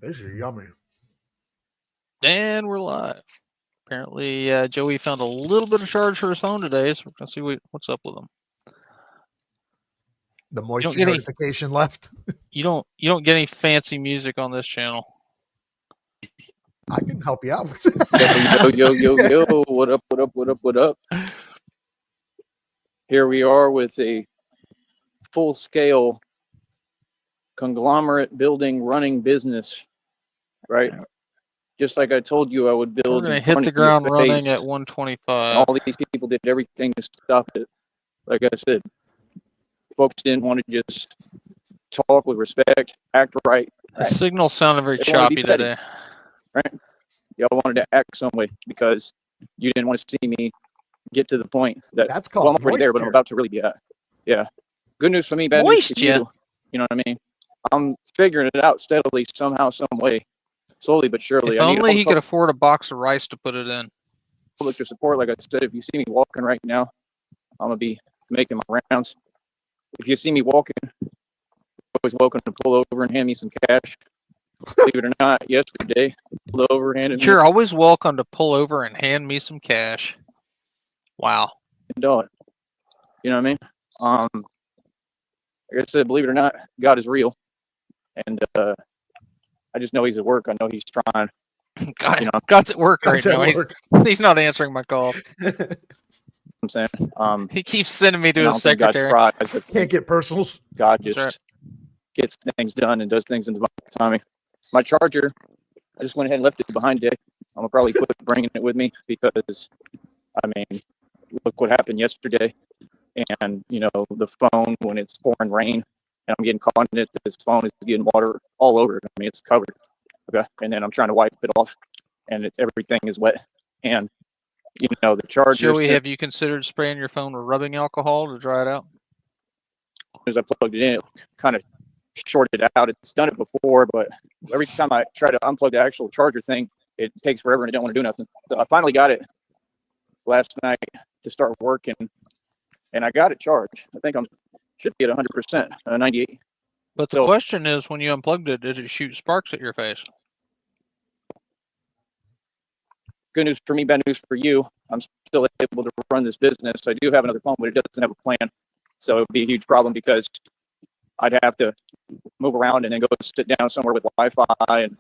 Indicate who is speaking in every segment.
Speaker 1: These are yummy.
Speaker 2: And we're live. Apparently, Joey found a little bit of charge for his phone today, so we're gonna see what's up with him.
Speaker 1: The moisture notification left.
Speaker 2: You don't get any fancy music on this channel.
Speaker 1: I can help you out with
Speaker 3: it. Yo. What up? Here we are with a full-scale conglomerate building running business, right? Just like I told you I would build.
Speaker 2: We're going to hit the ground running at 125.
Speaker 3: All these people did everything to stop it. Like I said, folks didn't want to just talk with respect, act right.
Speaker 2: The signal sounded very choppy today.
Speaker 3: Right? Y'all wanted to act some way because you didn't want to see me get to the point that
Speaker 1: that's called
Speaker 3: I'm already there, but I'm about to really be at. Yeah. Good news for me, bad news for you. You know what I mean? I'm figuring it out steadily, somehow, some way, slowly but surely.
Speaker 2: If only he could afford a box of rice to put it in.
Speaker 3: Public to support, like I said, if you see me walking right now, I'm gonna be making my rounds. If you see me walking, always welcome to pull over and hand me some cash. Believe it or not, yesterday, pulled over, handed me.
Speaker 2: You're always welcome to pull over and hand me some cash. Wow.
Speaker 3: You know what I mean? Like I said, believe it or not, God is real, and I just know He's at work. I know He's trying.
Speaker 2: God, you know, God's at work right now. He's not answering my call.
Speaker 3: I'm saying
Speaker 2: he keeps sending me to his secretary.
Speaker 1: Can't get personals.
Speaker 3: God just gets things done and does things in divine timing. My charger, I just went ahead and left it behind today. I'm gonna probably quit bringing it with me because, I mean, look what happened yesterday. And you know, the phone, when it's pouring rain and I'm getting caught in it, this phone is getting water all over it. I mean, it's covered. Okay, and then I'm trying to wipe it off, and everything is wet. And you know, the charger.
Speaker 2: Joey, have you considered spraying your phone with rubbing alcohol to dry it out?
Speaker 3: As I plugged it in, it kind of shorted out. It's done it before, but every time I try to unplug the actual charger thing, it takes forever and I don't want to do nothing. So I finally got it last night to start working, and I got it charged. I think should be at 100%, 98.
Speaker 2: But the question is, when you unplugged it, did it shoot sparks at your face?
Speaker 3: Good news for me, bad news for you. I'm still able to run this business. I do have another phone, but it doesn't have a plan. So it would be a huge problem because I'd have to move around and then go sit down somewhere with Wi-Fi and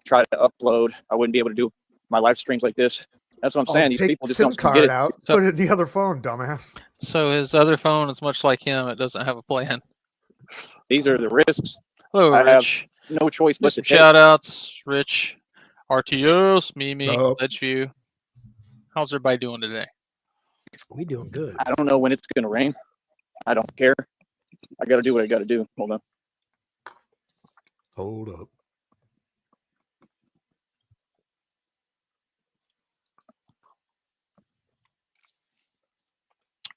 Speaker 3: try to upload. I wouldn't be able to do my live streams like this. That's what I'm saying. These people just don't get it.
Speaker 1: Out, put it in the other phone, dumbass.
Speaker 2: So his other phone is much like him. It doesn't have a plan.
Speaker 3: These are the risks.
Speaker 2: Hello, Rich.
Speaker 3: I have no choice but to take.
Speaker 2: Shout outs, Rich, RTOs, Mimi, Ledgeview. How's everybody doing today?
Speaker 1: We doing good.
Speaker 3: I don't know when it's going to rain. I don't care. I got to do what I got to do. Hold on.
Speaker 1: Hold up.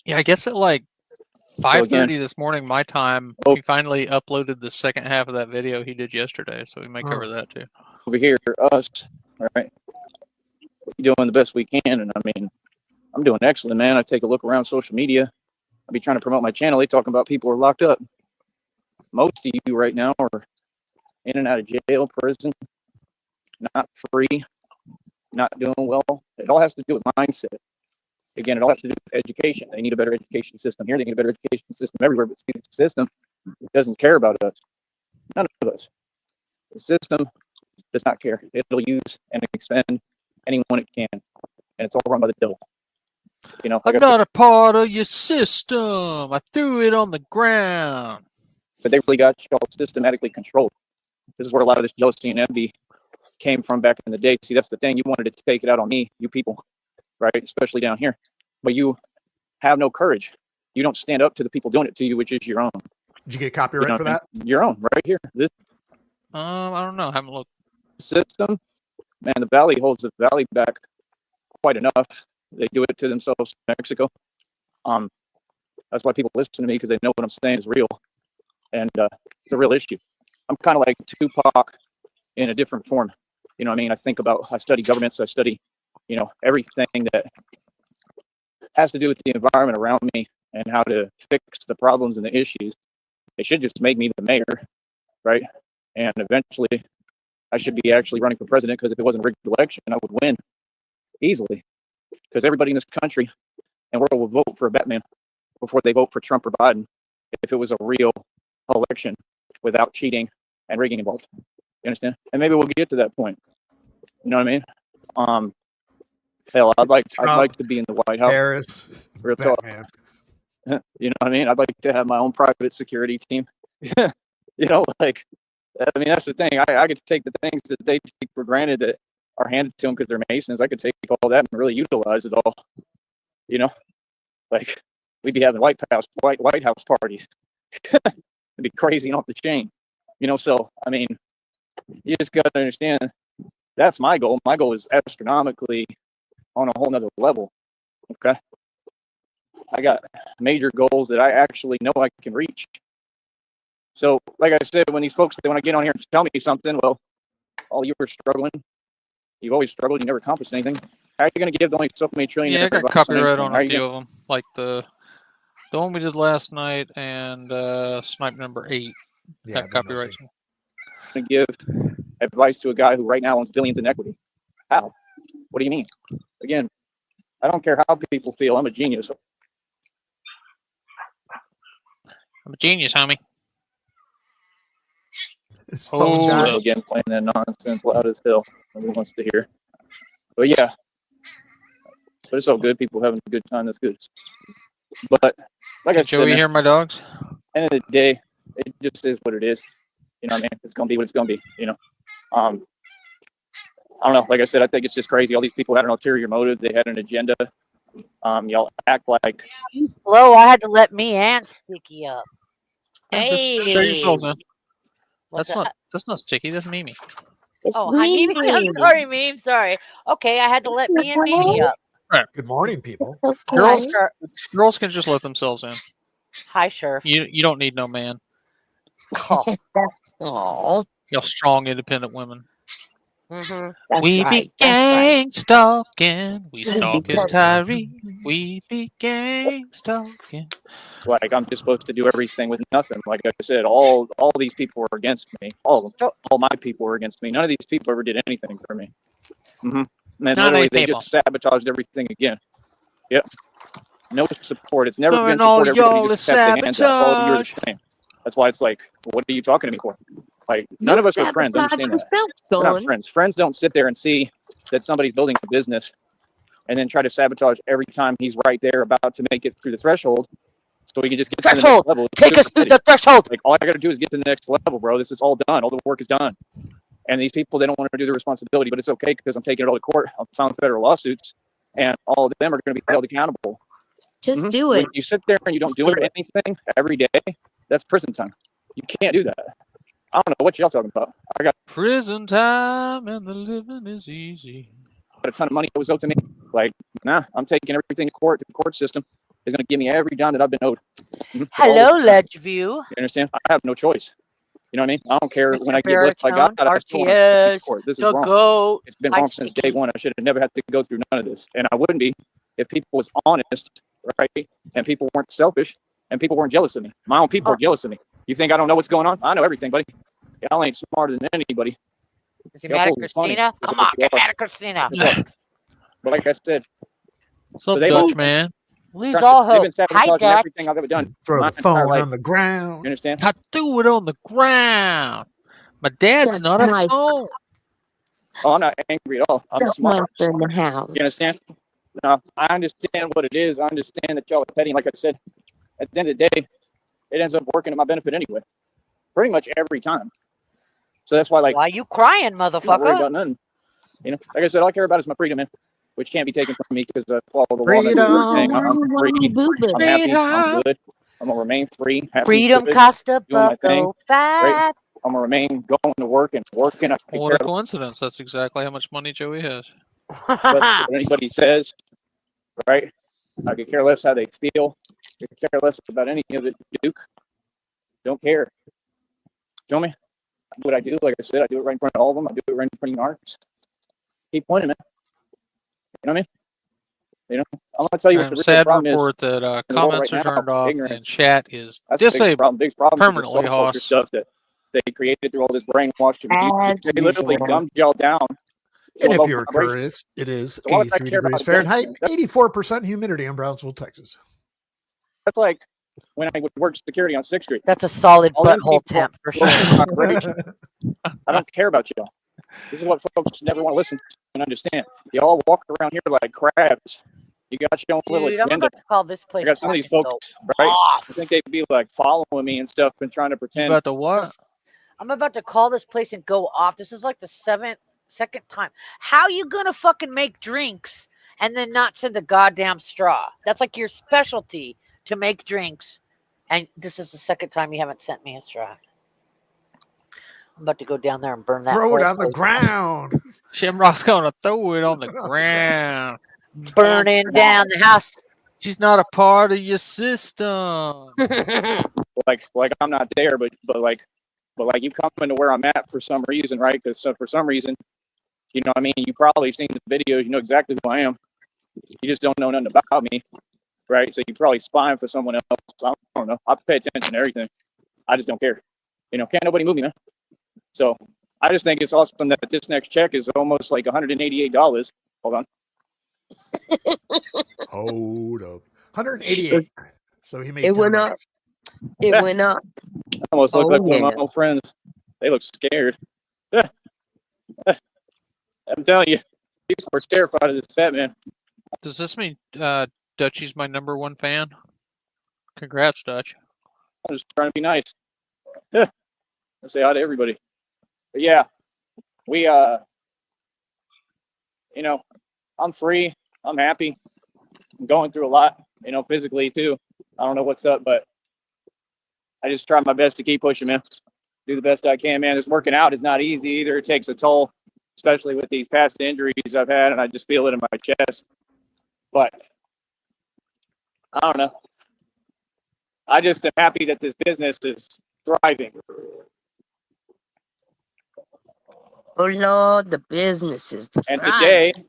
Speaker 2: Yeah, I guess at like 5:30 this morning, my time, he finally uploaded the second half of that video he did yesterday, so we might cover that too.
Speaker 3: Over here, us, all right, we're doing the best we can, and I mean, I'm doing excellent, man. I take a look around social media. I'll be trying to promote my channel. They talking about people are locked up. Most of you right now are in and out of jail, prison, not free, not doing well. It all has to do with mindset. Again, it all has to do with education. They need a better education system here. They need a better education system everywhere. But the system doesn't care about us. None of us. The system does not care. It'll use and expend anyone it can. And it's all run by the devil. You know,
Speaker 2: I'm not a part of your system. I threw it on the ground.
Speaker 3: But they really got y'all systematically controlled. This is where a lot of this jealousy and envy came from back in the day. See, that's the thing. You wanted to take it out on me, you people, right? Especially down here. But you have no courage. You don't stand up to the people doing it to you, which is your own.
Speaker 1: Did you get copyright for that?
Speaker 3: Your own, right here. This.
Speaker 2: I don't know. I haven't looked.
Speaker 3: System, man. The valley holds the valley back quite enough. They do it to themselves in Mexico. That's why people listen to me, because they know what I'm saying is real, and it's a real issue. I'm kind of like Tupac in a different form. You know what I mean? I study governments. I study, you know, everything that has to do with the environment around me and how to fix the problems and the issues. They should just make me the mayor, right? And eventually I should be actually running for president, because if it wasn't a rigged election, I would win easily. Because everybody in this country and world will vote for a Batman before they vote for Trump or Biden if it was a real election without cheating and rigging involved. You understand? And maybe we'll get to that point. You know what I mean? Hell, I'd like to be in the White House.
Speaker 1: Harris,
Speaker 3: Real talk.
Speaker 1: Batman.
Speaker 3: You know what I mean? I'd like to have my own private security team. You know, like, I mean, that's the thing. I could take the things that they take for granted that are handed to them because they're Masons. I could take all that and really utilize it all. You know, like, we'd be having White House parties. It'd be crazy and off the chain. You know, so I mean, you just got to understand that's my goal. My goal is astronomically on a whole nother level. Okay, I got major goals that I actually know I can reach. So, like I said, when these folks, they want to get on here and tell me something, well, all you were struggling, you've always struggled, you never accomplished anything. How are you going to give only so many trillion?
Speaker 2: Yeah, I got copyright on a few
Speaker 3: gonna...
Speaker 2: of them, like the one we did last night and Snipe number 8.
Speaker 1: Yeah,
Speaker 2: Got copyrights.
Speaker 3: To give advice to a guy who right now owns billions in equity. How? What do you mean? Again, I don't care how people feel. I'm a genius.
Speaker 2: I'm a genius, homie.
Speaker 1: His phone
Speaker 2: Oh,
Speaker 1: died.
Speaker 3: Again, playing that nonsense loud as hell. Nobody wants to hear. But yeah, but it's all good. People having a good time. That's good. But like I said,
Speaker 2: Joey, hear my dogs?
Speaker 3: End of the day, it just is what it is. You know what I mean? It's gonna be what it's gonna be. You know. I don't know. Like I said, I think it's just crazy. All these people had an ulterior motive. They had an agenda. Y'all act like.
Speaker 4: Slow. I had to let me and Sticky up.
Speaker 2: Just show yourselves in.
Speaker 4: What's
Speaker 2: That's not Sticky. That's Mimi.
Speaker 4: Oh, hi, Mimi. I'm sorry, Mimi. Sorry. Okay, I had to let me and Mimi up.
Speaker 1: Good morning, people.
Speaker 2: Girls can just let themselves in.
Speaker 4: Hi, Sheriff.
Speaker 2: You don't need no man.
Speaker 5: Oh,
Speaker 2: Y'all strong, independent women.
Speaker 4: Mm-hmm.
Speaker 2: We began stalking. We stalking Tyree. We began stalking.
Speaker 3: Like I'm just supposed to do everything with nothing. Like I said, all these people were against me. All of them. All my people were against me. None of these people ever did anything for me. And literally, they just sabotaged everything again. Yep. No support. It's never been support. Everybody just kept their hands up. All of you are the same. That's why it's like, what are you talking to me for? Like, none of us are friends. Understand that. We're not friends. Friends don't sit there and see that somebody's building a business and then try to sabotage every time he's right there about to make it through the threshold. So we can just get to the next level.
Speaker 4: Take us through the threshold.
Speaker 3: Like, all I got to do is get to the next level, bro. This is all done. All the work is done. And these people, they don't want to do the responsibility, but it's okay because I'm taking it all to court. I'm filing federal lawsuits, and all of them are going to be held accountable.
Speaker 5: just do it.
Speaker 3: When you sit there and you don't do anything every day, that's prison time. You can't do that. I don't know what y'all talking about. I got
Speaker 2: prison time and the living is easy.
Speaker 3: A ton of money that was owed to me. Like, nah, I'm taking everything to court. The court system is going to give me every dime that I've been owed.
Speaker 4: Hello, Ledgeview.
Speaker 3: You understand? I have no choice. You know what I mean? I don't care
Speaker 4: Mr.
Speaker 3: when I get licked by God. I still want to take to court. This is wrong.
Speaker 4: Goat.
Speaker 3: It's been wrong since day one. I should have never had to go through none of this. And I wouldn't be if people was honest, right? And people weren't selfish and people weren't jealous of me. My own people are jealous of me. You think I don't know what's going on? I know everything, buddy. Y'all ain't smarter than anybody.
Speaker 4: Is he mad at Christina? Come on, get mad at Christina.
Speaker 3: But like I said,
Speaker 2: so Dutch man.
Speaker 4: Lose all hope.
Speaker 3: They've been sabotaging
Speaker 4: Hi, Dutch.
Speaker 3: everything I've ever done.
Speaker 1: Throw the phone on the ground.
Speaker 3: You understand?
Speaker 2: I threw it on the ground. My dad's
Speaker 5: That's
Speaker 2: not a
Speaker 5: nice.
Speaker 2: phone.
Speaker 3: Oh, I'm not angry at all. I'm smart.
Speaker 5: Monster in the house.
Speaker 3: You understand? No, I understand what it is. I understand that y'all are petty. Like I said, at the end of the day, it ends up working to my benefit anyway. Pretty much every time. So that's why, like,
Speaker 4: why you crying, motherfucker?
Speaker 3: I'm not worried about nothing. You know, like I said, all I care about is my freedom, man, which can't be taken from me because I follow the law. And everything. I'm free. I'm happy. I'm good. I'm gonna remain free. Happy,
Speaker 4: freedom
Speaker 3: good,
Speaker 4: cost a
Speaker 3: doing my thing.
Speaker 4: buck fat.
Speaker 3: Right? I'm gonna remain going to work and working.
Speaker 2: What a coincidence! That's exactly how much money Joey has.
Speaker 3: What anybody says, right? I could care less how they feel. I could care less about any of it, Duke. Don't care. Show me. I do what I do. Like I said, I do it right in front of all of them. I do it right in front of Narcs. Keep pointing, man. You know what I mean? You know, I'm gonna tell you what the
Speaker 2: sad
Speaker 3: problem
Speaker 2: report
Speaker 3: is.
Speaker 2: that comments
Speaker 3: right
Speaker 2: are
Speaker 3: now,
Speaker 2: turned off
Speaker 3: ignorance.
Speaker 2: and chat is
Speaker 3: That's the
Speaker 2: disabled.
Speaker 3: big problem
Speaker 2: Permanently,
Speaker 3: is the subculture
Speaker 2: Hoss.
Speaker 3: stuff that they created through all this brainwashing.
Speaker 5: As
Speaker 3: They literally
Speaker 5: usual.
Speaker 3: dumbed y'all down.
Speaker 1: And if
Speaker 3: low
Speaker 1: you're
Speaker 3: vibration.
Speaker 1: curious, it is
Speaker 3: So why would I
Speaker 1: 83
Speaker 3: care
Speaker 1: degrees
Speaker 3: about
Speaker 1: Fahrenheit,
Speaker 3: that?
Speaker 1: 84% humidity in Brownsville, Texas.
Speaker 3: That's like when I would work security on 6th Street.
Speaker 4: That's a solid
Speaker 3: All them
Speaker 4: butthole
Speaker 3: people
Speaker 4: temp for
Speaker 3: working
Speaker 4: sure.
Speaker 3: vibration. I don't care about y'all. This is what folks never want to listen to and understand. Y'all walk around here like crabs. You got your own little
Speaker 4: Dude, I'm
Speaker 3: agenda.
Speaker 4: about to call this
Speaker 3: I
Speaker 4: place
Speaker 3: got some of these
Speaker 4: fucking
Speaker 3: folks,
Speaker 4: go
Speaker 3: right?
Speaker 4: off.
Speaker 3: I think they'd be like following me and stuff and trying to
Speaker 2: You
Speaker 3: pretend.
Speaker 2: about to what?
Speaker 4: I'm about to call this place and go off. This is like the second time. How you gonna fucking make drinks and then not send a goddamn straw? That's like your specialty, to make drinks, and this is the second time you haven't sent me a straw. I'm about to go down there and burn that.
Speaker 1: Throw it
Speaker 4: whole
Speaker 1: on the
Speaker 4: place.
Speaker 1: ground.
Speaker 2: Shamrock's gonna throw it on the ground.
Speaker 4: Burning down the house.
Speaker 2: She's not a part of your system.
Speaker 3: Like I'm not there, but like you coming to where I'm at for some reason, right? Because for some reason, you know what I mean? You probably seen the videos, you know exactly who I am. You just don't know nothing about me, right? So you probably spying for someone else. I don't know. I pay attention to everything. I just don't care. You know, can't nobody move me, man. So I just think it's awesome that this next check is almost like $188. Hold on.
Speaker 1: Hold up. 188. So he made
Speaker 5: It
Speaker 1: 10
Speaker 5: went up.
Speaker 1: bucks.
Speaker 5: It
Speaker 3: Yeah.
Speaker 5: went up.
Speaker 3: I almost look
Speaker 5: Oh,
Speaker 3: like one of my
Speaker 5: yeah.
Speaker 3: old friends. They look scared. I'm telling you, people are terrified of this fat man.
Speaker 2: Does this mean Dutchie's my #1 fan? Congrats, Dutch.
Speaker 3: I'm just trying to be nice. I say hi to everybody. But yeah, we you know, I'm free. I'm happy. I'm going through a lot, you know, physically too. I don't know what's up, but I just try my best to keep pushing, man. Do the best I can, man. This working out is not easy either. It takes a toll, especially with these past injuries I've had, and I just feel it in my chest. But I don't know. I just am happy that this business is thriving.
Speaker 5: Oh Lord, the business is
Speaker 3: And
Speaker 5: thriving.
Speaker 3: today,
Speaker 2: I'm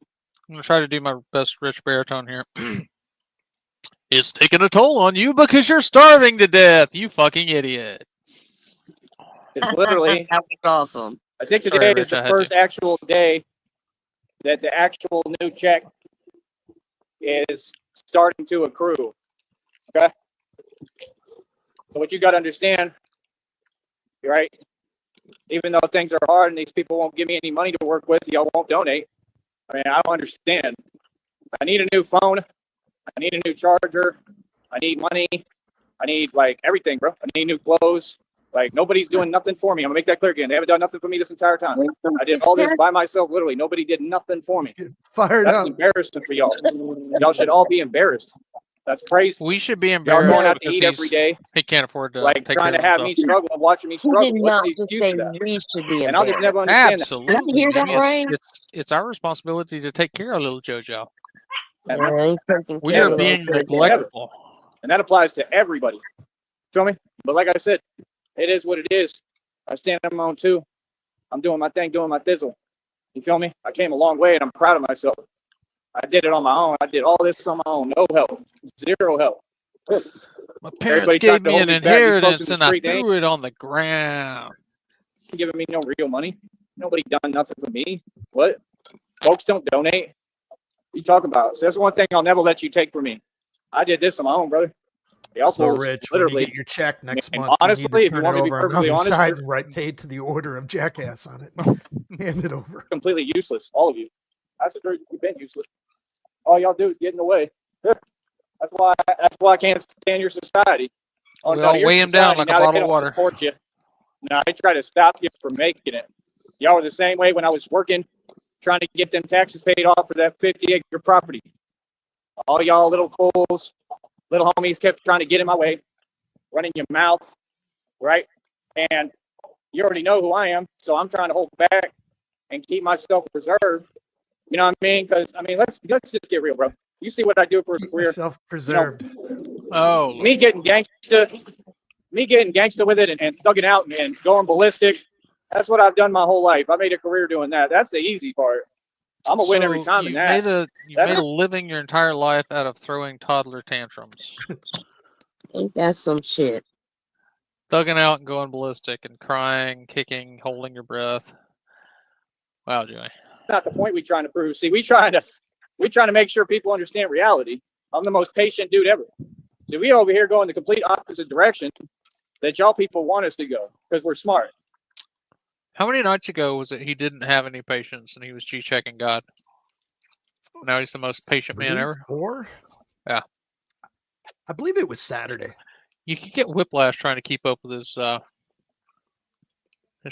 Speaker 2: gonna try to do my best rich baritone here. It's taking a toll on you because you're starving to death, you fucking idiot.
Speaker 3: it's literally,
Speaker 5: That was awesome.
Speaker 3: I think
Speaker 2: Sorry,
Speaker 3: today is
Speaker 2: Rich, I
Speaker 3: the
Speaker 2: had
Speaker 3: first
Speaker 2: to.
Speaker 3: actual day that the actual new check is starting to accrue. Okay? So what you got to understand, right? Even though things are hard and these people won't give me any money to work with, y'all won't donate. I mean, I don't understand. I need a new phone. I need a new charger. I need money. I need like everything, bro. I need new clothes. Like nobody's doing nothing for me. I'm gonna make that clear again. They haven't done nothing for me this entire time. I did all this by myself, literally. Nobody did nothing for me.
Speaker 1: Fired
Speaker 3: That's
Speaker 1: up.
Speaker 3: embarrassing for y'all. Y'all should all be embarrassed. That's crazy.
Speaker 2: We should be
Speaker 3: Y'all
Speaker 2: embarrassed
Speaker 3: going out to
Speaker 2: because
Speaker 3: eat every day,
Speaker 2: he can't afford to
Speaker 3: like
Speaker 2: take
Speaker 3: trying
Speaker 2: care
Speaker 3: to
Speaker 2: of
Speaker 3: have
Speaker 2: himself.
Speaker 3: me struggle and watching me
Speaker 5: He
Speaker 3: struggle.
Speaker 5: did
Speaker 3: What's
Speaker 5: not
Speaker 3: the
Speaker 5: just
Speaker 3: excuse
Speaker 5: say
Speaker 3: for that?
Speaker 5: we should be
Speaker 3: And I'll just
Speaker 5: embarrassed.
Speaker 3: never understand that.
Speaker 2: Absolutely.
Speaker 5: Did I hear that
Speaker 2: I mean,
Speaker 5: right?
Speaker 2: it's our responsibility to take care of little JoJo.
Speaker 5: Yeah, he's taking
Speaker 2: We
Speaker 5: care
Speaker 2: are
Speaker 5: of
Speaker 2: being
Speaker 5: little JoJo.
Speaker 2: neglectful.
Speaker 3: And that applies to everybody. Feel me? But like I said, it is what it is. I stand on my own too. I'm doing my thing, doing my thizzle. You feel me? I came a long way and I'm proud of myself. I did it on my own. I did all this on my own. No help. Zero help.
Speaker 2: My parents
Speaker 3: Everybody
Speaker 2: gave
Speaker 3: tried to
Speaker 2: me
Speaker 3: hold
Speaker 2: an
Speaker 3: me back. These folks in
Speaker 2: inheritance
Speaker 3: the
Speaker 2: and I
Speaker 3: street, they ain't
Speaker 2: threw it on the ground.
Speaker 3: giving me no real money. Nobody done nothing for me. What? Folks don't donate. What you talk about? So that's one thing I'll never let you take from me. I did this on my own, brother. Y'all
Speaker 1: So,
Speaker 3: fools,
Speaker 1: Rich, when you
Speaker 3: literally.
Speaker 1: get your check next
Speaker 3: I mean,
Speaker 1: month,
Speaker 3: honestly,
Speaker 1: you need
Speaker 3: if
Speaker 1: to
Speaker 3: you
Speaker 1: turn
Speaker 3: want
Speaker 1: it
Speaker 3: me to be
Speaker 1: over on the
Speaker 3: perfectly
Speaker 1: other
Speaker 3: honest,
Speaker 1: side
Speaker 3: you're
Speaker 1: and write paid to the order of Jackass on it. Hand it over.
Speaker 3: completely useless, all of you. That's the truth. You've been useless. All y'all do is get in the way. That's why I can't stand your society. Oh,
Speaker 2: We
Speaker 3: no,
Speaker 2: all
Speaker 3: your
Speaker 2: weigh him down
Speaker 3: society,
Speaker 2: like a
Speaker 3: now they
Speaker 2: bottle of
Speaker 3: don't
Speaker 2: water.
Speaker 3: support you. Now they try to stop you from making it. Y'all were the same way when I was working, trying to get them taxes paid off for that 50-acre property. All y'all little fools, little homies kept trying to get in my way, running your mouth, right? And you already know who I am, so I'm trying to hold back and keep myself reserved. You know what I mean? Because I mean, let's just get real, bro. You see what I do for a
Speaker 1: Keep
Speaker 3: career.
Speaker 1: myself preserved.
Speaker 2: Oh,
Speaker 3: Me getting gangsta with it and thugging out and going ballistic. That's what I've done my whole life. I made a career doing that. That's the easy part. I'm gonna win every time in
Speaker 2: you've
Speaker 3: that.
Speaker 2: made a living your entire life out of throwing toddler tantrums.
Speaker 5: Ain't that some shit?
Speaker 2: thugging out and going ballistic and crying, kicking, holding your breath. Wow, Joey.
Speaker 3: Not the point we trying to prove. See, we trying to make sure people understand reality. I'm the most patient dude ever. See, we over here going the complete opposite direction that y'all people want us to go because we're smart.
Speaker 2: How many nights ago was it he didn't have any patience and he was G-checking God? Now he's the most patient man ever.
Speaker 1: 4?
Speaker 2: Yeah.
Speaker 1: I believe it was Saturday.
Speaker 2: You could get whiplash trying to keep up with his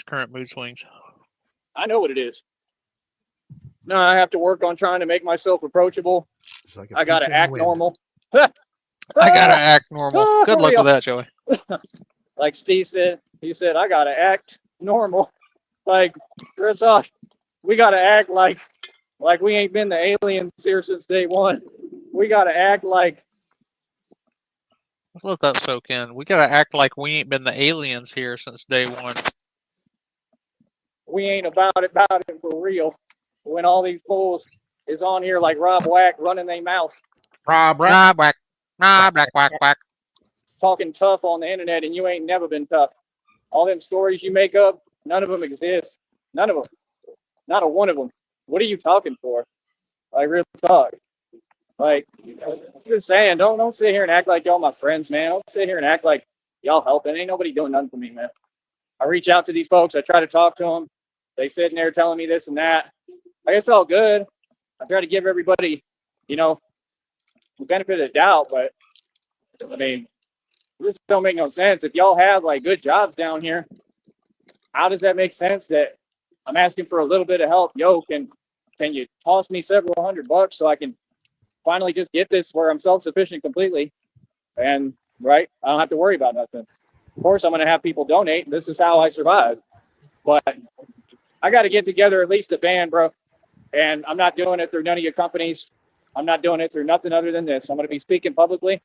Speaker 2: current mood swings.
Speaker 3: I know what it is. No, I have to work on trying to make myself approachable.
Speaker 1: Like
Speaker 3: I gotta act normal.
Speaker 2: I gotta act normal. Good luck with that, Joey.
Speaker 3: Like Steve said, he said, I gotta act normal. Like, it's off. We gotta act like we ain't been the aliens here since day one. We gotta act like.
Speaker 2: Let's let that soak in. We gotta act like we ain't been the aliens here since day one.
Speaker 3: We ain't about it for real. When all these fools is on here like Rob Wack running their mouth.
Speaker 1: Rob
Speaker 2: Whack. Whack, whack.
Speaker 3: Talking tough on the internet and you ain't never been tough. All them stories you make up, none of them exist. None of them. Not a one of them. What are you talking for? Like, real talk. Like, I'm just saying, don't sit here and act like y'all my friends, man. Don't sit here and act like y'all helping. Ain't nobody doing nothing for me, man. I reach out to these folks. I try to talk to them. They sitting there telling me this and that. I guess all good. I try to give everybody, the benefit of the doubt, but I mean, this don't make no sense. If y'all have like good jobs down here, how does that make sense that I'm asking for a little bit of help? Yo, can you toss me several $100 so I can finally just get this where I'm self-sufficient completely? And right, I don't have to worry about nothing. Of course, I'm going to have people donate. This is how I survive. But I got to get together at least a band, bro. And I'm not doing it through none of your companies. I'm not doing it through nothing other than this. I'm going to be speaking publicly.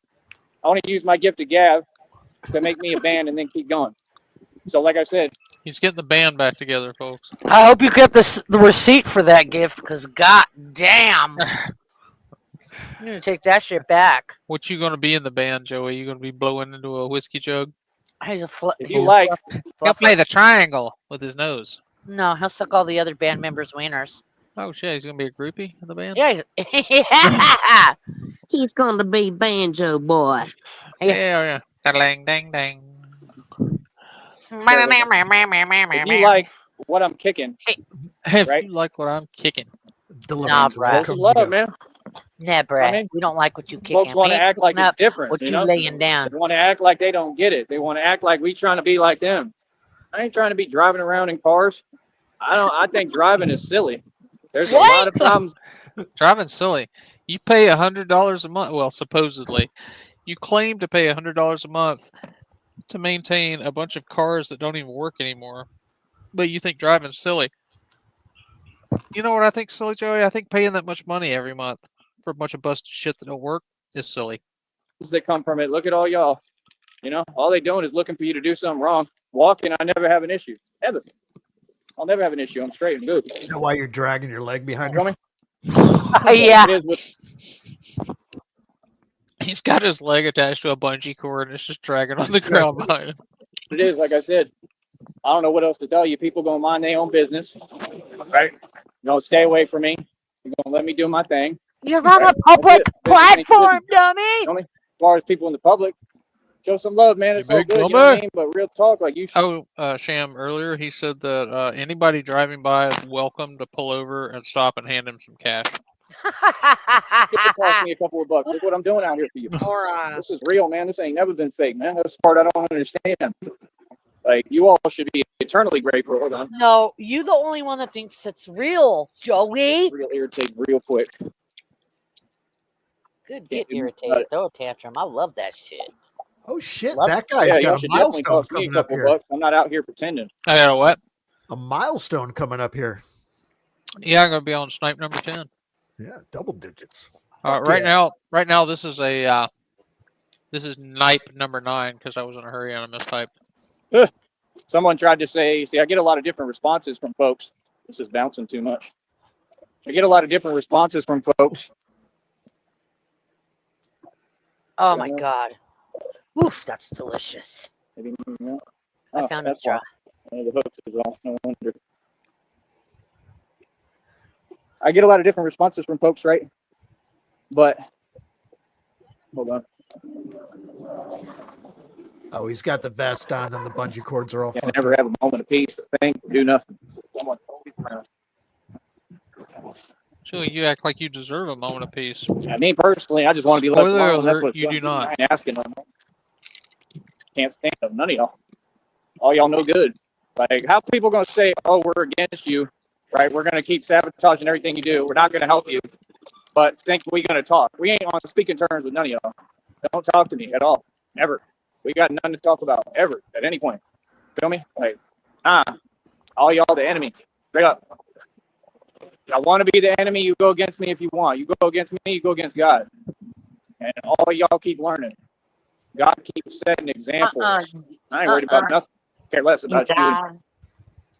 Speaker 3: I want to use my gift of gab to make me a band and then keep going. So like I said,
Speaker 2: He's getting the band back together, folks.
Speaker 4: I hope you kept the receipt for that gift, because god damn. I'm going to take that shit back.
Speaker 2: What you gonna be in the band, Joey? You gonna be blowing into a whiskey jug?
Speaker 4: He's a
Speaker 3: if you like,
Speaker 2: He'll play the triangle with his nose.
Speaker 4: No, he'll suck all the other band members' wieners.
Speaker 2: Oh shit, he's gonna be a groupie in the band?
Speaker 4: Yeah. Yeah.
Speaker 5: He's going to be Banjo Boy.
Speaker 2: Yeah. Dang, dang, dang.
Speaker 3: if you like what I'm kicking,
Speaker 2: If
Speaker 3: Right.
Speaker 2: you like what I'm kicking.
Speaker 1: Deliverance
Speaker 4: Nah,
Speaker 1: all
Speaker 4: bruh.
Speaker 3: show some
Speaker 1: comes
Speaker 3: love,
Speaker 1: together.
Speaker 3: man.
Speaker 4: Nah, bruh.
Speaker 3: I mean,
Speaker 4: We don't like what you kicking.
Speaker 3: Folks want
Speaker 4: We
Speaker 3: to
Speaker 4: ain't
Speaker 3: act like
Speaker 4: picking
Speaker 3: it's
Speaker 4: up
Speaker 3: different.
Speaker 4: what you laying down.
Speaker 3: They want to act like they don't get it. They want to act like we trying to be like them. I ain't trying to be driving around in cars. I think driving is silly. There's a lot of problems.
Speaker 2: Driving silly. You pay $100 a month. Well, supposedly, you claim to pay $100 a month to maintain a bunch of cars that don't even work anymore. But you think driving's silly. You know what I think silly, Joey? I think paying that much money every month for a bunch of busted shit that don't work is silly.
Speaker 3: That come from it. Look at all y'all. All they doing is looking for you to do something wrong. Walking, I never have an issue. Ever. I'll never have an issue. I'm straight and good.
Speaker 1: You know why you're dragging your leg behind
Speaker 3: Feel
Speaker 1: you?
Speaker 3: me?
Speaker 4: Yeah.
Speaker 3: It is with
Speaker 2: He's got his leg attached to a bungee cord and it's just dragging on the ground behind him.
Speaker 3: it is, like I said. I don't know what else to tell you. People gonna mind their own business. Right? Stay away from me. You're gonna let me do my thing.
Speaker 4: You're on a public platform, dummy.
Speaker 3: As far as people in the public, show some love, man. It's
Speaker 2: You
Speaker 3: all
Speaker 2: big
Speaker 3: good, you know
Speaker 2: dummy.
Speaker 3: what I mean? But real talk, like you should.
Speaker 2: Oh, Sham, earlier he said that anybody driving by is welcome to pull over and stop and hand him some cash.
Speaker 3: It cost me a couple of bucks. Look what I'm doing out here for you.
Speaker 4: Moron.
Speaker 3: This is real, man. This ain't never been fake, man. That's the part I don't understand. Like, you all should be eternally grateful. Hold on.
Speaker 4: No, you the only one that thinks it's real, Joey.
Speaker 3: Real irritate real quick.
Speaker 4: Good, get irritated. Throw a tantrum. I love that shit.
Speaker 1: Oh shit,
Speaker 4: Love
Speaker 1: that
Speaker 3: Yeah,
Speaker 1: guy's
Speaker 3: y'all
Speaker 1: got a
Speaker 3: should definitely
Speaker 1: milestone
Speaker 3: cost me a
Speaker 1: coming up
Speaker 3: couple
Speaker 1: here.
Speaker 3: bucks. I'm not out here pretending.
Speaker 2: I got a what?
Speaker 1: A milestone coming up here.
Speaker 2: Yeah, I'm gonna be on Snipe number 10.
Speaker 1: Yeah, double digits.
Speaker 2: Right
Speaker 1: yeah.
Speaker 2: now this is this is Snipe number 9 because I was in a hurry and I mistyped.
Speaker 3: Someone tried to say, see, I get a lot of different responses from folks. This is bouncing too much. I get a lot of different responses from folks.
Speaker 4: Oh my god. Oof, that's delicious.
Speaker 3: Maybe, no.
Speaker 4: I found a
Speaker 3: that's
Speaker 4: straw.
Speaker 3: why. One of the hooks is off. No wonder. I get a lot of different responses from folks, right? But hold on.
Speaker 1: Oh, he's got the vest on and the bungee cords are all
Speaker 3: I
Speaker 1: fucked
Speaker 3: never
Speaker 1: up.
Speaker 3: have a moment of peace to think, do nothing. Someone always around.
Speaker 2: Joey, you act like you deserve a moment of peace.
Speaker 3: Yeah, me personally, I just want to be left
Speaker 2: Spoiler
Speaker 3: alone. That's
Speaker 2: alert,
Speaker 3: what it's
Speaker 2: you
Speaker 3: gonna
Speaker 2: do
Speaker 3: be.
Speaker 2: not.
Speaker 3: I ain't asking no more. Can't stand them. None of y'all. All y'all no good. Like, how people gonna say, "Oh, we're against you," right? We're gonna keep sabotaging everything you do. We're not gonna help you, but think we gonna talk? We ain't on speaking terms with none of y'all. Don't talk to me at all, ever. We got nothing to talk about ever at any point. Feel me? Like, all y'all the enemy. Straight up. I want to be the enemy. You go against me if you want. You go against me. You go against God. And all y'all keep learning. God keeps setting examples. I ain't worried about nothing. Care less
Speaker 5: You
Speaker 3: about you.
Speaker 5: die,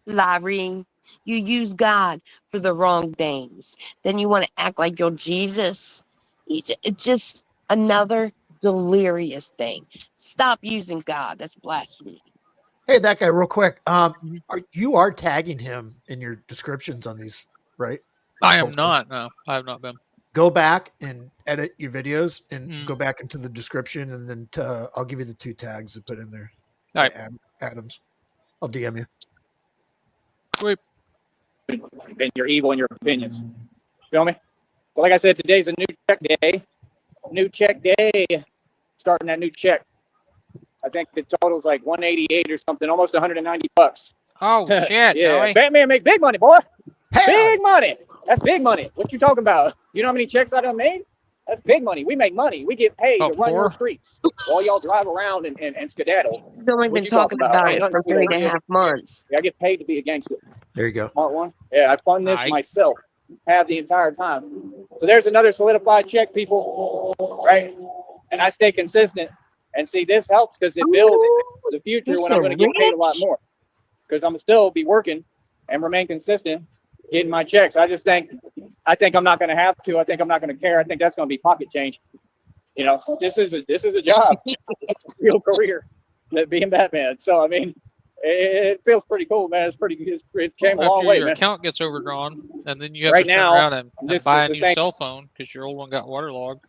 Speaker 5: Larry. You use God for the wrong things. Then you want to act like you're Jesus. It's just another delirious thing. Stop using God. That's blasphemy.
Speaker 1: Hey, that guy, real quick. You are tagging him in your descriptions on these, right?
Speaker 2: I am not. No, I have not been.
Speaker 1: Go back and edit your videos and
Speaker 2: Mm.
Speaker 1: go back into the description, and then I'll give you the 2 tags to put in there.
Speaker 2: All right.
Speaker 1: Adams. I'll DM you.
Speaker 2: Sweet.
Speaker 3: And you're evil in your opinions. Feel me? So like I said, today's a new check day. New check day. Starting that new check. I think the total's like 188 or something, almost 190 bucks.
Speaker 2: Oh shit,
Speaker 3: Yeah,
Speaker 2: Joey.
Speaker 3: Batman make big money, boy.
Speaker 1: Hey,
Speaker 3: Big money. That's big money. What you talking about? You know how many checks I done made? That's big money. We make money. We get paid to run your
Speaker 2: 4?
Speaker 3: streets while y'all drive around and skedaddle.
Speaker 5: You've only
Speaker 3: What
Speaker 5: been
Speaker 3: you
Speaker 5: talking
Speaker 3: talking about?
Speaker 5: about
Speaker 3: Ain't
Speaker 5: it
Speaker 3: nothing
Speaker 5: for
Speaker 3: to me.
Speaker 5: 3.5 months.
Speaker 3: I get paid to be a gangster.
Speaker 1: there you go.
Speaker 3: Smart one. Yeah, I fund this
Speaker 2: Aight.
Speaker 3: myself. Have the entire time. So there's another solidified check, people. Right? And I stay consistent. And see, this helps because it builds for the future when I'm going to get paid a lot more. Because I'm still be working and remain consistent, getting my checks. I think I'm not going to have to. I think I'm not going to care. I think that's going to be pocket change. You know, this is a job, real career, being Batman. So I mean, it feels pretty cool, man. It came a long
Speaker 2: After
Speaker 3: way,
Speaker 2: your
Speaker 3: man.
Speaker 2: account gets overdrawn, and then you have
Speaker 3: Right
Speaker 2: to turn
Speaker 3: now,
Speaker 2: around and
Speaker 3: just
Speaker 2: buy a
Speaker 3: the
Speaker 2: new
Speaker 3: same-
Speaker 2: cell phone because your old one got waterlogged.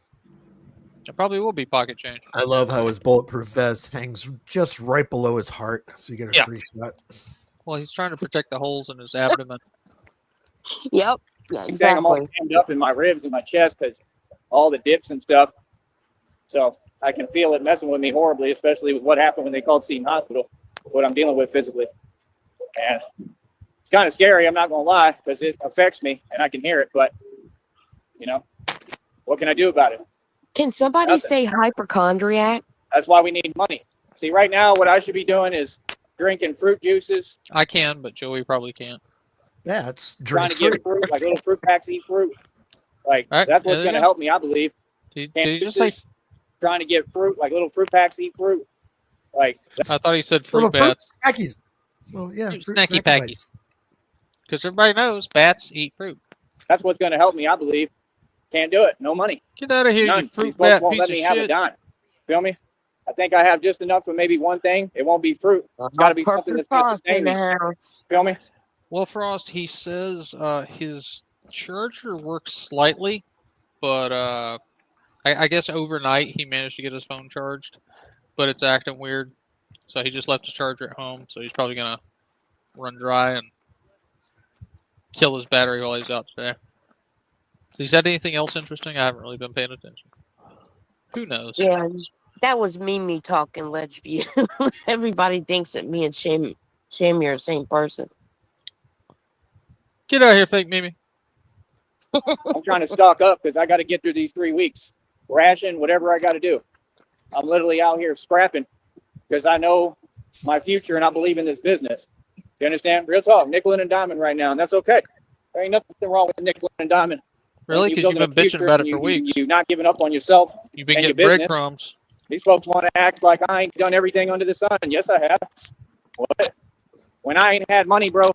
Speaker 2: It probably will be pocket change.
Speaker 1: I love how his bulletproof vest hangs just right below his heart, so you get a
Speaker 2: Yeah.
Speaker 1: free shot.
Speaker 2: Well, he's trying to protect the holes in his abdomen.
Speaker 5: Yep. Yeah,
Speaker 3: I'm saying I'm all
Speaker 5: exactly.
Speaker 3: jammed up in my ribs and my chest because all the dips and stuff. So I can feel it messing with me horribly, especially with what happened when they called Seton Hospital, what I'm dealing with physically. And it's kind of scary, I'm not going to lie, because it affects me and I can hear it. But, you know, what can I do about it?
Speaker 5: Can somebody
Speaker 3: Nothing.
Speaker 5: say hypochondriac?
Speaker 3: That's why we need money. See, right now, what I should be doing is drinking fruit juices,
Speaker 2: I can, but Joey probably can't.
Speaker 1: Yeah, it's
Speaker 3: trying
Speaker 1: drink
Speaker 3: to get
Speaker 1: free.
Speaker 3: fruit, like little fruit packs, eat fruit. Like,
Speaker 2: All right,
Speaker 3: that's
Speaker 2: there
Speaker 3: what's
Speaker 2: you
Speaker 3: going to
Speaker 2: go.
Speaker 3: help me, I believe.
Speaker 2: Did he just say?
Speaker 3: Juices, trying to get fruit, like little fruit packs, eat fruit. Like,
Speaker 2: I thought he said
Speaker 1: Little
Speaker 2: fruit
Speaker 1: fruit
Speaker 2: bats
Speaker 1: snackies. Well, yeah,
Speaker 2: Fruit
Speaker 1: fruit
Speaker 2: snacky
Speaker 1: snacky
Speaker 2: packies.
Speaker 1: bites.
Speaker 2: because everybody knows bats eat fruit.
Speaker 3: that's what's going to help me, I believe. Can't do it. No money.
Speaker 2: Get out of here,
Speaker 3: None.
Speaker 2: you
Speaker 3: These
Speaker 2: fruit
Speaker 3: folks
Speaker 2: bat
Speaker 3: won't
Speaker 2: piece
Speaker 3: let
Speaker 2: of
Speaker 3: me have a
Speaker 2: shit.
Speaker 3: dime. Feel me? I think I have just enough for maybe one thing. It won't be fruit. It's got to be something that's going to sustain me. Feel me?
Speaker 2: Well, Frost, he says his charger works slightly, but I guess overnight he managed to get his phone charged, but it's acting weird. So he just left his charger at home. So he's probably gonna run dry and kill his battery while he's out today. Has he said anything else interesting? I haven't really been paying attention. Who knows?
Speaker 5: Yeah, that was Mimi talking, Ledgeview. Everybody thinks that me and Shami are the same person.
Speaker 2: Get out of here, fake Mimi.
Speaker 3: I'm trying to stock up because I got to get through these 3 weeks. Ration, whatever I got to do. I'm literally out here scrapping because I know my future and I believe in this business. You understand? Real talk. Nickel and diamond right now, and that's okay. There ain't nothing wrong with nickel and diamond.
Speaker 2: Really?
Speaker 3: You
Speaker 2: Because you've
Speaker 3: building
Speaker 2: been
Speaker 3: a
Speaker 2: bitching
Speaker 3: future
Speaker 2: about
Speaker 3: and
Speaker 2: it for weeks.
Speaker 3: You not giving up on yourself.
Speaker 2: You've been
Speaker 3: and your
Speaker 2: getting
Speaker 3: business.
Speaker 2: breadcrumbs.
Speaker 3: These folks want to act like I ain't done everything under the sun. Yes, I have. What? When I ain't had money, bro,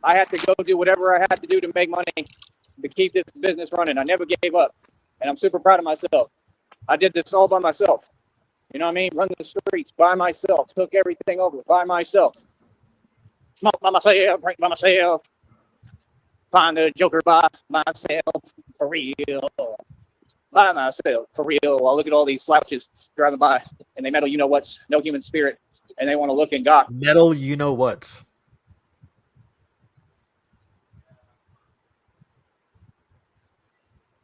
Speaker 3: I had to go do whatever I had to do to make money to keep this business running. I never gave up. And I'm super proud of myself. I did this all by myself. You know what I mean? Run the streets by myself. Took everything over by myself. Smoke by myself. Drink by myself. Find the Joker by myself. For real. By myself. For real. I'll look at all these slouches driving by, and they metal, you know what's, no human spirit, and they want to look and gawk.
Speaker 1: Metal, you know what's.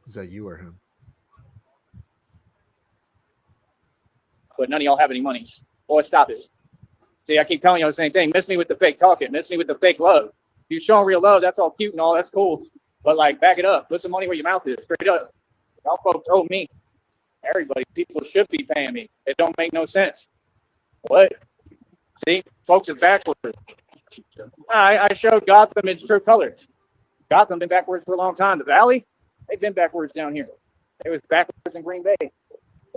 Speaker 1: Is that you or him?
Speaker 3: But none of y'all have any money. Boy, stop it. See, I keep telling y'all the same thing. Miss me with the fake talking. Miss me with the fake love. If you're showing real love, that's all cute and all. That's cool. But, like, back it up. Put some money where your mouth is. Straight up. Y'all folks owe me. Everybody, people should be paying me. It don't make no sense. What? See, folks are backwards. I showed Gotham its true colors. Gotham been backwards for a long time. The Valley, they've been backwards down here. It was backwards in Green Bay.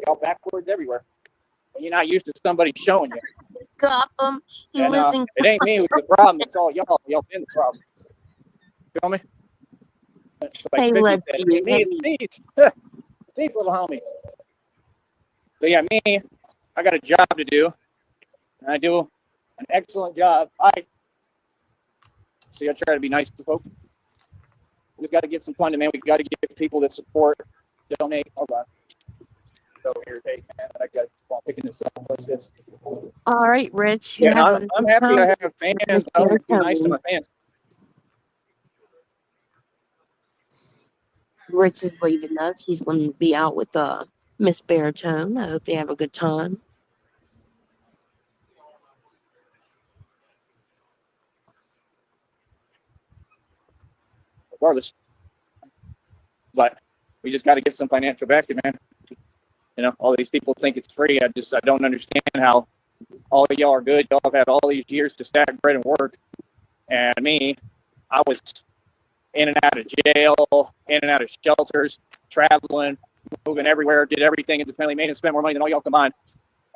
Speaker 3: Y'all backwards everywhere. And you're not used to somebody showing you.
Speaker 5: Gotham. He
Speaker 3: And
Speaker 5: lives in.
Speaker 3: it ain't me who's the problem. It's all y'all. Y'all been the problem. Feel me? It's like
Speaker 5: Hey,
Speaker 3: 50
Speaker 5: let's
Speaker 3: said,
Speaker 5: see
Speaker 3: "Hey, me,
Speaker 5: it.
Speaker 3: it's these little homies." So yeah, me, I got a job to do. And I do an excellent job. See, I try to be nice to folks. We just got to get some funding, man. We got to get people that support, donate. Hold on. So irritating, man. I got while picking this up like this.
Speaker 5: All right, Rich. You
Speaker 3: Yeah,
Speaker 5: have
Speaker 3: I'm happy I have fans. I always be nice to my fans.
Speaker 5: Rich is leaving us. He's going to be out with Miss Baritone. I hope they have a good time.
Speaker 3: Regardless, but we just got to get some financial backing, man. You know, all these people think it's free. I don't understand how all of y'all are good. Y'all have had all these years to stack bread and work. And me, I was in and out of jail, in and out of shelters, traveling, moving everywhere, did everything independently, made and spent more money than all y'all combined.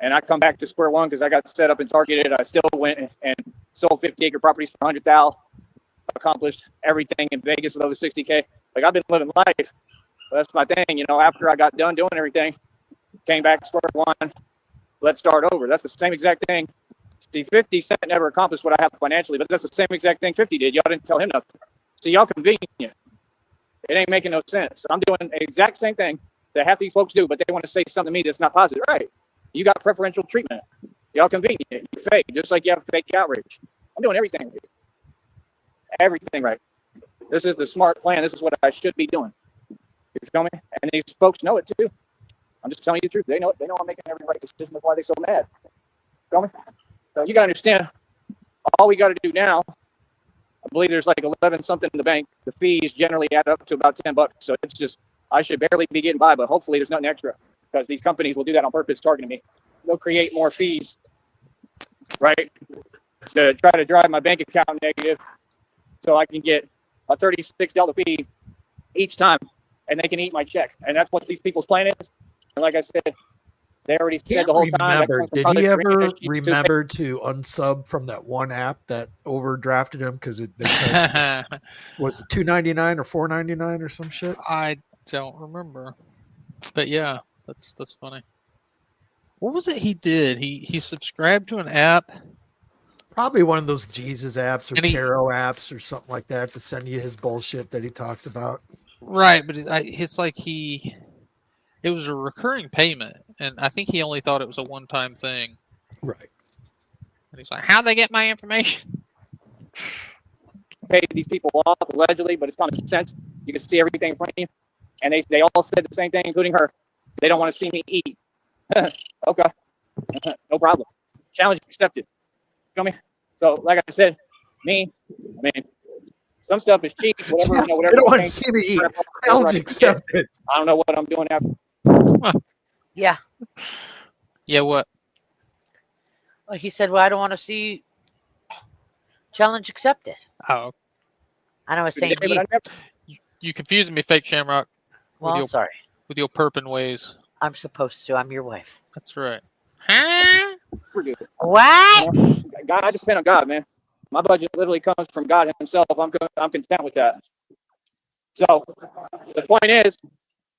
Speaker 3: And I come back to square one because I got set up and targeted. I still went and sold 50-acre properties for $100,000. Accomplished everything in Vegas with over 60K. Like, I've been living life. That's my thing. You know, after I got done doing everything, came back to square one. Let's start over. That's the same exact thing. See, 50 Cent never accomplished what I have financially, but that's the same exact thing 50 did. Y'all didn't tell him nothing. See, y'all convenient. It ain't making no sense. I'm doing the exact same thing that half these folks do, but they want to say something to me that's not positive. Right. You got preferential treatment. Y'all convenient. You're fake, just like you have fake outrage. I'm doing everything right. Everything right. This is the smart plan. This is what I should be doing. You feel me? And these folks know it too. I'm just telling you the truth. They know it. They know I'm making every right decision. That's why they're so mad. Feel me? So you got to understand, all we got to do now, I believe there's like 11 something in the bank. The fees generally add up to about $10. So it's just, I should barely be getting by, but hopefully there's nothing extra because these companies will do that on purpose, targeting me. They'll create more fees, right? To try to drive my bank account negative so I can get a $36 fee each time and they can eat my check. And that's what these people's plan is. And like I said, they already said the whole time.
Speaker 1: Did he ever remember to unsub from that one app that overdrafted him because was it $2.99 or $4.99 or some shit?
Speaker 2: I don't remember, but yeah, that's funny. What was it he did? He subscribed to an app.
Speaker 1: Probably one of those Jesus apps or tarot apps or something like that to send you his bullshit that he talks about.
Speaker 2: Right, but it's like it was a recurring payment, and I think he only thought it was a one-time thing.
Speaker 1: Right.
Speaker 3: And he's like, how'd they get my information? Paid these people off allegedly, but it's common sense. You can see everything in front of you. And they all said the same thing, including her. They don't want to see me eat. Okay. No problem. Challenge accepted. Feel me? So, like I said, I mean, some stuff is cheap. Whatever, whatever.
Speaker 1: They don't want to see me eat. Challenge accepted.
Speaker 3: I don't know what I'm doing after.
Speaker 4: Yeah.
Speaker 2: Yeah, what?
Speaker 4: Well, he said, well, I don't want to see challenge accepted.
Speaker 2: Oh.
Speaker 4: I know I was saying
Speaker 2: you confusing me, fake Shamrock.
Speaker 4: Well, I'm sorry.
Speaker 2: With your perping ways.
Speaker 4: I'm supposed to. I'm your wife.
Speaker 2: That's right. Huh?
Speaker 3: We're good.
Speaker 4: What?
Speaker 3: You know, God, I depend on God, man. My budget literally comes from God himself. I'm content with that. So the point is,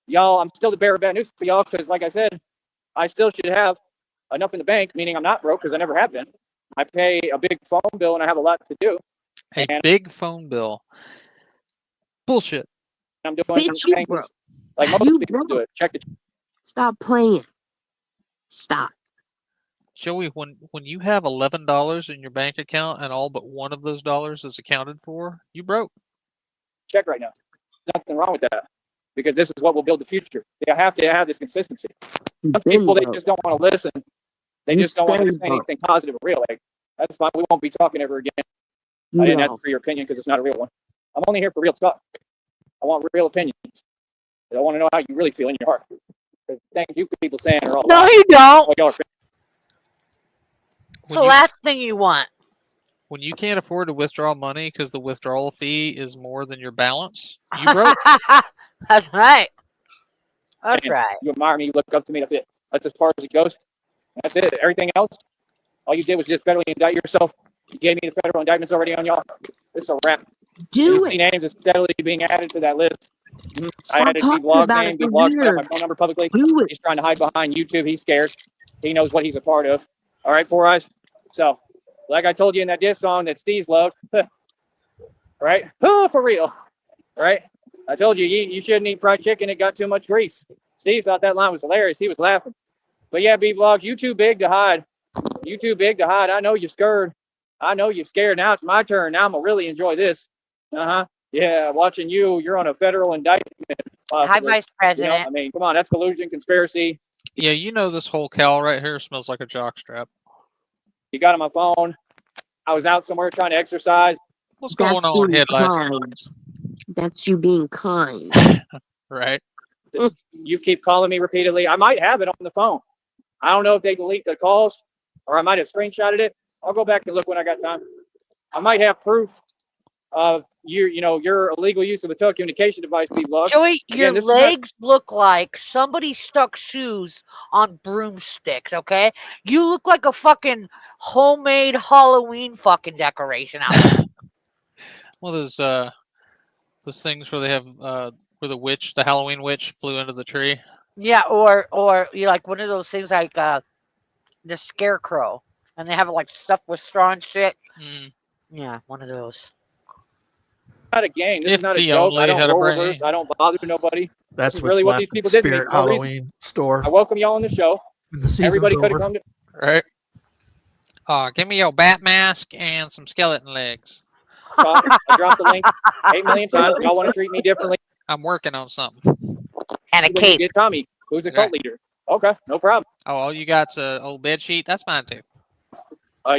Speaker 3: y'all, I'm still the bearer of bad news for y'all because, like I said, I still should have enough in the bank, meaning I'm not broke because I never have been. I pay a big phone bill and I have a lot to do.
Speaker 2: A
Speaker 3: And
Speaker 2: big phone bill. Bullshit.
Speaker 3: I'm doing
Speaker 5: Bitch, you
Speaker 3: things
Speaker 5: broke.
Speaker 3: like most
Speaker 5: You
Speaker 3: people do
Speaker 5: broke.
Speaker 3: it. Check the
Speaker 5: Stop playing. Stop.
Speaker 2: Joey, when you have $11 in your bank account and all but one of those dollars is accounted for, you broke.
Speaker 3: check right now. Nothing wrong with that because this is what will build the future. They have to have this consistency.
Speaker 5: You've
Speaker 3: Some
Speaker 5: been
Speaker 3: people, they
Speaker 5: broke.
Speaker 3: just don't want to listen. They
Speaker 5: You
Speaker 3: just don't want to
Speaker 5: stay
Speaker 3: say
Speaker 5: broke.
Speaker 3: anything positive or real. Like, that's fine. We won't be talking ever again. I didn't ask for your opinion because it's not a real one. I'm only here for real stuff. I want real opinions. I want to know how you really feel in your heart. Thank you for people saying are all
Speaker 4: No,
Speaker 3: lies.
Speaker 4: you don't.
Speaker 3: What y'all are
Speaker 4: It's the
Speaker 2: When you,
Speaker 4: last thing you want.
Speaker 2: when you can't afford to withdraw money because the withdrawal fee is more than your balance, you broke.
Speaker 4: That's right. That's
Speaker 3: saying.
Speaker 4: right.
Speaker 3: You admire me, you look up to me, that's it. That's as far as it goes. That's it. Everything else, all you did was just federally indict yourself. You gave me the federal indictments already on y'all. This is a wrap. And
Speaker 5: Do
Speaker 3: you see
Speaker 5: it.
Speaker 3: names is steadily being added to that list. I
Speaker 5: Stop
Speaker 3: added
Speaker 5: talking
Speaker 3: B-Blog's
Speaker 5: about
Speaker 3: name.
Speaker 5: it for
Speaker 3: B-Blog's put up my
Speaker 5: years.
Speaker 3: phone number publicly.
Speaker 5: Do it.
Speaker 3: He's trying to hide behind YouTube. He's scared. He knows what he's a part of. All right, Four Eyes. So, like I told you in that diss song that Steve's loved, right? Oh, for real. Right? I told you, you shouldn't eat fried chicken. It got too much grease. Steve thought that line was hilarious. He was laughing. But yeah, B-Vlogs, you too big to hide. You too big to hide. I know you're scared. I know you're scared. Now it's my turn. Now I'm going to really enjoy this. Uh-huh. Yeah, watching you're on a federal indictment.
Speaker 4: Hi,
Speaker 3: Possibly.
Speaker 4: Vice President.
Speaker 3: I mean, come on, that's collusion, conspiracy.
Speaker 2: Yeah, you know this whole cowl right here smells like a jockstrap.
Speaker 3: You got on my phone. I was out somewhere trying to exercise.
Speaker 2: What's going
Speaker 5: That's
Speaker 2: on,
Speaker 5: being
Speaker 2: headlights?
Speaker 5: kind. That's you being kind.
Speaker 2: Right?
Speaker 3: You keep calling me repeatedly. I might have it on the phone. I don't know if they delete the calls or I might have screenshotted it. I'll go back and look when I got time. I might have proof of your illegal use of a telecommunication device, B-Vlog.
Speaker 4: Joey,
Speaker 3: Again,
Speaker 4: your
Speaker 3: this is not-
Speaker 4: legs look like somebody stuck shoes on broomsticks, okay? You look like a fucking homemade Halloween fucking decoration out there.
Speaker 2: Well, those things where they have where the Halloween witch flew into the tree.
Speaker 4: Yeah, or you like one of those things like the scarecrow. And they have like stuff with straw and shit.
Speaker 2: Mm.
Speaker 4: Yeah, one of those.
Speaker 3: not a game. This
Speaker 2: If
Speaker 3: is not a
Speaker 2: he
Speaker 3: joke. I
Speaker 2: only
Speaker 3: don't
Speaker 2: had a
Speaker 3: roll
Speaker 2: brain.
Speaker 3: reverse. I don't bother nobody.
Speaker 1: That's
Speaker 3: This is
Speaker 1: what's
Speaker 3: really what
Speaker 1: left
Speaker 3: these
Speaker 1: at
Speaker 3: people did to me
Speaker 1: Spirit
Speaker 3: for no reason.
Speaker 1: Halloween store.
Speaker 3: I welcome y'all on the show.
Speaker 1: When the season's
Speaker 3: Everybody could have
Speaker 1: over.
Speaker 3: come to.
Speaker 2: Right? Give me your bat mask and some skeleton legs.
Speaker 3: Talk. I dropped the link 8 million times. Y'all want to treat me differently
Speaker 2: I'm working on something.
Speaker 4: And a
Speaker 3: than you
Speaker 4: cape.
Speaker 3: did Tommy, who's a
Speaker 2: Okay.
Speaker 3: cult leader. Okay, no problem.
Speaker 2: Oh, all you got's a old bed sheet. That's fine too.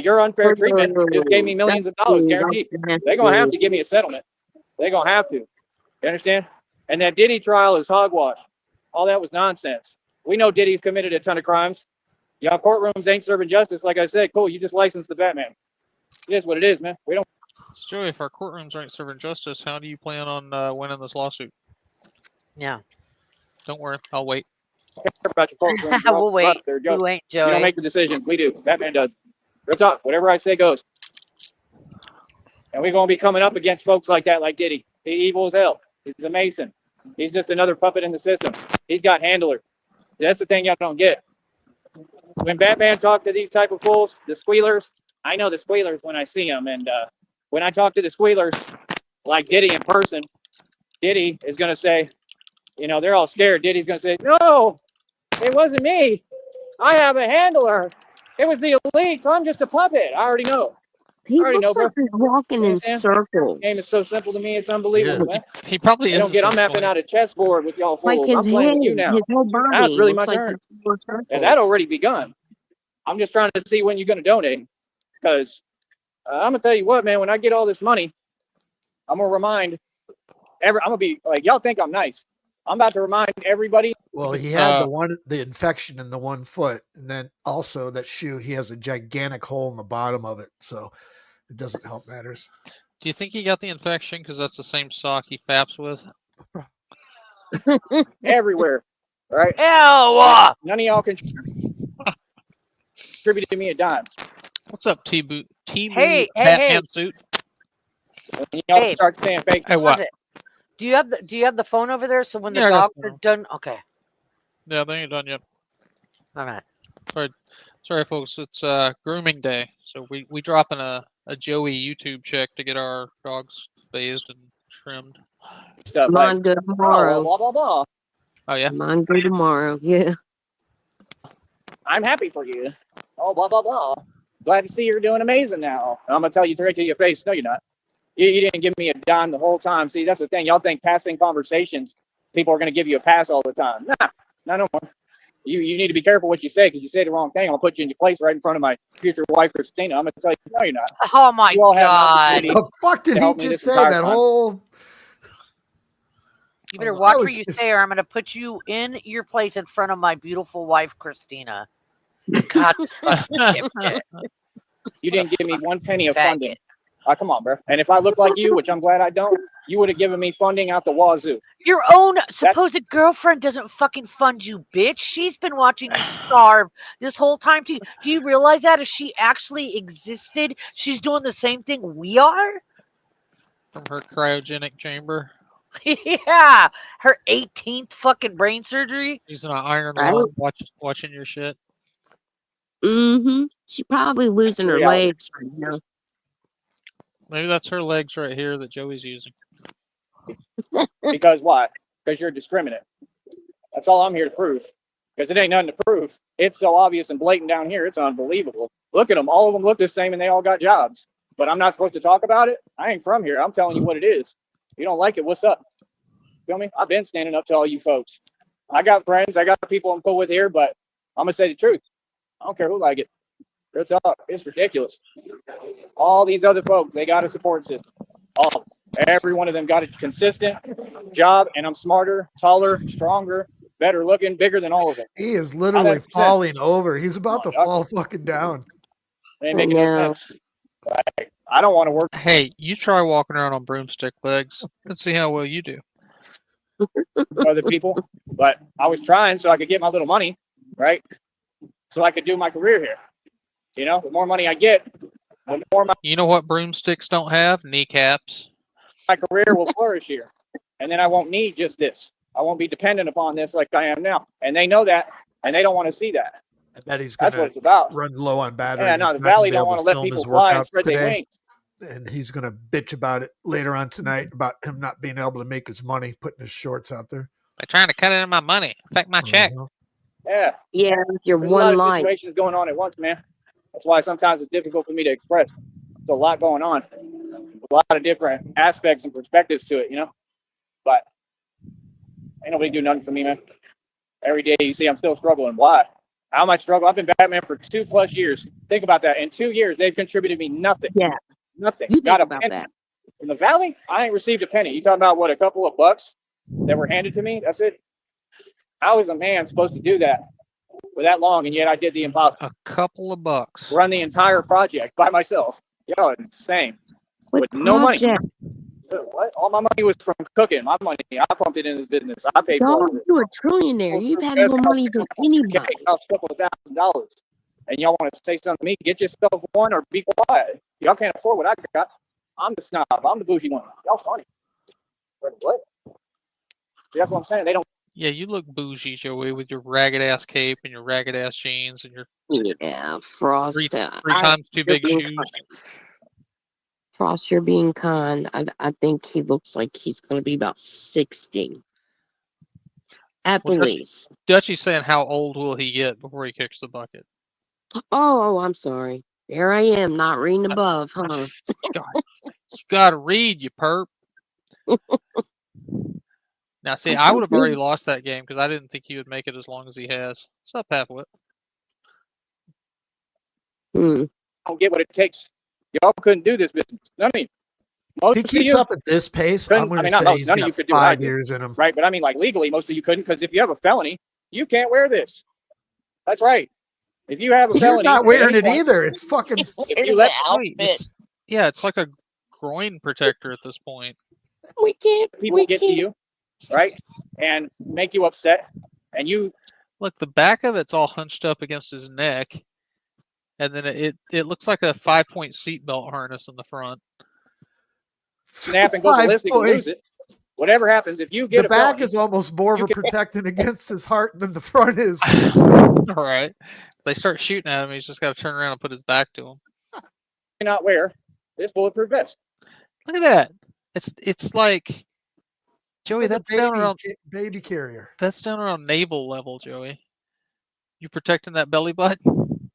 Speaker 3: Your unfair treatment just gave me millions of dollars, guaranteed. They're gonna have to give me a settlement. They're gonna have to. You understand? And that Diddy trial is hogwash. All that was nonsense. We know Diddy's committed a ton of crimes. Y'all courtrooms ain't serving justice. Like I said, cool. You just licensed the Batman. It is what it is, man. We don't
Speaker 2: So, Joey, if our courtrooms aren't serving justice, how do you plan on winning this lawsuit?
Speaker 4: Yeah.
Speaker 2: Don't worry, I'll wait.
Speaker 3: care about your courtrooms. They're all
Speaker 4: We'll wait.
Speaker 3: corrupt. They're just-
Speaker 4: You ain't
Speaker 3: You don't
Speaker 4: Joey.
Speaker 3: make the decisions. We do. Batman does. Real talk. Whatever I say goes. And we're going to be coming up against folks like that, like Diddy. He's evil as hell. He's a Mason. He's just another puppet in the system. He's got handler. That's the thing y'all don't get. When Batman talked to these type of fools, the squealers, I know the squealers when I see them. And when I talk to the squealers, like Diddy in person, Diddy is going to say, they're all scared. Diddy's going to say, no, it wasn't me. I have a handler. It was the elite, so I'm just a puppet. I already know.
Speaker 5: He
Speaker 3: already
Speaker 5: looks
Speaker 3: know,
Speaker 5: like he's walking in
Speaker 3: Understand?
Speaker 5: circles.
Speaker 3: The game is so simple to me, it's unbelievable, man.
Speaker 2: He probably
Speaker 3: I
Speaker 2: is.
Speaker 3: don't get.
Speaker 2: at
Speaker 3: I'm
Speaker 2: this
Speaker 3: mapping
Speaker 2: point.
Speaker 3: out a chessboard with y'all
Speaker 5: Like
Speaker 3: fools.
Speaker 5: his
Speaker 3: I'm playing
Speaker 5: head,
Speaker 3: with you now.
Speaker 5: his whole body
Speaker 3: Now it's really
Speaker 5: looks
Speaker 3: my
Speaker 5: like
Speaker 3: turn.
Speaker 5: it's four circles.
Speaker 3: And that already begun. I'm just trying to see when you're going to donate. Because I'm going to tell you what, man, when I get all this money, I'm going to remind I'm going to be like, y'all think I'm nice. I'm about to remind everybody.
Speaker 1: Well, he had the infection in the 1 foot, and then also that shoe, he has a gigantic hole in the bottom of it, so it doesn't help matters.
Speaker 2: Do you think he got the infection because that's the same sock he faps with?
Speaker 3: Everywhere. All right.
Speaker 4: Ew!
Speaker 3: None of y'all contributed me a dime.
Speaker 2: What's up, T-Boot?
Speaker 4: Hey,
Speaker 2: Batman suit?
Speaker 3: When y'all
Speaker 4: Hey.
Speaker 3: start saying fake.
Speaker 2: Hey, what?
Speaker 4: Do you have the phone over there? So when the
Speaker 2: Yeah, I got
Speaker 4: dogs
Speaker 2: the
Speaker 4: are
Speaker 2: phone.
Speaker 4: done, okay.
Speaker 2: Yeah, they ain't done yet.
Speaker 4: All right.
Speaker 2: Sorry, folks. It's grooming day, so we dropping a Joey YouTube check to get our dogs bathed and trimmed.
Speaker 3: Stuff
Speaker 5: Come
Speaker 3: like,
Speaker 5: on, go
Speaker 3: oh,
Speaker 5: tomorrow.
Speaker 3: blah, blah, blah.
Speaker 2: Oh yeah.
Speaker 5: Come on, go tomorrow. Yeah.
Speaker 3: I'm happy for you. Oh, blah, blah, blah. Glad to see you're doing amazing now. And I'm going to tell you right to your face, no, you're not. You didn't give me a dime the whole time. See, that's the thing. Y'all think passing conversations, people are going to give you a pass all the time. Nah, no more. You need to be careful what you say, because you say the wrong thing, I'll put you in your place right in front of my future wife, Christina. I'm going to tell you, no, you're not.
Speaker 4: Oh my
Speaker 3: You all have an
Speaker 4: God.
Speaker 3: opportunity.
Speaker 1: The fuck did
Speaker 3: to
Speaker 1: he
Speaker 3: help me
Speaker 1: just
Speaker 3: this
Speaker 1: say?
Speaker 3: entire
Speaker 1: That
Speaker 3: time.
Speaker 1: whole.
Speaker 4: You better
Speaker 2: That
Speaker 4: watch
Speaker 1: was
Speaker 4: what you
Speaker 1: just-
Speaker 4: say, or I'm going to put you in your place in front of my beautiful wife, Christina. God, this fucking dipshit.
Speaker 3: You didn't give me one penny of
Speaker 4: Faggot.
Speaker 3: funding. Oh, come on, bro. And if I look like you, which I'm glad I don't, you would have given me funding out the wazoo.
Speaker 4: Your own supposed girlfriend doesn't fucking fund you, bitch. She's been watching you starve this whole time too. Do you realize that if she actually existed, she's doing the same thing we are?
Speaker 2: From her cryogenic chamber.
Speaker 4: Yeah, her 18th fucking brain surgery.
Speaker 2: She's in an iron
Speaker 5: Right.
Speaker 2: lung watching your shit.
Speaker 5: Mm-hmm. She's probably losing her
Speaker 3: Reality.
Speaker 5: legs right now.
Speaker 2: Maybe that's her legs right here that Joey's using.
Speaker 3: Because why? Because you're discriminate. That's all I'm here to prove. Because it ain't nothing to prove. It's so obvious and blatant down here. It's unbelievable. Look at them. All of them look the same and they all got jobs. But I'm not supposed to talk about it? I ain't from here. I'm telling you what it is. If you don't like it, what's up? Feel me? I've been standing up to all you folks. I got friends. I got people I'm cool with here, but I'm going to say the truth. I don't care who like it. Real talk. It's ridiculous. All these other folks, they got a support system. All of them. Every one of them got a consistent job, and I'm smarter, taller, stronger, better looking, bigger than all of them.
Speaker 1: He is literally
Speaker 3: 100%.
Speaker 1: falling over. He's about to
Speaker 3: Come on,
Speaker 1: fall fucking down.
Speaker 3: They ain't making no
Speaker 5: No.
Speaker 3: sense. Like, I don't want to work
Speaker 2: Hey, you try walking around on broomstick legs and see how well you do.
Speaker 3: for other people, but I was trying so I could get my little money, right? So I could do my career here. You know, the more money I get, the more
Speaker 2: You know what broomsticks don't have? Kneecaps.
Speaker 3: my career will flourish here. And then I won't need just this. I won't be dependent upon this like I am now. And they know that, and they don't want to see that.
Speaker 1: I bet he's
Speaker 3: That's what
Speaker 1: gonna
Speaker 3: it's about.
Speaker 1: run low on battery.
Speaker 3: Yeah,
Speaker 1: and
Speaker 3: no,
Speaker 1: he's
Speaker 3: the
Speaker 1: not gonna
Speaker 3: Valley
Speaker 1: be
Speaker 3: don't
Speaker 1: able
Speaker 3: want
Speaker 1: to
Speaker 3: to let
Speaker 1: film
Speaker 3: people
Speaker 1: his
Speaker 3: fly and
Speaker 1: workouts
Speaker 3: spread their
Speaker 1: today.
Speaker 3: wings.
Speaker 1: And he's gonna bitch about it later on tonight about him not being able to make his money putting his shorts out there.
Speaker 2: They're trying to cut into my money. Affect my check.
Speaker 1: Uh-huh.
Speaker 3: Yeah,
Speaker 5: Yeah, your
Speaker 3: there's a lot
Speaker 5: one
Speaker 3: of
Speaker 5: life.
Speaker 3: situations going on at once, man. That's why sometimes it's difficult for me to express. There's a lot going on, a lot of different aspects and perspectives to it, you know. But ain't nobody do nothing for me, man. Every day you see I'm still struggling. Why? How am I struggling? I've been Batman for 2+ years. Think about that. In 2 years, they've contributed me nothing.
Speaker 5: Yeah.
Speaker 3: Nothing.
Speaker 5: You think
Speaker 3: Not a
Speaker 5: about
Speaker 3: penny.
Speaker 5: that.
Speaker 3: In the Valley, I ain't received a penny. You talking about what, a couple of bucks that were handed to me? That's it. How is a man supposed to do that for that long? And yet I did the impossible.
Speaker 2: A couple of bucks.
Speaker 3: Run the entire project by myself. Yo, it's insane.
Speaker 5: What
Speaker 3: With no money.
Speaker 5: project?
Speaker 3: What? All my money was from cooking. My money, I pumped it in this business. I paid for
Speaker 5: Dog,
Speaker 3: it.
Speaker 5: you a trillionaire. You've had more money than anybody.
Speaker 3: Cost a couple of $1,000. And y'all want to say something to me? Get yourself one or be quiet. Y'all can't afford what I got. I'm the snob. I'm the bougie one. Y'all funny. What? See, that's what I'm saying. They don't.
Speaker 2: Yeah, you look bougie, Joey, with your ragged ass cape and your ragged ass jeans and your
Speaker 5: Yeah, Frost.
Speaker 2: three times too big
Speaker 5: being
Speaker 2: shoes.
Speaker 5: Frost, you're being kind. I think he looks like he's going to be about 60. At the
Speaker 2: Well,
Speaker 5: least.
Speaker 2: Dutchy's saying, how old will he get before he kicks the bucket?
Speaker 5: Oh, I'm sorry. There I am, not reading above, huh?
Speaker 2: God, you gotta read, you perp. Now, see, I would have already lost that game because I didn't think he would make it as long as he has. What's up, Halfwit?
Speaker 3: Don't get what it takes. Y'all couldn't do this business. None of you. Most
Speaker 1: If he
Speaker 3: of
Speaker 1: keeps
Speaker 3: you
Speaker 1: up at this pace, I'm
Speaker 3: couldn't.
Speaker 1: going
Speaker 3: I
Speaker 1: to
Speaker 3: mean, not
Speaker 1: say
Speaker 3: most.
Speaker 1: he's
Speaker 3: None of
Speaker 1: got
Speaker 3: you could do what I
Speaker 1: 5
Speaker 3: did.
Speaker 1: years in him.
Speaker 3: Right, but I mean, like legally, most of you couldn't, because if you have a felony, you can't wear this. That's right. If you have a
Speaker 1: You're
Speaker 3: felony,
Speaker 1: not
Speaker 3: at
Speaker 1: wearing
Speaker 3: any
Speaker 1: it
Speaker 3: point,
Speaker 1: either. It's fucking.
Speaker 3: If
Speaker 4: It's
Speaker 3: you
Speaker 4: an
Speaker 3: let
Speaker 4: outfit.
Speaker 2: It's like a groin protector at this point.
Speaker 5: We can't.
Speaker 3: people
Speaker 5: We
Speaker 3: get to
Speaker 5: can't.
Speaker 3: you, right, and make you upset, and you
Speaker 2: Look, the back of it's all hunched up against his neck, and then it looks like a 5-point seatbelt harness in the front.
Speaker 3: snap and go
Speaker 1: 5
Speaker 3: ballistic and
Speaker 1: point.
Speaker 3: lose it. Whatever happens, if you get
Speaker 1: The
Speaker 3: a
Speaker 1: back
Speaker 3: felony,
Speaker 1: is almost more of
Speaker 3: you
Speaker 1: a
Speaker 3: can-
Speaker 1: protecting against his heart than the front is.
Speaker 2: All right. If they start shooting at him, he's just got to turn around and put his back to him.
Speaker 3: Not wear this bulletproof vest.
Speaker 2: Look at that. It's like, Joey,
Speaker 1: It's like a
Speaker 2: that's down around
Speaker 1: baby carrier.
Speaker 2: that's down around naval level, Joey. You protecting that belly button?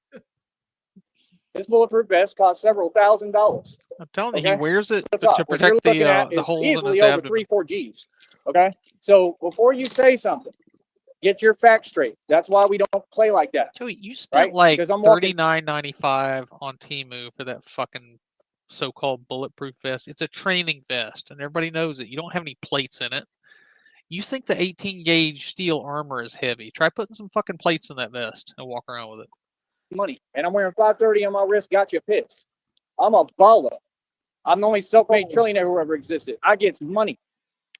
Speaker 3: This bulletproof vest costs several $1,000s.
Speaker 2: I'm telling you,
Speaker 3: Okay.
Speaker 2: he wears it
Speaker 3: What's up?
Speaker 2: to
Speaker 3: What you're
Speaker 2: protect
Speaker 3: looking at
Speaker 2: the
Speaker 3: is
Speaker 2: holes in
Speaker 3: easily
Speaker 2: his
Speaker 3: over
Speaker 2: abdomen.
Speaker 3: 3-4 G's. Okay, so before you say something, get your facts straight. That's why we don't play like that.
Speaker 2: Joey, you spent
Speaker 3: Right?
Speaker 2: like
Speaker 3: Because I'm walking-
Speaker 2: $39.95 on Temu for that fucking so-called bulletproof vest. It's a training vest, and everybody knows it. You don't have any plates in it. You think the 18 gauge steel armor is heavy? Try putting some fucking plates in that vest and walk around with it.
Speaker 3: Money, and I'm wearing 530 on my wrist. Got you pissed. I'm a baller. I'm the only self-made trillionaire who ever existed. I get money.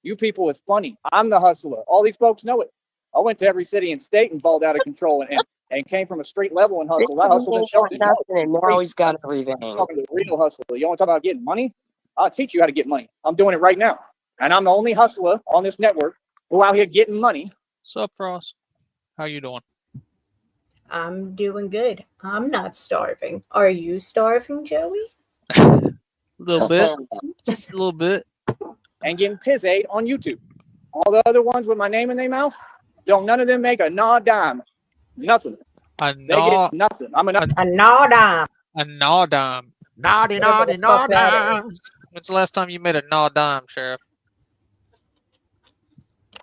Speaker 3: You people is funny. I'm the hustler. All these folks know it. I went to every city and state and balled out of control and came from a street level and hustled. I hustled and sheltered.
Speaker 5: Nothing, and now he's got everything.
Speaker 3: I'm talking to the real hustler. You want to talk about getting money? I'll teach you how to get money. I'm doing it right now. And I'm the only hustler on this network who out here getting money.
Speaker 2: What's up, Frost? How you doing?
Speaker 6: I'm doing good. I'm not starving. Are you starving, Joey?
Speaker 2: A little bit. Just a little bit.
Speaker 3: And getting piss-aid on YouTube. All the other ones with my name in their mouth, don't none of them make a dime. Nothing.
Speaker 2: A
Speaker 3: They get nothing. I'm a
Speaker 6: A nod.
Speaker 2: a gnaw dime.
Speaker 1: Naughty,
Speaker 6: Whatever the fuck that is.
Speaker 2: When's the last time you made a gnaw dime, Sheriff?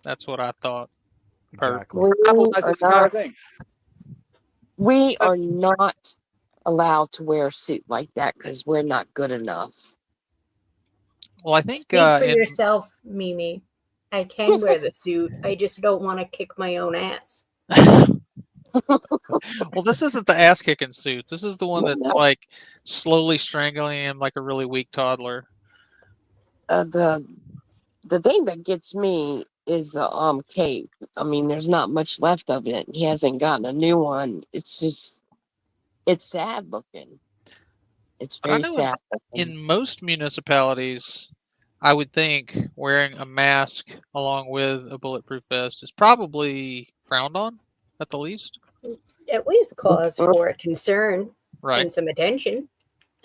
Speaker 2: That's what I thought.
Speaker 1: Exactly.
Speaker 3: capitalize this entire thing.
Speaker 5: We are not allowed to wear a suit like that because we're not good enough.
Speaker 2: Well, I think
Speaker 6: Speak for
Speaker 2: in-
Speaker 6: yourself, Mimi. I can wear the suit. I just don't want to kick my own ass.
Speaker 2: well, this isn't the ass kicking suit. This is the one that's like slowly strangling him like a really weak toddler.
Speaker 5: The thing that gets me is the cape. I mean, there's not much left of it. He hasn't gotten a new one. It's just, it's sad looking. It's
Speaker 2: But I
Speaker 5: very
Speaker 2: know
Speaker 5: sad.
Speaker 2: In most municipalities, I would think wearing a mask along with a bulletproof vest is probably frowned on at the least.
Speaker 6: At least cause for a concern
Speaker 2: Right.
Speaker 6: and some attention.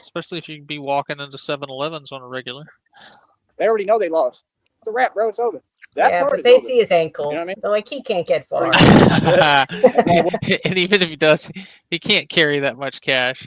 Speaker 2: Especially if you be walking into 7-Elevens on a regular.
Speaker 3: They already know they lost. It's a wrap, bro. It's over. That
Speaker 6: Yeah,
Speaker 3: part
Speaker 6: but
Speaker 3: is
Speaker 6: they
Speaker 3: over.
Speaker 6: see his ankles.
Speaker 3: You know what I mean?
Speaker 6: They're like, he can't get far.
Speaker 2: And even if he does, he can't carry that much cash.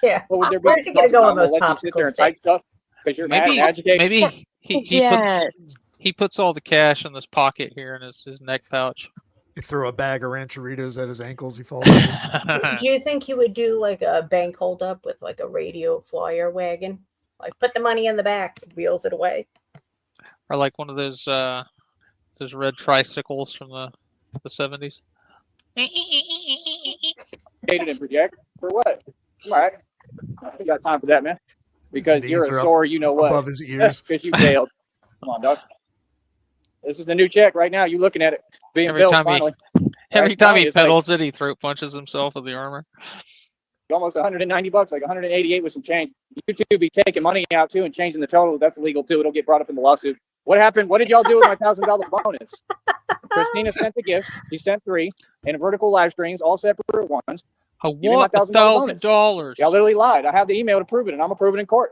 Speaker 6: Yeah.
Speaker 3: What would there be?
Speaker 6: Where's he gonna go
Speaker 3: I'm
Speaker 6: with
Speaker 3: gonna
Speaker 6: those
Speaker 3: let you sit there
Speaker 6: popsicle
Speaker 3: and type
Speaker 6: sticks?
Speaker 3: stuff because you're
Speaker 2: Maybe
Speaker 3: agitated.
Speaker 2: maybe
Speaker 5: Yeah.
Speaker 2: he puts all the cash in this pocket here in his neck pouch.
Speaker 1: You throw a bag of rancheritas at his ankles, he falls over.
Speaker 6: Do you think he would do like a bank holdup with like a radio flyer wagon? Like put the money in the back, wheels it away.
Speaker 2: Or like one of those red tricycles from the 70s.
Speaker 3: Dated and project for what? All right, I got time for that, man. Because
Speaker 1: His
Speaker 3: you're
Speaker 1: knees
Speaker 3: a
Speaker 1: are up
Speaker 3: sore, you know what?
Speaker 1: above his ears.
Speaker 3: Because you failed. Come on, dog. This is the new check right now. You looking at it being
Speaker 2: Every
Speaker 3: built
Speaker 2: time
Speaker 3: finally.
Speaker 2: Every
Speaker 3: Right,
Speaker 2: time
Speaker 3: finally,
Speaker 2: he
Speaker 3: it's like
Speaker 2: pedals it, he throat punches himself with the armor.
Speaker 3: almost $190, like 188 with some change. YouTube be taking money out too and changing the total. That's illegal too. It'll get brought up in the lawsuit. What happened? What did y'all do with my $1,000 bonus? Christina sent the gifts. She sent 3 and vertical live streams, all separate ones.
Speaker 2: A
Speaker 3: me my
Speaker 2: what?
Speaker 3: $1,000 Y'all literally lied. I have the email to prove it, and I'm gonna prove it in court.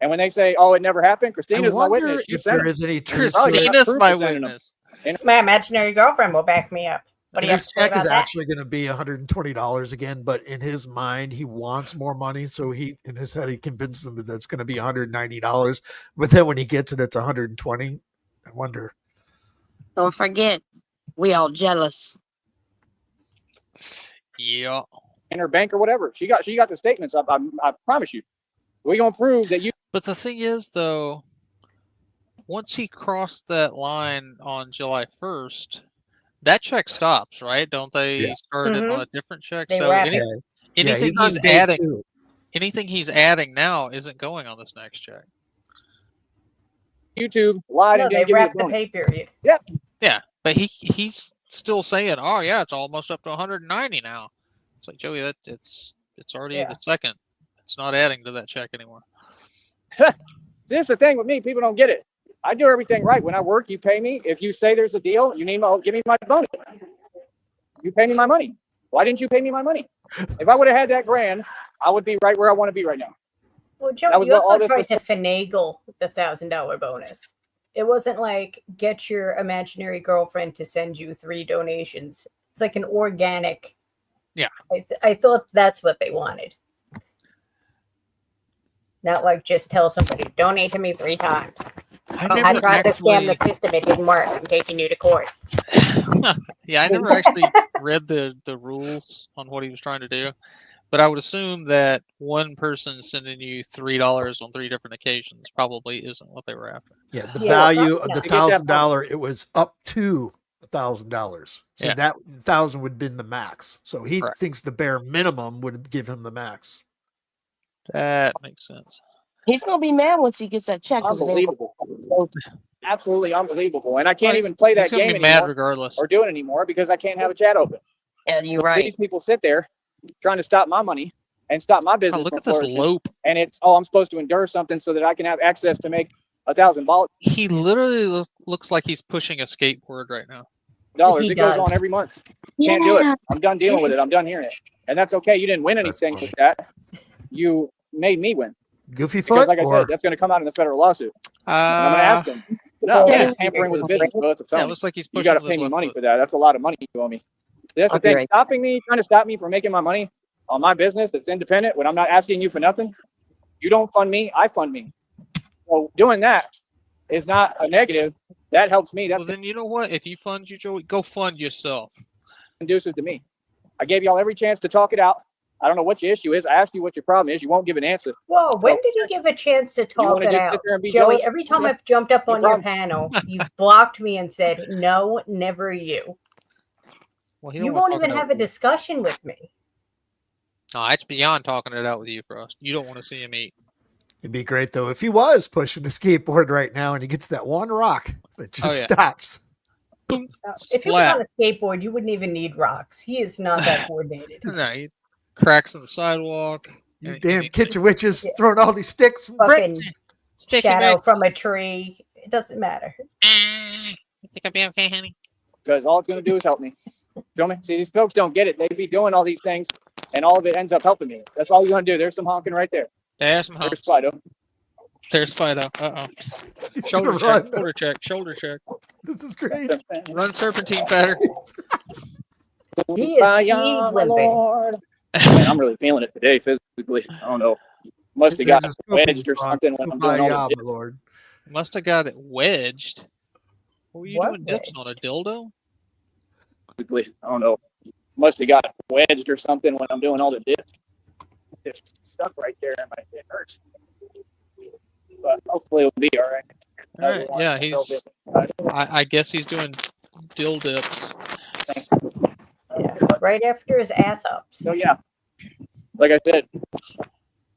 Speaker 3: And when they say, "Oh, it never happened,"
Speaker 1: I
Speaker 3: Christina's my
Speaker 1: wonder
Speaker 3: witness. She
Speaker 1: if
Speaker 3: sent
Speaker 1: there
Speaker 3: it.
Speaker 1: is any truth to
Speaker 3: Oh, yeah.
Speaker 1: it.
Speaker 2: Christina's
Speaker 3: proof
Speaker 2: my
Speaker 3: of sending them.
Speaker 2: witness.
Speaker 6: My imaginary girlfriend will back me up. What do you have to
Speaker 1: His
Speaker 6: say
Speaker 1: check
Speaker 6: about
Speaker 1: is
Speaker 6: that?
Speaker 1: actually going to be $120 again, but in his mind, he wants more money. So he, in his head, he convinced them that it's going to be $190. But then when he gets it, it's $120. I wonder.
Speaker 5: Don't forget, we all jealous.
Speaker 2: Yeah.
Speaker 3: in her bank or whatever. She got the statements. I promise you. We're gonna prove that you.
Speaker 2: But the thing is, though, once he crossed that line on July 1st, that check stops, right? Don't they
Speaker 1: Yeah.
Speaker 2: start it on a different check?
Speaker 6: They
Speaker 2: So
Speaker 6: wrap
Speaker 2: any,
Speaker 6: it.
Speaker 2: anything
Speaker 1: he's on
Speaker 2: he's
Speaker 1: day
Speaker 2: adding,
Speaker 1: 2.
Speaker 2: anything he's adding now isn't going on this next check.
Speaker 3: YouTube lied
Speaker 6: No,
Speaker 3: and
Speaker 6: they
Speaker 3: didn't give you
Speaker 6: wrap
Speaker 3: the
Speaker 6: the
Speaker 3: bonus.
Speaker 6: pay period.
Speaker 2: Yeah, but he's still saying, "Oh yeah, it's almost up to 190 now." It's like, Joey, it's already
Speaker 6: Yeah.
Speaker 2: the second. It's not adding to that check anymore.
Speaker 3: This is the thing with me. People don't get it. I do everything right. When I work, you pay me. If you say there's a deal, give me my bonus. You pay me my money. Why didn't you pay me my money? If I would have had that grand, I would be right where I want to be right now.
Speaker 6: Well, Joe,
Speaker 3: That was
Speaker 6: you
Speaker 3: what all
Speaker 6: also
Speaker 3: this
Speaker 6: tried
Speaker 3: was.
Speaker 6: to finagle the $1,000 bonus. It wasn't like get your imaginary girlfriend to send you 3 donations. It's like an organic.
Speaker 2: Yeah.
Speaker 6: I thought that's what they wanted. Not like just tell somebody, donate to me 3 times. I tried to scam the system. It didn't work. I'm taking you to court.
Speaker 2: Yeah, I never actually read the rules on what he was trying to do, but I would assume that one person sending you $3 on 3 different occasions probably isn't what they were after.
Speaker 1: Yeah, the value of the $1,000, it was up to $1,000. So that 1,000 would have been the max. So he thinks the bare minimum would give him the max.
Speaker 2: That makes sense.
Speaker 5: He's gonna be mad once he gets that check.
Speaker 3: Unbelievable. Absolutely unbelievable. And I can't even play that game anymore
Speaker 2: regardless.
Speaker 3: or do it anymore because I can't have a chat open.
Speaker 5: Yeah, you're right.
Speaker 3: These people sit there trying to stop my money and stop my business.
Speaker 2: Oh, look at this lope.
Speaker 3: And it's, I'm supposed to endure something so that I can have access to make $1,000.
Speaker 2: He literally looks like he's pushing a skateboard right now.
Speaker 3: It goes on every month. Can't do it. I'm done dealing with it. I'm done hearing it. And that's okay. You didn't win anything with that. You made me win.
Speaker 1: Goofy
Speaker 3: because,
Speaker 1: foot?
Speaker 3: like I said, that's going to come out in the federal lawsuit. I'm going to ask him. No, it's tampering with a business. So it's a felony.
Speaker 2: Yeah, it looks like he's pushing.
Speaker 3: You got to pay me money for that. That's a lot of money you owe me. That's the thing. Trying to stop me from making my money on my business that's independent when I'm not asking you for nothing. You don't fund me. I fund me. So doing that is not a negative. That helps me. That's
Speaker 2: well, then you know what? If you fund you, Joey, go fund yourself.
Speaker 3: Conducive to me. I gave y'all every chance to talk it out. I don't know what your issue is. I asked you what your problem is. You won't give an answer.
Speaker 6: Whoa, when did you give a chance to talk it out? Joey, every time I've jumped up on your panel, you've blocked me and said, no, never you.
Speaker 2: Well,
Speaker 6: you won't even have a discussion with me.
Speaker 2: No, it's beyond talking it out with you, Frost. You don't want to see him eat.
Speaker 1: It'd be great, though, if he was pushing a skateboard right now and he gets that one rock that just stops.
Speaker 2: Boom,
Speaker 6: if he was on a skateboard, you wouldn't even need rocks. He is not that coordinated.
Speaker 2: No, he cracks in the sidewalk.
Speaker 1: You damn kitchen witches throwing all these sticks.
Speaker 6: Shadow from a tree. It doesn't matter.
Speaker 2: You think I'll be okay, honey?
Speaker 3: Because all it's going to do is help me. Feel me? See, these folks don't get it. They be doing all these things, and all of it ends up helping me. That's all you're going to do. There's some honking right there.
Speaker 2: There's some honking.
Speaker 3: There's Fido.
Speaker 2: There's Fido. Shoulder check. Shoulder check. Shoulder check.
Speaker 1: This is great.
Speaker 2: Run serpentine pattern.
Speaker 6: He is speed limping.
Speaker 3: Man, I'm really feeling it today physically. I don't know. Must have got wedged or something when I'm doing all this.
Speaker 1: Lord.
Speaker 2: Must have got it wedged. What were you doing dips on a dildo?
Speaker 3: Physically, I don't know. Must have got wedged or something when I'm doing all the dips. It's stuck right there and it hurts. But hopefully it'll be all right.
Speaker 2: All right. Yeah, he's. I guess he's doing dill dips.
Speaker 6: Yeah, right after his ass up.
Speaker 3: So yeah, like I said,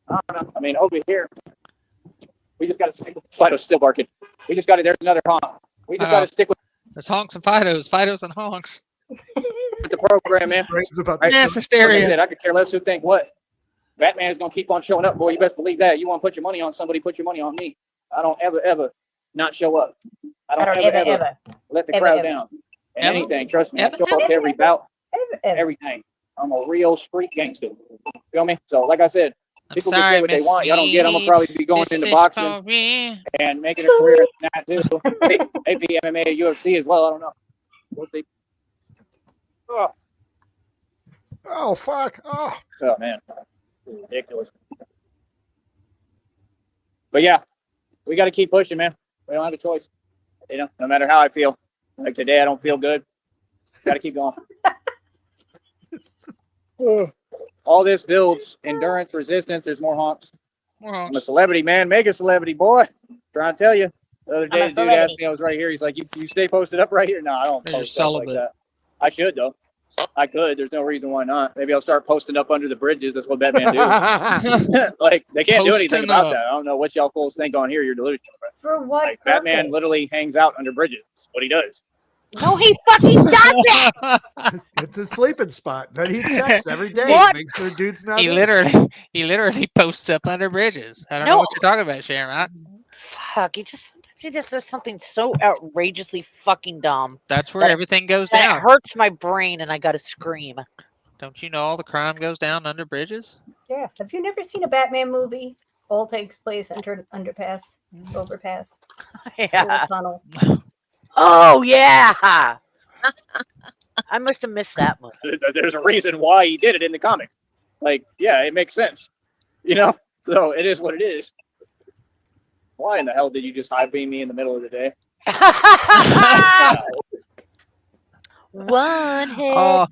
Speaker 3: I don't know. I mean, over here, we just got to stick with Fido's still barking. We just got to. There's another honk. We just got to stick with.
Speaker 2: There's honks and Fidos and honks.
Speaker 3: With the program, man.
Speaker 2: Mass hysteria.
Speaker 3: Like I said, I could care less who think what. Batman is gonna keep on showing up, boy. You best believe that. You want to put your money on somebody, put your money on me. I don't ever not show up. I don't ever let the crowd down. And anything, trust me, I show up to every bout, everything. I'm a real street gangster. Feel me? So, like I said, people can say what they want. Y'all don't get. I'm gonna probably be going into boxing and making a career in that too. Maybe MMA, UFC as well. I don't know. We'll see.
Speaker 1: Oh fuck! Oh
Speaker 3: man. Ridiculous. But yeah, we got to keep pushing, man. We don't have a choice. You know, no matter how I feel. Like today, I don't feel good. Got to keep going. All this builds endurance, resistance. There's more honks. I'm a celebrity, man. Mega celebrity, boy. Trying to tell you. The other day, the dude asked me, I was right here. He's like, you stay posted up right here? No, I don't post up like that. I should, though. I could. There's no reason why not. Maybe I'll start posting up under the bridges. That's what Batman do. Like, they can't do anything about that. I don't know what y'all fools think on here. You're delusional.
Speaker 6: For what
Speaker 3: like, Batman literally hangs out under bridges. That's what he does.
Speaker 4: No, he fucking does it.
Speaker 1: It's a sleeping spot that he checks every day.
Speaker 4: What?
Speaker 1: Make sure dude's not.
Speaker 2: He literally posts up under bridges. I don't know what you're talking about, Shamrock.
Speaker 4: Fuck, he just does something so outrageously fucking dumb.
Speaker 2: That's where everything goes down.
Speaker 4: It hurts my brain, and I gotta scream.
Speaker 2: Don't you know all the crime goes down under bridges?
Speaker 6: Yeah. Have you never seen a Batman movie? All takes place under an underpass, overpass,
Speaker 4: Yeah.
Speaker 6: tunnel.
Speaker 4: Oh yeah. I must have missed that one.
Speaker 3: There's a reason why he did it in the comics. Like, yeah, it makes sense. You know? So it is what it is. Why in the hell did you just high beam me in the middle of the day?
Speaker 4: One head.
Speaker 2: Oh.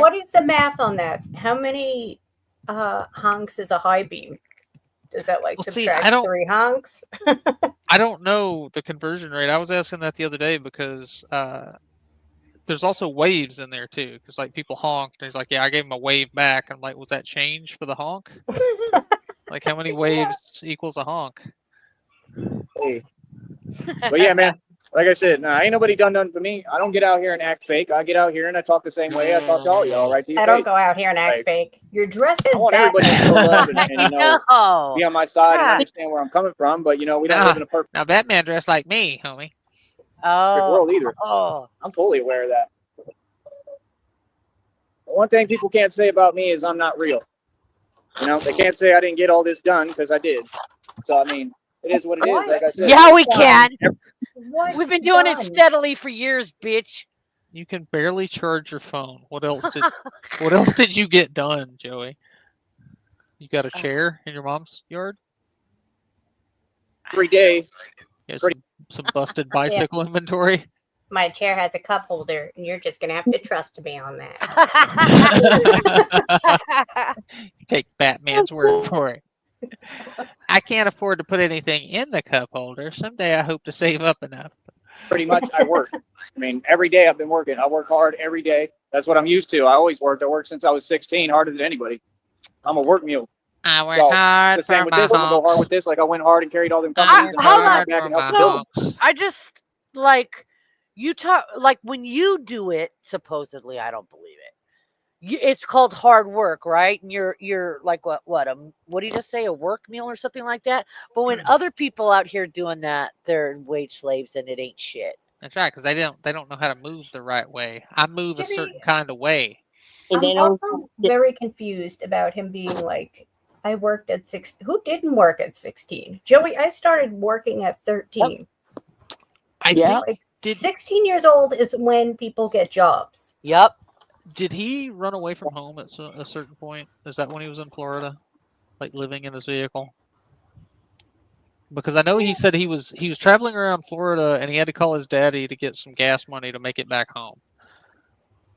Speaker 6: What is the math on that? How many honks is a high beam? Does that like
Speaker 2: Well, see,
Speaker 6: subtract
Speaker 2: I don't-
Speaker 6: 3 honks?
Speaker 2: I don't know the conversion rate. I was asking that the other day because there's also waves in there too. Because like people honked, and he's like, "Yeah, I gave him a wave back." I'm like, "Was that change for the honk? Like, how many waves equals a honk?"
Speaker 3: Hey. But yeah, man. Like I said, nah, ain't nobody done nothing for me. I don't get out here and act fake. I get out here and I talk the same way I talk to all y'all, right? To your
Speaker 6: I don't
Speaker 3: face.
Speaker 6: go out here and act
Speaker 3: Like,
Speaker 6: fake. You're dressed
Speaker 3: I
Speaker 6: as
Speaker 3: want everybody to show
Speaker 6: Batman.
Speaker 3: love and you know,
Speaker 4: No.
Speaker 3: be on my side and
Speaker 4: God.
Speaker 3: understand where I'm coming from. But you know, we don't live in a perfect
Speaker 2: Now Batman dressed like me, homie.
Speaker 4: Oh.
Speaker 3: world either.
Speaker 4: Oh.
Speaker 3: I'm fully aware of that. The one thing people can't say about me is I'm not real. You know, they can't say I didn't get all this done because I did. So I mean, it is what it is. Like I said.
Speaker 4: Yeah, we can.
Speaker 6: What
Speaker 4: We've been doing it
Speaker 6: done?
Speaker 4: steadily for years, bitch.
Speaker 2: You can barely charge your phone. What else did you get done, Joey? You got a chair in your mom's yard?
Speaker 3: Every day.
Speaker 2: You have some busted bicycle inventory?
Speaker 6: My chair has a cup holder, and you're just gonna have to trust me on that.
Speaker 2: Take Batman's word for it. I can't afford to put anything in the cup holder. Someday I hope to save up enough.
Speaker 3: Pretty much I work. I mean, every day I've been working. I work hard every day. That's what I'm used to. I always worked. I worked since I was 16, harder than anybody. I'm a work mule.
Speaker 2: I work
Speaker 3: So,
Speaker 2: hard
Speaker 3: the same
Speaker 2: for
Speaker 3: with
Speaker 2: my
Speaker 3: this. I'm gonna go hard
Speaker 2: honks.
Speaker 3: with this. Like I went hard and carried all them
Speaker 2: I
Speaker 3: companies
Speaker 2: work
Speaker 3: and
Speaker 4: hold
Speaker 3: hard
Speaker 2: hard
Speaker 3: back
Speaker 2: for
Speaker 3: and
Speaker 2: my
Speaker 3: helped build them.
Speaker 2: honks.
Speaker 4: I just like you talk like when you do it. Supposedly, I don't believe it. It's called hard work, right? And you're like what do you just say, a work meal or something like that? But when other people out here doing that, they're wage slaves and it ain't shit.
Speaker 2: That's right, because they don't know how to move the right way. I move a
Speaker 6: Jimmy,
Speaker 2: certain kind of way.
Speaker 5: And they
Speaker 6: I'm
Speaker 5: don't.
Speaker 6: also very confused about him being like, I worked at 16. Who didn't work at 16? Joey, I started working at 13.
Speaker 2: I
Speaker 5: Yeah.
Speaker 2: think
Speaker 6: Like
Speaker 2: Did-
Speaker 6: 16 years old is when people get jobs.
Speaker 4: Yep.
Speaker 2: did he run away from home at a certain point? Is that when he was in Florida, like living in his vehicle? Because I know he said he was traveling around Florida and he had to call his daddy to get some gas money to make it back home.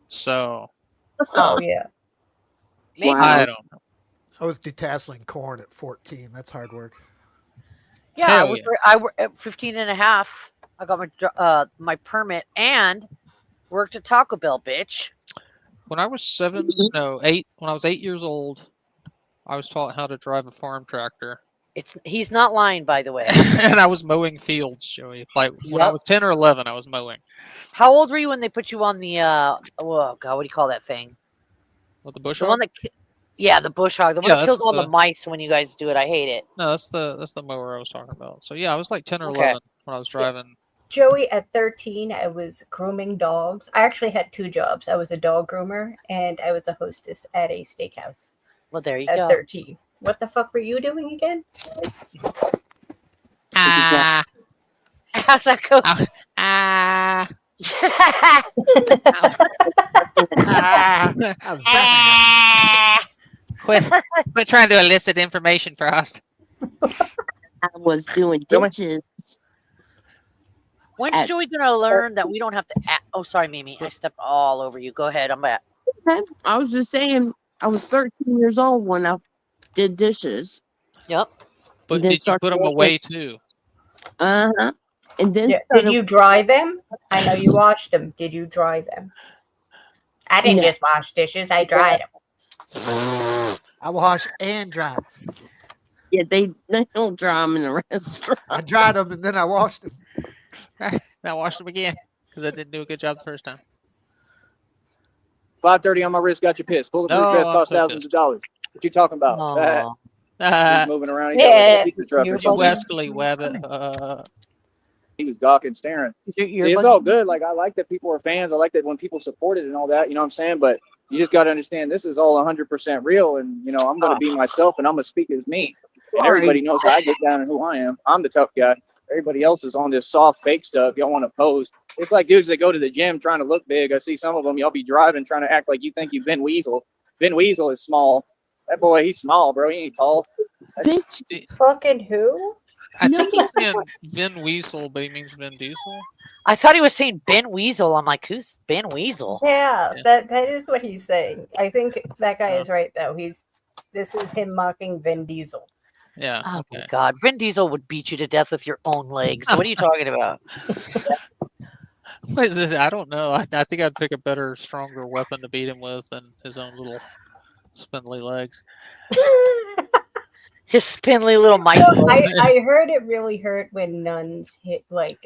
Speaker 2: So
Speaker 6: Oh yeah.
Speaker 4: Maybe.
Speaker 5: Wow.
Speaker 2: I don't know.
Speaker 1: I was detasseling corn at 14. That's hard work.
Speaker 4: Yeah,
Speaker 2: Hell
Speaker 4: I worked at 15 and a half. I got my permit and worked at Taco Bell, bitch.
Speaker 2: When I was 8 years old, I was taught how to drive a farm tractor.
Speaker 4: He's not lying, by the way.
Speaker 2: And I was mowing fields, Joey. Like when I
Speaker 4: Yep.
Speaker 2: was 10 or 11, I was mowing
Speaker 4: How old were you when they put you on the oh god, what do you call that thing?
Speaker 2: with the bush
Speaker 4: The
Speaker 2: hog.
Speaker 4: one that the bush hog, the one
Speaker 2: Yeah,
Speaker 4: that kills
Speaker 2: that's
Speaker 4: all the
Speaker 2: the-
Speaker 4: mice when you guys do it. I hate it.
Speaker 2: No, that's the mower I was talking about. So yeah, I was like 10 or
Speaker 4: Okay.
Speaker 2: 11 when I was driving.
Speaker 6: Joey, at 13, I was grooming dogs. I actually had 2 jobs. I was a dog groomer and I was a hostess at a steakhouse
Speaker 4: Well, there you
Speaker 6: at
Speaker 4: go.
Speaker 6: 13. What the fuck were you doing again?
Speaker 2: Ah,
Speaker 4: How's that go?
Speaker 2: ah,
Speaker 1: How's that?
Speaker 2: quit trying to elicit information for us.
Speaker 5: I was doing
Speaker 3: Really?
Speaker 5: dishes.
Speaker 4: When's Joey gonna learn that we don't have to? Oh, sorry, Mimi. I stepped all over you. Go ahead. I'm back.
Speaker 5: Okay. I was just saying, I was 13 years old when I did dishes.
Speaker 4: Yep.
Speaker 2: But
Speaker 5: then
Speaker 2: did you
Speaker 5: start
Speaker 2: put them
Speaker 5: working.
Speaker 2: away too?
Speaker 5: Uh huh. And then
Speaker 6: Did
Speaker 5: started-
Speaker 6: you dry them? I know you washed them. Did you dry them? I didn't
Speaker 5: No.
Speaker 6: just wash dishes. I dried them.
Speaker 1: I wash and dry.
Speaker 5: Yeah, they don't dry them in the restaurant.
Speaker 1: I dried them and then I washed them.
Speaker 2: I washed them again because I didn't do a good job the first time.
Speaker 3: 530 on my wrist got you pissed. Bulletproof
Speaker 2: No,
Speaker 3: dress
Speaker 2: I'm
Speaker 3: cost
Speaker 2: so
Speaker 3: thousands
Speaker 2: pissed.
Speaker 3: of dollars. What you talking about?
Speaker 4: Aw.
Speaker 3: He's moving around. He
Speaker 6: Yeah,
Speaker 3: got like a pizza truck or
Speaker 6: you're
Speaker 2: You
Speaker 3: something.
Speaker 2: Wesley Wabbit.
Speaker 3: He was gawking, staring. See, it's all good. Like I like that people are fans. I like that when people support it and all that. You know what I'm saying? But You just got to understand this is all 100% real, and you know I'm going to be myself, and I'm going to speak as me. And everybody knows how I get down and who I am. I'm the tough guy. Everybody else is on this soft, fake stuff. Y'all want to pose. It's like dudes that go to the gym trying to look big. I see some of them. Y'all be driving trying to act like you think you've been Weasel. Ben Weasel is small. That boy, he's small, bro. He ain't tall.
Speaker 5: Bitch,
Speaker 6: Fucking who?
Speaker 2: I think he's saying Vin Weasel, but he means Vin Diesel.
Speaker 4: I thought he was saying Ben Weasel. I'm like, who's Ben Weasel?
Speaker 6: Yeah,
Speaker 2: Yeah.
Speaker 6: that is what he's saying. I think that guy is right though. This is him mocking Vin Diesel.
Speaker 2: Yeah.
Speaker 4: Oh
Speaker 2: Okay.
Speaker 4: my God, Vin Diesel would beat you to death with your own legs. What are you talking about?
Speaker 2: What is this? I don't know. I think I'd pick a better, stronger weapon to beat him with than his own little spindly legs.
Speaker 4: His spindly little
Speaker 6: So
Speaker 4: mic.
Speaker 6: I heard it really hurt when nuns hit like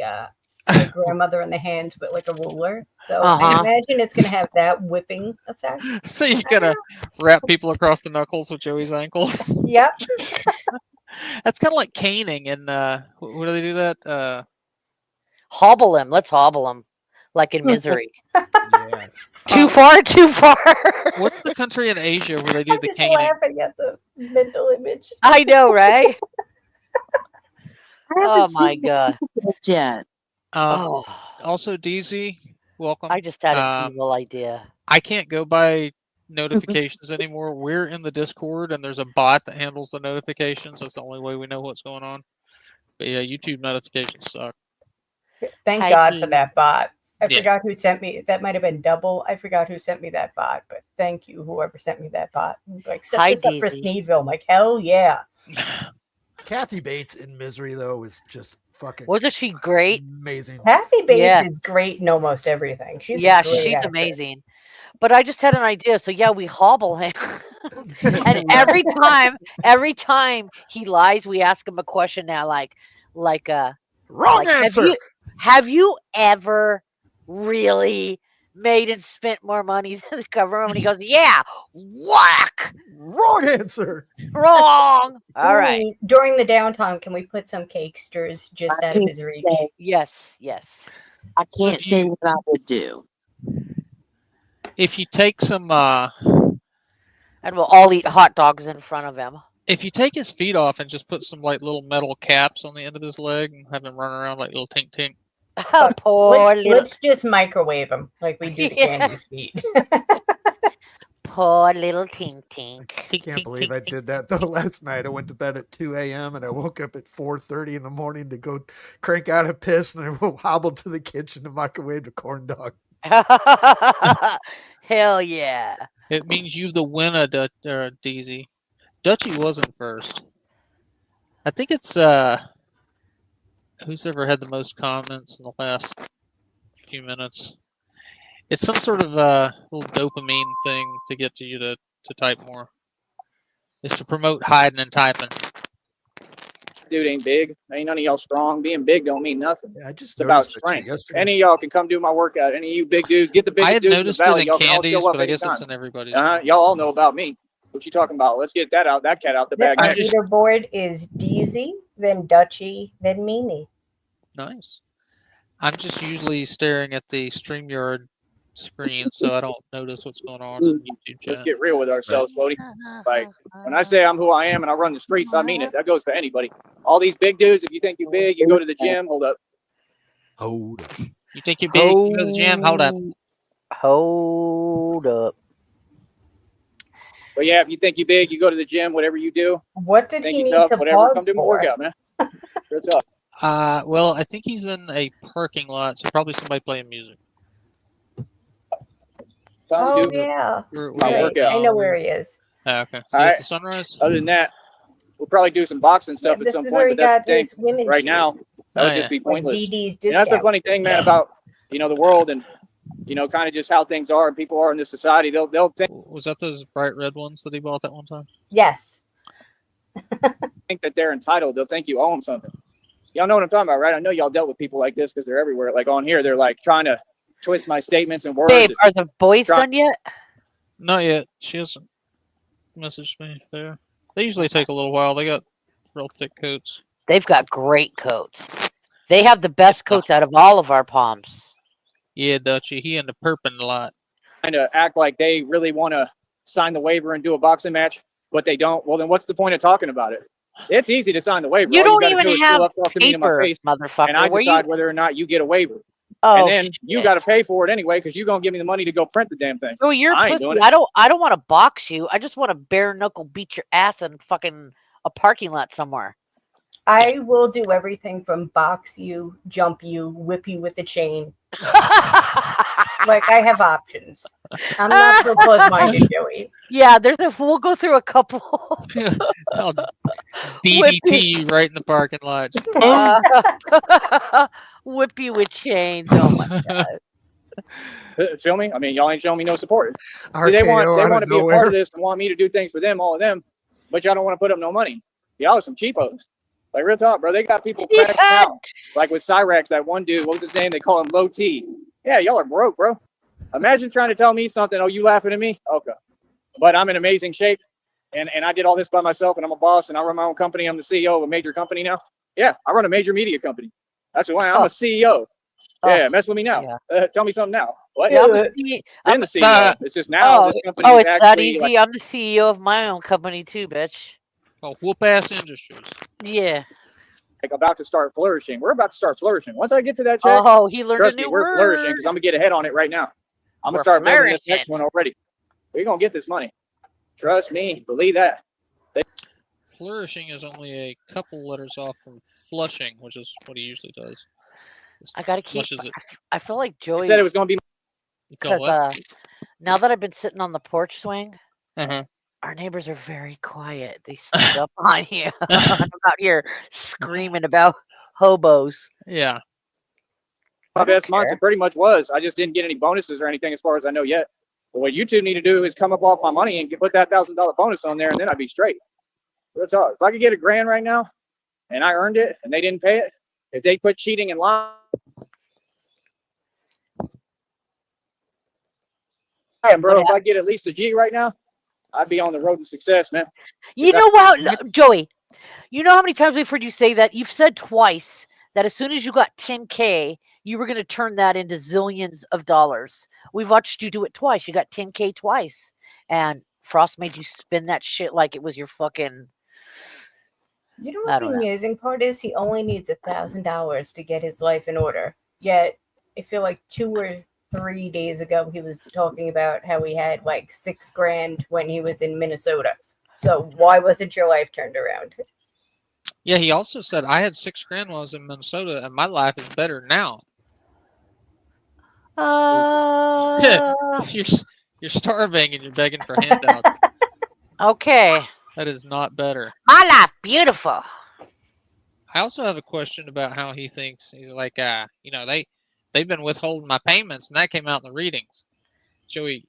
Speaker 6: my grandmother in the hands with like a ruler. So I
Speaker 4: Uh-huh.
Speaker 6: imagine it's gonna have that whipping effect.
Speaker 2: So you gotta wrap people across the knuckles with Joey's ankles.
Speaker 6: Yep.
Speaker 2: That's kind of like caning. And what do they do that?
Speaker 4: Hobble him. Let's hobble him. Like in Misery.
Speaker 2: Yeah.
Speaker 4: Too far, too far.
Speaker 2: What's the country in Asia where they do
Speaker 6: I'm
Speaker 2: the
Speaker 6: just
Speaker 2: caning?
Speaker 6: laughing at the mental image.
Speaker 4: I know, right?
Speaker 5: I haven't
Speaker 4: Oh my
Speaker 5: seen
Speaker 4: God.
Speaker 5: it yet.
Speaker 4: Oh,
Speaker 2: Also, DZ, welcome.
Speaker 4: I just had an evil idea.
Speaker 2: I can't go by notifications anymore. We're in the Discord, and there's a bot that handles the notifications. That's the only way we know what's going on. But yeah, YouTube notifications suck.
Speaker 6: Thank
Speaker 4: Hi,
Speaker 6: God for
Speaker 4: Dee.
Speaker 6: that bot. I
Speaker 2: Yeah.
Speaker 6: forgot who sent me. That might have been double. I forgot who sent me that bot, but thank you, whoever sent me that bot. Like set
Speaker 4: Hi,
Speaker 6: this up for
Speaker 4: Dee.
Speaker 6: Sneedville. I'm like, hell yeah.
Speaker 1: Kathy Bates in Misery though is just fucking
Speaker 4: Wasn't she great?
Speaker 1: amazing.
Speaker 6: Kathy Bates
Speaker 4: Yeah.
Speaker 6: is great in almost everything. She's a
Speaker 4: Yeah,
Speaker 6: great
Speaker 4: she's
Speaker 6: actress.
Speaker 4: amazing. But I just had an idea. So yeah, we hobble him. And every time he lies, we ask him a question now, like
Speaker 1: Wrong
Speaker 4: like,
Speaker 1: answer.
Speaker 4: have you ever really made and spent more money than the government? And he goes, yeah, whack,
Speaker 1: Wrong answer.
Speaker 4: wrong. All right.
Speaker 6: Ooh, during the downtime, can we put some cakesters just
Speaker 5: I
Speaker 6: out of
Speaker 5: can't
Speaker 6: his reach?
Speaker 5: say-
Speaker 4: Yes, yes.
Speaker 5: I
Speaker 2: So
Speaker 5: can't
Speaker 2: if
Speaker 5: say
Speaker 2: you-
Speaker 5: what I would do.
Speaker 2: If you take some,
Speaker 4: And we'll all eat hot dogs in front of him.
Speaker 2: if you take his feet off and just put some like little metal caps on the end of his leg and have him run around like little tink tink.
Speaker 4: Poor little,
Speaker 6: Let's just microwave him like we do to
Speaker 4: Yeah.
Speaker 6: Candy's feet.
Speaker 4: poor little tink tink.
Speaker 2: Tink,
Speaker 1: Can't
Speaker 2: tink,
Speaker 1: believe
Speaker 2: tink,
Speaker 1: I
Speaker 2: tink.
Speaker 1: did that though last night. I went to bed at 2 a.m. and I woke up at 4:30 in the morning to go crank out a piss, and I hobbled to the kitchen to microwave a corn dog.
Speaker 4: Hell yeah.
Speaker 2: It means you the winner, DZ. Dutchy wasn't first. I think it's who's ever had the most comments in the last few minutes. It's some sort of little dopamine thing to get to you to type more. It's to promote hiding and typing.
Speaker 3: Dude ain't big. Ain't none of y'all strong. Being big don't mean nothing.
Speaker 1: Yeah, I just
Speaker 3: It's about
Speaker 1: noticed that shit
Speaker 3: strength.
Speaker 1: yesterday.
Speaker 3: Any of y'all can come do my workout. Any of you big dudes, get the
Speaker 2: I
Speaker 3: biggest
Speaker 2: had
Speaker 3: dudes in the
Speaker 2: noticed it
Speaker 3: valley.
Speaker 2: in
Speaker 3: Y'all can all
Speaker 2: Candies,
Speaker 3: show up
Speaker 2: but I guess it's
Speaker 3: anytime.
Speaker 2: in everybody's.
Speaker 3: Y'all all know about me. What you talking about? Let's get that cat out the bag.
Speaker 6: Our
Speaker 2: I just-
Speaker 6: leaderboard is Deezy, then Dutchy, then Mimi.
Speaker 2: Nice. I'm just usually staring at the StreamYard screen, so I don't notice what's going on in the YouTube
Speaker 3: Let's
Speaker 2: chat.
Speaker 3: get real with ourselves, Floaty. Like, when I say I'm who I am and I run the streets, I mean it. That goes for anybody. All these big dudes, if you think you're big, you go to the gym. Hold up.
Speaker 1: Hold up.
Speaker 2: You think you're big? You go to the gym. Hold up.
Speaker 4: Hold up.
Speaker 3: But yeah, if you think you're big, you go to the gym. Whatever you do,
Speaker 6: What did
Speaker 3: think
Speaker 6: he
Speaker 3: you
Speaker 6: need
Speaker 3: tough,
Speaker 6: to
Speaker 3: whatever.
Speaker 6: pause
Speaker 3: Come do my
Speaker 6: for?
Speaker 3: workout, man. What's up?
Speaker 2: Well, I think he's in a parking lot, so probably somebody playing music.
Speaker 3: Time
Speaker 6: Oh
Speaker 3: to do.
Speaker 6: yeah,
Speaker 2: We're
Speaker 3: My
Speaker 6: right.
Speaker 3: workout.
Speaker 6: I know where he is.
Speaker 2: Okay. See,
Speaker 3: All
Speaker 2: it's
Speaker 3: right.
Speaker 2: the sunrise.
Speaker 3: Other than that, we'll probably do some boxing stuff
Speaker 6: Yeah,
Speaker 3: at
Speaker 6: this
Speaker 3: some
Speaker 6: is where
Speaker 3: point.
Speaker 6: he
Speaker 3: But that's
Speaker 6: got
Speaker 3: the thing.
Speaker 6: his women's
Speaker 3: Right now,
Speaker 6: shoes.
Speaker 3: that would
Speaker 2: Oh,
Speaker 3: just be
Speaker 6: Like
Speaker 3: pointless.
Speaker 6: DD's
Speaker 3: And that's the
Speaker 6: discount.
Speaker 3: funny thing, man, about the world and kind of just how things are and people are in this society. They'll
Speaker 2: Was that those bright red ones that he bought that one time?
Speaker 6: Yes.
Speaker 3: think that they're entitled. They'll think you owe them something. Y'all know what I'm talking about, right? I know y'all dealt with people like this because they're everywhere. Like on here, they're like trying to twist my statements and words.
Speaker 4: Babe, are the boys
Speaker 3: Try-
Speaker 4: done yet?
Speaker 2: Not yet. She hasn't messaged me there. They usually take a little while. They got real thick coats.
Speaker 4: They've got great coats. They have the best coats out of all of our palms.
Speaker 2: Yeah, Dutchy. He into perping a lot.
Speaker 3: to act like they really want to sign the waiver and do a boxing match, but they don't. Well, then what's the point of talking about it? It's easy to sign the waiver.
Speaker 4: You
Speaker 3: All
Speaker 4: don't
Speaker 3: gotta
Speaker 4: even
Speaker 3: do is
Speaker 4: have
Speaker 3: show up, talk to me to my
Speaker 4: paper,
Speaker 3: face,
Speaker 4: motherfucker.
Speaker 3: and I
Speaker 4: Where
Speaker 3: decide
Speaker 4: you?
Speaker 3: whether or not you get a waiver.
Speaker 4: Oh,
Speaker 3: And then you
Speaker 4: shit.
Speaker 3: got to pay for it anyway because you're gonna give me the money to go print the damn thing.
Speaker 4: Oh, you're a
Speaker 3: I ain't
Speaker 4: pussy.
Speaker 3: doing it.
Speaker 4: I don't want to box you. I just want to bare knuckle beat your ass in fucking a parking lot somewhere.
Speaker 6: I will do everything from box you, jump you, whip you with a chain. Like, I have options. I'm not so close-minded, Joey.
Speaker 4: Yeah, we'll go through a couple.
Speaker 2: I'll DDT you right in the parking lot. Just
Speaker 4: Whip you with chains. Oh my god.
Speaker 3: Feel me? I mean, y'all ain't showing me no support. See,
Speaker 1: RKO
Speaker 3: they want
Speaker 1: out
Speaker 3: to
Speaker 1: of
Speaker 3: be a part
Speaker 1: nowhere.
Speaker 3: of this and want me to do things for them, all of them, but y'all don't want to put up no money. Y'all are some cheapos. Like, real talk, bro. They got people crashing
Speaker 4: Yeah.
Speaker 3: out. Like with Cyrax, that one dude, what was his name? They call him Low T. Yeah, y'all are broke, bro. Imagine trying to tell me something. Oh, you laughing at me? Okay. But I'm in amazing shape. And I did all this by myself, and I'm a boss, and I run my own company. I'm the CEO of a major company now. Yeah, I run a major media company. That's who I am. I'm a CEO. Yeah, mess with me now.
Speaker 4: Yeah.
Speaker 3: Tell me something now. What?
Speaker 4: Yeah,
Speaker 3: Been the CEO. It's just now this company
Speaker 4: oh,
Speaker 3: is
Speaker 4: it's that
Speaker 3: actually
Speaker 4: easy.
Speaker 3: like,
Speaker 4: I'm the CEO of my own company too, bitch.
Speaker 2: oh, whoop ass industries.
Speaker 4: Yeah.
Speaker 3: about to start flourishing. We're about to start flourishing. Once I get to that check,
Speaker 4: Oh, he learned
Speaker 3: trust
Speaker 4: a
Speaker 3: me,
Speaker 4: new
Speaker 3: we're
Speaker 4: word.
Speaker 3: flourishing because I'm gonna get ahead on it right now. I'm gonna
Speaker 4: We're
Speaker 3: start building this
Speaker 4: flourishing.
Speaker 3: next one already. We're gonna get this money. Trust me, believe that.
Speaker 2: Flourishing is only a couple letters off from flushing, which is what he usually does. Just
Speaker 4: I gotta keep.
Speaker 2: flushes it.
Speaker 4: I feel like
Speaker 3: I
Speaker 4: Joey
Speaker 3: said it was gonna be.
Speaker 2: You feel
Speaker 4: because
Speaker 2: what?
Speaker 4: now that I've been sitting on the porch swing,
Speaker 2: Uh-huh.
Speaker 4: our neighbors are very quiet. They sneak up on you. I'm out here screaming about hobos.
Speaker 2: Yeah.
Speaker 3: My best
Speaker 4: care.
Speaker 3: month. It pretty much was. I just didn't get any bonuses or anything as far as I know yet. But what you two need to do is come up off my money and put that $1,000 bonus on there, and then I'd be straight. Real talk. If I could get $1,000 right now, and I earned it, and they didn't pay it, if they quit cheating and lying, bro, if I get at least a G right now, I'd be on the road to success, man.
Speaker 4: You know what, Joey? You know how many times we've heard you say that? You've said twice that as soon as you got 10K, you were going to turn that into zillions of dollars. We've watched you do it twice. You got 10K twice. And Frost made you spin that shit like it was your fucking.
Speaker 6: You know what the amazing part is? He only needs $1,000 to get his life in order. Yet, I feel like 2 or 3 days ago, he was talking about how he had like $6,000 when he was in Minnesota. So why wasn't your life turned around?
Speaker 2: Yeah, he also said I had $6,000 when I was in Minnesota, and my life is better now. You're starving and you're begging for handouts.
Speaker 4: Okay.
Speaker 2: That is not better.
Speaker 4: My life beautiful.
Speaker 2: I also have a question about how he thinks. He's like, they've been withholding my payments, and that came out in the readings. Joey,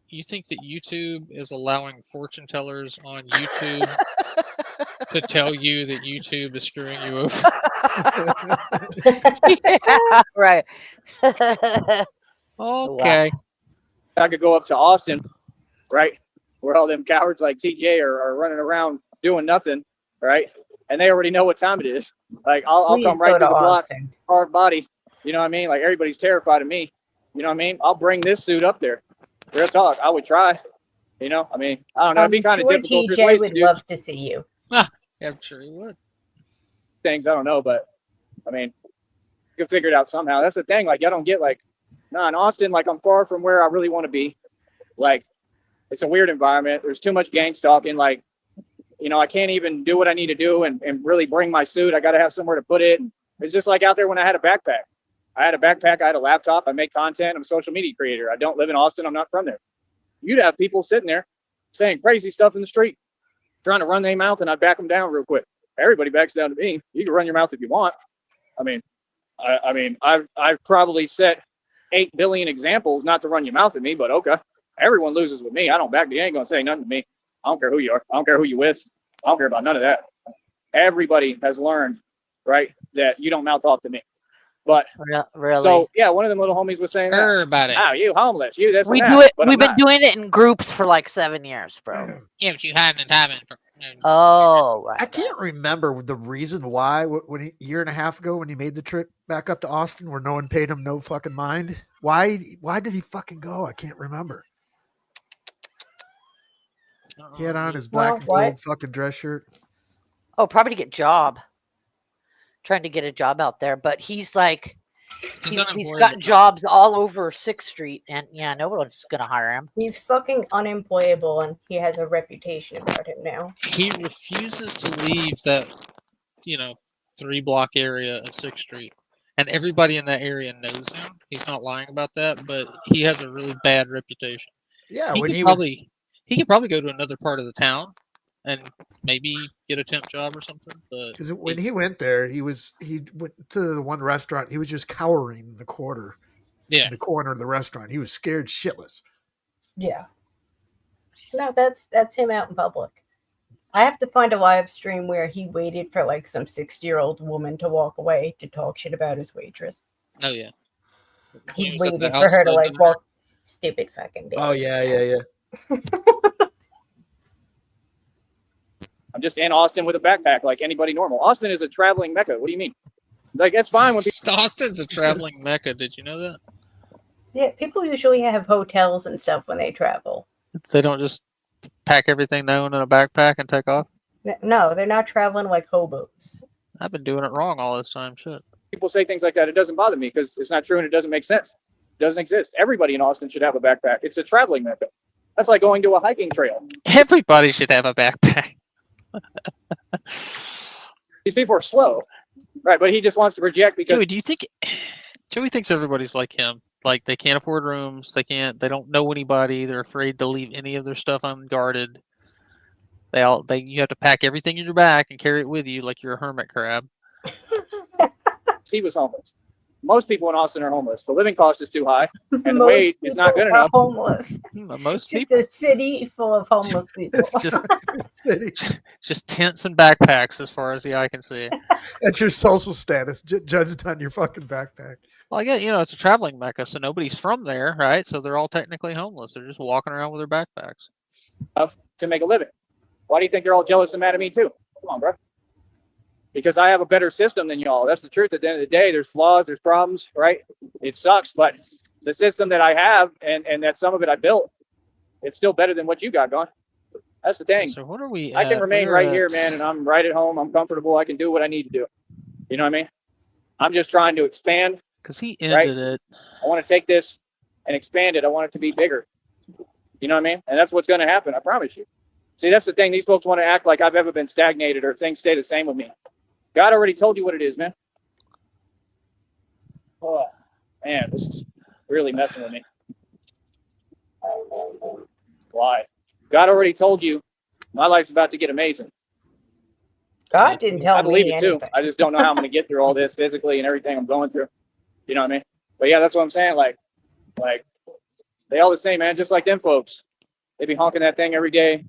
Speaker 2: you think that YouTube is allowing fortune tellers on YouTube to tell you that YouTube is screwing you over?
Speaker 4: Yeah, right.
Speaker 2: Okay.
Speaker 3: I could go up to Austin, right, where all them cowards like TJ are running around doing nothing, right? And they already know what time it is. Like, I'll come right through the block, hard body. You know what I mean? Like, everybody's terrified of me. You know what I mean? I'll bring this suit up there. Real talk. I would try. You know, I mean, I don't know. It'd be kind of difficult.
Speaker 6: TJ would love to see you.
Speaker 2: Yeah, I'm sure he would.
Speaker 3: Things I don't know, but I mean, you can figure it out somehow. That's the thing. Like, I don't get like, in Austin, like, I'm far from where I really want to be. Like, it's a weird environment. There's too much gang stalking. Like, you know, I can't even do what I need to do and really bring my suit. I got to have somewhere to put it. It's just like out there when I had a backpack. I had a laptop. I make content. I'm a social media creator. I don't live in Austin. I'm not from there. You'd have people sitting there saying crazy stuff in the street, trying to run their mouth, and I'd back them down real quick. Everybody backs down to me. You can run your mouth if you want. I mean, I've probably set 8 billion examples not to run your mouth at me, but okay. Everyone loses with me. I don't back. You ain't gonna say nothing to me. I don't care who you are. I don't care who you with. I don't care about none of that. Everybody has learned, right, that you don't mouth off to me. But
Speaker 4: really,
Speaker 3: so yeah, one of them little homies was saying,
Speaker 2: Everybody.
Speaker 3: "Oh, you homeless? You this?"
Speaker 4: We
Speaker 3: and
Speaker 4: do
Speaker 3: that.
Speaker 4: it.
Speaker 3: But
Speaker 4: We've been doing it in groups for like 7 years, bro.
Speaker 2: Yeah, but you haven't. And
Speaker 4: Oh, right.
Speaker 1: I can't remember the reason why when a year and a half ago when he made the trip back up to Austin where no one paid him no fucking mind. Why did he fucking go? I can't remember. He had on his black and
Speaker 6: what?
Speaker 1: gold fucking dress shirt.
Speaker 4: Oh, probably to get job. Trying to get a job out there, but he's like he's
Speaker 2: unemployable.
Speaker 4: got jobs all over 6th Street, and yeah, nobody's gonna hire him.
Speaker 6: He's fucking unemployable, and he has a reputation about him now.
Speaker 2: He refuses to leave that, 3-block area of 6th Street. And everybody in that area knows him. He's not lying about that, but he has a really bad reputation.
Speaker 1: Yeah,
Speaker 2: He
Speaker 1: when
Speaker 2: could probably go to another part of the town and maybe get a temp job or something. But
Speaker 1: because when he went there, he went to the one restaurant. He was just cowering in the corner of the restaurant. He was scared shitless.
Speaker 6: Yeah. No, that's him out in public. I have to find a live stream where he waited for like some 60-year-old woman to walk away to talk shit about his waitress.
Speaker 2: Oh yeah.
Speaker 6: He waited for her to like walk. Stupid fucking bitch.
Speaker 1: Oh yeah.
Speaker 3: I'm just in Austin with a backpack like anybody normal. Austin is a traveling mecca. What do you mean? Like, that's fine when people.
Speaker 2: Austin's a traveling mecca. Did you know that?
Speaker 6: Yeah, people usually have hotels and stuff when they travel.
Speaker 2: They don't just pack everything they own in a backpack and take off?
Speaker 6: No, they're not traveling like hobos.
Speaker 2: I've been doing it wrong all this time. Shit.
Speaker 3: People say things like that. It doesn't bother me because it's not true and it doesn't make sense. It doesn't exist. Everybody in Austin should have a backpack. It's a traveling mecca. That's like going to a hiking trail.
Speaker 2: Everybody should have a backpack.
Speaker 3: These people are slow, right? But he just wants to project because
Speaker 2: Joey, do you think Joey thinks everybody's like him? Like they can't afford rooms, they don't know anybody, they're afraid to leave any of their stuff unguarded. You have to pack everything in your back and carry it with you like you're a hermit crab.
Speaker 3: he was homeless. Most people in Austin are homeless. The living cost is too high, and the
Speaker 6: Most
Speaker 3: wage is not good
Speaker 6: people are
Speaker 3: enough.
Speaker 6: Homeless.
Speaker 2: Most
Speaker 6: Just
Speaker 2: people.
Speaker 6: a city full of homeless people.
Speaker 2: It's just tents and backpacks as far as the eye can see.
Speaker 1: That's your social status, judged on your fucking backpack.
Speaker 2: Well, I get, it's a traveling mecca, so nobody's from there, right? So they're all technically homeless. They're just walking around with their backpacks.
Speaker 3: To make a living. Why do you think they're all jealous and mad at me too? Come on, bro. Because I have a better system than y'all. That's the truth. At the end of the day, there's flaws, there's problems, right? It sucks, but the system that I have and that some of it I built, it's still better than what you got going. That's the thing.
Speaker 2: So what are we?
Speaker 3: I can remain right here, man, and I'm right at home. I'm comfortable. I can do what I need to do. You know what I mean? I'm just trying to expand.
Speaker 2: Because he ended it.
Speaker 3: I want to take this and expand it. I want it to be bigger. You know what I mean? And that's what's going to happen. I promise you. See, that's the thing. These folks want to act like I've ever been stagnated or things stay the same with me. God already told you what it is, man. Oh, man, this is really messing with me. Why? God already told you my life's about to get amazing.
Speaker 6: God didn't tell me.
Speaker 3: I believe it too.
Speaker 6: anything.
Speaker 3: I just don't know how I'm going to get through all this physically and everything I'm going through. You know what I mean? But yeah, that's what I'm saying. Like they all the same, man. Just like them folks. They be honking that thing every day.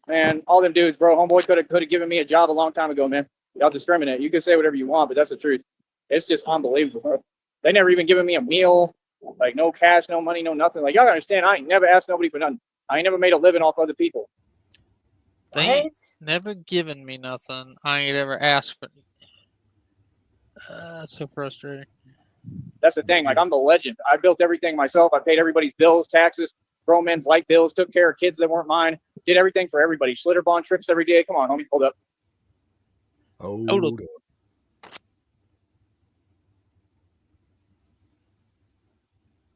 Speaker 3: Man, all them dudes, bro. Homeboy could have given me a job a long time ago, man. Y'all discriminate. You can say whatever you want, but that's the truth. It's just unbelievable, bro. They never even given me a meal, like no cash, no money, no nothing. Like y'all gotta understand, I ain't never asked nobody for nothing. I ain't never made a living off other people.
Speaker 2: They ain't never given me nothing. I ain't ever asked for. That's so frustrating.
Speaker 3: That's the thing. Like I'm the legend. I built everything myself. I paid everybody's bills, taxes, grown men's light bills, took care of kids that weren't mine, did everything for everybody. Schlitterbahn trips every day. Come on, homie, hold up.
Speaker 1: Oh,
Speaker 2: look.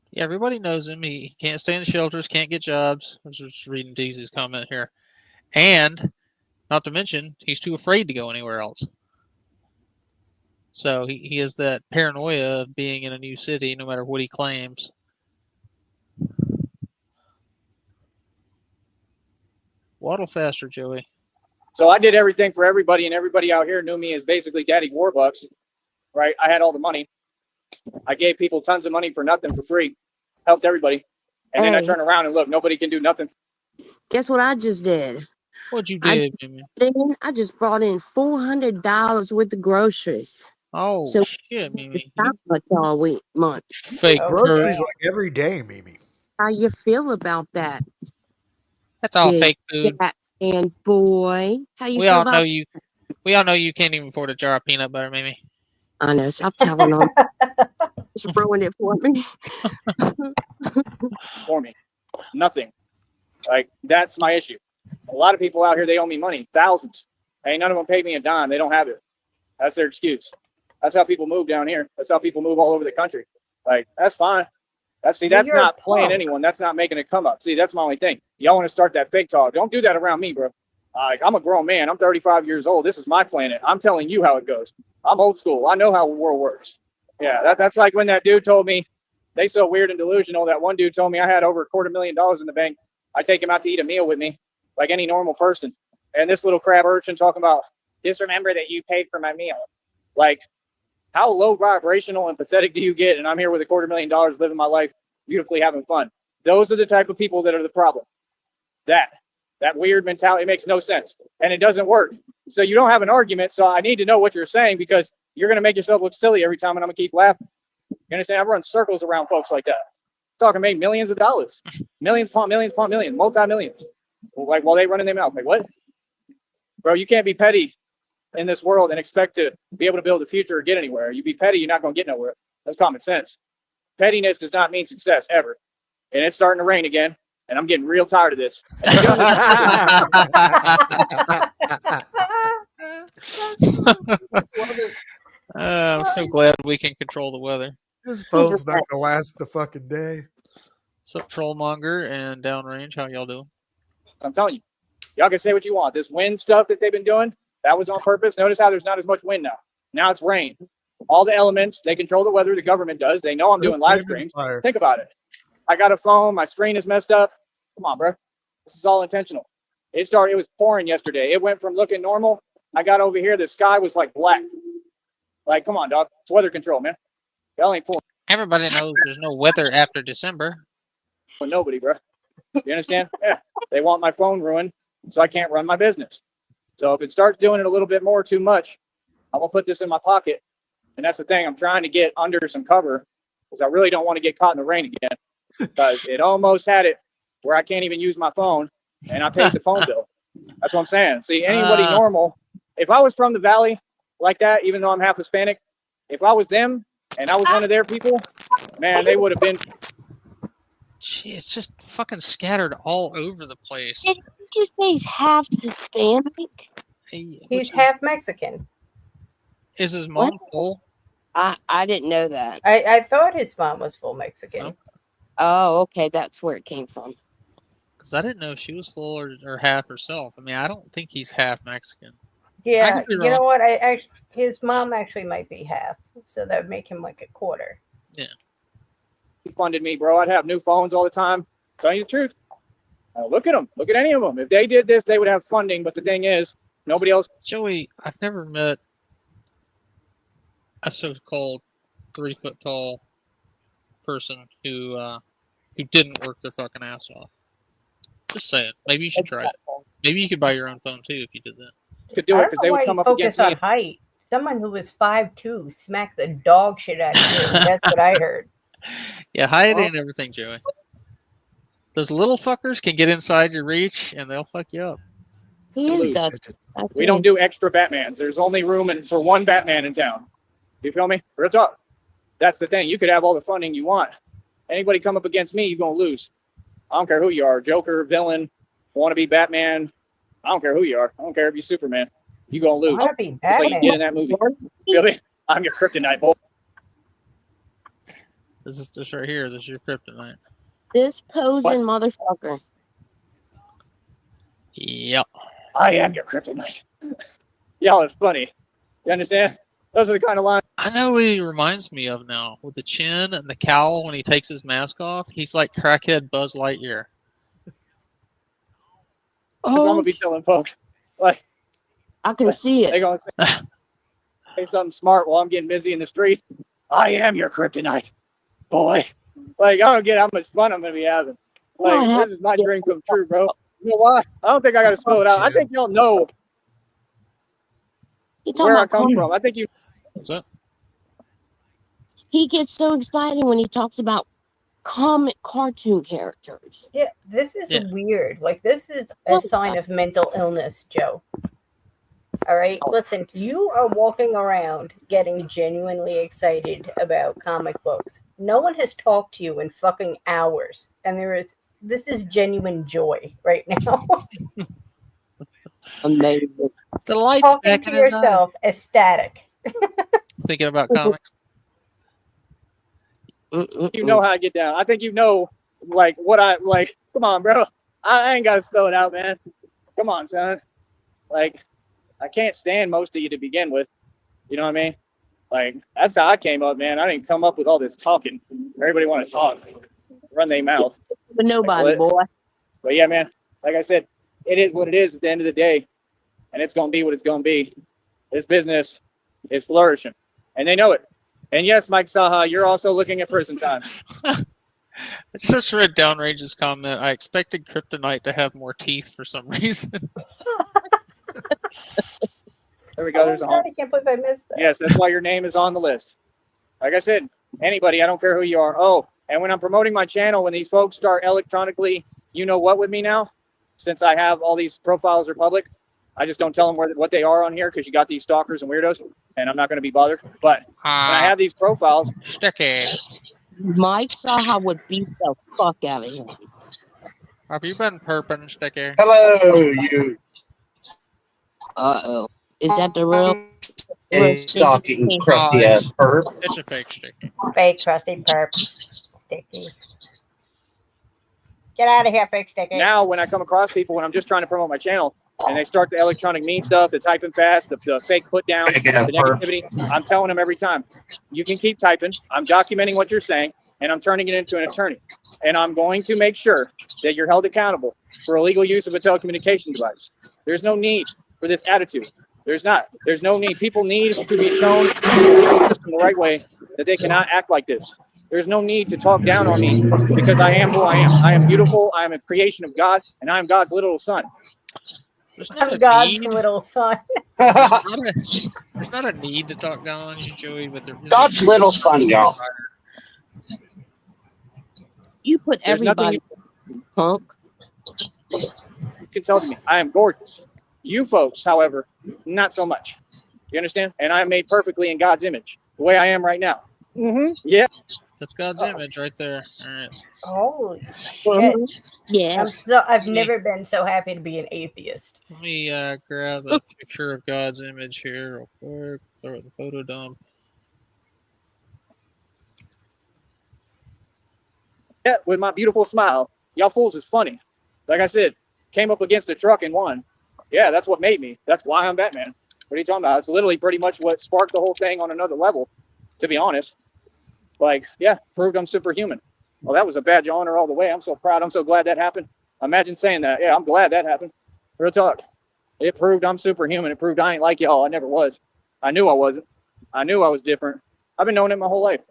Speaker 2: Yeah, everybody knows him. He can't stay in the shelters, can't get jobs. I was just reading Deezy's comment here. And, not to mention, he's too afraid to go anywhere else. So he has that paranoia of being in a new city, no matter what he claims. Waddle faster, Joey.
Speaker 3: So I did everything for everybody, and everybody out here knew me as basically Daddy Warbucks, right? I had all the money. I gave people tons of money for nothing, for free. Helped everybody. And then I turn around and look, nobody can do nothing.
Speaker 5: Guess what I just did?
Speaker 2: What'd you do, Jimmy?
Speaker 5: I just brought in $400 worth of groceries.
Speaker 2: Oh,
Speaker 5: so
Speaker 2: shit, Mimi.
Speaker 5: Not much all week, month.
Speaker 2: Fake
Speaker 1: groceries like every day, Mimi.
Speaker 5: How you feel about that?
Speaker 2: That's all fake food.
Speaker 5: And boy, how you
Speaker 2: We
Speaker 5: feel
Speaker 2: all know
Speaker 5: about?
Speaker 2: you. We all know you can't even afford a jar of peanut butter, Mimi.
Speaker 5: I know. Stop telling on. Just ruined it for me.
Speaker 3: For me, nothing. Like, that's my issue. A lot of people out here, they owe me money, thousands. Ain't none of them paid me a dime. They don't have it. That's their excuse. That's how people move down here. That's how people move all over the country. Like, that's fine. That's
Speaker 6: You're a
Speaker 3: not playing
Speaker 6: punk.
Speaker 3: anyone. That's not making it come up. See, that's my only thing. Y'all want to start that fake talk? Don't do that around me, bro. Like, I'm a grown man. I'm 35 years old. This is my planet. I'm telling you how it goes. I'm old school. I know how the world works. Yeah, that's like when that dude told me, they so weird and delusional. That one dude told me I had over $250,000 in the bank. I'd take him out to eat a meal with me, like any normal person. And this little crab urchin talking about, just remember that you paid for my meal. Like, how low vibrational and pathetic do you get? And I'm here with $250,000 living my life, beautifully having fun. Those are the type of people that are the problem. That weird mentality, it makes no sense. And it doesn't work. So you don't have an argument. So I need to know what you're saying, because you're going to make yourself look silly every time, and I'm going to keep laughing. You understand? I run circles around folks like that. I'm talking make millions of dollars, millions upon millions upon millions, multi-millions. Like, while they run in their mouth, like, what? Bro, you can't be petty in this world and expect to be able to build a future or get anywhere. You be petty, you're not going to get nowhere. That's common sense. Pettiness does not mean success, ever. And it's starting to rain again, and I'm getting real tired of this.
Speaker 2: I'm so glad we can control the weather.
Speaker 1: This phone's not gonna last the fucking day.
Speaker 2: What's up, Trollmonger and Downrange? How y'all doing?
Speaker 3: I'm telling you, y'all can say what you want. This wind stuff that they've been doing, that was on purpose. Notice how there's not as much wind now. Now it's rain. All the elements, they control the weather. The government does. They know I'm doing live streams. Think about it. I got a phone. My screen is messed up. Come on, bro. This is all intentional. It was pouring yesterday. It went from looking normal. I got over here. The sky was like black. Like, come on, dog. It's weather control, man. Y'all ain't fooling.
Speaker 2: Everybody knows there's no weather after December.
Speaker 3: But nobody, bro. You understand? Yeah. They want my phone ruined, so I can't run my business. So if it starts doing it a little bit more too much, I'm going to put this in my pocket. And that's the thing. I'm trying to get under some cover, because I really don't want to get caught in the rain again. Because it almost had it where I can't even use my phone, and I paid the phone bill. That's what I'm saying. See, anybody normal, if I was from the valley like that, even though I'm half Hispanic, if I was them and I was one of their people, man, they would have been.
Speaker 2: Gee, it's just fucking scattered all over the place.
Speaker 5: Did you say he's half Hispanic?
Speaker 6: He's half Mexican.
Speaker 2: Is his mom full?
Speaker 5: I didn't know that.
Speaker 6: I thought his mom was full Mexican.
Speaker 2: No.
Speaker 5: Oh, okay, that's where it came from.
Speaker 2: Because I didn't know if she was full or half herself. I mean, I don't think he's half Mexican.
Speaker 6: Yeah, you know what? His mom actually might be half, so that would make him like a quarter.
Speaker 2: Yeah.
Speaker 3: He funded me, bro. I'd have new phones all the time. Telling you the truth. Look at them. Look at any of them. If they did this, they would have funding. But the thing is, nobody else.
Speaker 2: Joey, I've never met a so-called 3-foot tall person who didn't work their fucking ass off. Just saying. Maybe you should try it. Maybe you could buy your own phone too if you did that.
Speaker 3: Could do it because they would come up against me.
Speaker 6: On height. Someone who was 5'2" smacked the dog shit out of you. That's what I heard.
Speaker 2: Yeah, height ain't everything, Joey. Those little fuckers can get inside your reach and they'll fuck you up.
Speaker 5: We
Speaker 3: don't do extra Batmans. There's only room for one Batman in town. You feel me? Real talk. That's the thing. You could have all the funding you want. Anybody come up against me, you're going to lose. I don't care who you are. Joker, villain, want to be Batman. I don't care who you are. I don't care if you're Superman. You're going to lose.
Speaker 6: I want to be
Speaker 3: That's
Speaker 6: Batman.
Speaker 3: what you get in that movie. Feel me? I'm your kryptonite, boy.
Speaker 2: This is this right here. This is your kryptonite.
Speaker 5: This posing motherfucker.
Speaker 2: Yep.
Speaker 3: I am your kryptonite. Y'all are funny. You understand? Those are the kind of lines.
Speaker 2: I know what he reminds me of now. With the chin and the cowl when he takes his mask off. He's like crackhead Buzz Lightyear.
Speaker 3: I'm going to be telling folks. Like,
Speaker 5: I can see it.
Speaker 3: They're going to say something smart while I'm getting busy in the street. I am your kryptonite, boy. Like, I don't get how much fun I'm going to be having. Like, this is my dream come true, bro. You know why? I don't think I got to spell it out. I think y'all know where I come from. I think you.
Speaker 2: What's up?
Speaker 5: He gets so excited when he talks about comic cartoon characters.
Speaker 6: Yeah, this is
Speaker 2: Yeah.
Speaker 6: weird. Like, this is a sign of mental illness, Joe. All right, listen, you are walking around getting genuinely excited about comic books. No one has talked to you in fucking hours, and this is genuine joy right now.
Speaker 5: Amazing.
Speaker 2: The light's
Speaker 6: Talking
Speaker 2: back
Speaker 6: to
Speaker 2: in his eye.
Speaker 6: yourself, ecstatic.
Speaker 2: Thinking about comics.
Speaker 3: You know how I get down. I think you know, like, what I like. Come on, bro. I ain't got to spell it out, man. Come on, son. Like, I can't stand most of you to begin with. You know what I mean? Like, that's how I came up, man. I didn't come up with all this talking. Everybody want to talk, run their mouth.
Speaker 5: But nobody,
Speaker 3: Like,
Speaker 5: boy.
Speaker 3: But yeah, man. Like I said, it is what it is at the end of the day, and it's gonna be what it's gonna be. This business is flourishing, and they know it. And yes, Mike Saha, you're also looking at prison time.
Speaker 2: I just read Downrange's comment. I expected Kryptonite to have more teeth for some reason.
Speaker 3: There we go. There's a home.
Speaker 6: I can't believe I missed that.
Speaker 3: Yes, that's why your name is on the list. Like I said, anybody, I don't care who you are. Oh, and when I'm promoting my channel, when these folks start electronically, you know what with me now, since I have all these profiles are public, I just don't tell them what they are on here because you got these stalkers and weirdos, and I'm not going to be bothered. But when I have these profiles,
Speaker 2: Sticky.
Speaker 5: Mike Saha would beat the fuck out of him.
Speaker 2: Have you been perping, Sticky?
Speaker 7: Hello, you
Speaker 5: Uh-oh. Is that the real
Speaker 7: stalking crusty ass perp.
Speaker 2: It's a fake Sticky.
Speaker 6: Fake crusty perp. Sticky. Get out of here, fake sticky.
Speaker 3: now when I come across people when I'm just trying to promote my channel and they start the electronic mean stuff, the typing fast, the fake put down, the negativity, I'm telling them every time, you can keep typing. I'm documenting what you're saying, and I'm turning it into an attorney. And I'm going to make sure that you're held accountable for illegal use of a telecommunication device. There's no need for this attitude. There's not. There's no need. People need to be shown the system the right way that they cannot act like this. There's no need to talk down on me because I am who I am. I am beautiful. I am a creation of God, and I am God's little son.
Speaker 6: I'm God's little son.
Speaker 2: There's not a need to talk down on you, Joey, but there is
Speaker 7: God's little son, y'all.
Speaker 5: You put
Speaker 3: There's
Speaker 5: everybody punk.
Speaker 3: You can tell me I am gorgeous. You folks, however, not so much. You understand? And I am made perfectly in God's image, the way I am right now. Yeah.
Speaker 2: That's God's image right there. All right.
Speaker 6: Holy shit.
Speaker 5: Yeah.
Speaker 6: I've never been so happy to be an atheist.
Speaker 2: Let me grab a picture of God's image here real quick. Throw it in the photo dump.
Speaker 3: Yeah, with my beautiful smile. Y'all fools is funny. Like I said, came up against a truck and won. Yeah, that's what made me. That's why I'm Batman. What are you talking about? It's literally pretty much what sparked the whole thing on another level, to be honest. Like, yeah, proved I'm superhuman. Well, that was a badge of honor all the way. I'm so proud. I'm so glad that happened. Imagine saying that. Yeah, I'm glad that happened. Real talk. It proved I'm superhuman. It proved I ain't like y'all. I never was. I knew I wasn't. I knew I was different. I've been knowing it my whole life.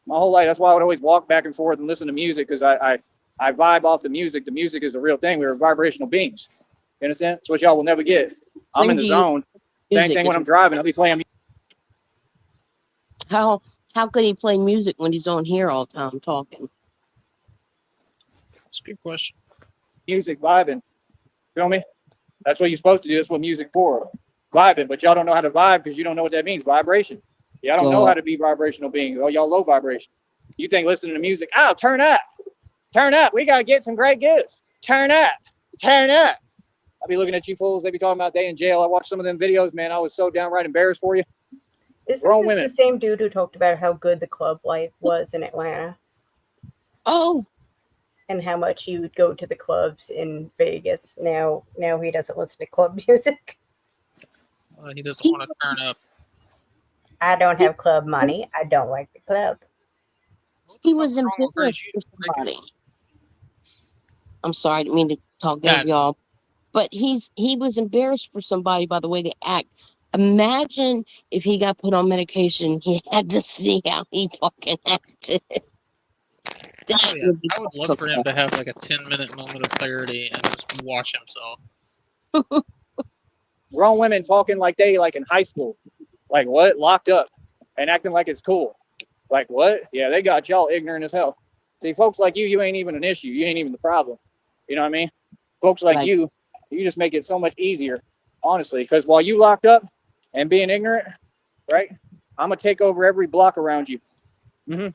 Speaker 3: My whole life. That's why I would always walk back and forth and listen to music, because I vibe off the music. The music is a real thing. We are vibrational beings. You understand? It's what y'all will never get. I'm in the zone. Same thing when I'm driving. I'll be playing music.
Speaker 5: How could he play music when he's on here all the time talking?
Speaker 2: That's a good question.
Speaker 3: Music, vibing. Feel me? That's what you're supposed to do. That's what music's for. Vibing. But y'all don't know how to vibe because you don't know what that means. Vibration. Y'all don't know how to be vibrational beings. Oh, y'all low vibration. You think listening to music, oh, turn up. Turn up. We got to get some great gifts. Turn up. Turn up. I'll be looking at you fools. They be talking about they in jail. I watched some of them videos, man. I was so downright embarrassed for you.
Speaker 6: Isn't this the same dude who talked about how good the club life was in Atlanta?
Speaker 5: Oh.
Speaker 6: And how much he would go to the clubs in Vegas. Now he doesn't listen to club music.
Speaker 2: He doesn't want to turn up.
Speaker 6: I don't have club money. I don't like the club.
Speaker 5: He was in business for somebody. I'm sorry, I didn't mean to talk down y'all. But he was embarrassed for somebody by the way they act. Imagine if he got put on medication, he had to see how he fucking acted.
Speaker 2: I would love for him to have like a 10-minute moment of clarity and just watch himself.
Speaker 3: Grown women talking like they like in high school. Like what? Locked up and acting like it's cool. Like what? Yeah, they got y'all ignorant as hell. See, folks like you ain't even an issue. You ain't even the problem. You know what I mean? Folks like
Speaker 5: Right.
Speaker 3: you just make it so much easier, honestly. Because while you locked up and being ignorant, right? I'm gonna take over every block around you,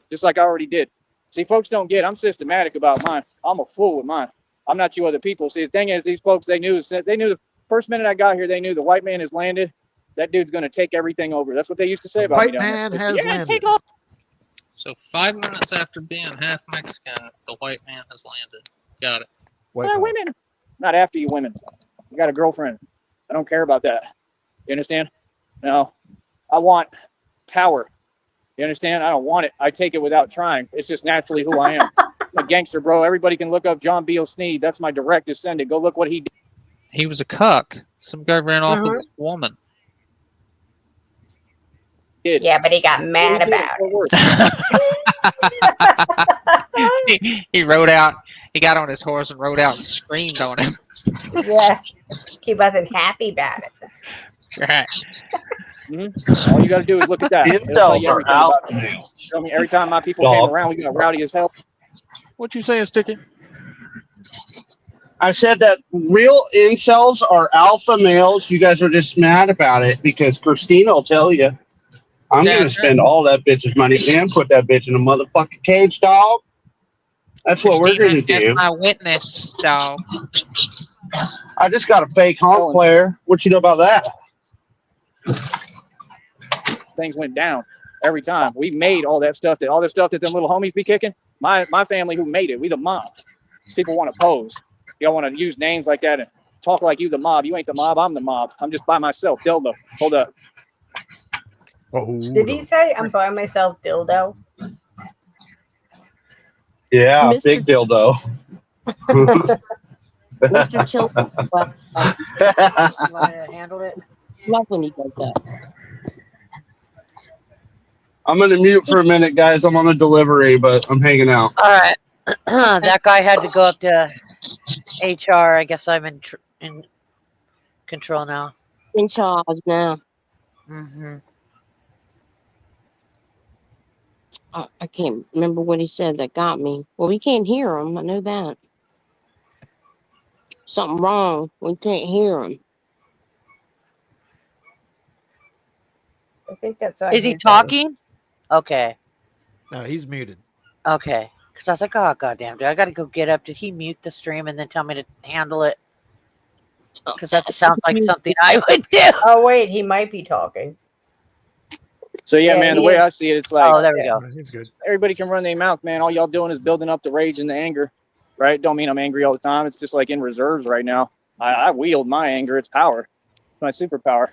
Speaker 3: just like I already did. See, folks don't get. I'm systematic about mine. I'm a fool with mine. I'm not you other people. See, the thing is, these folks they knew the first minute I got here, they knew the white man has landed. That dude's gonna take everything over. That's what they used to say about me
Speaker 1: White
Speaker 3: down
Speaker 1: man
Speaker 3: there.
Speaker 1: has
Speaker 3: You're gonna
Speaker 1: landed.
Speaker 3: take off.
Speaker 2: So 5 minutes after being half Mexican, the white man has landed. Got it.
Speaker 1: White power.
Speaker 3: Women. Not after you women. You got a girlfriend. I don't care about that. You understand? No. I want power. You understand? I don't want it. I take it without trying. It's just naturally who I am. I'm a gangster, bro. Everybody can look up John Beale Sneed. That's my direct descendant. Go look what he did.
Speaker 2: He was a cuck. Some guy ran off with his woman.
Speaker 6: Yeah, but he got mad about
Speaker 2: it. he rode out. He got on his horse and rode out and screamed on him.
Speaker 6: Yeah, he wasn't happy about it.
Speaker 2: Right.
Speaker 3: All you got to do is look at that.
Speaker 7: Incels are alpha males.
Speaker 3: Show me every time my people came around, we got rowdy as hell.
Speaker 2: What you saying, Sticky?
Speaker 7: I said that real incels are alpha males. You guys are just mad about it because Christina will tell you. I'm going to spend all that bitch's money and put that bitch in a motherfucking cage, dog. That's what we're going to do.
Speaker 2: That's my witness, dog.
Speaker 7: I just got a fake honk player. What you know about that?
Speaker 3: Things went down every time. We made all that stuff that them little homies be kicking. My family who made it. We the mob. People want to pose. Y'all want to use names like that and talk like you the mob. You ain't the mob. I'm the mob. I'm just by myself. Dildo. Hold up.
Speaker 1: Oh,
Speaker 6: Did he say I'm by myself, dildo?
Speaker 7: Yeah, big dildo.
Speaker 5: Mr. Chilton.
Speaker 4: You want to handle it?
Speaker 5: Love when he does that.
Speaker 7: I'm going to mute for a minute, guys. I'm on a delivery, but I'm hanging out.
Speaker 4: All right. That guy had to go up to HR. I guess I'm in control now.
Speaker 5: In charge now. I can't remember what he said that got me. Well, we can't hear him. I know that. Something wrong. We can't hear him.
Speaker 6: I think that's on
Speaker 4: Is he
Speaker 6: his
Speaker 4: talking?
Speaker 6: end.
Speaker 4: Okay.
Speaker 1: No, he's muted.
Speaker 4: Okay. Because I was like, oh, goddamn, dude, I got to go get up. Did he mute the stream and then tell me to handle it? Because that sounds like something I would do.
Speaker 6: Oh, wait, he might be talking.
Speaker 3: So yeah, man, the way I see it, it's like,
Speaker 4: oh, there we go.
Speaker 1: He's good.
Speaker 3: Everybody can run their mouth, man. All y'all doing is building up the rage and the anger, right? Don't mean I'm angry all the time. It's just like in reserves right now. I wield my anger. It's power. It's my superpower.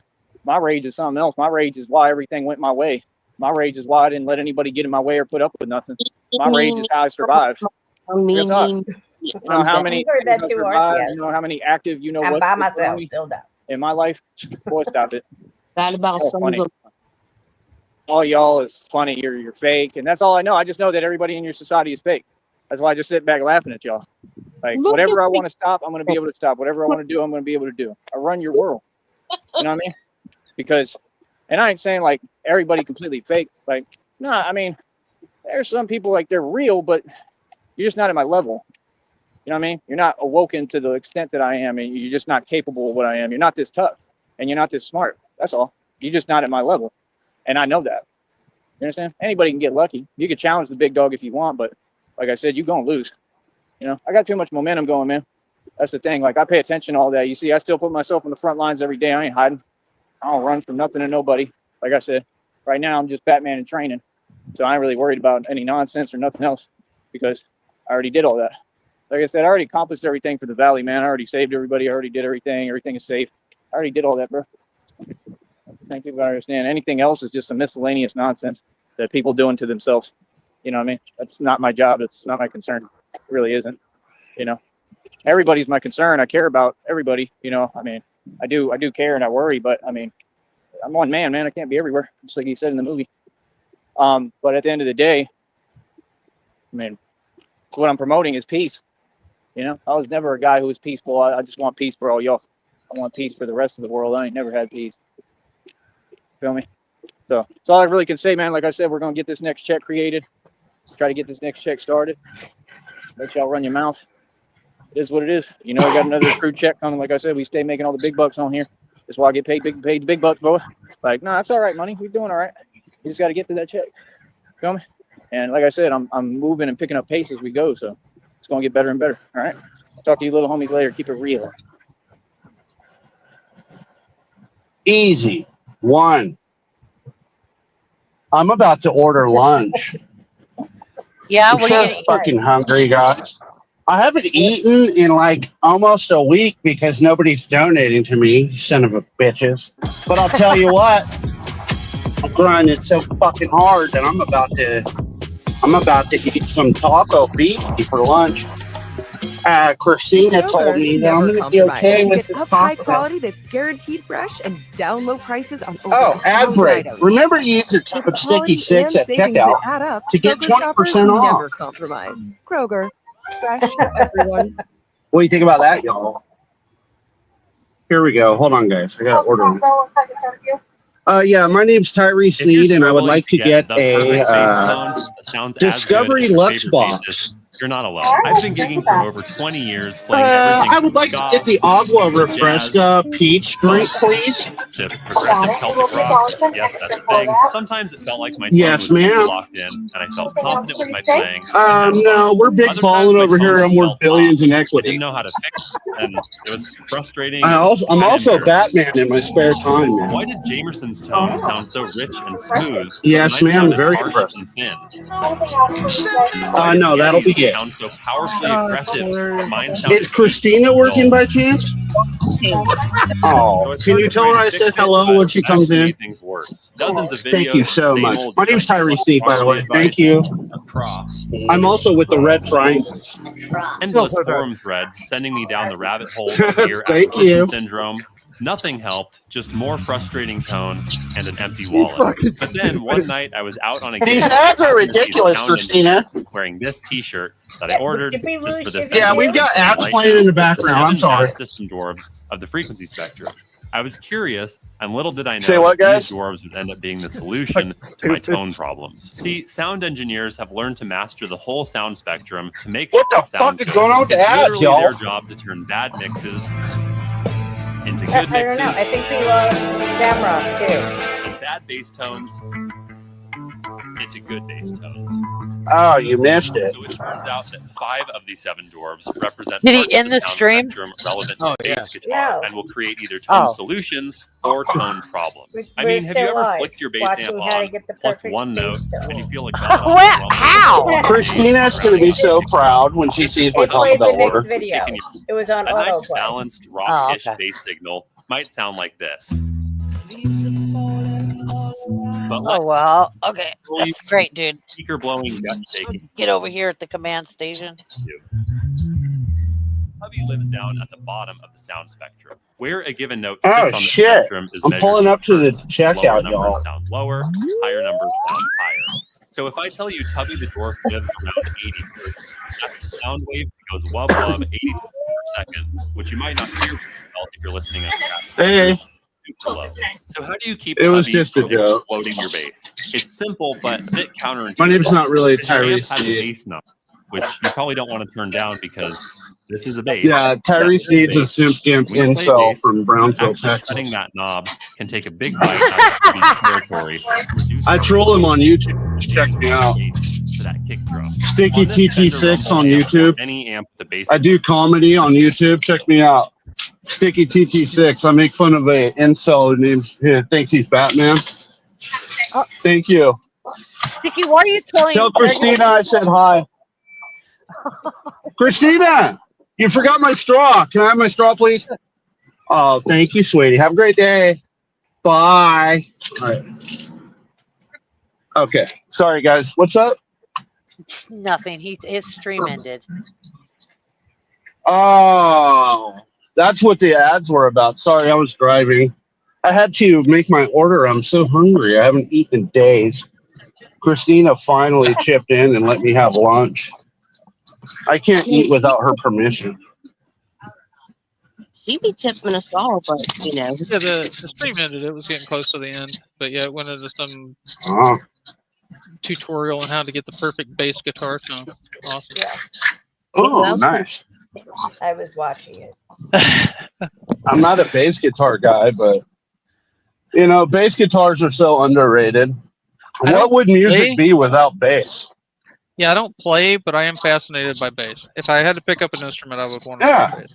Speaker 3: My rage is something else. My rage is why everything went my way. My rage is why I didn't let anybody get in my way or put up with nothing. My rage is how I survived. You know how many
Speaker 6: heard that too,
Speaker 3: you know how many active,
Speaker 6: I'm
Speaker 3: what
Speaker 6: by myself, dildo.
Speaker 3: in my life. Boy, stop it.
Speaker 5: Bad about
Speaker 3: funny. All y'all is funny. You're fake, and that's all I know. I just know that everybody in your society is fake. That's why I just sit back laughing at y'all. Like whatever I want to stop, I'm going to be able to stop. Whatever I want to do, I'm going to be able to do. I run your world. You know what I mean? Because, and I ain't saying like everybody completely fake. Like, no, I mean, there's some people like they're real, but you're just not at my level. You know what I mean? You're not awoken to the extent that I am, and you're just not capable of what I am. You're not this tough, and you're not this smart. That's all. You're just not at my level. And I know that. You understand? Anybody can get lucky. You can challenge the big dog if you want, but like I said, you're going to lose. You know, I got too much momentum going, man. That's the thing. Like, I pay attention to all that. You see, I still put myself on the front lines every day. I ain't hiding. I don't run from nothing to nobody. Like I said, right now, I'm just Batman in training. So I ain't really worried about any nonsense or nothing else because I already did all that. Like I said, I already accomplished everything for the Valley, man. I already saved everybody. I already did everything. Everything is safe. I already did all that, bro. I think people understand. Anything else is just some miscellaneous nonsense that people doing to themselves. You know what I mean? That's not my job. It's not my concern. It really isn't. You know, everybody's my concern. I care about everybody. You know, I mean, I do care and I worry, but I mean, I'm one man, I can't be everywhere. Just like he said in the movie. But at the end of the day, I mean, what I'm promoting is peace. You know, I was never a guy who was peaceful. I just want peace for all y'all. I want peace for the rest of the world. I ain't never had peace. Feel me? So that's all I really can say, man. Like I said, we're going to get this next check created. try to get this next check started. Let y'all run your mouth. It is what it is. You know, I got another accrued check coming. Like I said, we stay making all the big bucks on here. That's why I get paid big bucks, boy. Like, no, that's all right, money. We're doing all right. You just got to get to that check. Feel me? And like I said, I'm moving and picking up pace as we go, so it's going to get better and better. All right? I'll talk to you little homies later. Keep it real.
Speaker 7: Easy. One. I'm about to order lunch.
Speaker 4: Yeah,
Speaker 7: I'm
Speaker 4: what
Speaker 7: so
Speaker 4: are you gonna eat?
Speaker 7: fucking hungry, guys. I haven't eaten in like almost a week because nobody's donating to me, you son of a bitches. But I'll tell you what, I'm grinding so fucking hard that I'm about to eat some taco beef for lunch. Christina told me that I'm gonna be okay with the
Speaker 8: high
Speaker 7: taco.
Speaker 8: quality that's guaranteed fresh and down low prices on over
Speaker 7: Oh, ad
Speaker 8: 1,000
Speaker 7: break.
Speaker 8: items.
Speaker 7: Remember to use your code Sticky 6 at checkout
Speaker 8: add up,
Speaker 7: to get
Speaker 8: Kroger shoppers
Speaker 7: 20% off.
Speaker 8: never compromise. Kroger, fresh for everyone.
Speaker 7: What do you think about that, y'all? Here we go. Hold on, guys. I got to order. Yeah, my name's Tyrese Sneed, and I would like to get a Discovery Lux box.
Speaker 9: You're not alone. I've been gigging for over 20 years, playing everything
Speaker 7: I would like to get the Agua Refresca peach drink, please.
Speaker 9: To progressive Celtic rock. Yes, that's a thing. Sometimes it felt like my tone was
Speaker 7: ma'am.
Speaker 9: super locked in, and I felt confident with my playing.
Speaker 7: No, we're big balling over here. I'm worth billions in
Speaker 9: I
Speaker 7: equity.
Speaker 9: didn't know how to fix it, and it was frustrating.
Speaker 7: I'm also
Speaker 9: and
Speaker 7: Batman in my spare time, man.
Speaker 9: Why did Jamerson's tone sound so rich and smooth?
Speaker 7: Yes,
Speaker 9: Mine
Speaker 7: ma'am.
Speaker 9: sounded
Speaker 7: Very
Speaker 9: harsh
Speaker 7: impressive.
Speaker 9: and thin.
Speaker 7: No, that'll be it.
Speaker 9: Sounds so powerfully aggressive. Mine sounded
Speaker 7: Is Christina working by chance? Oh, can you tell her I said hello when she comes in?
Speaker 9: Things worse. Dozens of videos.
Speaker 7: Thank you so
Speaker 9: same
Speaker 7: much.
Speaker 9: old
Speaker 7: My name's Tyrese Sneed, by the way. Thank you.
Speaker 9: Across.
Speaker 7: I'm also with the Red Triangles.
Speaker 9: Endless forum threads sending me down the rabbit hole of ear
Speaker 7: Thank
Speaker 9: acquisition
Speaker 7: you.
Speaker 9: syndrome. Nothing helped, just more frustrating tone and an empty wallet. But then one night I was out on a
Speaker 7: These
Speaker 9: gig
Speaker 7: ads are
Speaker 9: and I see the
Speaker 7: ridiculous,
Speaker 9: sound
Speaker 7: Christina.
Speaker 9: engineer wearing this T-shirt that I ordered just for this.
Speaker 7: Yeah, we've got ads
Speaker 9: right
Speaker 7: playing
Speaker 9: now.
Speaker 7: in the background. I'm
Speaker 9: The 7
Speaker 7: sorry.
Speaker 9: ad system dwarves of the frequency spectrum. I was curious, and little did I know
Speaker 7: Say what,
Speaker 9: that
Speaker 7: guys?
Speaker 9: these dwarves would end up being the solution to my tone problems. See, sound engineers have learned to master the whole sound spectrum to make
Speaker 7: What the
Speaker 9: it sound
Speaker 7: fuck is
Speaker 9: good.
Speaker 7: going on with the
Speaker 9: It's
Speaker 7: ads,
Speaker 9: literally
Speaker 7: y'all?
Speaker 9: their job to turn bad mixes into good
Speaker 6: I don't
Speaker 9: mixes.
Speaker 6: know. I think we lost Shamrock too.
Speaker 9: And bad bass tones into good bass tones.
Speaker 7: Oh, you missed it.
Speaker 9: So it turns out that 5 of these 7 dwarves represent
Speaker 4: Did he
Speaker 9: parts of
Speaker 4: end
Speaker 9: the
Speaker 4: the
Speaker 9: sound
Speaker 4: stream?
Speaker 9: spectrum relevant to bass guitar
Speaker 6: No.
Speaker 9: and will create either tone
Speaker 4: Oh.
Speaker 9: solutions or tone problems. I
Speaker 6: We're
Speaker 9: mean, have you
Speaker 6: still
Speaker 9: ever
Speaker 6: live,
Speaker 9: flicked your bass
Speaker 6: watching
Speaker 9: amp
Speaker 6: how to
Speaker 9: on,
Speaker 6: get the
Speaker 9: plucked
Speaker 6: perfect
Speaker 9: one note,
Speaker 6: bass tone.
Speaker 9: and you feel like God
Speaker 4: What? How?
Speaker 7: Christina's going to be so proud when she sees my
Speaker 6: It played the
Speaker 7: Taco Bell
Speaker 6: next
Speaker 7: order.
Speaker 6: video. It was on
Speaker 9: A nice
Speaker 6: autoplay.
Speaker 9: balanced rock-ish
Speaker 4: Oh, okay.
Speaker 9: bass signal might sound like this. But
Speaker 4: Oh well. Okay, that's great, dude.
Speaker 9: speaker blowing, gut shaking.
Speaker 4: Get over here at the command station.
Speaker 9: Hubby lives down at the bottom of the sound spectrum. Where a given note
Speaker 7: Oh,
Speaker 9: sits on the
Speaker 7: shit.
Speaker 9: spectrum is
Speaker 7: I'm
Speaker 9: measured
Speaker 7: pulling
Speaker 9: in
Speaker 7: up to the
Speaker 9: hertz.
Speaker 7: checkout,
Speaker 9: Lower numbers
Speaker 7: y'all.
Speaker 9: sound lower, higher numbers sound higher. So if I tell you Tubby the dwarf lives around 80 hertz, that's a sound wave that goes well above 80 per second, which you might not hear very well if you're listening on
Speaker 7: Hey.
Speaker 9: super low. So how do you keep
Speaker 7: It was
Speaker 9: Tubby
Speaker 7: just a
Speaker 9: from
Speaker 7: joke.
Speaker 9: exploding your bass? It's simple, but a bit counterintuitive.
Speaker 7: My name's not really
Speaker 9: Because your amp
Speaker 7: Tyrese
Speaker 9: has a
Speaker 7: Sneed.
Speaker 9: bass knob, which you probably don't want to turn down because this is a bass.
Speaker 7: Yeah, Tyrese Sneed's a simp gimp
Speaker 9: When you play
Speaker 7: incel
Speaker 9: bass,
Speaker 7: from Brownsville,
Speaker 9: actually cutting
Speaker 7: Texas.
Speaker 9: that knob can take a big bite out of Tubby's territory. Reduce
Speaker 7: I troll him on YouTube. Check me out.
Speaker 9: to that kick drum.
Speaker 7: Sticky
Speaker 9: On this Fender
Speaker 7: TT6 on
Speaker 9: Rumble amp,
Speaker 7: YouTube.
Speaker 9: Any amp with the bass.
Speaker 7: I do comedy on YouTube. Check me out. Sticky TT6. I make fun of a incel who thinks he's Batman. Thank you.
Speaker 4: Sticky, why are you telling?
Speaker 7: Tell Christina I said hi. Christina, you forgot my straw. Can I have my straw, please? Oh, thank you, sweetie. Have a great day. Bye. All right. Okay. Sorry, guys. What's up?
Speaker 4: Nothing. His stream ended.
Speaker 7: Oh, that's what the ads were about. Sorry, I was driving. I had to make my order. I'm so hungry. I haven't eaten in days. Christina finally chipped in and let me have lunch. I can't eat without her permission.
Speaker 5: She be tipping us all, but you know.
Speaker 2: Yeah, the stream ended. It was getting close to the end, but yeah, it went into some
Speaker 7: Oh.
Speaker 2: tutorial on how to get the perfect bass guitar tone. Awesome.
Speaker 6: Yeah,
Speaker 7: Oh, nice.
Speaker 6: I was watching it.
Speaker 7: I'm not a bass guitar guy, but you know, bass guitars are so underrated. What would music be without bass?
Speaker 2: Yeah, I don't play, but I am fascinated by bass. If I had to pick up an instrument, I would want to play bass.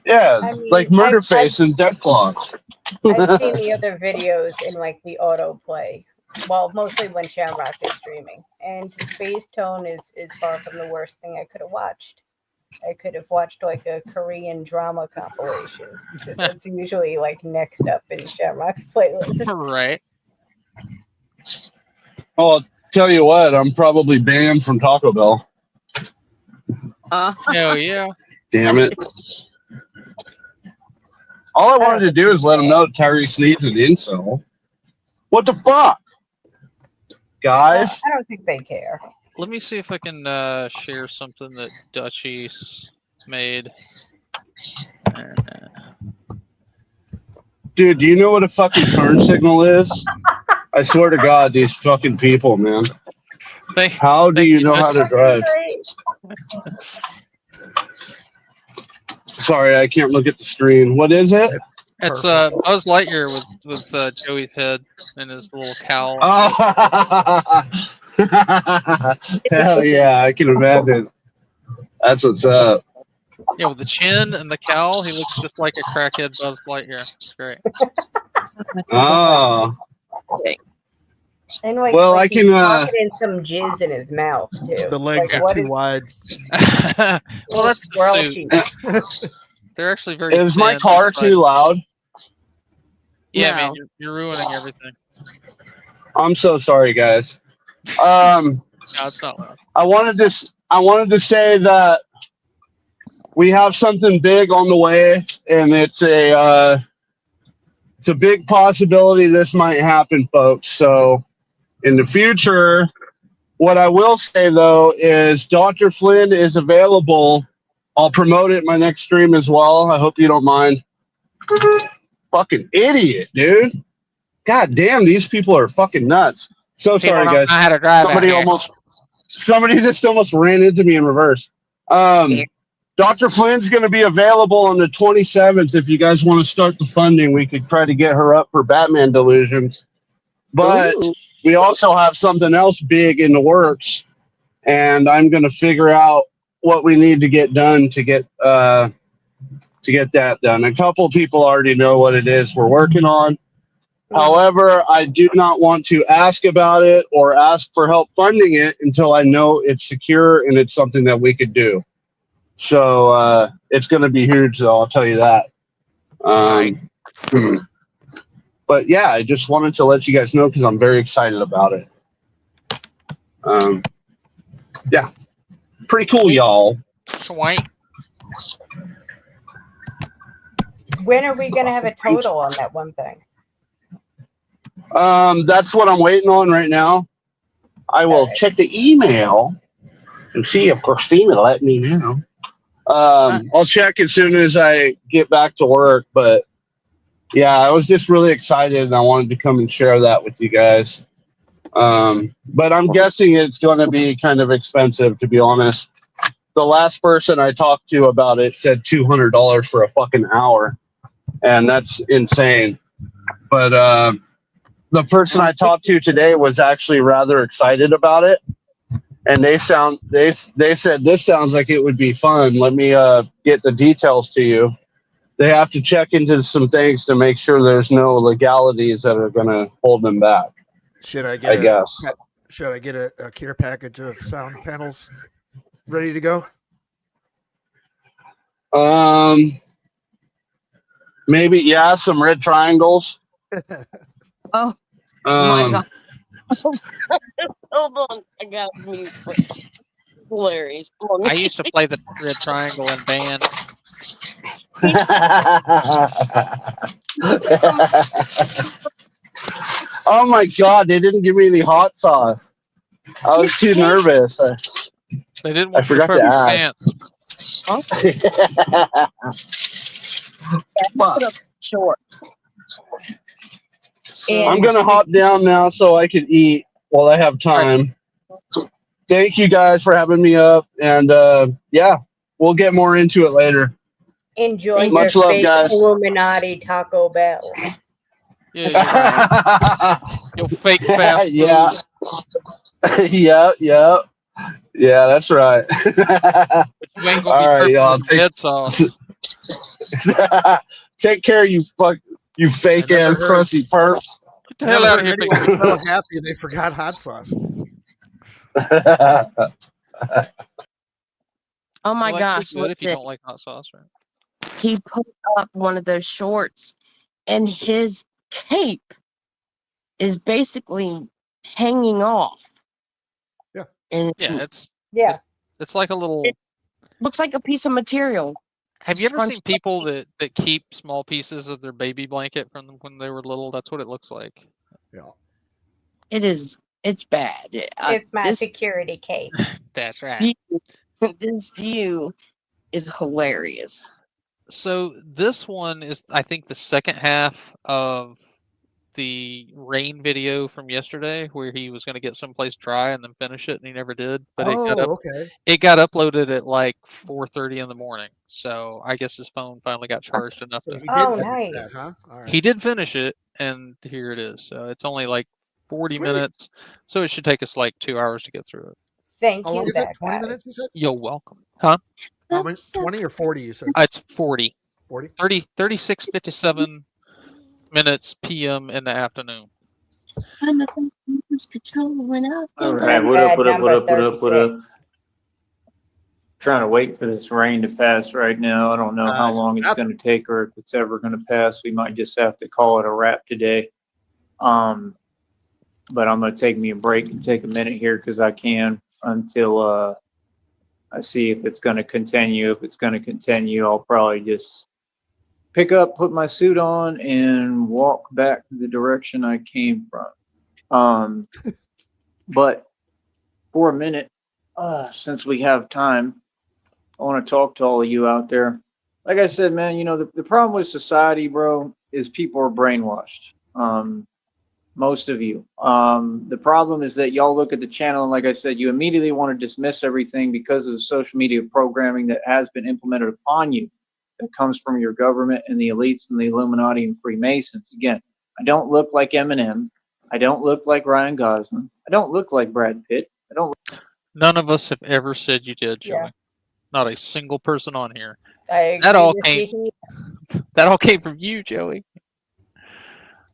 Speaker 7: Yeah,
Speaker 6: I mean,
Speaker 7: like Murderface and Deathclaw.
Speaker 6: I've seen the other videos in like the autoplay. Well, mostly when Shamrock is streaming. And bass tone is far from the worst thing I could have watched. I could have watched like a Korean drama compilation. Because that's usually like next up in Shamrock's playlist.
Speaker 2: Right.
Speaker 7: Oh, I'll tell you what, I'm probably banned from Taco Bell.
Speaker 2: Hell yeah.
Speaker 7: Damn it. All I wanted to do is let him know Tyrese needs an incel. What the fuck? Guys?
Speaker 6: I don't think they care.
Speaker 2: Let me see if I can share something that Dutchies made.
Speaker 7: Dude, do you know what a fucking turn signal is? I swear to God, these fucking people, man. How do you know how to drive? Sorry, I can't look at the screen. What is it?
Speaker 2: It's Buzz Lightyear with Joey's head and his little cowl.
Speaker 7: Oh. Hell yeah, I can imagine. That's what's up.
Speaker 2: Yeah, with the chin and the cowl, he looks just like a crackhead Buzz Lightyear. It's great.
Speaker 7: Oh.
Speaker 6: And like,
Speaker 7: well,
Speaker 6: like
Speaker 7: I can.
Speaker 6: he's pocketing some jizz in his mouth too.
Speaker 1: The legs
Speaker 6: like,
Speaker 1: are too wide.
Speaker 2: Well, that's the suit. They're actually very.
Speaker 7: Is
Speaker 2: thin,
Speaker 7: my car too loud?
Speaker 2: Yeah,
Speaker 5: No.
Speaker 2: man, you're ruining everything.
Speaker 7: I'm so sorry, guys.
Speaker 2: No, it's not loud.
Speaker 7: I wanted to say that we have something big on the way, and it's a big possibility this might happen, folks. So in the future, what I will say though is Dr. Flynn is available. I'll promote it in my next stream as well. I hope you don't mind. Fucking idiot, dude. God damn, these people are fucking nuts. So sorry, guys.
Speaker 2: How to drive
Speaker 7: Somebody just almost ran into me in reverse. Dr. Flynn's going to be available on the 27th. If you guys want to start the funding, we could try to get her up for Batman Delusions. But we also have something else big in the works, and I'm going to figure out what we need to get done to get that done. A couple of people already know what it is we're working on. However, I do not want to ask about it or ask for help funding it until I know it's secure and it's something that we could do. So it's going to be huge, though, I'll tell you that. But yeah, I just wanted to let you guys know because I'm very excited about it. Yeah, pretty cool, y'all.
Speaker 2: Sweet.
Speaker 6: When are we gonna have a total on that one thing?
Speaker 7: That's what I'm waiting on right now. I will check the email and see if Christina let me know. I'll check as soon as I get back to work, but yeah, I was just really excited and I wanted to come and share that with you guys. But I'm guessing it's going to be kind of expensive, to be honest. The last person I talked to about it said $200 for a fucking hour, and that's insane. But the person I talked to today was actually rather excited about it, and they said this sounds like it would be fun. Let me get the details to you. They have to check into some things to make sure there's no legalities that are going to hold them back.
Speaker 1: Should I get a care package of sound panels ready to go?
Speaker 7: Maybe, yeah, some red triangles.
Speaker 5: Oh my God. Hold on. I got to mute. Hilarious.
Speaker 2: I used to play the red triangle in band.
Speaker 7: Oh my God, they didn't give me any hot sauce. I was too nervous.
Speaker 2: They didn't want
Speaker 7: I forgot to ask.
Speaker 5: Short.
Speaker 7: I'm gonna hop down now so I can eat. while I have time. Thank you guys for having me up, and yeah, we'll get more into it later.
Speaker 6: Enjoy your
Speaker 7: Much love,
Speaker 6: fake
Speaker 7: guys.
Speaker 6: Illuminati Taco Bell.
Speaker 2: Yeah, you'll fake fast
Speaker 7: yeah.
Speaker 2: food.
Speaker 7: yeah, that's right.
Speaker 2: But you ain't gonna be
Speaker 7: All right,
Speaker 2: dripping
Speaker 7: y'all.
Speaker 2: with dead sauce.
Speaker 7: Take care, you fake
Speaker 1: never
Speaker 7: ass
Speaker 1: heard-
Speaker 7: crusty perps.
Speaker 2: Get the hell out of here,
Speaker 1: Anyone
Speaker 2: big
Speaker 1: so happy they forgot hot sauce.
Speaker 5: Oh my
Speaker 2: Well,
Speaker 5: gosh!
Speaker 2: good if you
Speaker 5: listen.
Speaker 2: don't like hot sauce, right?
Speaker 5: He put up one of those shorts, and his cape is basically hanging off.
Speaker 1: Yeah.
Speaker 5: And
Speaker 2: Yeah, it's like a little.
Speaker 5: It looks like a piece of material.
Speaker 2: Have you ever
Speaker 5: Scrunched
Speaker 2: seen people that keep small pieces of their baby blanket from when they were little? That's what it looks like.
Speaker 1: Yeah.
Speaker 5: It is. It's bad.
Speaker 6: It's my security cape.
Speaker 2: That's right.
Speaker 5: This view is hilarious.
Speaker 2: So this one is, I think, the second half of the rain video from yesterday, where he was going to get someplace dry and then finish it, and he never did. But
Speaker 1: okay.
Speaker 2: It got uploaded at like 4:30 in the morning. So I guess his phone finally got charged enough to.
Speaker 1: He did finish that, huh? All right.
Speaker 2: He did finish it, and here it is. So it's only like 40 minutes, so it should take us like 2 hours to get through it.
Speaker 6: Thank
Speaker 1: How
Speaker 6: you.
Speaker 1: long is it? 20 minutes, you said?
Speaker 2: You're welcome. Huh?
Speaker 1: How many? 20 or 40, you said?
Speaker 2: It's 40.
Speaker 1: 40?
Speaker 2: 36:57 minutes p.m. in the afternoon.
Speaker 5: All
Speaker 3: right, what up? Trying to wait for this rain to pass right now. I don't know how long it's going to take or if it's ever going to pass. We might just have to call it a wrap today. But I'm going to take me a break and take a minute here because I can until I see if it's going to continue. If it's going to continue, I'll probably just pick up, put my suit on, and walk back the direction I came from. But for a minute, since we have time, I want to talk to all of you out there. Like I said, man, you know, the problem with society, bro, is people are brainwashed. Most of you. The problem is that y'all look at the channel and, like I said, you immediately want to dismiss everything because of the social media programming that has been implemented upon you, that comes from your government and the elites and the Illuminati and Freemasons. Again, I don't look like Eminem. I don't look like Ryan Gosling. I don't look like Brad Pitt. I don't.
Speaker 2: None of us have ever said you did, Joey.
Speaker 6: Yeah.
Speaker 2: Not a single person on here.
Speaker 6: I
Speaker 2: That
Speaker 6: agree
Speaker 2: all
Speaker 6: with
Speaker 2: came.
Speaker 6: you.
Speaker 2: That all came from you, Joey.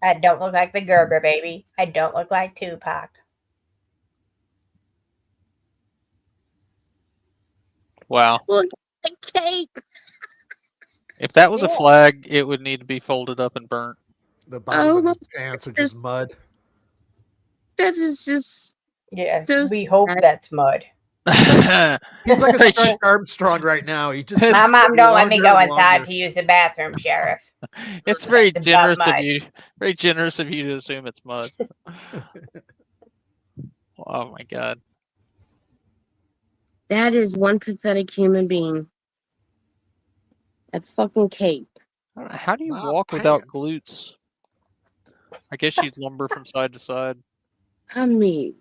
Speaker 6: I don't look like the Gerber baby. I don't look like Tupac.
Speaker 2: Wow.
Speaker 5: Look, cape.
Speaker 2: If that was a flag, it would need to be folded up and burnt.
Speaker 1: The bottom of his pants are just mud.
Speaker 5: That is just.
Speaker 6: Yeah, we hope that's mud.
Speaker 1: He's like a Stretch Armstrong right now. He just
Speaker 6: My mom don't let me go
Speaker 1: longer and
Speaker 6: inside
Speaker 1: longer.
Speaker 6: to use the bathroom, Sheriff.
Speaker 2: It's very
Speaker 6: It's
Speaker 2: generous
Speaker 6: about
Speaker 2: of
Speaker 6: mud.
Speaker 2: you. Very generous of you to assume it's mud. Oh my god.
Speaker 5: That is one pathetic human being. That fucking cape.
Speaker 2: How do you walk without glutes? I guess you lumber from side to side.
Speaker 5: I mean,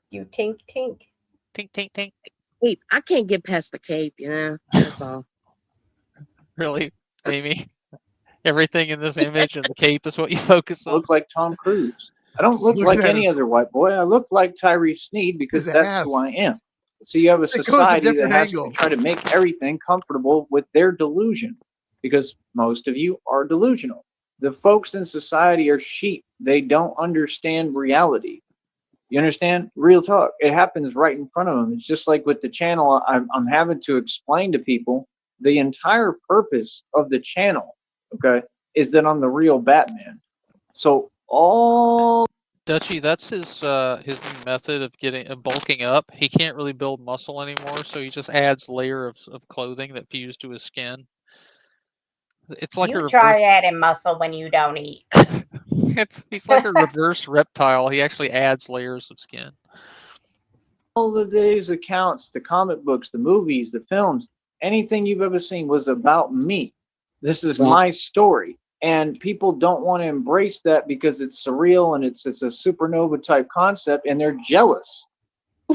Speaker 6: you tink.
Speaker 2: Tink, tink, tink.
Speaker 5: Cape. I can't get past the cape, you know? That's all.
Speaker 2: Really, Amy? Everything in this image and the cape is what you focus
Speaker 3: I
Speaker 2: on?
Speaker 3: look like Tom Cruise. I don't look
Speaker 1: Looking
Speaker 3: like
Speaker 1: at
Speaker 3: any
Speaker 1: his-
Speaker 3: other white boy. I look like Tyrese Sneed because
Speaker 1: His
Speaker 3: that's
Speaker 1: ass.
Speaker 3: who I am. So you have a
Speaker 1: It goes a
Speaker 3: society that
Speaker 1: different
Speaker 3: has
Speaker 1: angle.
Speaker 3: to try to make everything comfortable with their delusion because most of you are delusional. The folks in society are sheep. They don't understand reality. You understand? Real talk. It happens right in front of them. It's just like with the channel, I'm having to explain to people the entire purpose of the channel, okay, is that I'm the real Batman. So all
Speaker 2: Dutchy, that's his new method of bulking up. He can't really build muscle anymore, so he just adds layer of clothing that fuse to his skin. It's like
Speaker 6: You try adding muscle when you don't eat.
Speaker 2: He's like a reverse reptile. He actually adds layers of skin.
Speaker 3: all of these accounts, the comic books, the movies, the films, anything you've ever seen was about me. This is my story. And people don't want to embrace that because it's surreal and it's a supernova type concept, and they're jealous.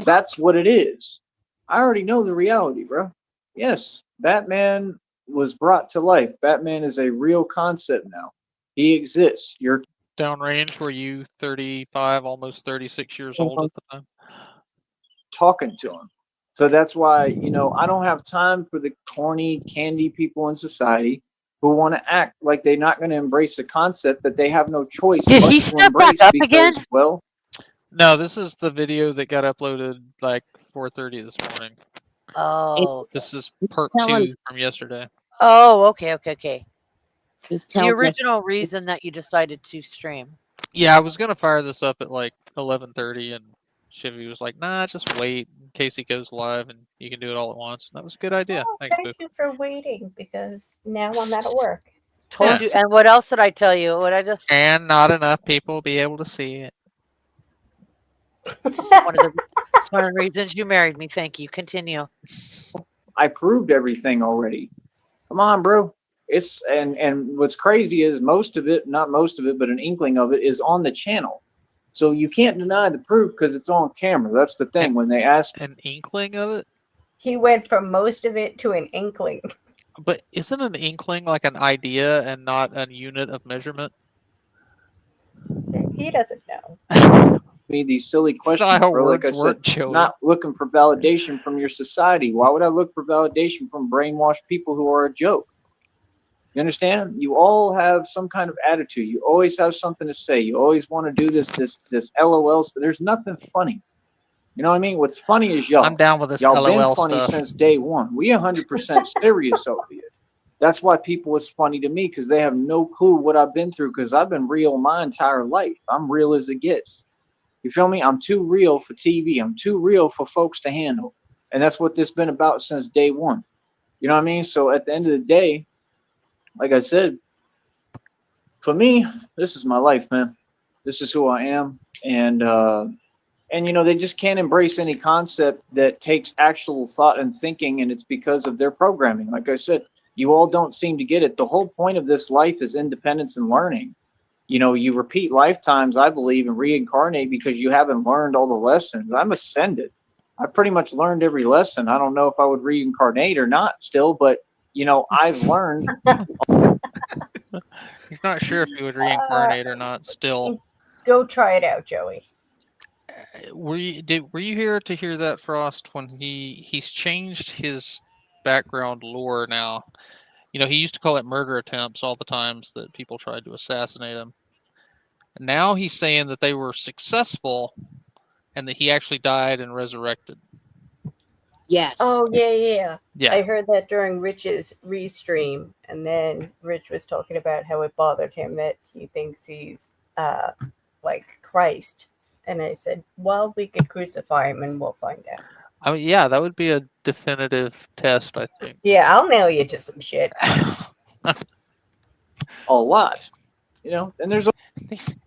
Speaker 3: That's what it is. I already know the reality, bro. Yes, Batman was brought to life. Batman is a real concept now. He exists. You're
Speaker 2: Downrange, were you 35, almost 36 years old at the time?
Speaker 3: talking to him. So that's why, I don't have time for the corny candy people in society who want to act like they're not going to embrace a concept that they have no choice
Speaker 4: Did
Speaker 3: but
Speaker 4: he
Speaker 3: to
Speaker 4: step back
Speaker 3: embrace
Speaker 4: up
Speaker 3: because,
Speaker 4: again?
Speaker 3: well,
Speaker 2: No, this is the video that got uploaded like 4:30 this morning.
Speaker 4: Oh.
Speaker 2: This is part
Speaker 5: Telling-
Speaker 2: 2 from yesterday.
Speaker 4: Oh, okay.
Speaker 5: He's
Speaker 4: The
Speaker 5: telling us
Speaker 4: original reason that you decided to stream.
Speaker 2: Yeah, I was gonna fire this up at like 11:30, and Chevy was like, "Nah, just wait in case he goes live, and you can do it all at once." And that was a good idea.
Speaker 6: Oh,
Speaker 2: Thanks,
Speaker 6: thank
Speaker 2: Boo.
Speaker 6: you for waiting because now I'm out of work.
Speaker 4: Told
Speaker 2: Yeah.
Speaker 4: you. And what else did I tell you? What I just
Speaker 2: And not enough people will be able to see it.
Speaker 4: it's one of the reasons you married me. Thank you. Continue.
Speaker 3: I proved everything already. Come on, bro. It's and what's crazy is most of it, not most of it, but an inkling of it is on the channel. So you can't deny the proof because it's on camera. That's the thing. When they ask
Speaker 2: An inkling of it?
Speaker 6: He went from most of it to an inkling.
Speaker 2: But isn't an inkling like an idea and not a unit of measurement?
Speaker 6: He doesn't know.
Speaker 3: me these silly
Speaker 2: It's
Speaker 3: questions,
Speaker 2: not how
Speaker 3: bro. Like I
Speaker 2: words work,
Speaker 3: said,
Speaker 2: Joey.
Speaker 3: not looking for validation from your society. Why would I look for validation from brainwashed people who are a joke? You understand? You all have some kind of attitude. You always have something to say. You always want to do this LOL. There's nothing funny. You know what I mean? What's funny is y'all.
Speaker 2: I'm down with this
Speaker 3: Y'all
Speaker 2: LOL
Speaker 3: been funny
Speaker 2: stuff.
Speaker 3: since day one. We 100% serious over here. That's why people is funny to me, because they have no clue what I've been through, because I've been real my entire life. I'm real as it gets. You feel me? I'm too real for TV. I'm too real for folks to handle. And that's what this been about since day one. You know what I mean? So at the end of the day, like I said, for me, this is my life, man. This is who I am. And you know, they just can't embrace any concept that takes actual thought and thinking, and it's because of their programming. Like I said, you all don't seem to get it. The whole point of this life is independence and learning. You know, you repeat lifetimes, I believe, and reincarnate because you haven't learned all the lessons. I'm ascended. I pretty much learned every lesson. I don't know if I would reincarnate or not still, but, you know, I've learned.
Speaker 2: He's not sure if he would reincarnate or not still.
Speaker 6: Go try it out, Joey.
Speaker 2: Were you here to hear that, Frost, when he's changed his background lore now? You know, he used to call it murder attempts all the times that people tried to assassinate him. Now he's saying that they were successful and that he actually died and resurrected.
Speaker 5: yes.
Speaker 6: Oh, yeah.
Speaker 2: Yeah.
Speaker 6: I heard that during Rich's restream, and then Rich was talking about how it bothered him that he thinks he's like Christ. And I said, well, we could crucify him and we'll find out.
Speaker 2: I mean, yeah, that would be a definitive test, I think.
Speaker 6: Yeah, I'll nail you to some shit.
Speaker 3: A lot. You know, and there's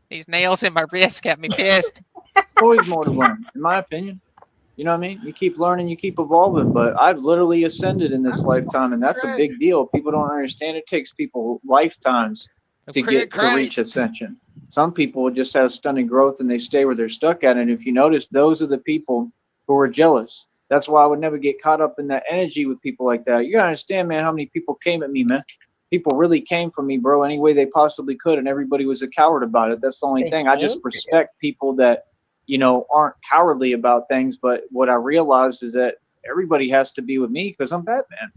Speaker 2: These nails in my wrist got me pissed.
Speaker 3: always more to learn, in my opinion. You know what I mean? You keep learning, you keep evolving, but I've literally ascended in this lifetime, and that's a big deal. People don't understand it takes people lifetimes to get to reach ascension. Some people just have stunning growth and they stay where they're stuck at. And if you notice, those are the people who are jealous. That's why I would never get caught up in that energy with people like that. You gotta understand, man, how many people came at me, man. People really came for me, bro, any way they possibly could, and everybody was a coward about it. That's the only thing. I just respect people that, you know, aren't cowardly about things. But what I realized is that everybody has to be with me because I'm Batman.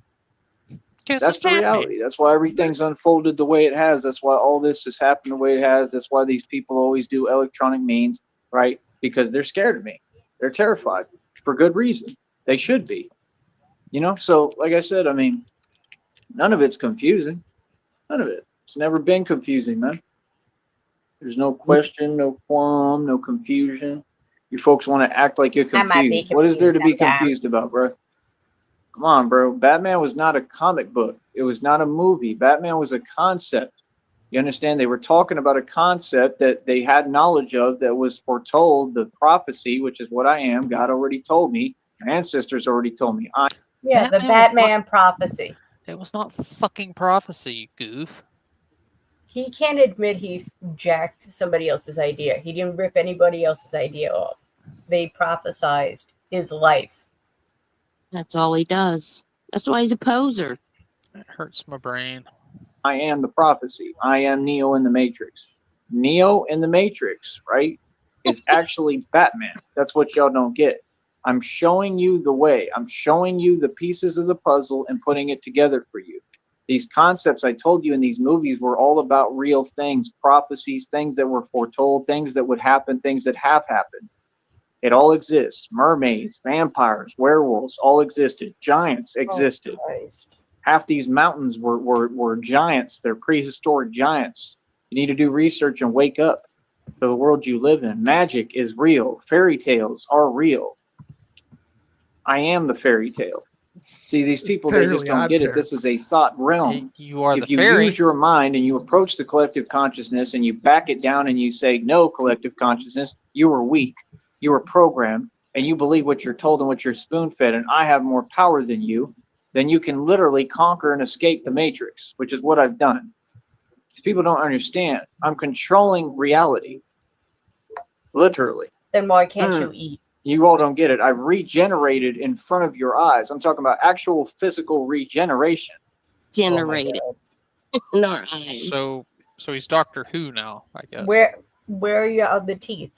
Speaker 3: That's the reality. That's why everything's unfolded the way it has. That's why all this has happened the way it has. That's why these people always do electronic means, right? Because they're scared of me. They're terrified for good reason. They should be. You know, so like I said, I mean, none of it's confusing. None of it. It's never been confusing, man. There's no question, no qualm, no confusion. You folks want to act like you're confused. What is there to be confused about, bro? Come on, bro. Batman was not a comic book. It was not a movie. Batman was a concept. You understand? They were talking about a concept that they had knowledge of that was foretold, the prophecy, which is what I am. God already told me. My ancestors already told me.
Speaker 6: Yeah, the Batman prophecy.
Speaker 2: It was not fucking prophecy, you goof.
Speaker 6: he can't admit he's jacked somebody else's idea. He didn't rip anybody else's idea off. They prophesized his life.
Speaker 5: That's all he does. That's why he's a poser.
Speaker 2: It hurts my brain.
Speaker 3: I am the prophecy. I am Neo in the Matrix. Neo in the Matrix, right, is actually Batman. That's what y'all don't get. I'm showing you the way. I'm showing you the pieces of the puzzle and putting it together for you. These concepts I told you in these movies were all about real things, prophecies, things that were foretold, things that would happen, things that have happened. It all exists. Mermaids, vampires, werewolves all existed. Giants existed. Half these mountains were giants. They're prehistoric giants. You need to do research and wake up to the world you live in. Magic is real. Fairy tales are real. I am the fairy tale. See, these people, they just don't get it. This is a thought realm.
Speaker 2: You are
Speaker 3: if
Speaker 2: the
Speaker 3: you
Speaker 2: fairy.
Speaker 3: use your mind and you approach the collective consciousness and you back it down and you say, no, collective consciousness, you are weak. You are programmed and you believe what you're told and what you're spoon-fed, and I have more power than you, then you can literally conquer and escape the matrix, which is what I've done. These people don't understand. I'm controlling reality. Literally.
Speaker 6: Then why can't you eat?
Speaker 3: You all don't get it. I've regenerated in front of your eyes. I'm talking about actual physical regeneration.
Speaker 5: Generated in our eyes.
Speaker 2: So he's Doctor Who now, I guess.
Speaker 6: Where are your other teeth?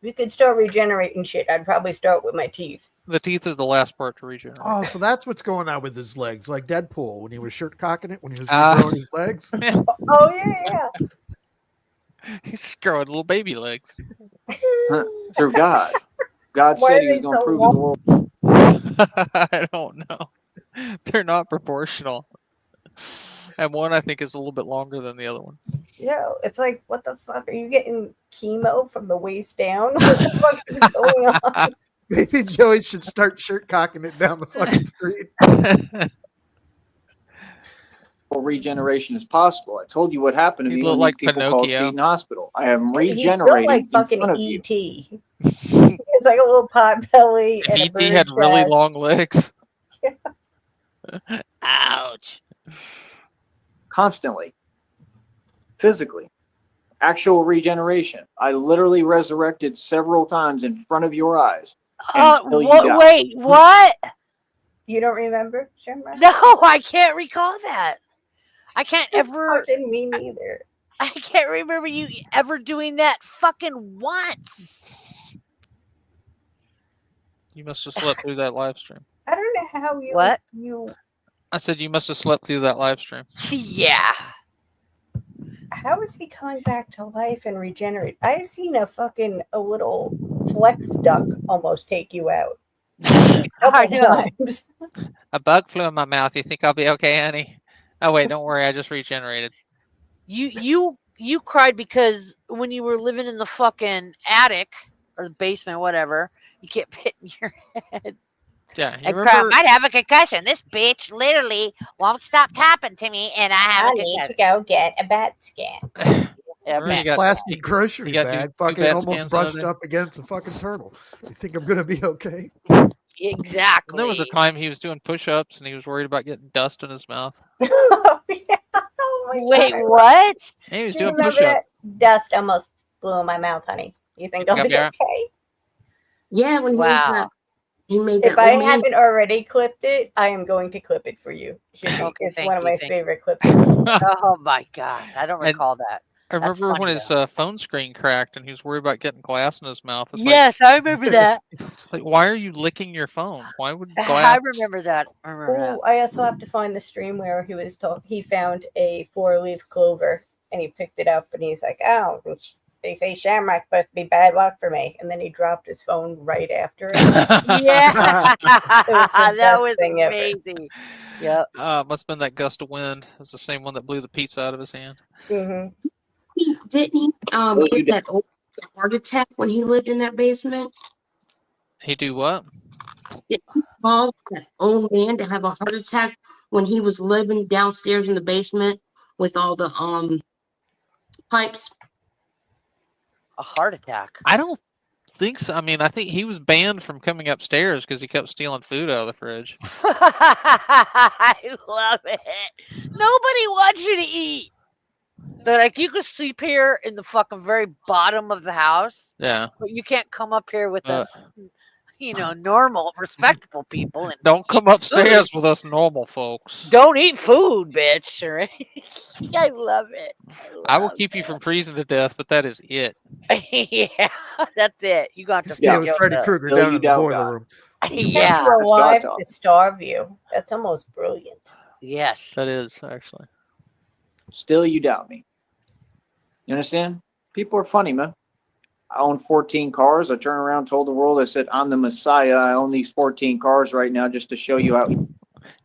Speaker 6: If you could start regenerating shit, I'd probably start with my teeth.
Speaker 2: The teeth is the last part to regenerate.
Speaker 1: Oh, so that's what's going on with his legs, like Deadpool when he was shirt cocking it when he was regrowing his legs.
Speaker 6: Oh yeah.
Speaker 2: He's growing little baby legs.
Speaker 3: Through God. God said he was going to prove the world.
Speaker 2: I don't know. They're not proportional. And one, I think, is a little bit longer than the other one.
Speaker 6: Yeah, it's like, what the fuck? Are you getting chemo from the waist down? What the fuck is going on?
Speaker 1: Maybe Joey should start shirt cocking it down the fucking street.
Speaker 3: Regeneration is possible. I told you what happened to me when
Speaker 2: like
Speaker 3: these people
Speaker 2: Pinocchio.
Speaker 3: called Seton Hospital. I am
Speaker 6: He
Speaker 3: regenerating
Speaker 6: built like fucking
Speaker 3: in front of
Speaker 6: ET.
Speaker 3: you.
Speaker 6: It's like a little pot belly.
Speaker 2: If
Speaker 6: and a
Speaker 2: E.T.
Speaker 6: bird
Speaker 2: had really
Speaker 6: chest.
Speaker 2: long legs.
Speaker 6: Yeah.
Speaker 2: Ouch.
Speaker 3: Constantly. Physically. Actual regeneration. I literally resurrected several times in front of your eyes. Until you died.
Speaker 4: Wait, what?
Speaker 6: You don't remember, Shamrock?
Speaker 4: No, I can't recall that. I can't ever.
Speaker 6: Fucking me neither.
Speaker 4: I can't remember you ever doing that fucking once.
Speaker 2: You must have slept through that live stream.
Speaker 6: I don't know how you.
Speaker 4: What?
Speaker 2: I said you must have slept through that live stream.
Speaker 4: Yeah.
Speaker 6: How is he coming back to life and regenerate? I've seen a little flex duck almost take you out.
Speaker 4: I know.
Speaker 6: Times.
Speaker 2: A bug flew in my mouth. You think I'll be okay, honey? Oh wait, don't worry. I just regenerated.
Speaker 4: You cried because when you were living in the fucking attic or the basement, whatever, you kept hitting your head.
Speaker 2: Yeah, you
Speaker 4: And
Speaker 2: remember?
Speaker 4: cry, I might have a concussion. This bitch literally won't stop tapping to me, and I have
Speaker 6: I
Speaker 4: a
Speaker 6: need
Speaker 4: concussion.
Speaker 6: to go get a bat scan.
Speaker 4: Yeah,
Speaker 2: Remember you
Speaker 1: This
Speaker 2: got-
Speaker 1: plastic grocery
Speaker 2: you got
Speaker 1: bag
Speaker 2: two
Speaker 1: fucking
Speaker 2: bat
Speaker 1: almost
Speaker 2: scans
Speaker 1: brushed
Speaker 2: out of
Speaker 1: up against a fucking turtle. You think I'm gonna be okay?
Speaker 4: Exactly.
Speaker 2: And there was a time he was doing push-ups and he was worried about getting dust in his mouth.
Speaker 6: Oh, yeah. Oh my
Speaker 4: Wait,
Speaker 6: God.
Speaker 4: what?
Speaker 2: And he was
Speaker 6: Do you
Speaker 2: doing
Speaker 6: remember
Speaker 2: push-ups.
Speaker 6: that? Dust almost blew in my mouth, honey. You think I'll be
Speaker 2: Yeah.
Speaker 6: okay?
Speaker 5: Yeah, when
Speaker 4: Wow.
Speaker 5: he made that
Speaker 6: If I
Speaker 5: old man.
Speaker 6: haven't already clipped it, I am going to clip it for you. Shimmy.
Speaker 4: Okay,
Speaker 6: It's
Speaker 4: thank
Speaker 6: one of
Speaker 4: you,
Speaker 6: my
Speaker 4: thank
Speaker 6: favorite clips.
Speaker 4: Oh my god, I don't
Speaker 2: And-
Speaker 4: recall that.
Speaker 2: I remember
Speaker 4: funny,
Speaker 2: when his phone screen cracked and he was worried about getting glass in his mouth. It's
Speaker 4: Yes, I remember that.
Speaker 2: like, it's like, why are you licking your phone? Why would
Speaker 4: I
Speaker 2: glass?
Speaker 4: remember that. I remember that.
Speaker 6: Oh, I also have to find the stream where he was he found a 4-leaf clover and he picked it up and he's like, oh, they say Shamrock's supposed to be bad luck for me. And then he dropped his phone right after it.
Speaker 4: Yeah,
Speaker 6: the
Speaker 4: that
Speaker 6: best
Speaker 4: was
Speaker 6: thing ever.
Speaker 4: amazing. Yep.
Speaker 2: Must have been that gust of wind. It was the same one that blew the pizza out of his hand.
Speaker 6: Mm-hmm.
Speaker 5: Didn't he get that old heart attack when he lived in that basement?
Speaker 2: He do what?
Speaker 5: It caused that old man to have a heart attack when he was living downstairs in the basement with all the pipes.
Speaker 4: A heart attack.
Speaker 2: I don't think so. I mean, I think he was banned from coming upstairs because he kept stealing food out of the fridge.
Speaker 4: I love it. Nobody wants you to eat. They're like, you can sleep here in the fucking very bottom of the house,
Speaker 2: Yeah.
Speaker 4: but you can't come up here with us, normal, respectable people. And
Speaker 2: Don't come
Speaker 4: eat
Speaker 2: upstairs
Speaker 4: food.
Speaker 2: with us normal folks.
Speaker 4: Don't eat food, bitch. Right? I love it.
Speaker 2: I will keep you from freezing to death, but that is it.
Speaker 4: Yeah, that's it. You got to
Speaker 1: Stay with Freddy Krueger
Speaker 3: Till
Speaker 1: down
Speaker 3: you
Speaker 1: in the
Speaker 3: doubt
Speaker 1: boiler
Speaker 3: God.
Speaker 1: room.
Speaker 6: He kept
Speaker 4: Yeah.
Speaker 6: you alive
Speaker 3: talk.
Speaker 6: to starve you. That's almost brilliant.
Speaker 4: Yes.
Speaker 2: That is, actually.
Speaker 3: Still you doubt me. You understand? People are funny, man. I own 14 cars. I turned around, told the world, I said, I'm the Messiah. I own these 14 cars right now just to show you how.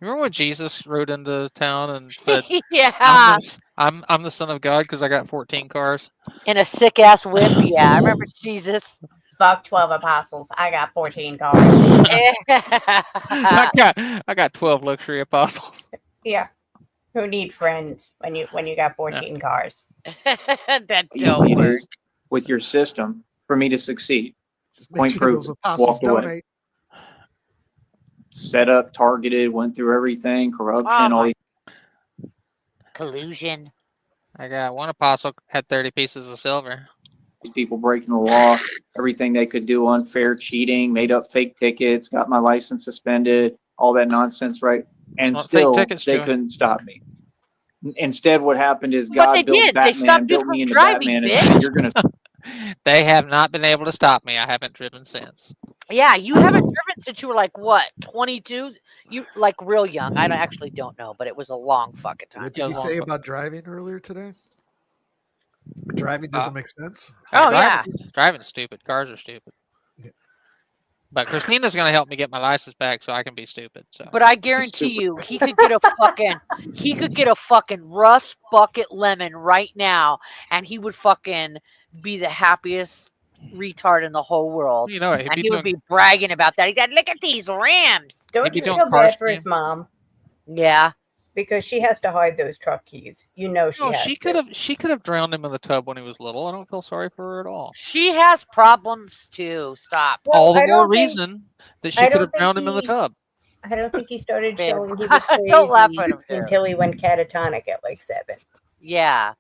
Speaker 2: Remember when Jesus rode into town and said,
Speaker 4: Yeah.
Speaker 2: I'm the son of God because I got 14 cars?
Speaker 4: In a sick ass whip. Yeah, I remember Jesus.
Speaker 6: Fuck 12 apostles. I got 14 cars.
Speaker 2: I got 12 luxury apostles.
Speaker 6: Yeah. Who need friends when you got 14 cars?
Speaker 4: That
Speaker 3: Easy
Speaker 4: don't
Speaker 3: it
Speaker 4: work.
Speaker 3: is with your system for me to succeed.
Speaker 1: Make
Speaker 3: Point
Speaker 1: sure
Speaker 3: proven.
Speaker 1: those apostles
Speaker 3: Walked away.
Speaker 1: donate.
Speaker 3: Set up, targeted, went through everything, corruption, all these
Speaker 4: Collusion.
Speaker 2: I got one apostle had 30 pieces of silver.
Speaker 3: people breaking the law, everything they could do, unfair, cheating, made up fake tickets, got my license suspended, all that nonsense, right? And
Speaker 2: Not fake
Speaker 3: still,
Speaker 2: tickets,
Speaker 3: they
Speaker 2: Joey.
Speaker 3: couldn't stop me. Instead, what happened is
Speaker 4: But they
Speaker 3: God built
Speaker 4: did. They
Speaker 3: Batman,
Speaker 4: stopped you
Speaker 3: built me
Speaker 4: from
Speaker 3: into
Speaker 4: driving,
Speaker 3: Batman, and
Speaker 4: bitch.
Speaker 3: said, "You're gonna."
Speaker 2: They have not been able to stop me. I haven't driven since.
Speaker 4: Yeah, you haven't driven since you were like what, 22? You like real young. I actually don't know, but it was a long fucking time.
Speaker 1: What did he say about driving earlier today? Driving doesn't make sense.
Speaker 4: Oh, yeah.
Speaker 2: Driving's stupid. Cars are stupid. But Christina's going to help me get my license back so I can be stupid. So.
Speaker 4: But I guarantee you, he could get a fucking rust bucket lemon right now, and he would fucking be the happiest retard in the whole world.
Speaker 2: You know,
Speaker 4: and he would be bragging about that. He'd like, look at these rims.
Speaker 6: Don't you feel bad for his mom?
Speaker 4: Yeah.
Speaker 6: Because she has to hide those truck keys. You know she has
Speaker 2: she could have drowned him in the tub when he was little. I don't feel sorry for her at all.
Speaker 4: She has problems too. Stop.
Speaker 6: Well,
Speaker 2: all the
Speaker 6: I
Speaker 2: more
Speaker 6: don't think-
Speaker 2: reason that she could have drowned him in the tub.
Speaker 6: I don't think he started
Speaker 4: Babe,
Speaker 6: showing he was
Speaker 4: don't laugh
Speaker 6: crazy
Speaker 4: at him, too.
Speaker 6: until he went catatonic at like 7.
Speaker 4: Yeah.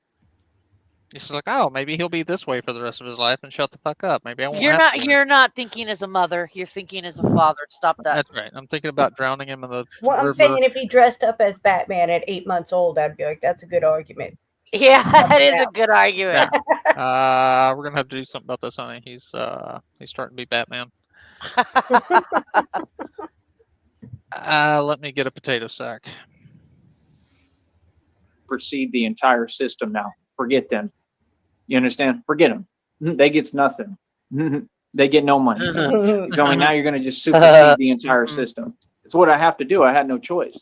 Speaker 2: He's like, oh, maybe he'll be this way for the rest of his life and shut the fuck up. Maybe I won't.
Speaker 4: You're not thinking as a mother. You're thinking as a father. Stop that.
Speaker 2: That's right. I'm thinking about drowning him in the
Speaker 6: Well, I'm
Speaker 2: river.
Speaker 6: saying if he dressed up as Batman at 8 months old, I'd be like, that's a good argument.
Speaker 4: Yeah, that is a good argument.
Speaker 2: We're gonna have to do something about this, honey. He's starting to be Batman. Let me get a potato sack.
Speaker 3: Perceive the entire system now. Forget them. You understand? Forget them. They gets nothing. They get no money. You feel me? Now you're going to just supersede the entire system. It's what I have to do. I had no choice.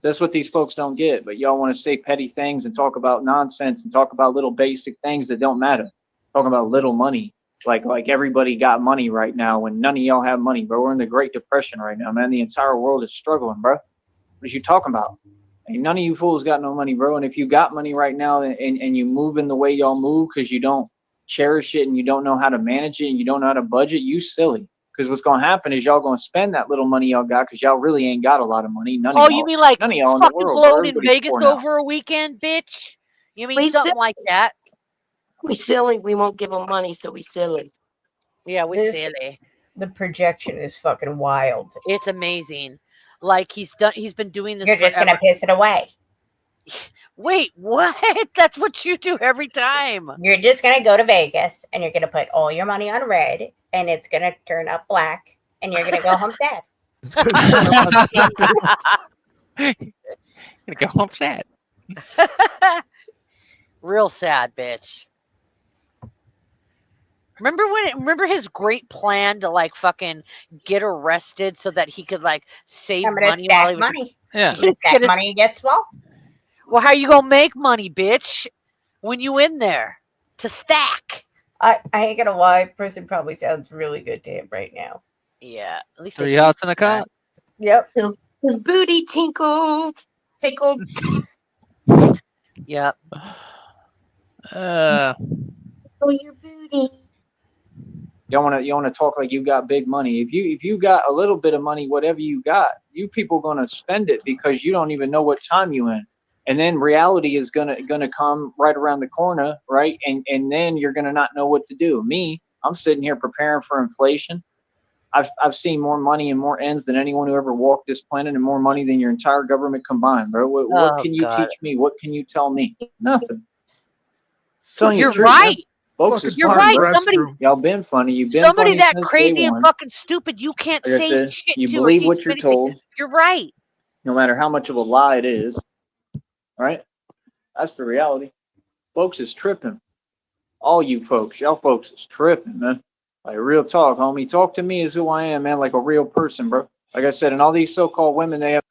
Speaker 3: That's what these folks don't get. But y'all want to say petty things and talk about nonsense and talk about little basic things that don't matter. Talking about little money. Like everybody got money right now when none of y'all have money, bro. We're in the Great Depression right now, man. The entire world is struggling, bro. What are you talking about? Ain't none of you fools got no money, bro. And if you got money right now and you move in the way y'all move because you don't cherish it and you don't know how to manage it and you don't know how to budget, you silly. Because what's going to happen is y'all going to spend that little money y'all got because y'all really ain't got a lot of money. None of y'all,
Speaker 4: you mean like
Speaker 3: none of y'all in the
Speaker 4: fucking
Speaker 3: world, bro.
Speaker 4: blown in
Speaker 3: Everybody's
Speaker 4: Vegas
Speaker 3: poor now.
Speaker 4: over a weekend, bitch? You mean something like that?
Speaker 5: We silly. We won't give them money, so we silly.
Speaker 4: Yeah, we silly.
Speaker 6: The projection is fucking wild.
Speaker 4: It's amazing. Like he's been doing this
Speaker 6: You're just
Speaker 4: forever.
Speaker 6: gonna piss it away.
Speaker 4: Wait, what? That's what you do every time.
Speaker 6: You're just gonna go to Vegas and you're gonna put all your money on red and it's gonna turn up black and you're gonna go home sad.
Speaker 2: Gonna go home sad.
Speaker 4: Real sad, bitch. Remember his great plan to like fucking get arrested so that he could like save
Speaker 6: I'm gonna
Speaker 4: money
Speaker 6: stack
Speaker 4: while he was
Speaker 6: money.
Speaker 2: Yeah.
Speaker 6: Stack money gets swole.
Speaker 4: Well, how you gonna make money, bitch? When you in there to stack?
Speaker 6: I ain't gonna lie, person probably sounds really good to him right now.
Speaker 4: Yeah, at least
Speaker 2: 3 hots and a cot.
Speaker 6: Yep.
Speaker 5: His booty tinkled.
Speaker 4: Yep.
Speaker 5: Oh, your booty.
Speaker 3: Y'all wanna talk like you got big money. If you got a little bit of money, whatever you got, you people gonna spend it because you don't even know what time you in. And then reality is gonna come right around the corner, right? And then you're gonna not know what to do. Me, I'm sitting here preparing for inflation. I've seen more money and more ends than anyone who ever walked this planet, and more money than your entire government combined, bro. What can you teach me? What can you tell me? Nothing. Telling you
Speaker 4: You're
Speaker 3: the truth, man.
Speaker 4: right.
Speaker 3: Folks is
Speaker 4: You're
Speaker 3: funny,
Speaker 4: right.
Speaker 3: bro.
Speaker 4: Somebody,
Speaker 3: Y'all been funny. You've been
Speaker 4: somebody
Speaker 3: funny
Speaker 4: that
Speaker 3: since
Speaker 4: crazy
Speaker 3: day
Speaker 4: and
Speaker 3: one.
Speaker 4: fucking stupid, you can't
Speaker 3: Like I
Speaker 4: say
Speaker 3: said,
Speaker 4: shit
Speaker 3: you
Speaker 4: to or
Speaker 3: believe
Speaker 4: teach
Speaker 3: what
Speaker 4: them
Speaker 3: you're
Speaker 4: anything.
Speaker 3: told,
Speaker 4: You're right.
Speaker 3: no matter how much of a lie it is. Right? That's the reality. Folks is tripping. All you folks, y'all folks is tripping, man. Like real talk, homie. Talk to me as who I am, man, like a real person, bro. Like I said, and all these so-called women, they have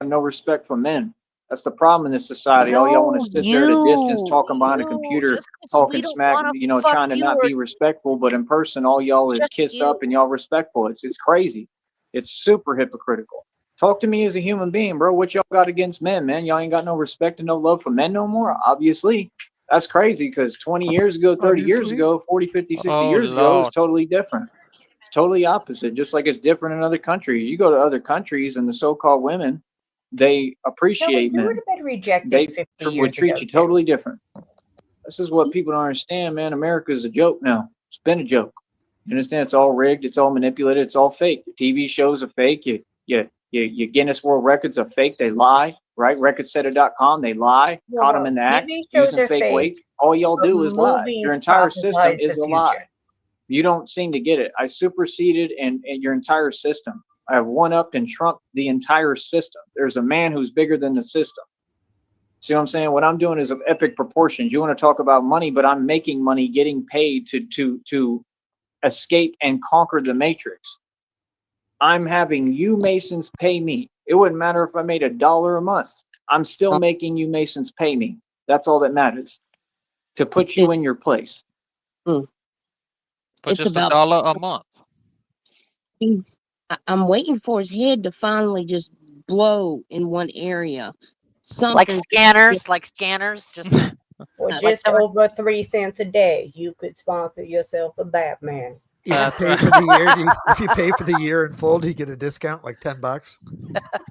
Speaker 3: no respect for men. That's the problem in this society. All y'all want to sit there at a distance, talking behind a computer,
Speaker 4: Just 'cause
Speaker 3: talking
Speaker 4: we don't
Speaker 3: smack,
Speaker 4: want
Speaker 3: you
Speaker 4: to
Speaker 3: know,
Speaker 4: fuck
Speaker 3: trying to
Speaker 4: you
Speaker 3: not
Speaker 4: or
Speaker 3: be respectful, but in person, all y'all is
Speaker 4: just
Speaker 3: kissed
Speaker 4: you.
Speaker 3: up and y'all respectful. It's crazy. It's super hypocritical. Talk to me as a human being, bro. What y'all got against men, man? Y'all ain't got no respect and no love for men no more? Obviously. That's crazy because 20 years ago, 30 years ago, 40, 50, 60 years ago, it's totally different. It's totally opposite, just like it's different in other countries. You go to other countries and the so-called women, they appreciate
Speaker 6: You would
Speaker 3: men.
Speaker 6: have been rejected
Speaker 3: They
Speaker 6: 50
Speaker 3: would
Speaker 6: years
Speaker 3: treat
Speaker 6: ago.
Speaker 3: you totally different. This is what people don't understand, man. America is a joke now. It's been a joke. You understand? It's all rigged. It's all manipulated. It's all fake. The TV shows are fake. Your Guinness World Records are fake. They lie, right? Recordsetter.com, they lie. Caught them in the act,
Speaker 6: TV shows
Speaker 3: using
Speaker 6: are
Speaker 3: fake
Speaker 6: fake,
Speaker 3: weights. All y'all
Speaker 6: but
Speaker 3: do is lie.
Speaker 6: movies
Speaker 3: Your entire system
Speaker 6: prophesize
Speaker 3: is
Speaker 6: the
Speaker 3: a lie.
Speaker 6: future.
Speaker 3: You don't seem to get it. I superseded and your entire system. I have one-upped and shrunk the entire system. There's a man who's bigger than the system. See what I'm saying? What I'm doing is of epic proportions. You want to talk about money, but I'm making money, getting paid to escape and conquer the matrix. I'm having you Masons pay me. It wouldn't matter if I made $1 a month. I'm still making you Masons pay me. That's all that matters. To put you in your place.
Speaker 2: For
Speaker 5: It's
Speaker 2: just
Speaker 5: about
Speaker 2: $1 a month.
Speaker 5: I'm waiting for his head to finally just blow in one area.
Speaker 4: Like
Speaker 5: Something
Speaker 4: scanners, just
Speaker 6: Or
Speaker 4: like
Speaker 6: just
Speaker 4: someone,
Speaker 6: over 3 cents a day, you could sponsor yourself a Batman.
Speaker 1: You can pay for the year. If you pay for the year in full, do you get a discount like $10?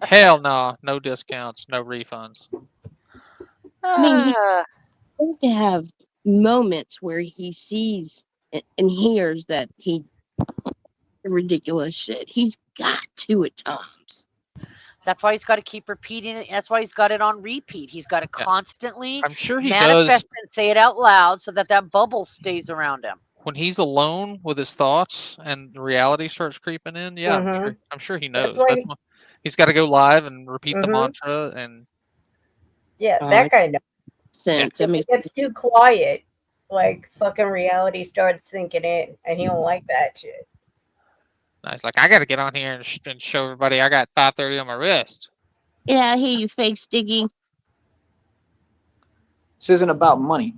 Speaker 2: Hell no, no discounts, no refunds.
Speaker 5: I mean, he's going to have moments where he sees and hears that he ridiculous shit. He's got to at times.
Speaker 4: that's why he's got to keep repeating it. That's why he's got it on repeat. He's got to
Speaker 2: Yeah.
Speaker 4: constantly
Speaker 2: I'm sure he
Speaker 4: manifest
Speaker 2: does
Speaker 4: and say it out loud so that that bubble stays around him.
Speaker 2: when he's alone with his thoughts and reality starts creeping in. Yeah, I'm sure he knows.
Speaker 6: why
Speaker 2: He's got to go live and repeat the
Speaker 6: Mhm.
Speaker 2: mantra and
Speaker 6: Yeah, that kind of
Speaker 5: sense.
Speaker 6: If it gets too quiet, like fucking reality starts sinking in, and he don't like that shit.
Speaker 2: it's like I got to get on here and show everybody I got 530 on my wrist.
Speaker 5: Yeah, I hear you, fake sticky.
Speaker 3: This isn't about money.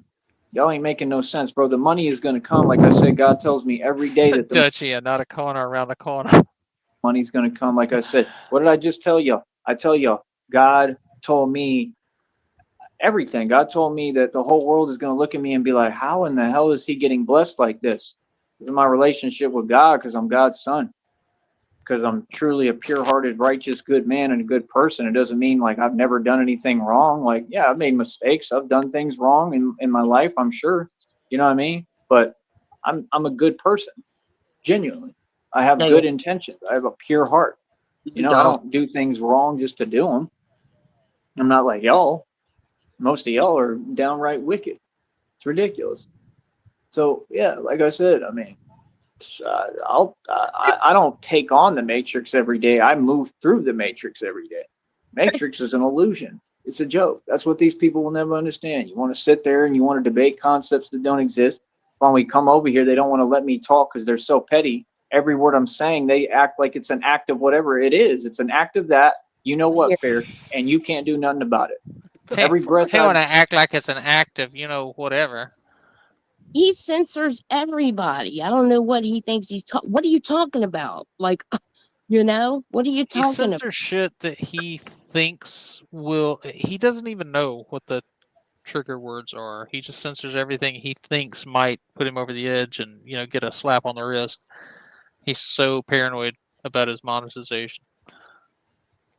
Speaker 3: Y'all ain't making no sense, bro. The money is going to come. Like I said, God tells me every day that the
Speaker 2: Dutchie, not a corner around the corner.
Speaker 3: money's going to come. Like I said, what did I just tell you? I tell you, God told me everything. God told me that the whole world is going to look at me and be like, how in the hell is he getting blessed like this? This is my relationship with God because I'm God's son. Because I'm truly a pure-hearted, righteous, good man and a good person. It doesn't mean like I've never done anything wrong. Like, yeah, I've made mistakes. I've done things wrong in my life, I'm sure. You know what I mean? But I'm a good person, genuinely. I have good intentions. I have a pure heart. You know, I don't do things wrong just to do them. I'm not like y'all. Most of y'all are downright wicked. It's ridiculous. So yeah, like I said, I mean, I don't take on the matrix every day. I move through the matrix every day. Matrix is an illusion. It's a joke. That's what these people will never understand. You want to sit there and you want to debate concepts that don't exist. When we come over here, they don't want to let me talk because they're so petty. Every word I'm saying, they act like it's an act of whatever it is. It's an act of that. You know what, fair, and you can't do nothing about it. Every breath
Speaker 2: They want to act like it's an act of, whatever.
Speaker 5: He censors everybody. I don't know what he thinks he's talking. What are you talking about? Like, what are you
Speaker 2: He
Speaker 5: talking
Speaker 2: censors
Speaker 5: about?
Speaker 2: shit that he thinks he doesn't even know what the trigger words are. He just censors everything he thinks might put him over the edge and, get a slap on the wrist. He's so paranoid about his monetization.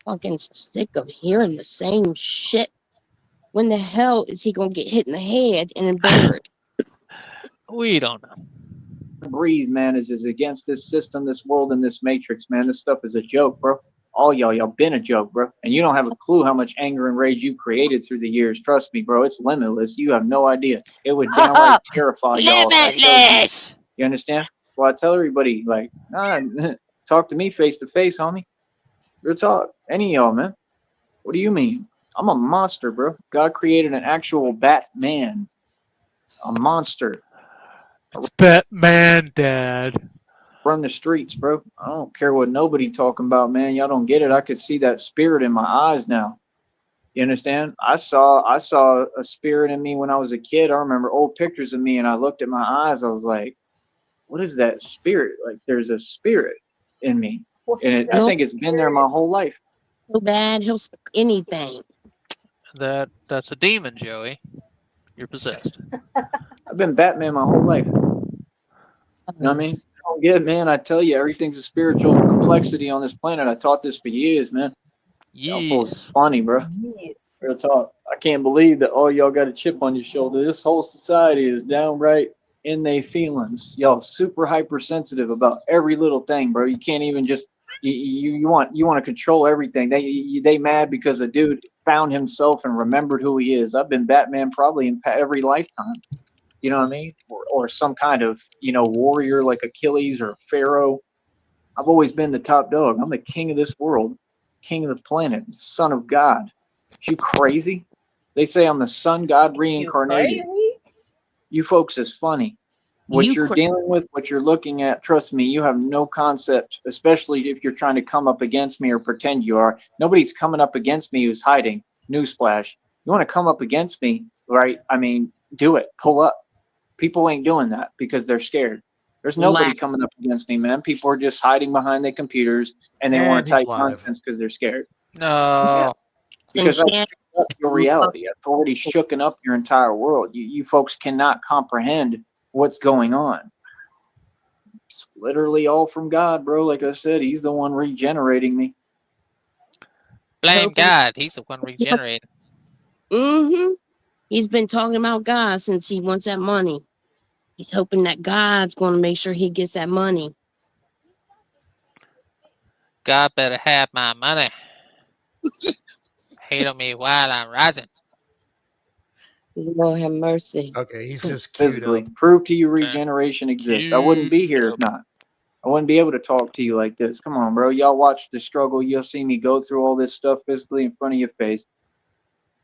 Speaker 5: Fucking sick of hearing the same shit when the hell is he gonna get hit in the head and then buried?
Speaker 2: We don't know.
Speaker 3: Breathe, man, is against this system, this world, and this matrix, man. This stuff is a joke, bro. All y'all been a joke, bro. And you don't have a clue how much anger and rage you created through the years. Trust me, bro. It's limitless. You have no idea. It would downright terrify y'all.
Speaker 2: Limitless.
Speaker 3: You understand? That's why I tell everybody, like, nah, talk to me face to face, homie. Real talk. Any of y'all, man. What do you mean? I'm a monster, bro. God created an actual Batman. A monster.
Speaker 2: It's Batman, Dad.
Speaker 3: Run the streets, bro. I don't care what nobody talking about, man. Y'all don't get it. I could see that spirit in my eyes now. You understand? I saw a spirit in me when I was a kid. I remember old pictures of me, and I looked at my eyes. I was like, "What is that spirit? Like, there's a spirit in me." And I think it's been there my whole life.
Speaker 5: So bad, he'll suck anything.
Speaker 2: That's a demon, Joey. You're possessed.
Speaker 3: I've been Batman my whole life. You know what I mean? I don't get it, man. I tell you, everything's a spiritual complexity on this planet. I taught this for years, man. Y'all fools is funny, bro.
Speaker 6: Yes.
Speaker 3: Real talk. I can't believe that all y'all got a chip on your shoulder. This whole society is downright in their feelings. Y'all super hypersensitive about every little thing, bro. You can't even just you want to control everything. They mad because a dude found himself and remembered who he is. I've been Batman probably in every lifetime. You know what I mean? Or some kind of, warrior like Achilles or Pharaoh. I've always been the top dog. I'm the king of this world, king of the planet, son of God. You crazy? They say I'm the sun god reincarnated. You folks is funny. What you're dealing with, what you're looking at, trust me, you have no concept, especially if you're trying to come up against me or pretend you are. Nobody's coming up against me who's hiding. Newsflash. You want to come up against me, right? I mean, do it. Pull up. People ain't doing that because they're scared. There's nobody coming up against me, man. People are just hiding behind their computers and they want to type nonsense because they're scared.
Speaker 2: No.
Speaker 3: Yeah. Because I've shook up your reality. I've already shooken up your entire world. You folks cannot comprehend what's going on. It's literally all from God, bro. Like I said, he's the one regenerating me.
Speaker 2: Blame God. He's the one regenerating.
Speaker 5: Mm-hmm. He's been talking about God since he wants that money. He's hoping that God's going to make sure he gets that money.
Speaker 2: God better have my money. Hate on me while I'm rising.
Speaker 5: Lord have mercy.
Speaker 1: Okay, he's just queued
Speaker 3: physically.
Speaker 1: up.
Speaker 3: Prove to you regeneration exists. I wouldn't be here if not. I wouldn't be able to talk to you like this. Come on, bro. Y'all watch the struggle. You'll see me go through all this stuff physically in front of your face.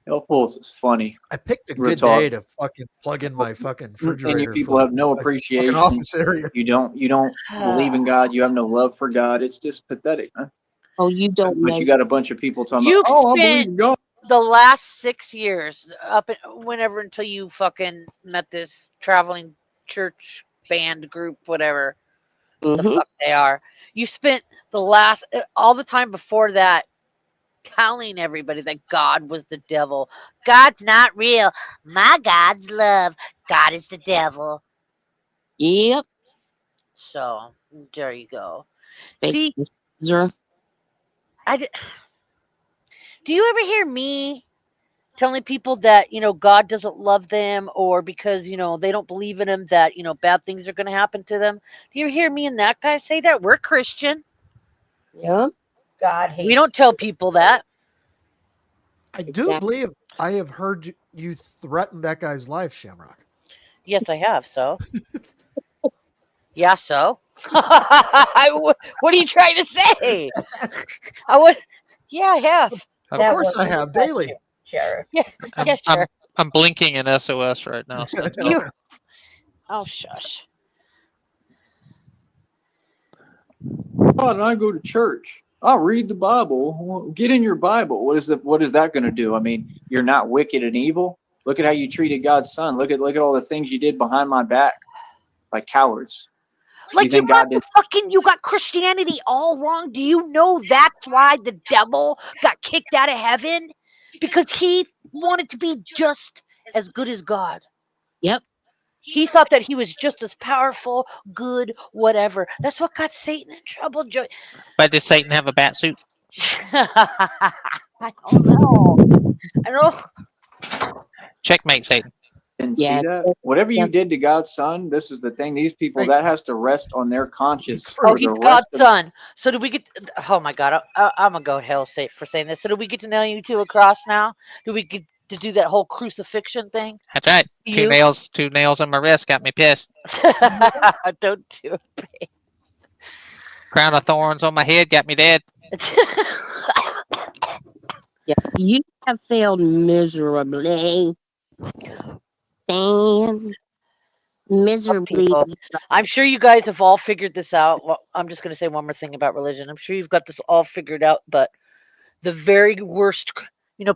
Speaker 3: Y'all fools is funny.
Speaker 1: I picked a good day to fucking plug in my fucking refrigerator.
Speaker 3: And you people have no appreciation.
Speaker 1: Office area.
Speaker 3: You don't believe in God. You have no love for God. It's just pathetic, man.
Speaker 5: Oh, you don't
Speaker 3: But
Speaker 5: know.
Speaker 3: you got a bunch of people talking
Speaker 4: You've
Speaker 3: about, I believe
Speaker 4: spent
Speaker 3: in God.
Speaker 4: the last 6 years whenever until you fucking met this traveling church band group, whatever the fuck they are. You spent the last all the time before that telling everybody that God was the devil. God's not real. My God's love. God is the devil.
Speaker 5: Yep.
Speaker 4: So there you go.
Speaker 5: See,
Speaker 4: do you ever hear me telling people that, God doesn't love them, or because, they don't believe in him, that, bad things are going to happen to them? Do you hear me and that guy say that? We're Christian.
Speaker 5: Yeah.
Speaker 6: God hates.
Speaker 4: We don't tell people that.
Speaker 1: I do believe I have heard you threaten that guy's life, Shamrock.
Speaker 4: Yes, I have. So. Yeah, so. What are you trying to say? Yeah, I have.
Speaker 2: Of
Speaker 1: course I have, daily.
Speaker 6: Sheriff.
Speaker 4: Yeah, sure.
Speaker 2: I'm blinking in SOS right now. So
Speaker 4: oh, shush.
Speaker 3: Oh, and I go to church. I'll read the Bible. Get in your Bible. What is that going to do? I mean, you're not wicked and evil. Look at how you treated God's son. Look at all the things you did behind my back, like cowards.
Speaker 4: Like you got Christianity all wrong. Do you know that's why the devil got kicked out of heaven? Because he wanted to be just as good as God.
Speaker 5: Yep.
Speaker 4: He thought that he was just as powerful, good, whatever. That's what got Satan in trouble, Joey.
Speaker 2: But did Satan have a bat suit?
Speaker 4: I don't know.
Speaker 2: Checkmate, Satan.
Speaker 3: And
Speaker 5: Yeah.
Speaker 3: see that? Whatever you did to God's son, this is the thing. These people, that has to rest on their conscience.
Speaker 1: It's
Speaker 4: Oh,
Speaker 3: for
Speaker 4: he's
Speaker 3: the
Speaker 4: God's
Speaker 3: rest of
Speaker 4: son. So do we get? Oh my God, I'm gonna go hell for saying this. So do we get to nail you to a cross now? Do we get to do that whole crucifixion thing?
Speaker 2: That's right.
Speaker 4: You?
Speaker 2: Two nails on my wrist got me pissed.
Speaker 4: Don't do it.
Speaker 2: Crown of thorns on my head got me dead.
Speaker 5: Yeah, you have failed miserably. And miserably.
Speaker 4: People. I'm sure you guys have all figured this out. Well, I'm just going to say one more thing about religion. I'm sure you've got this all figured out, but the very worst,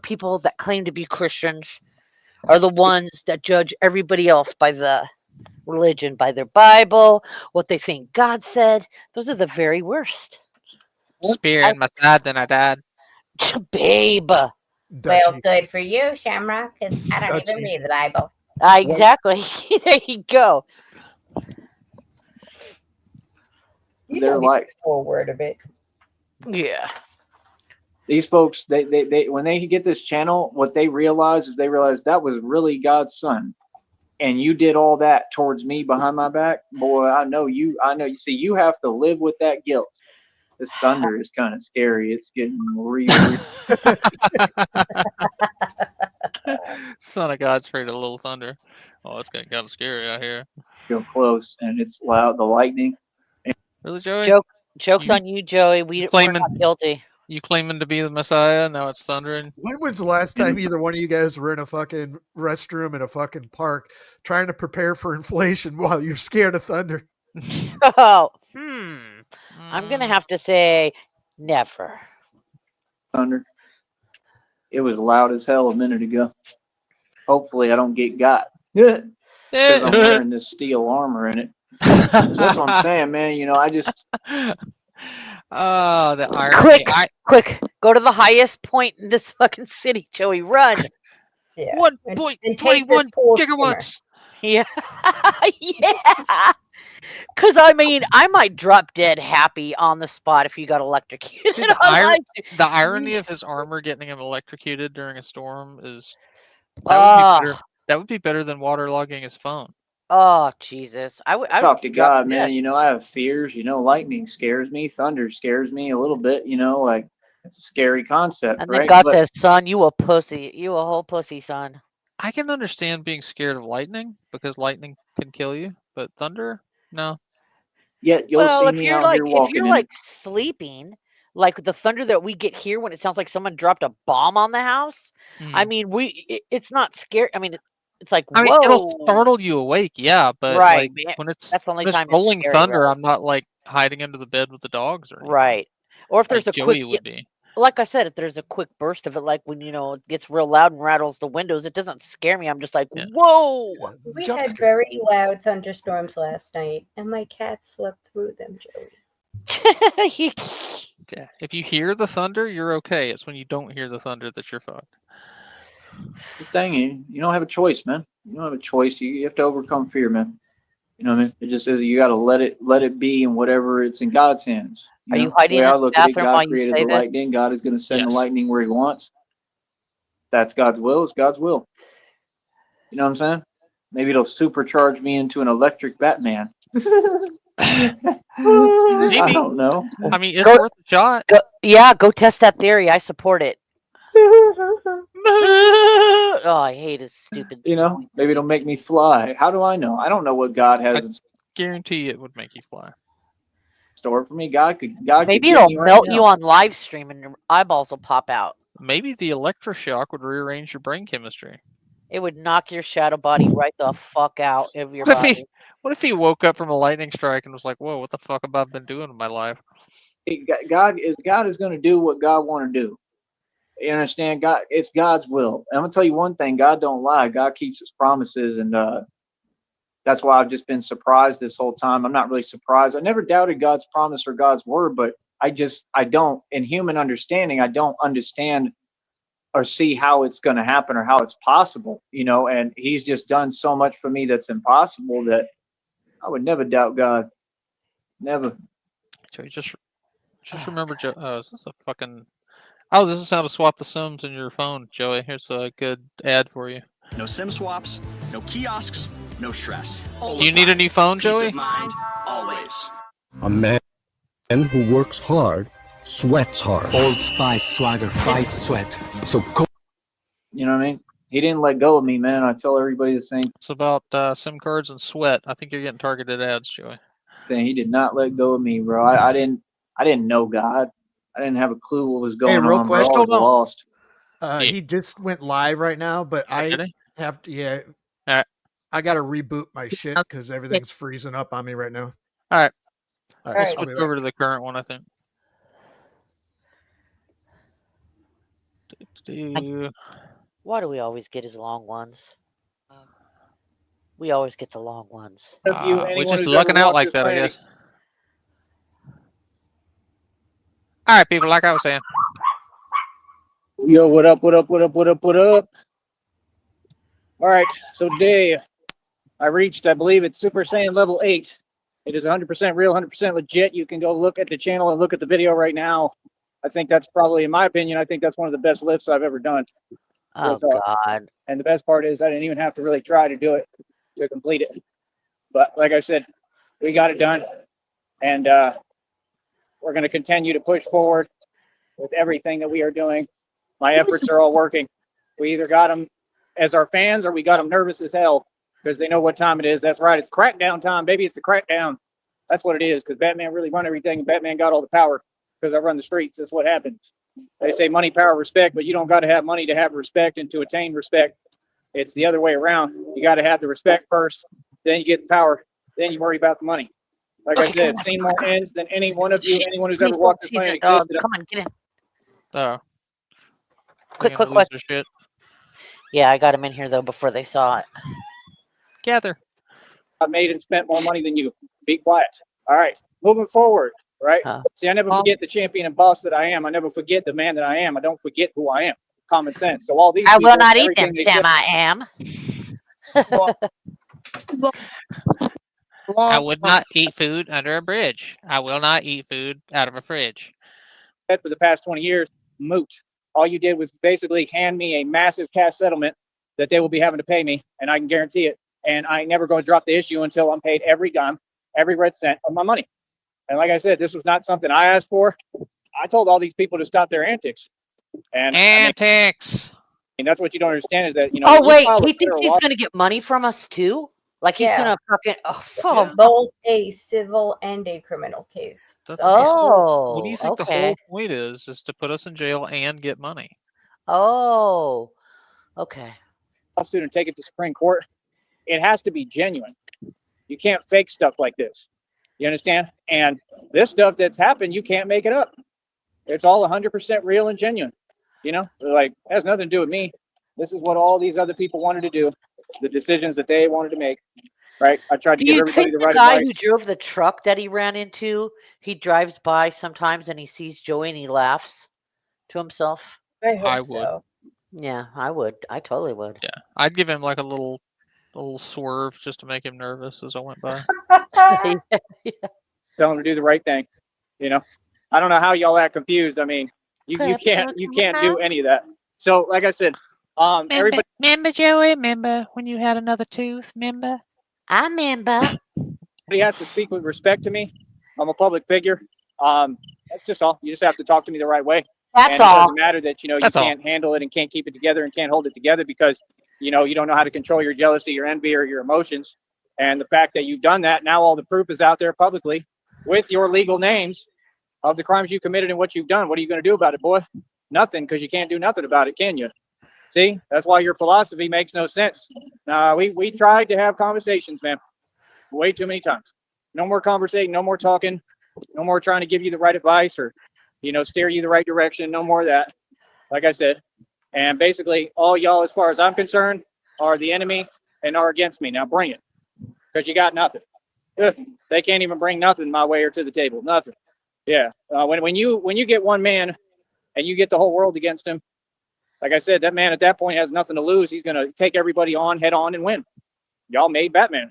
Speaker 4: people that claim to be Christians are the ones that judge everybody else by the religion, by their Bible, what they think God said. Those are the very worst.
Speaker 2: Spear in my side, then I died.
Speaker 4: Babe.
Speaker 6: Well, good for you, Shamrock, because I don't even
Speaker 1: Dutchie.
Speaker 6: read the Bible.
Speaker 4: Exactly. There you go.
Speaker 3: their life.
Speaker 6: Full word of it.
Speaker 4: Yeah.
Speaker 3: These folks, they when they get this channel, what they realize is that was really God's son, and you did all that towards me behind my back, boy. I know you. You see, you have to live with that guilt. This thunder is kind of scary. It's getting real.
Speaker 2: Son of God's afraid of a little thunder. Oh, it's getting kind of scary out here.
Speaker 3: Real close, and it's loud. The lightning.
Speaker 2: Really, Joey?
Speaker 4: Joke's on you, Joey. We're not guilty.
Speaker 2: You claiming to be the Messiah? Now it's thundering.
Speaker 1: When was the last time either one of you guys were in a fucking restroom in a fucking park trying to prepare for inflation while you're scared of thunder?
Speaker 4: Oh, I'm gonna have to say never.
Speaker 3: Thunder. It was loud as hell a minute ago. Hopefully, I don't get got. Because I'm wearing this steel armor in it. So that's what I'm saying, man. I just.
Speaker 2: Oh, the irony.
Speaker 4: Quick, go to the highest point in this fucking city, Joey. Run.
Speaker 6: Yeah.
Speaker 2: 1.21 gigawatts.
Speaker 4: Yeah. Yeah. Because, I might drop dead happy on the spot if you got electrocuted.
Speaker 2: The irony of his armor getting him electrocuted during a storm is that would be better than waterlogging his phone.
Speaker 4: Oh, Jesus. I
Speaker 3: talk to God, man. I have fears. Lightning scares me. Thunder scares me a little bit. Like it's a scary concept,
Speaker 4: and
Speaker 3: right?
Speaker 4: then God says, son, you a pussy. You a whole pussy, son.
Speaker 2: I can understand being scared of lightning because lightning can kill you, but thunder, no.
Speaker 3: Yet you'll see me out here walking.
Speaker 4: If you're sleeping, like the thunder that we get here when it sounds like someone dropped a bomb on the house. It's not scary. It's like, whoa.
Speaker 2: It'll startle you awake, yeah, but
Speaker 4: right.
Speaker 2: When it's
Speaker 4: that's the only
Speaker 2: when
Speaker 4: time
Speaker 2: it's rolling
Speaker 4: scary,
Speaker 2: thunder,
Speaker 4: right?
Speaker 2: I'm not hiding under the bed with the dogs or anything.
Speaker 4: Right. Or if there's a
Speaker 2: Joey
Speaker 4: quick
Speaker 2: would be.
Speaker 4: Like I said, if there's a quick burst of it, like when it gets real loud and rattles the windows, it doesn't scare me. I'm just like, whoa.
Speaker 6: We had very loud thunderstorms last night, and my cat slept through them, Joey.
Speaker 2: Yeah. If you hear the thunder, you're okay. It's when you don't hear the thunder that you're fucked.
Speaker 3: The thing is, you don't have a choice, man. You don't have a choice. You have to overcome fear, man. You know what I mean? It just says you got to let it be, and whatever, it's in God's hands.
Speaker 4: Are you hiding in the bathroom while you say this?
Speaker 3: God created the lightning. God is going to send the lightning where He wants. That's God's will. It's God's will. You know what I'm saying? Maybe it'll supercharge me into an electric Batman. I don't know.
Speaker 2: It's worth a shot.
Speaker 4: Go test that theory. I support it. Oh, I hate his stupid.
Speaker 3: Maybe it'll make me fly. How do I know? I don't know what God has.
Speaker 2: I guarantee it would make you fly.
Speaker 3: Store for me. God
Speaker 4: maybe it'll melt you on live stream and your eyeballs will pop out.
Speaker 2: Maybe the electroshock would rearrange your brain chemistry.
Speaker 4: It would knock your shadow body right the fuck out of your body.
Speaker 2: What if he woke up from a lightning strike and was like, whoa, what the fuck have I been doing in my life?
Speaker 3: God is going to do what God want to do. You understand? God, it's God's will. And I'm going to tell you one thing. God don't lie. God keeps His promises, and that's why I've just been surprised this whole time. I'm not really surprised. I never doubted God's promise or God's word, but I don't, in human understanding, I don't understand or see how it's going to happen or how it's possible, and He's just done so much for me that's impossible that I would never doubt God. Never.
Speaker 2: So just remember, is this a fucking Oh, this is how to swap the Sims in your phone, Joey. Here's a good ad for you.
Speaker 10: No SIM swaps, no kiosks, no stress.
Speaker 2: Do you need a new phone,
Speaker 10: Peace
Speaker 2: Joey?
Speaker 10: of mind, always.
Speaker 11: A man who works hard, sweats hard.
Speaker 12: Old Spice swagger fights sweat.
Speaker 11: So
Speaker 3: You know what I mean? He didn't let go of me, man. I tell everybody the same
Speaker 2: It's about SIM cards and sweat. I think you're getting targeted ads, Joey.
Speaker 3: thing. He did not let go of me, bro. I didn't know God. I didn't have a clue what was going
Speaker 1: real
Speaker 3: on.
Speaker 1: quick.
Speaker 3: Bro. I was lost.
Speaker 1: He just went live right now, but I have to. Yeah,
Speaker 2: all right.
Speaker 1: I got to reboot my shit because everything's freezing up on me right now.
Speaker 2: All right.
Speaker 1: All
Speaker 2: We'll
Speaker 1: right.
Speaker 2: switch over to the current one, I think.
Speaker 4: Why do we always get his long ones? We always get the long ones.
Speaker 2: We're just looking out like that, I guess. All right, people, like I was saying.
Speaker 3: Yo, what up, what up, what up, what up, what up? All right, so today I reached, I believe it's Super Saiyan level 8. It is 100% real, 100% legit. You can go look at the channel and look at the video right now. I think that's probably, in my opinion, I think that's one of the best lifts I've ever done.
Speaker 4: Oh, God.
Speaker 3: And the best part is I didn't even have to really try to do it to complete it. But like I said, we got it done. And we're going to continue to push forward with everything that we are doing. My efforts are all working. We either got them as our fans or we got them nervous as hell because they know what time it is. That's right. It's crackdown time, baby. It's the crackdown. That's what it is because Batman really run everything. And Batman got all the power because I run the streets. That's what happens. They say money, power, respect, but you don't got to have money to have respect and to attain respect. It's the other way around. You got to have the respect first, then you get the power, then you worry about the money. Like I said, I've seen more ends than any one of you, anyone who's ever walked this planet existed.
Speaker 4: Come on, get in.
Speaker 2: Oh.
Speaker 4: Quick.
Speaker 2: Shit.
Speaker 4: Yeah, I got him in here, though, before they saw it.
Speaker 2: Gather.
Speaker 3: I've made and spent more money than you. Be quiet. All right. Moving forward, right? See, I never forget the champion and boss that I am. I never forget the man that I am. I don't forget who I am. Common sense. So all these
Speaker 4: I
Speaker 3: people,
Speaker 4: will not eat them,
Speaker 3: everything they
Speaker 4: Sam,
Speaker 3: said-
Speaker 4: I am.
Speaker 2: I would not eat food under a bridge. I will not eat food out of a fridge.
Speaker 3: For the past 20 years, moot. All you did was basically hand me a massive cash settlement that they will be having to pay me, and I can guarantee it. And I ain't never going to drop the issue until I'm paid every dime, every red cent of my money. And like I said, this was not something I asked for. I told all these people to stop their antics. And
Speaker 2: antics.
Speaker 3: And that's what you don't understand is that, you know.
Speaker 4: Oh, wait, he thinks he's going to get money from us, too? Like he's going to fucking... Oh,
Speaker 6: both a civil and a criminal case.
Speaker 2: That's
Speaker 4: what
Speaker 2: do you think the whole point is to put us in jail and get money?
Speaker 4: Oh, okay.
Speaker 3: Lawsuit and take it to Supreme Court. It has to be genuine. You can't fake stuff like this. You understand? And this stuff that's happened, you can't make it up. It's all 100% real and genuine. You know, like, it has nothing to do with me. This is what all these other people wanted to do, the decisions that they wanted to make, right? I tried to give everybody the right
Speaker 4: guy
Speaker 3: advice.
Speaker 4: who drove the truck that he ran into, he drives by sometimes and he sees Joey and he laughs to himself?
Speaker 2: I would.
Speaker 6: So.
Speaker 4: Yeah, I would. I totally would.
Speaker 2: Yeah, I'd give him like a little swerve just to make him nervous as I went by.
Speaker 3: Tell him to do the right thing. You know, I don't know how y'all act confused. I mean, you can't do any of that. So, like I said, everybody.
Speaker 2: Remember, Joey? Remember when you had another tooth? Remember?
Speaker 4: I remember.
Speaker 3: Everybody has to speak with respect to me. I'm a public figure. That's just all. You just have to talk to me the right way.
Speaker 4: That's
Speaker 3: all.
Speaker 4: It
Speaker 3: doesn't matter that, you can't handle it and can't keep it together and can't hold it together because, you don't know how to control your jealousy, your envy, or your emotions. And the fact that you've done that, now all the proof is out there publicly with your legal names of the crimes you committed and what you've done. What are you going to do about it, boy? Nothing, because you can't do nothing about it, can you? See, that's why your philosophy makes no sense. We tried to have conversations, man, way too many times. No more conversating, no more talking, no more trying to give you the right advice or, steer you the right direction. No more of that, like I said. And basically, all y'all, as far as I'm concerned, are the enemy and are against me. Now bring it, because you got nothing. They can't even bring nothing my way or to the table. Nothing. Yeah. When you get one man and you get the whole world against him, like I said, that man at that point has nothing to lose. He's going to take everybody on head on and win. Y'all made Batman.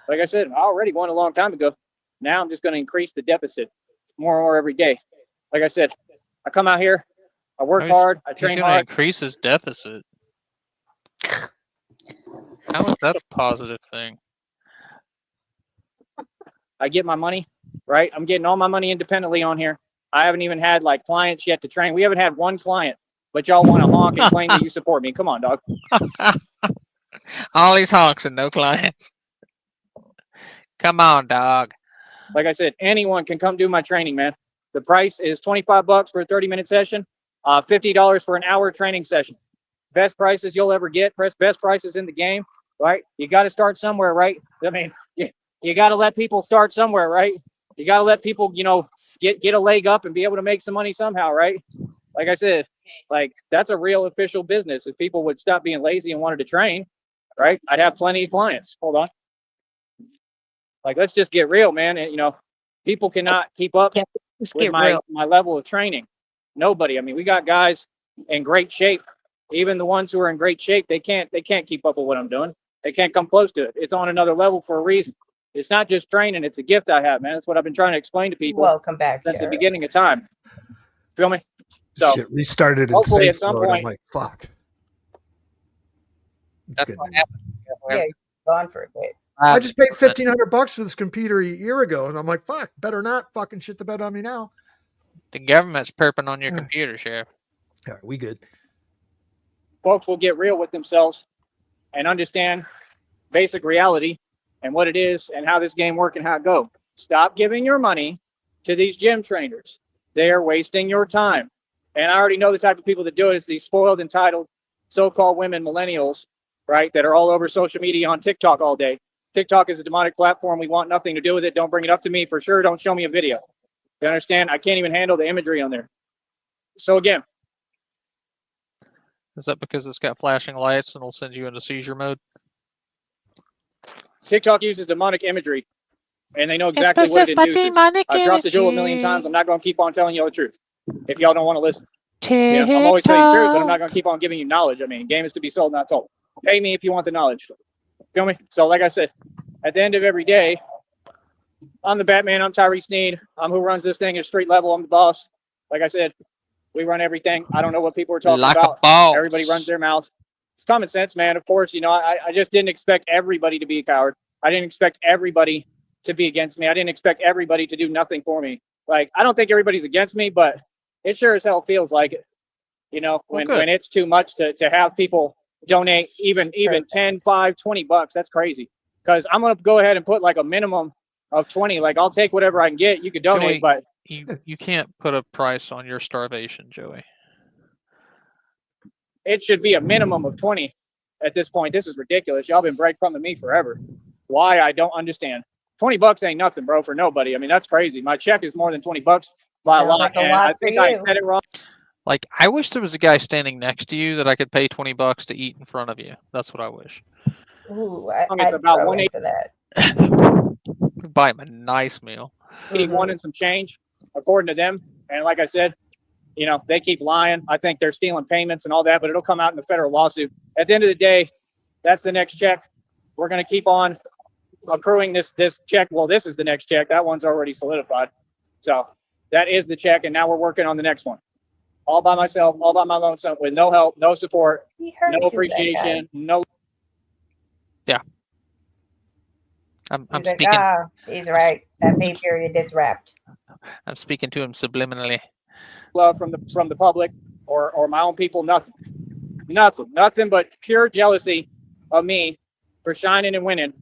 Speaker 3: Like I said, I already won a long time ago. Now I'm just going to increase the deficit more and more every day. Like I said, I come out here, I work
Speaker 2: He's-
Speaker 3: hard. I
Speaker 2: He's
Speaker 3: train
Speaker 2: going to
Speaker 3: hard.
Speaker 2: increase his deficit. How is that a positive thing?
Speaker 3: I get my money, right? I'm getting all my money independently on here. I haven't even had like clients yet to train. We haven't had one client, but y'all want to honk and claim that you support me. Come on, dog.
Speaker 2: All these honks and no clients. Come on, dog.
Speaker 3: Like I said, anyone can come do my training, man. The price is $25 for a 30-minute session, $50 for an hour training session. Best prices you'll ever get. Best prices in the game, right? You got to start somewhere, right? I mean, you got to let people start somewhere, right? You got to let people, get a leg up and be able to make some money somehow, right? Like I said, like that's a real official business. If people would stop being lazy and wanted to train, right? I'd have plenty of clients. Hold on. Like, let's just get real, man. And, people cannot keep up with my level of training. Nobody. I mean, we got guys in great shape. Even the ones who are in great shape, they can't keep up with what I'm doing. They can't come close to it. It's on another level for a reason. It's not just training. It's a gift I have, man. That's what I've been trying to explain to people.
Speaker 6: Welcome back,
Speaker 3: since the
Speaker 6: Jared.
Speaker 3: beginning of time. Feel me? So
Speaker 1: Shit restarted in
Speaker 3: hopefully
Speaker 1: safe
Speaker 3: at some
Speaker 1: mode. I'm
Speaker 3: point,
Speaker 1: like, fuck.
Speaker 2: That's what happened.
Speaker 6: Yeah, you're gone for a bit.
Speaker 1: I just paid $1,500 for this computer a year ago, and I'm like, fuck, better not fucking shit the bed on me now.
Speaker 2: The government's perping on your computer, Sheriff.
Speaker 1: All right, we good.
Speaker 3: folks will get real with themselves and understand basic reality and what it is and how this game works and how it goes. Stop giving your money to these gym trainers. They are wasting your time. And I already know the type of people that do it. It's these spoiled, entitled, so-called women, millennials, right, that are all over social media on TikTok all day. TikTok is a demonic platform. We want nothing to do with it. Don't bring it up to me for sure. Don't show me a video. You understand? I can't even handle the imagery on there. So again,
Speaker 2: Is that because it's got flashing lights and it'll send you into seizure mode?
Speaker 3: TikTok uses demonic imagery, and they know exactly what it induces. I've dropped the jewel a million times. I'm not going to keep on telling you the truth if y'all don't want to listen. You know, I'm always telling you the truth, but I'm not going to keep on giving you knowledge. I mean, game is to be sold, not told. Pay me if you want the knowledge. Feel me? So like I said, at the end of every day, I'm the Batman. I'm Tyree Sneed. I'm who runs this thing at street level. I'm the boss. Like I said, we run everything. I don't know what people are talking about. Everybody runs their mouth. It's common sense, man. Of course, you know, I just didn't expect everybody to be a coward. I didn't expect everybody to be against me. I didn't expect everybody to do nothing for me. Like, I don't think everybody's against me, but it sure as hell feels like it. You know, when it's too much to have people donate even 10, 5, 20 bucks, that's crazy. Because I'm going to go ahead and put like a minimum of 20. Like, I'll take whatever I can get. You could donate,
Speaker 2: Joey,
Speaker 3: but
Speaker 2: you can't put a price on your starvation, Joey.
Speaker 3: It should be a minimum of 20 at this point. This is ridiculous. Y'all been breadcrumbing me forever. Why? I don't understand. 20 bucks ain't nothing, bro, for nobody. I mean, that's crazy. My check is more than 20 bucks by a lot.
Speaker 6: Like
Speaker 3: And I think I said it wrong.
Speaker 2: Like, I wish there was a guy standing next to you that I could pay 20 bucks to eat in front of you. That's what I wish.
Speaker 6: Ooh,
Speaker 3: It's about 180
Speaker 6: for that.
Speaker 2: Buy him a nice meal.
Speaker 3: 81 and some change, according to them. And like I said, you know, they keep lying. I think they're stealing payments and all that, but it'll come out in the federal lawsuit. At the end of the day, that's the next check. We're going to keep on accruing this check. Well, this is the next check. That one's already solidified. So that is the check. And now we're working on the next one. All by myself, all by my lonesome, with no help, no support, no appreciation, no.
Speaker 2: Yeah. I'm
Speaker 6: He's
Speaker 2: speaking.
Speaker 6: like, ah, he's right. That pay period is wrapped.
Speaker 2: I'm speaking to him subliminally.
Speaker 3: Love from the public or my own people, nothing but pure jealousy of me for shining and winning.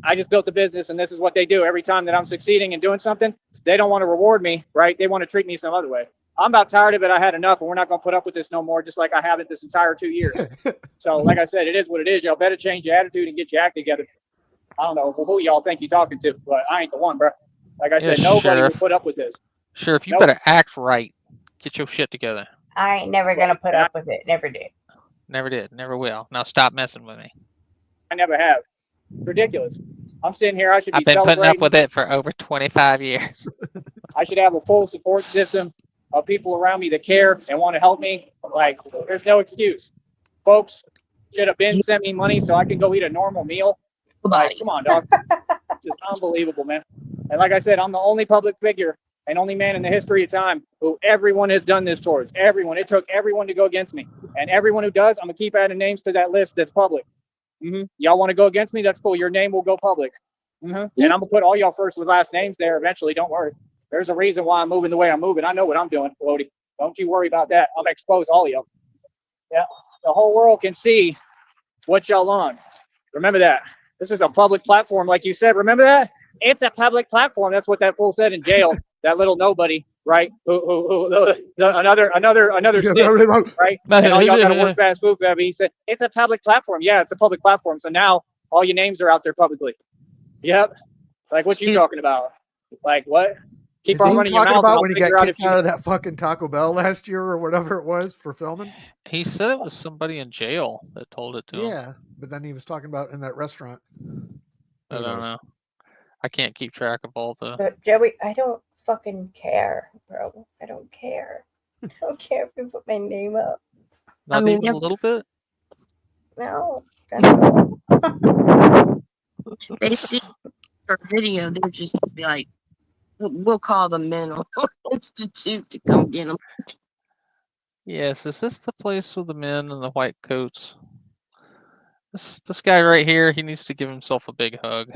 Speaker 3: I just built a business, and this is what they do every time that I'm succeeding and doing something. They don't want to reward me, right? They want to treat me some other way. I'm about tired of it. I had enough, and we're not going to put up with this no more, just like I haven't this entire 2 years. So like I said, it is what it is. Y'all better change your attitude and get your act together. I don't know who y'all think you're talking to, but I ain't the one, bro. Like I said, nobody will put up with this.
Speaker 2: Sheriff, you better act right. Get your shit together.
Speaker 6: I ain't never going to put up with it. Never did.
Speaker 2: Never did. Never will. Now stop messing with me.
Speaker 3: I never have. It's ridiculous. I'm sitting here. I should be
Speaker 2: I've been putting
Speaker 3: celebrating.
Speaker 2: up with it for over 25 years.
Speaker 3: I should have a full support system of people around me that care and want to help me. Like, there's no excuse. Folks should have been sent me money so I can go eat a normal meal. Like, come on, dog. It's just unbelievable, man. And like I said, I'm the only public figure and only man in the history of time who everyone has done this towards. Everyone. It took everyone to go against me. And everyone who does, I'm going to keep adding names to that list that's public. Y'all want to go against me? That's cool. Your name will go public. And I'm going to put all y'all first with last names there eventually. Don't worry. There's a reason why I'm moving the way I'm moving. I know what I'm doing, Floaty. Don't you worry about that. I'm going to expose all of y'all. Yeah. The whole world can see what y'all on. Remember that. This is a public platform, like you said. Remember that? It's a public platform. That's what that fool said in jail. That little nobody, right? Another snitch, right? And all y'all got to work fast food forever. He said, it's a public platform. Yeah, it's a public platform. So now all your names are out there publicly. Yep. Like, what you talking about? Like, what? Keep on running your mouth.
Speaker 1: About when he got kicked out of that fucking Taco Bell last year or whatever it was for filming?
Speaker 2: He said it was somebody in jail that told it to him.
Speaker 1: Yeah, but then he was talking about in that restaurant.
Speaker 2: I don't know. I can't keep track of all the...
Speaker 6: But Joey, I don't fucking care, bro. I don't care. I don't care if you put my name up.
Speaker 2: Not even a little bit?
Speaker 6: No.
Speaker 5: They see our video, they're just be like, we'll call the mental institute to come get them.
Speaker 2: Yes, is this the place with the men in the white coats? This guy right here, he needs to give himself a big hug.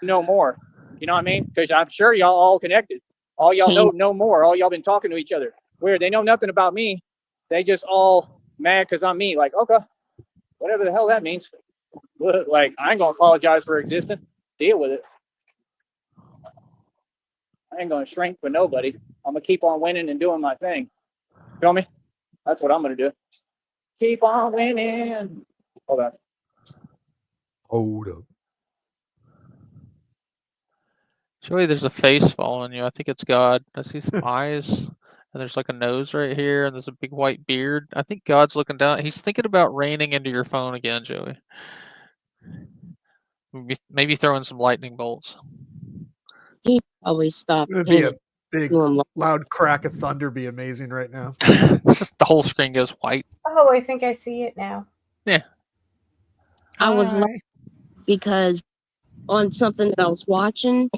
Speaker 3: No more. You know what I mean? Because I'm sure y'all all connected. All y'all know no more. All y'all been talking to each other. Weird. They know nothing about me. They just all mad because I'm me. Like, okay, whatever the hell that means. Like, I ain't going to apologize for existing. Deal with it. I ain't going to shrink for nobody. I'm going to keep on winning and doing my thing. Feel me? That's what I'm going to do. Keep on winning. Hold on.
Speaker 1: Hold up.
Speaker 2: Joey, there's a face following you. I think it's God. I see some eyes, and there's like a nose right here, and there's a big white beard. I think God's looking down. He's thinking about raining into your phone again, Joey. Maybe throwing some lightning bolts.
Speaker 5: He probably stopped.
Speaker 1: It'd be a big, loud crack of thunder be amazing right now.
Speaker 2: It's just the whole screen goes white.
Speaker 6: Oh, I think I see it now.
Speaker 2: Yeah.
Speaker 5: I was lucky because on something that I was watching,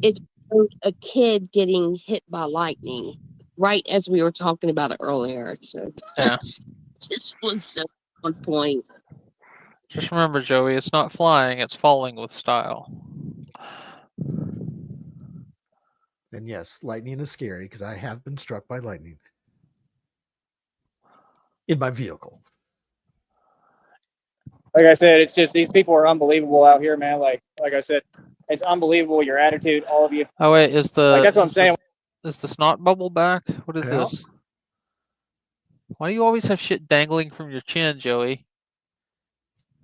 Speaker 5: it showed a kid getting hit by lightning right as we were talking about it earlier. So
Speaker 2: yeah,
Speaker 5: just was so on point.
Speaker 2: Just remember, Joey, it's not flying; it's falling with style.
Speaker 1: And yes, lightning is scary because I have been struck by lightning in my vehicle.
Speaker 3: Like I said, it's just these people are unbelievable out here, man. Like I said, it's unbelievable, your attitude, all of you.
Speaker 2: Oh wait, is the
Speaker 3: like, that's what I'm saying.
Speaker 2: Is the snot bubble back? What is this? Why do you always have shit dangling from your chin, Joey?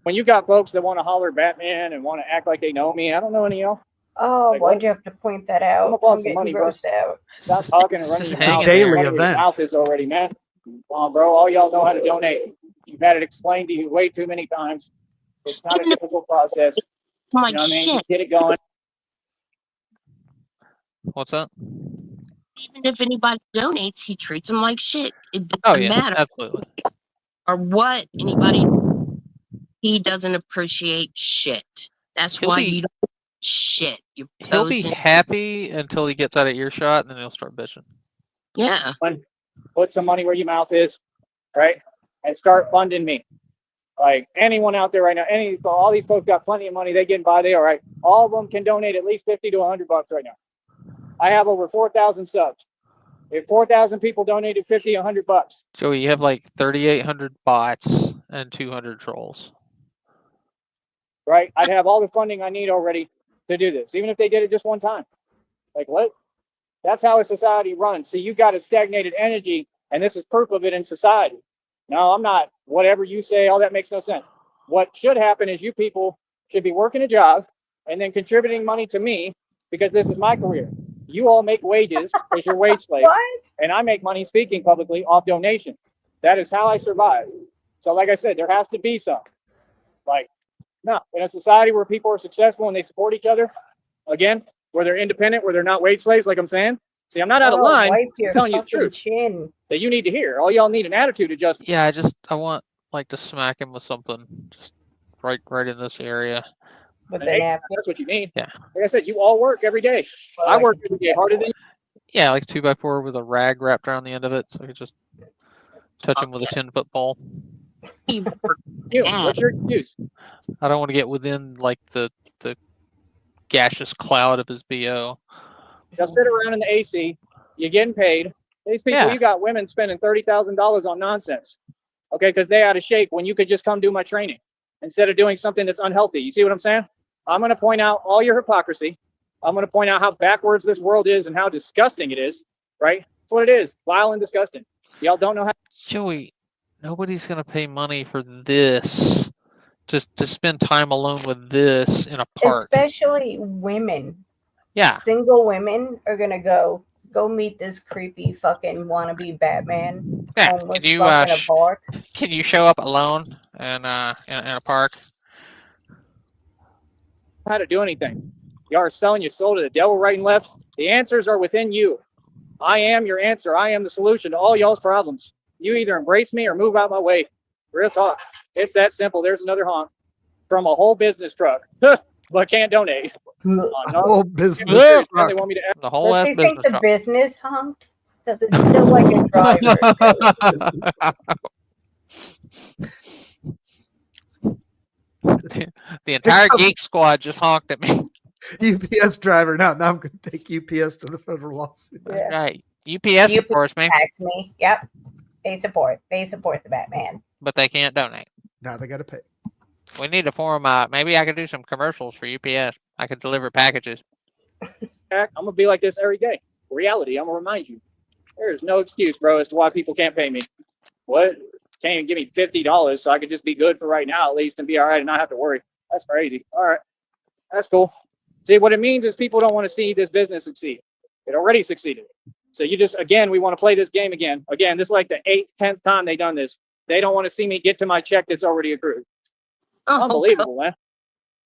Speaker 3: When you got folks that want to holler Batman and want to act like they know me, I don't know any of y'all.
Speaker 6: Oh, like, why'd you have to point that out?
Speaker 3: I'm up on some money, bro.
Speaker 6: Out.
Speaker 3: Stop talking and running your mouth.
Speaker 1: Daily event.
Speaker 3: Mouth is already, man. Come on, bro. All y'all know how to donate. You've had it explained to you way too many times. It's not a difficult process. You know what I mean? Get it going.
Speaker 2: What's that?
Speaker 5: Even if anybody donates, he treats them like shit. It doesn't matter.
Speaker 2: Absolutely.
Speaker 5: Or what anybody, he doesn't appreciate shit. That's why you don't shit.
Speaker 2: He'll be happy until he gets out of earshot, and then he'll start bitching.
Speaker 5: Yeah.
Speaker 3: Put some money where your mouth is, right? And start funding me. Like anyone out there right now, all these folks got plenty of money. They getting by. They all right. All of them can donate at least $50 to $100 right now. I have over 4,000 subs. If 4,000 people donated $50, $100.
Speaker 2: Joey, you have like 3,800 bots and 200 trolls.
Speaker 3: Right? I'd have all the funding I need already to do this, even if they did it just one time. Like what? That's how a society runs. See, you got a stagnated energy, and this is proof of it in society. No, I'm not. Whatever you say, all that makes no sense. What should happen is you people should be working a job and then contributing money to me because this is my career. You all make wages as your wage slave, and I make money speaking publicly off donation. That is how I survive. So like I said, there has to be some. Like, no, in a society where people are successful and they support each other, again, where they're independent, where they're not wage slaves, like I'm saying. See, I'm not out of line. I'm telling you the truth that you need to hear. All y'all need an attitude adjustment.
Speaker 2: Yeah, I want like to smack him with something, just right in this area.
Speaker 6: With the napkin.
Speaker 3: That's what you need.
Speaker 2: Yeah.
Speaker 3: Like I said, you all work every day. I work every day harder than you.
Speaker 2: Yeah, like 2x4 with a rag wrapped around the end of it, so you just touch him with a 10-foot pole.
Speaker 3: What's your excuse?
Speaker 2: I don't want to get within like the gaseous cloud of his BO.
Speaker 3: Just sit around in the AC. You're getting paid. These people, you got women spending $30,000 on nonsense. Okay, because they out of shape when you could just come do my training instead of doing something that's unhealthy. You see what I'm saying? I'm going to point out all your hypocrisy. I'm going to point out how backwards this world is and how disgusting it is. Right? That's what it is. It's vile and disgusting. Y'all don't know how.
Speaker 2: Joey, nobody's going to pay money for this. Just to spend time alone with this in a park.
Speaker 6: Especially women.
Speaker 2: Yeah.
Speaker 6: Single women are going to go meet this creepy fucking wannabe Batman.
Speaker 2: Yeah.
Speaker 6: Can you,
Speaker 2: can you show up alone in a park?
Speaker 3: How to do anything. Y'all are selling your soul to the devil right and left. The answers are within you. I am your answer. I am the solution to all y'all's problems. You either embrace me or move out my way. Real talk. It's that simple. There's another honk from a whole business truck, but can't donate.
Speaker 1: Whole business truck.
Speaker 3: They want me to
Speaker 2: the whole
Speaker 6: Does she think the business honked? Because it's still like a driver.
Speaker 2: The entire Geek Squad just honked at me.
Speaker 1: UPS driver. Now I'm going to take UPS to the federal lawsuit.
Speaker 6: Yeah.
Speaker 2: Right. UPS supports me.
Speaker 6: Tax me. Yep. They support the Batman.
Speaker 2: But they can't donate.
Speaker 1: Now they got to pay.
Speaker 2: We need to form. Maybe I could do some commercials for UPS. I could deliver packages.
Speaker 3: I'm gonna be like this every day. Reality. I'm gonna remind you. There's no excuse, bro, as to why people can't pay me. What? Can't even give me $50 so I could just be good for right now at least and be all right and not have to worry. That's crazy. All right. That's cool. See, what it means is people don't want to see this business succeed. It already succeeded. So you just, again, we want to play this game again. Again, this is like the 8th, 10th time they've done this. They don't want to see me get to my check that's already accrued. Unbelievable, man.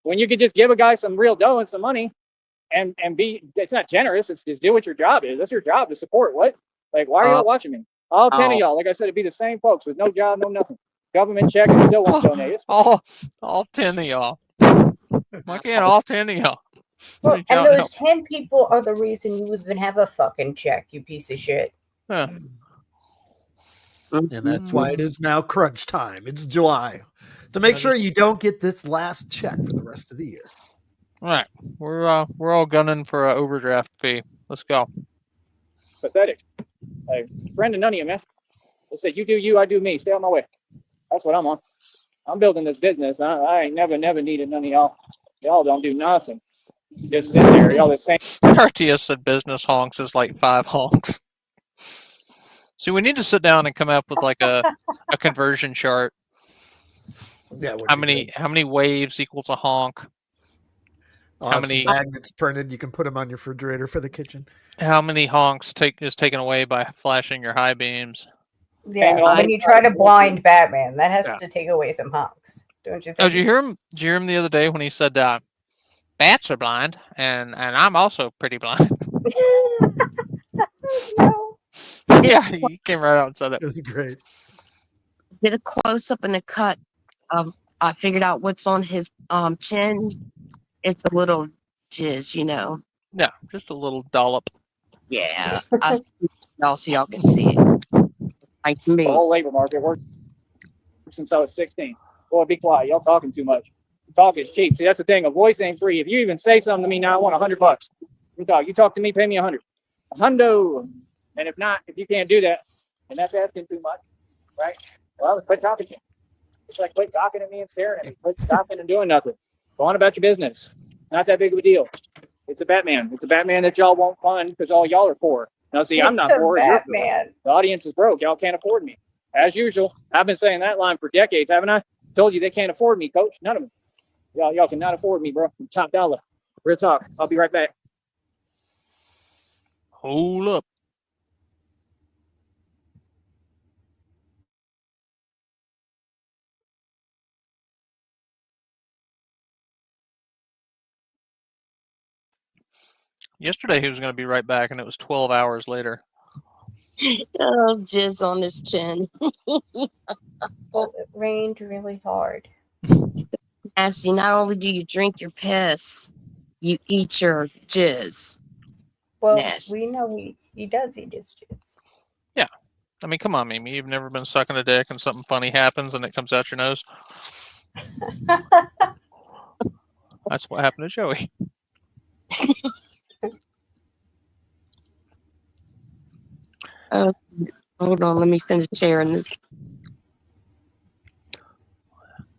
Speaker 3: When you could just give a guy some real dough and some money and be, it's not generous. It's just do what your job is. That's your job to support. What? Like, why are y'all watching me? All 10 of y'all, like I said, it'd be the same folks with no job, no nothing. Government check and still won't donate. It's
Speaker 2: all 10 of y'all. Why can't all 10 of y'all?
Speaker 6: Well, and those 10 people are the reason you even have a fucking check, you piece of shit.
Speaker 2: Huh.
Speaker 1: And that's why it is now crunch time. It's July. To make sure you don't get this last check for the rest of the year.
Speaker 2: All right. We're all gunning for an overdraft fee. Let's go.
Speaker 3: Pathetic. Like, friend of none of you, man. They said, you do you, I do me. Stay on my way. That's what I'm on. I'm building this business. I ain't never needed none of y'all. Y'all don't do nothing. Just sit there. Y'all the same.
Speaker 2: RTS said business honks is like 5 honks. See, we need to sit down and come up with like a conversion chart.
Speaker 1: Yeah.
Speaker 2: How many waves equals a honk?
Speaker 1: How many magnets printed? You can put them on your refrigerator for the kitchen.
Speaker 2: How many honks is taken away by flashing your high beams?
Speaker 6: Yeah, when you try to blind Batman, that has to take away some honks, don't you think?
Speaker 2: Oh, did you hear him? Did you hear him the other day when he said, "Bats are blind, and I'm also pretty blind."
Speaker 6: No.
Speaker 2: Yeah, he came right out and said it.
Speaker 1: It was great.
Speaker 5: Did a close up and a cut. I figured out what's on his chin. It's a little jizz, you know.
Speaker 2: Yeah, just a little dollop.
Speaker 5: Yeah, so y'all can see it. Like me.
Speaker 3: The whole labor market worked since I was 16. Boy, be quiet. Y'all talking too much. Talk is cheap. See, that's the thing. A voice ain't free. If you even say something to me now, I want $100. You talk to me, pay me $100. $100. And if not, if you can't do that, and that's asking too much, right? Well, let's quit talking to you. It's like quit talking at me and staring at me. Quit stopping and doing nothing. Go on about your business. Not that big of a deal. It's a Batman. It's a Batman that y'all won't fund because all y'all are poor. Now, see, I'm not poor.
Speaker 6: Batman.
Speaker 3: The audience is broke. Y'all can't afford me. As usual, I've been saying that line for decades, haven't I? Told you they can't afford me, coach. None of them. Y'all cannot afford me, bro. I'm top dollar. Real talk. I'll be right back.
Speaker 2: Hold up. Yesterday he was going to be right back, and it was 12 hours later.
Speaker 5: Oh, jizz on his chin.
Speaker 6: Well, it rained really hard.
Speaker 5: Nasty, not only do you drink your piss, you eat your jizz.
Speaker 6: Well, we know he does eat his shits.
Speaker 2: Yeah. I mean, come on, Mimi. You've never been sucking a dick and something funny happens and it comes out your nose? That's what happened to Joey.
Speaker 5: Hold on, let me finish sharing this.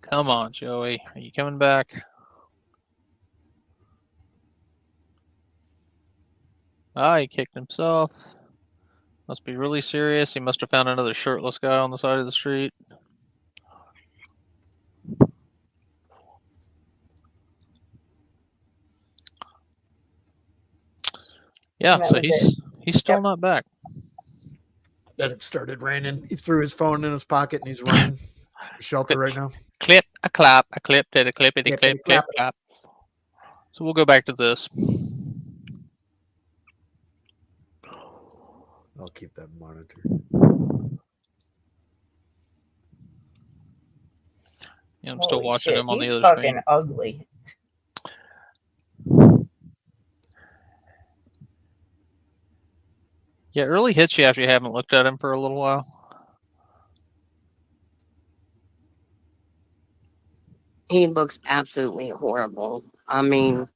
Speaker 2: Come on, Joey. Are you coming back? Ah, he kicked himself. Must be really serious. He must have found another shirtless guy on the side of the street. Yeah, so he's still not back.
Speaker 1: Then it started raining. He threw his phone in his pocket and he's running for shelter right now.
Speaker 2: Clip, a clap, a clip, did a clippity clip, clip, clap. So we'll go back to this.
Speaker 1: I'll keep that monitor.
Speaker 2: Yeah, I'm still
Speaker 6: Holy
Speaker 2: watching
Speaker 6: shit,
Speaker 2: him on the
Speaker 6: he's
Speaker 2: other
Speaker 6: fucking
Speaker 2: screen.
Speaker 6: ugly.
Speaker 2: Yeah, it really hits you after you haven't looked at him for a little while.
Speaker 5: He looks absolutely horrible. I mean,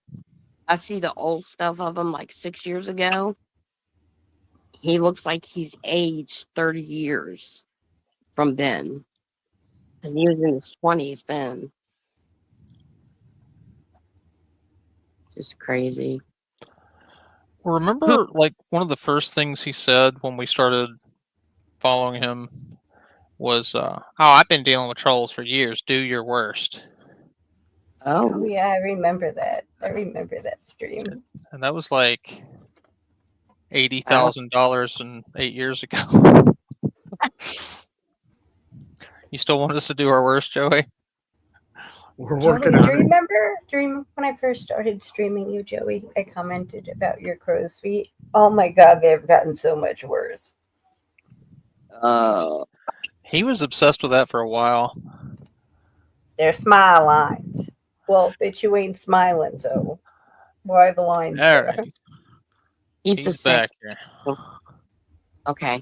Speaker 5: I see the old stuff of him like 6 years ago. He looks like he's aged 30 years from then. Because he was in his 20s then. Just crazy.
Speaker 2: Remember, like, one of the first things he said when we started following him was, oh, I've been dealing with trolls for years. Do your worst.
Speaker 6: Oh yeah, I remember that. I remember that stream.
Speaker 2: And that was like $80,000 8 years ago. You still want us to do our worst, Joey?
Speaker 1: We're
Speaker 6: Joey,
Speaker 1: working
Speaker 6: do
Speaker 1: on
Speaker 6: you
Speaker 1: it.
Speaker 6: remember when I first started streaming you, Joey? I commented about your crow's feet. Oh my god, they've gotten so much worse.
Speaker 2: He was obsessed with that for a while.
Speaker 6: They're smile lines. Well, bitch, you ain't smiling, so why the lines
Speaker 2: All
Speaker 6: there?
Speaker 2: right.
Speaker 5: He's
Speaker 2: back here.
Speaker 5: Okay.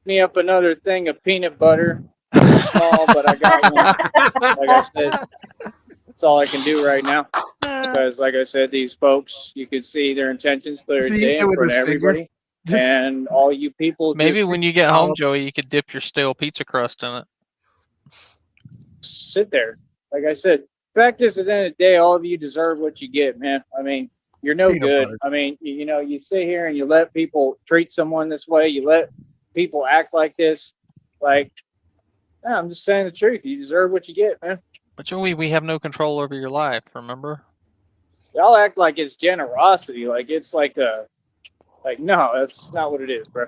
Speaker 3: Me up another thing of peanut butter. It's small, but I got one. Like I said, that's all I can do right now. Because, like I said, these folks, you can see their intentions clear as day in front of everybody. And all you people.
Speaker 2: Maybe when you get home, Joey, you could dip your stale pizza crust in it.
Speaker 3: Sit there. Like I said, fact is, at the end of the day, all of you deserve what you get, man. I mean, you're no good.
Speaker 1: Butter.
Speaker 3: I mean, you know, you sit here and you let people treat someone this way. You let people act like this. Like, yeah, I'm just saying the truth. You deserve what you get, man.
Speaker 2: But Joey, we have no control over your life, remember?
Speaker 3: Y'all act like it's generosity. Like it's like no, that's not what it is, bro.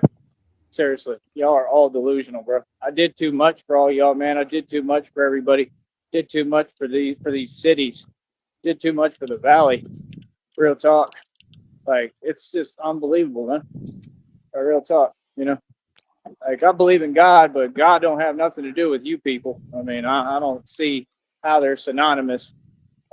Speaker 3: Seriously, y'all are all delusional, bro. I did too much for all y'all, man. I did too much for everybody. Did too much for these cities. Did too much for the valley. Real talk. Like it's just unbelievable, man. Real talk, you know. Like I believe in God, but God don't have nothing to do with you people. I mean, I don't see how they're synonymous.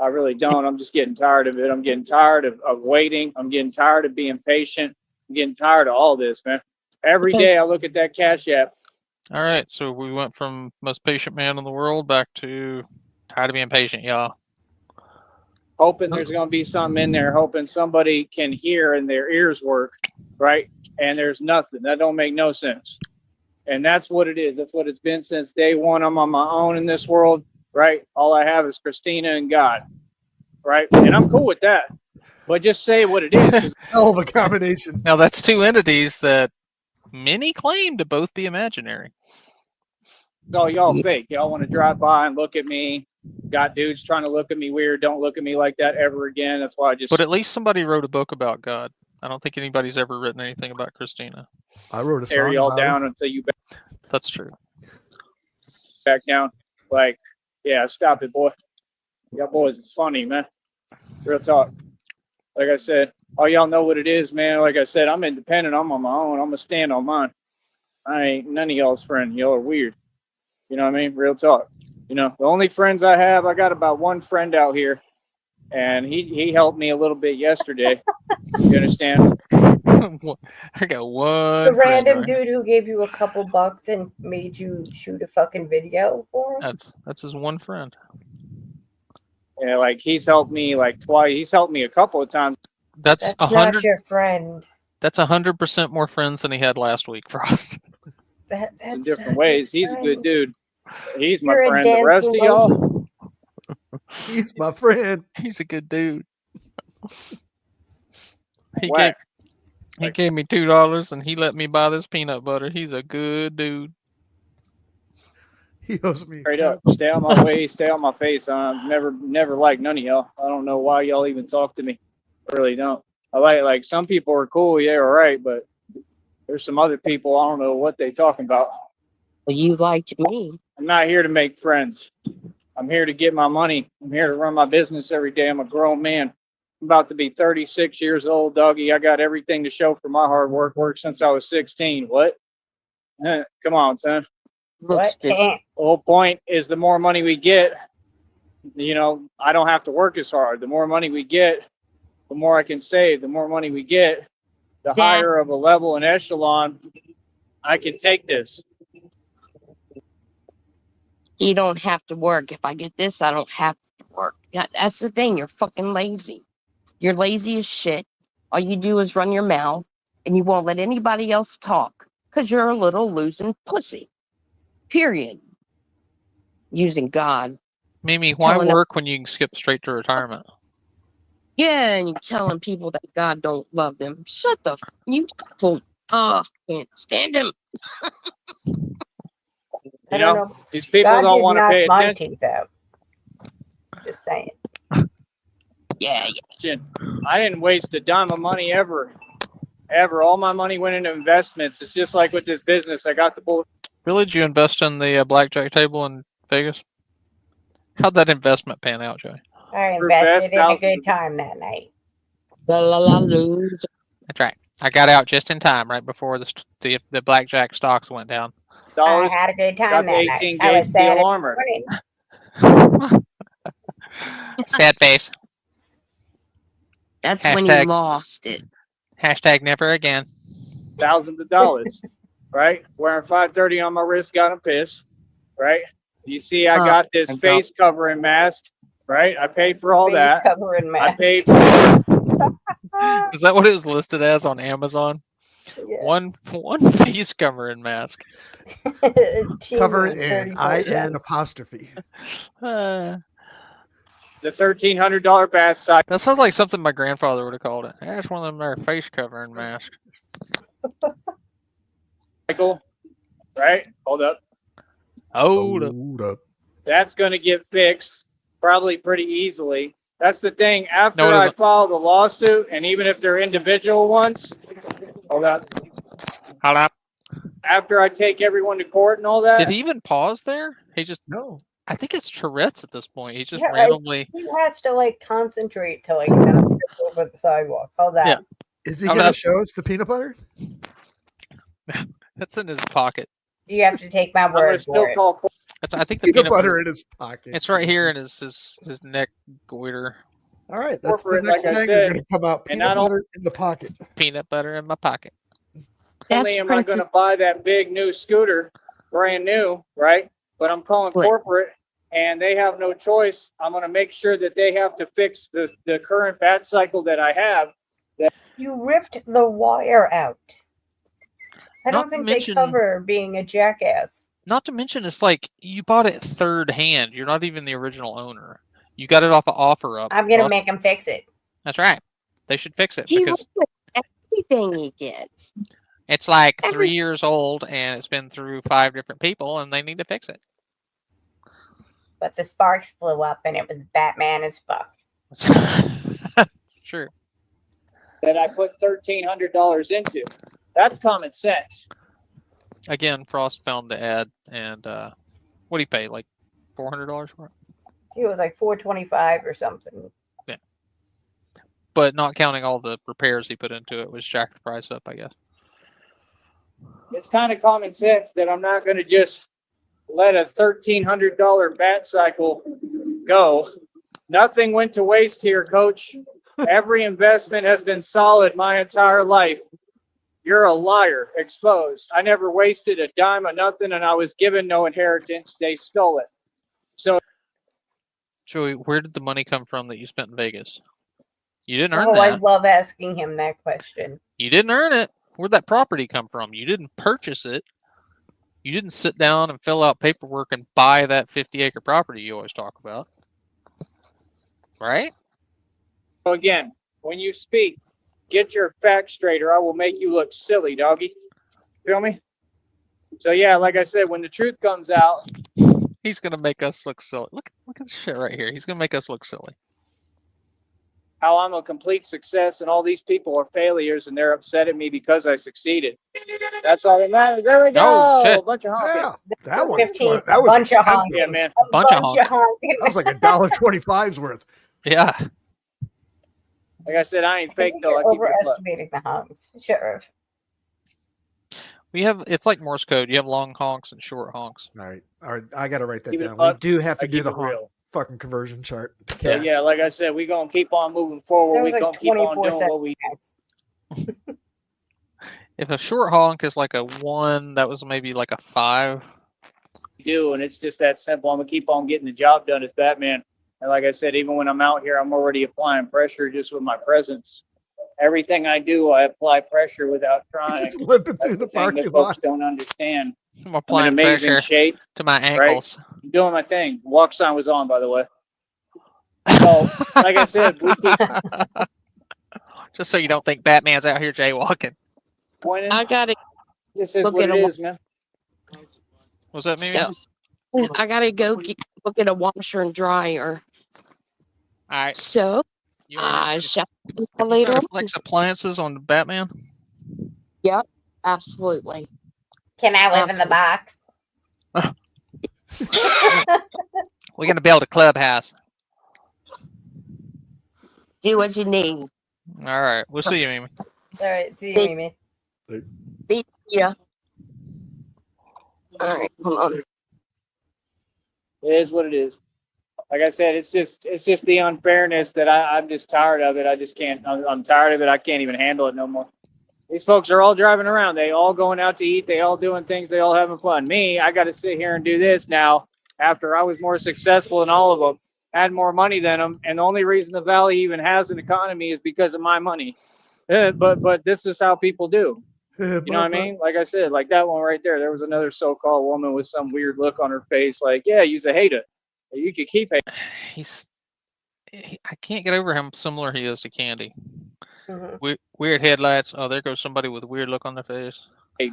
Speaker 3: I really don't. I'm just getting tired of it. I'm getting tired of waiting. I'm getting tired of being patient. I'm getting tired of all this, man. Every day I look at that Cash App.
Speaker 2: All right, so we went from most patient man in the world back to tired of being patient, y'all.
Speaker 3: Hoping there's going to be something in there, hoping somebody can hear and their ears work, right? And there's nothing. That don't make no sense. And that's what it is. That's what it's been since day one. I'm on my own in this world, right? All I have is Christina and God, right? And I'm cool with that. But just say what it is.
Speaker 1: Hell of a combination.
Speaker 2: Now that's two entities that many claim to both be imaginary.
Speaker 3: So y'all fake. Y'all want to drive by and look at me. Got dudes trying to look at me weird. Don't look at me like that ever again. That's why I just.
Speaker 2: But at least somebody wrote a book about God. I don't think anybody's ever written anything about Christina.
Speaker 1: I wrote a song
Speaker 3: tear y'all
Speaker 1: about
Speaker 3: down
Speaker 1: it.
Speaker 3: until you back.
Speaker 2: That's true.
Speaker 3: Back down. Like, yeah, stop it, boy. Y'all boys is funny, man. Real talk. Like I said, all y'all know what it is, man. Like I said, I'm independent. I'm on my own. I'm gonna stand on mine. I ain't none of y'all's friend. Y'all are weird. You know what I mean? Real talk. You know, the only friends I have, I got about one friend out here and he helped me a little bit yesterday. You understand?
Speaker 2: I got one.
Speaker 6: The random
Speaker 2: right?
Speaker 6: dude who gave you a couple bucks and made you shoot a fucking video for him.
Speaker 2: That's his one friend.
Speaker 3: Yeah, like he's helped me like twice. He's helped me a couple of times.
Speaker 2: That's
Speaker 6: not
Speaker 2: 100.
Speaker 6: your friend.
Speaker 2: That's 100% more friends than he had last week, Frost.
Speaker 6: That's
Speaker 3: in different ways. He's a good dude. He's my
Speaker 6: You're a
Speaker 3: friend. The rest of
Speaker 6: dancing
Speaker 3: y'all,
Speaker 1: He's my friend.
Speaker 2: He's a good dude. He
Speaker 3: whack.
Speaker 2: gave me $2 and he let me buy this peanut butter. He's a good dude.
Speaker 1: He owes me.
Speaker 3: Straight up, stay on my way, stay on my face. Never liked none of y'all. I don't know why y'all even talk to me. I really don't. I like some people are cool, yeah, all right, but there's some other people I don't know what they talking about.
Speaker 5: Well, you liked me.
Speaker 3: I'm not here to make friends. I'm here to get my money. I'm here to run my business every day. I'm a grown man. I'm about to be 36 years old, doggy. I got everything to show for my hard work. Worked since I was 16. What? Come on, son.
Speaker 6: What?
Speaker 3: The whole point is the more money we get, I don't have to work as hard. The more money we get, the more I can save. The more money we get, the higher of a level and echelon I can take this.
Speaker 5: You don't have to work. If I get this, I don't have to work. Yeah, that's the thing. You're fucking lazy. You're lazy as shit. All you do is run your mouth and you won't let anybody else talk because you're a little losing pussy. Period. Using God.
Speaker 2: Mimi, why work when you can skip straight to retirement?
Speaker 5: Yeah, and you're telling people that God don't love them. Shut the you people. Can't stand him.
Speaker 3: These people
Speaker 6: God
Speaker 3: don't want to pay
Speaker 6: my
Speaker 3: attention.
Speaker 6: teeth out. Just saying.
Speaker 5: Yeah.
Speaker 3: I didn't waste a dime of money ever. All my money went into investments. It's just like with this business. I got the bull.
Speaker 2: Really? Did you invest in the blackjack table in Vegas? How'd that investment pan out, Joey?
Speaker 6: I invested in a good time that night.
Speaker 2: That's right. I got out just in time, right before the blackjack stocks went down.
Speaker 6: I had a good time that night. I was
Speaker 3: steel
Speaker 6: sad
Speaker 3: armor.
Speaker 2: Sad face.
Speaker 5: That's when you lost it.
Speaker 2: Hashtag never again.
Speaker 3: Thousands of dollars, right? Wearing 530 on my wrist, got them pissed, right? You see, I got this face covering mask, right? I paid for all that.
Speaker 6: Covering mask.
Speaker 3: I paid for
Speaker 2: Is that what it was listed as on Amazon?
Speaker 6: Yeah.
Speaker 2: One face covering mask.
Speaker 1: Cover in IN apostrophe.
Speaker 3: the $1,300 bat side.
Speaker 2: That sounds like something my grandfather would have called it. That's one of them there face covering masks.
Speaker 3: Michael, right? Hold up.
Speaker 2: Hold up.
Speaker 3: That's going to get fixed probably pretty easily. That's the thing. After I file the lawsuit, and even if they're individual ones, hold up. After I take everyone to court and all that.
Speaker 2: Did he even pause there? He just
Speaker 1: no.
Speaker 2: I think it's Tourette's at this point. He's just
Speaker 6: Yeah,
Speaker 2: randomly.
Speaker 6: He has to concentrate to not trip over the sidewalk. Hold that.
Speaker 2: Yeah.
Speaker 1: Is he going to show us the peanut butter?
Speaker 2: That's in his pocket.
Speaker 6: You have to take my word for it.
Speaker 2: I think the
Speaker 1: peanut butter in his pocket.
Speaker 2: It's right here in his neck goiter.
Speaker 1: All right, that's the next thing. You're going to come out peanut butter in the pocket.
Speaker 2: Peanut butter in my pocket.
Speaker 3: Not only am I going to buy that big new scooter, brand new, right? But I'm calling corporate, and they have no choice. I'm going to make sure that they have to fix the current bat cycle that I have.
Speaker 6: You ripped the wire out. I don't think they cover being a jackass.
Speaker 2: Not to mention, it's like you bought it third hand. You're not even the original owner. You got it off of OfferUp.
Speaker 6: I'm going to make them fix it.
Speaker 2: That's right. They should fix it because
Speaker 5: everything he gets.
Speaker 2: It's like 3 years old and it's been through 5 different people and they need to fix it.
Speaker 6: But the sparks flew up and it was Batman as fuck.
Speaker 2: It's true.
Speaker 3: That I put $1,300 into. That's common sense.
Speaker 2: Again, Frost found the ad and what did he pay? Like $400 for it?
Speaker 6: It was like $425 or something.
Speaker 2: Yeah. But not counting all the repairs he put into it, which jacked the price up, I guess.
Speaker 3: It's kind of common sense that I'm not going to just let a $1,300 bat cycle go Nothing went to waste here, Coach. Every investment has been solid my entire life. You're a liar, exposed. I never wasted a dime of nothing, and I was given no inheritance. They stole it. So,
Speaker 2: Joey, where did the money come from that you spent in Vegas? You didn't earn
Speaker 6: Oh, I
Speaker 2: that.
Speaker 6: love asking him that question.
Speaker 2: You didn't earn it. Where'd that property come from? You didn't purchase it. You didn't sit down and fill out paperwork and buy that 50-acre property you always talk about. Right?
Speaker 3: again, when you speak, get your facts straight or I will make you look silly, doggy. Feel me? So, yeah, like I said, when the truth comes out,
Speaker 2: he's going to make us look silly. Look at this shit right here. He's going to make us look silly.
Speaker 3: How I'm a complete success and all these people are failures and they're upset at me because I succeeded. That's all that matters. There we go.
Speaker 2: Oh, shit.
Speaker 3: A bunch of honking.
Speaker 1: Yeah, that one.
Speaker 6: 15,
Speaker 1: That was
Speaker 6: bunch of
Speaker 1: expensive.
Speaker 6: honking.
Speaker 3: Yeah, man.
Speaker 6: A
Speaker 2: Bunch of
Speaker 6: honking.
Speaker 1: That was like $1.25's worth.
Speaker 2: Yeah.
Speaker 3: Like I said, I ain't fake
Speaker 6: You're
Speaker 3: though. I keep it a buck.
Speaker 6: overestimating the honks, Sheriff.
Speaker 2: It's like Morse code. You have long honks and short honks.
Speaker 1: All right. I got to write that
Speaker 3: Keep it
Speaker 1: down. We
Speaker 3: buck.
Speaker 1: do have to
Speaker 3: I
Speaker 1: do
Speaker 3: keep
Speaker 1: the
Speaker 3: it
Speaker 1: honk
Speaker 3: real.
Speaker 1: fucking conversion chart.
Speaker 3: Yeah, like I said, we gonna keep on moving forward.
Speaker 6: That
Speaker 3: We
Speaker 6: was
Speaker 3: gonna
Speaker 6: like
Speaker 3: keep on
Speaker 6: 24
Speaker 3: doing what we
Speaker 2: If a short honk is like a 1, that was maybe like a 5.
Speaker 3: do, and it's just that simple. I'm gonna keep on getting the job done as Batman. And like I said, even when I'm out here, I'm already applying pressure just with my presence. Everything I do, I apply pressure without trying.
Speaker 1: Just limping
Speaker 3: That's
Speaker 1: through the
Speaker 3: thing
Speaker 1: parking
Speaker 3: that
Speaker 1: lot.
Speaker 3: folks don't understand.
Speaker 2: I'm
Speaker 3: I'm in
Speaker 2: applying
Speaker 3: amazing
Speaker 2: pressure
Speaker 3: shape,
Speaker 2: to my
Speaker 3: right?
Speaker 2: ankles.
Speaker 3: I'm doing my thing. Walk sign was on, by the way. So, like I said, we keep
Speaker 2: Just so you don't think Batman's out here jaywalking.
Speaker 3: pointing.
Speaker 5: I gotta
Speaker 3: This is
Speaker 5: go
Speaker 3: what
Speaker 5: get
Speaker 3: it
Speaker 5: a
Speaker 3: is, man.
Speaker 2: Was that me?
Speaker 5: so I gotta go get a washer and dryer.
Speaker 2: All right.
Speaker 5: So
Speaker 2: You are
Speaker 5: shall we
Speaker 2: you
Speaker 5: later
Speaker 2: trying
Speaker 5: on?
Speaker 2: to flex appliances on Batman?
Speaker 5: Yep, absolutely.
Speaker 6: Can I live in the box?
Speaker 2: We're gonna build a clubhouse.
Speaker 5: Do what you need.
Speaker 2: All right. We'll see you, Mimi.
Speaker 6: All right, see you, Mimi.
Speaker 5: See ya. All right, hold on.
Speaker 3: It is what it is. Like I said, it's just the unfairness that I'm just tired of it. I just can't. I'm tired of it. I can't even handle it no more. These folks are all driving around. They all going out to eat. They all doing things. They all having fun. Me, I got to sit here and do this now after I was more successful than all of them, had more money than them, and the only reason the Valley even has an economy is because of my money. But this is how people do. You know what I mean? Like I said, like that one right there. There was another so-called woman with some weird look on her face, like, yeah, you's a hater. You could keep hating.
Speaker 2: I can't get over how similar he is to Candy.
Speaker 6: Mm-hmm.
Speaker 2: Weird headlights. Oh, there goes somebody with a weird look on their face.
Speaker 3: Hey,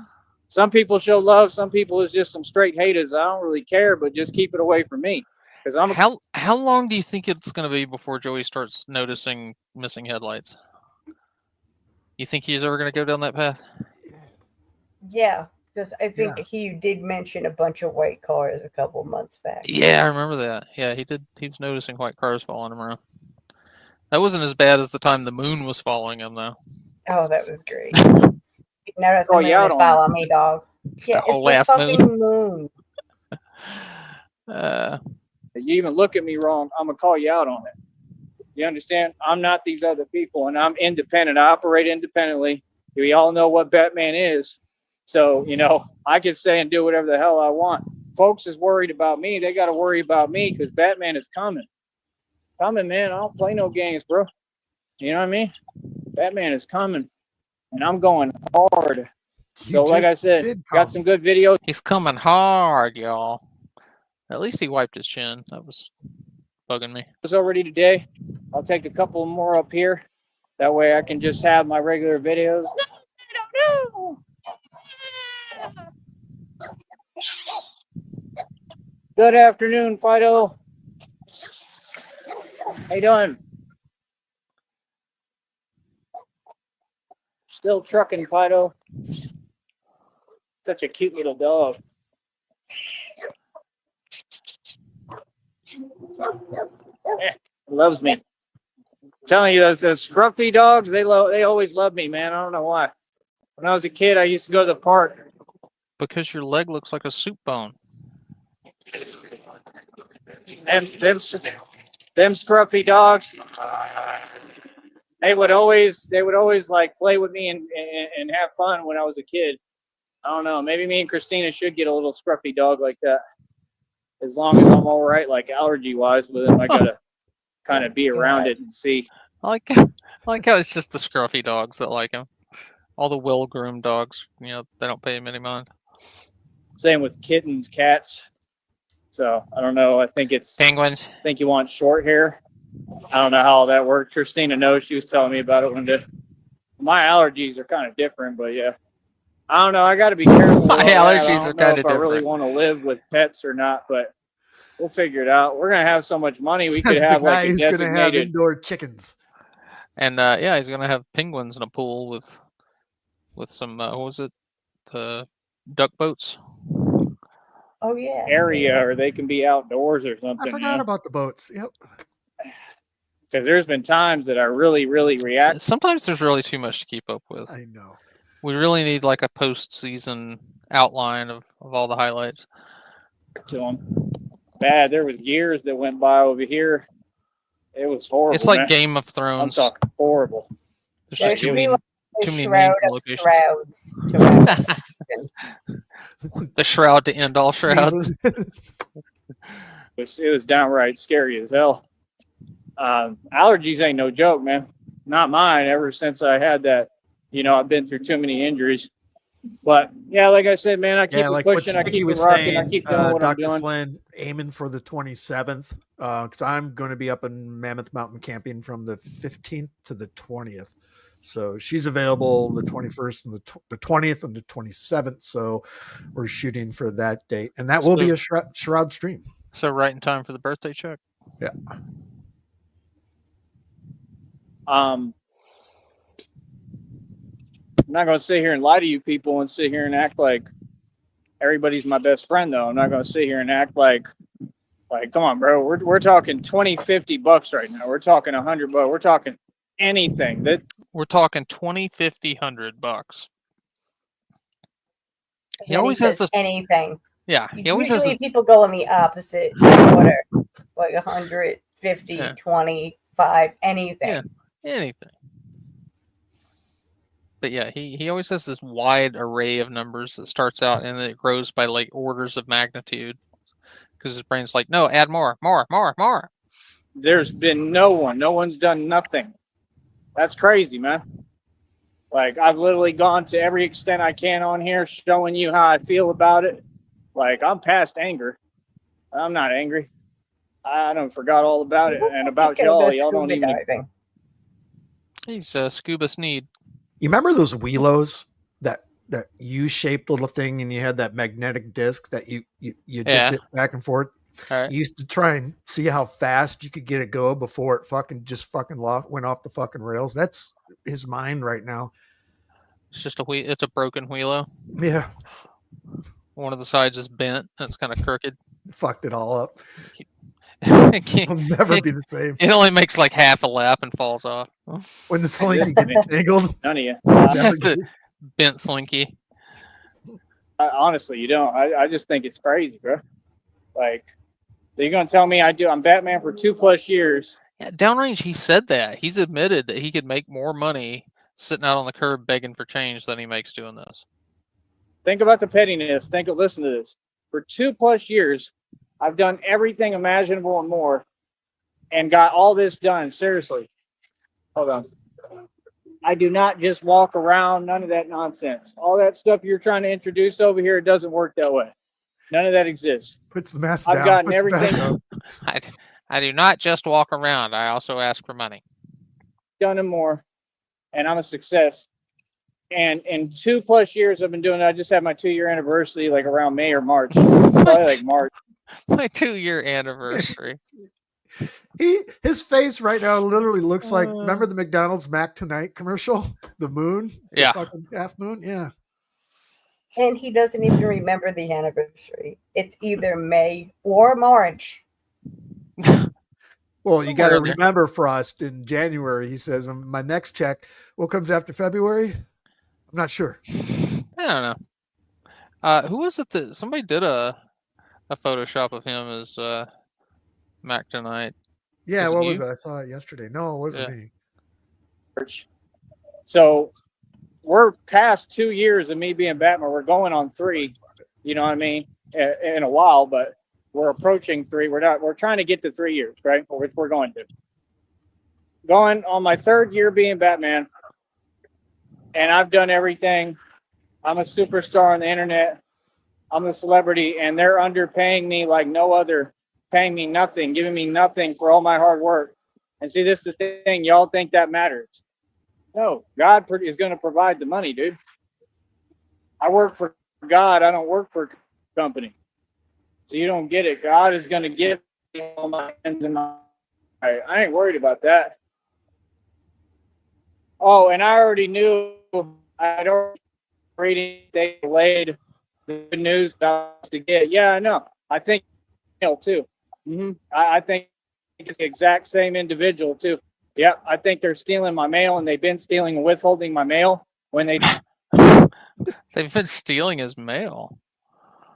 Speaker 3: some people show love. Some people is just some straight haters. I don't really care, but just keep it away from me. Because I'm
Speaker 2: how long do you think it's going to be before Joey starts noticing missing headlights? You think he's ever going to go down that path?
Speaker 6: Yeah, because I think he did mention a bunch of white cars a couple months back.
Speaker 2: Yeah, I remember that. Yeah, he did. He was noticing white cars following him around. That wasn't as bad as the time the moon was following him, though.
Speaker 6: Oh, that was great. You notice the moon is follow me, dog.
Speaker 2: Just
Speaker 6: Yeah,
Speaker 2: a whole
Speaker 6: it's
Speaker 2: ass
Speaker 6: the fucking moon.
Speaker 3: You even look at me wrong, I'm gonna call you out on it. You understand? I'm not these other people, and I'm independent. I operate independently. We all know what Batman is, so I can say and do whatever the hell I want. Folks is worried about me. They got to worry about me because Batman is coming. Coming, man. I don't play no games, bro. You know what I mean? Batman is coming, and I'm going hard. So, like I said, got some good videos.
Speaker 2: He's coming hard, y'all. At least he wiped his chin. That was bugging me.
Speaker 3: It's already today. I'll take a couple more up here. That way I can just have my regular videos. No. Good afternoon, Fido. How you doing? Still trucking, Fido. Such a cute little dog. Loves me. I'm telling you, those scruffy dogs, they always love me, man. I don't know why. When I was a kid, I used to go to the park.
Speaker 2: Because your leg looks like a soup bone.
Speaker 3: And Them scruffy dogs. They would always like play with me and have fun when I was a kid. I don't know. Maybe me and Christina should get a little scruffy dog like that. As long as I'm all right, like allergy wise with him, I gotta kind of be around it and see.
Speaker 2: I like how it's just the scruffy dogs that like him. All the well-groomed dogs, they don't pay him any mind.
Speaker 3: Same with kittens, cats. So I don't know. I think it's
Speaker 2: penguins.
Speaker 3: I think you want short hair. I don't know how all that worked. Christina knows. She was telling me about it one day. My allergies are kind of different, but yeah. I don't know. I got to be careful.
Speaker 2: My allergies are kind of
Speaker 3: different. I really want to live with pets or not, but we'll figure it out. We're gonna have so much money. We could have like a
Speaker 1: who's gonna have
Speaker 3: designated
Speaker 1: indoor chickens.
Speaker 2: And he's gonna have penguins in a pool with some what was it? The duck boats.
Speaker 6: Oh yeah.
Speaker 3: area, or they can be outdoors or something.
Speaker 1: I forgot about the boats. Yep.
Speaker 3: Because there's been times that I really react.
Speaker 2: Sometimes there's really too much to keep up with.
Speaker 1: I know.
Speaker 2: We really need like a post-season outline of all the highlights.
Speaker 3: To them. Bad. There was years that went by over here. It was horrible.
Speaker 2: It's like
Speaker 3: man.
Speaker 2: Game of Thrones.
Speaker 3: I'm talking horrible.
Speaker 2: There's just too many
Speaker 6: shroud
Speaker 2: named
Speaker 6: of
Speaker 2: locations.
Speaker 6: shrouds.
Speaker 2: The shroud to end all shrouds.
Speaker 3: It was downright scary as hell. Allergies ain't no joke, man. Not mine. Ever since I had that, I've been through too many injuries. But yeah, like I said, man, I keep it pushing. I keep it rocking. I keep doing what I'm
Speaker 1: Dr.
Speaker 3: doing.
Speaker 1: Flynn aiming for the 27th because I'm going to be up in Mammoth Mountain camping from the 15th to the 20th. So she's available the 21st and the 20th and the 27th. So we're shooting for that date, and that will be a shroud stream.
Speaker 2: So right in time for the birthday check.
Speaker 1: Yeah.
Speaker 3: I'm not going to sit here and lie to you people and sit here and act like everybody's my best friend, though. I'm not going to sit here and act like, come on, bro. We're talking $20, $50 right now. We're talking $100. We're talking anything.
Speaker 2: We're talking $20, $50, $100. He always has this
Speaker 6: anything.
Speaker 2: Yeah, he always
Speaker 6: Usually
Speaker 2: has
Speaker 6: people go in the opposite order, like 100, 50, 25, anything.
Speaker 2: Yeah, anything. But yeah, he always has this wide array of numbers that starts out and then it grows by like orders of magnitude. Because his brain's like, no, add more.
Speaker 3: There's been no one's done nothing. That's crazy, man. Like, I've literally gone to every extent I can on here, showing you how I feel about it. Like, I'm past anger. I'm not angry. I done forgot all about it. And about y'all. Y'all don't even.
Speaker 6: Diving.
Speaker 2: He's Scuba Sneed.
Speaker 1: You remember those Wheelos, that U-shaped little thing, and you had that magnetic disc that you dipped it back and forth?
Speaker 2: Right.
Speaker 1: You used to try and see how fast you could get it go before it went off the fucking rails. That's his mind right now.
Speaker 2: It's just it's a broken Wheelo.
Speaker 1: Yeah.
Speaker 2: One of the sides is bent. That's kind of crooked.
Speaker 1: Fucked it all up.
Speaker 2: It'll
Speaker 1: never be the same.
Speaker 2: It only makes like half a lap and falls off.
Speaker 1: When the slinky gets tangled.
Speaker 3: None of you.
Speaker 2: Bent slinky.
Speaker 3: Honestly, you don't. I just think it's crazy, bro. Like, so you're going to tell me I'm Batman for 2+ years.
Speaker 2: Yeah, downrange, he said that. He's admitted that he could make more money sitting out on the curb begging for change than he makes doing this.
Speaker 3: Think about the pettiness. Listen to this. For 2+ years, I've done everything imaginable and more and got all this done. Seriously. Hold on. I do not just walk around. None of that nonsense. All that stuff you're trying to introduce over here, it doesn't work that way. None of that exists.
Speaker 1: Puts the mask down.
Speaker 3: I've gotten everything.
Speaker 2: I do not just walk around. I also ask for money.
Speaker 3: Done and more. And I'm a success. And in 2+ years I've been doing it. I just had my 2-year anniversary like around May or March. Probably like March.
Speaker 2: My 2-year anniversary.
Speaker 1: His face right now literally looks like, remember the McDonald's Mac Tonight commercial? The moon?
Speaker 2: Yeah.
Speaker 1: The fucking half moon? Yeah.
Speaker 6: And he doesn't even remember the anniversary. It's either May or March.
Speaker 1: Well, you got to remember, Frost, in January, he says, my next check, what comes after February? I'm not sure.
Speaker 2: I don't know. Who was it that somebody did a Photoshop of him as Mac Tonight?
Speaker 1: Yeah,
Speaker 2: Was it
Speaker 1: what was
Speaker 2: you?
Speaker 1: it? I saw it yesterday. No, it wasn't me.
Speaker 3: So we're past 2 years of me being Batman. We're going on 3. You know what I mean? In a while, but we're approaching 3. We're trying to get to 3 years, right? We're going to. Going on my 3rd year being Batman, and I've done everything. I'm a superstar on the internet. I'm a celebrity, and they're underpaying me like no other, paying me nothing, giving me nothing for all my hard work. And see, this is the thing. Y'all think that matters. No, God is going to provide the money, dude. I work for God. I don't work for a company. So you don't get it. God is going to give me all my ends and my. I ain't worried about that. Oh, and I already knew. I'd already reading they delayed the news about to get. Yeah, I know. I think too. I think it's the exact same individual too. Yep, I think they're stealing my mail, and they've been stealing and withholding my mail when they.
Speaker 2: They've been stealing his mail.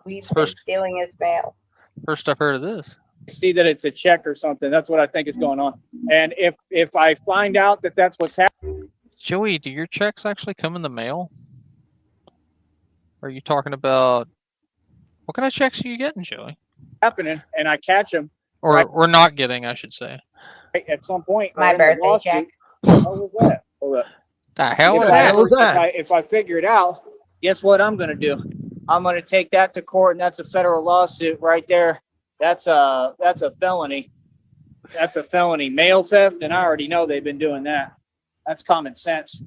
Speaker 6: We've been stealing his mail.
Speaker 2: First I've heard of this.
Speaker 3: See that it's a check or something. That's what I think is going on. And if I find out that that's what's happening.
Speaker 2: Joey, do your checks actually come in the mail? Are you talking about what kind of checks are you getting, Joey?
Speaker 3: Happening, and I catch them.
Speaker 2: Or not getting, I should say.
Speaker 3: At some point,
Speaker 6: my birthday check.
Speaker 3: What was that? Hold up.
Speaker 2: The hell was that?
Speaker 3: If I figure it out, guess what I'm going to do? I'm going to take that to court, and that's a federal lawsuit right there. That's a felony. That's a felony. Mail theft, and I already know they've been doing that. That's common sense.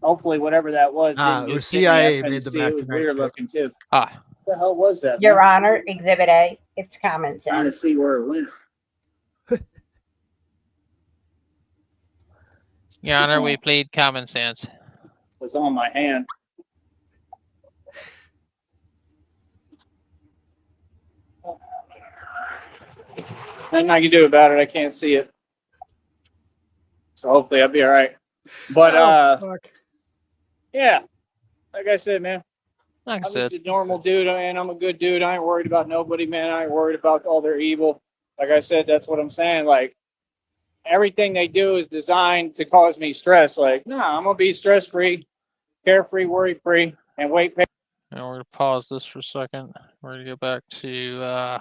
Speaker 3: Hopefully, whatever that was.
Speaker 1: It was CIA made the back
Speaker 3: it was
Speaker 1: tonight.
Speaker 3: weird looking too.
Speaker 2: Ah.
Speaker 3: What the hell was that?
Speaker 6: Your
Speaker 3: man?
Speaker 6: Honor, Exhibit A. It's common sense.
Speaker 3: Trying to see where it went.
Speaker 2: Your Honor, we plead common sense.
Speaker 3: Was on my hand. Nothing I can do about it. I can't see it. So hopefully I'll be all right. But yeah, like I said, man.
Speaker 2: Like I
Speaker 3: I'm
Speaker 2: said,
Speaker 3: just a normal dude, and I'm a good dude. I ain't worried about nobody, man. I ain't worried about all their evil. Like I said, that's what I'm saying. Like, everything they do is designed to cause me stress. Like, nah, I'm going to be stress-free, carefree, worry-free, and wait.
Speaker 2: Now we're going to pause this for a second. We're going to go back to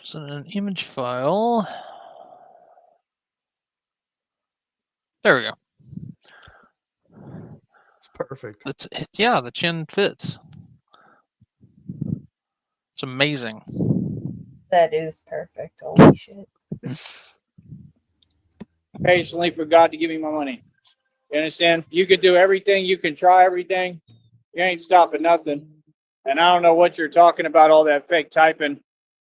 Speaker 2: send an image file. There we go.
Speaker 1: It's perfect.
Speaker 2: Yeah, the chin fits. It's amazing.
Speaker 6: That is perfect. Holy shit.
Speaker 3: Patiently for God to give me my money. You understand? You can do everything. You can try everything. You ain't stopping nothing. And I don't know what you're talking about, all that fake typing.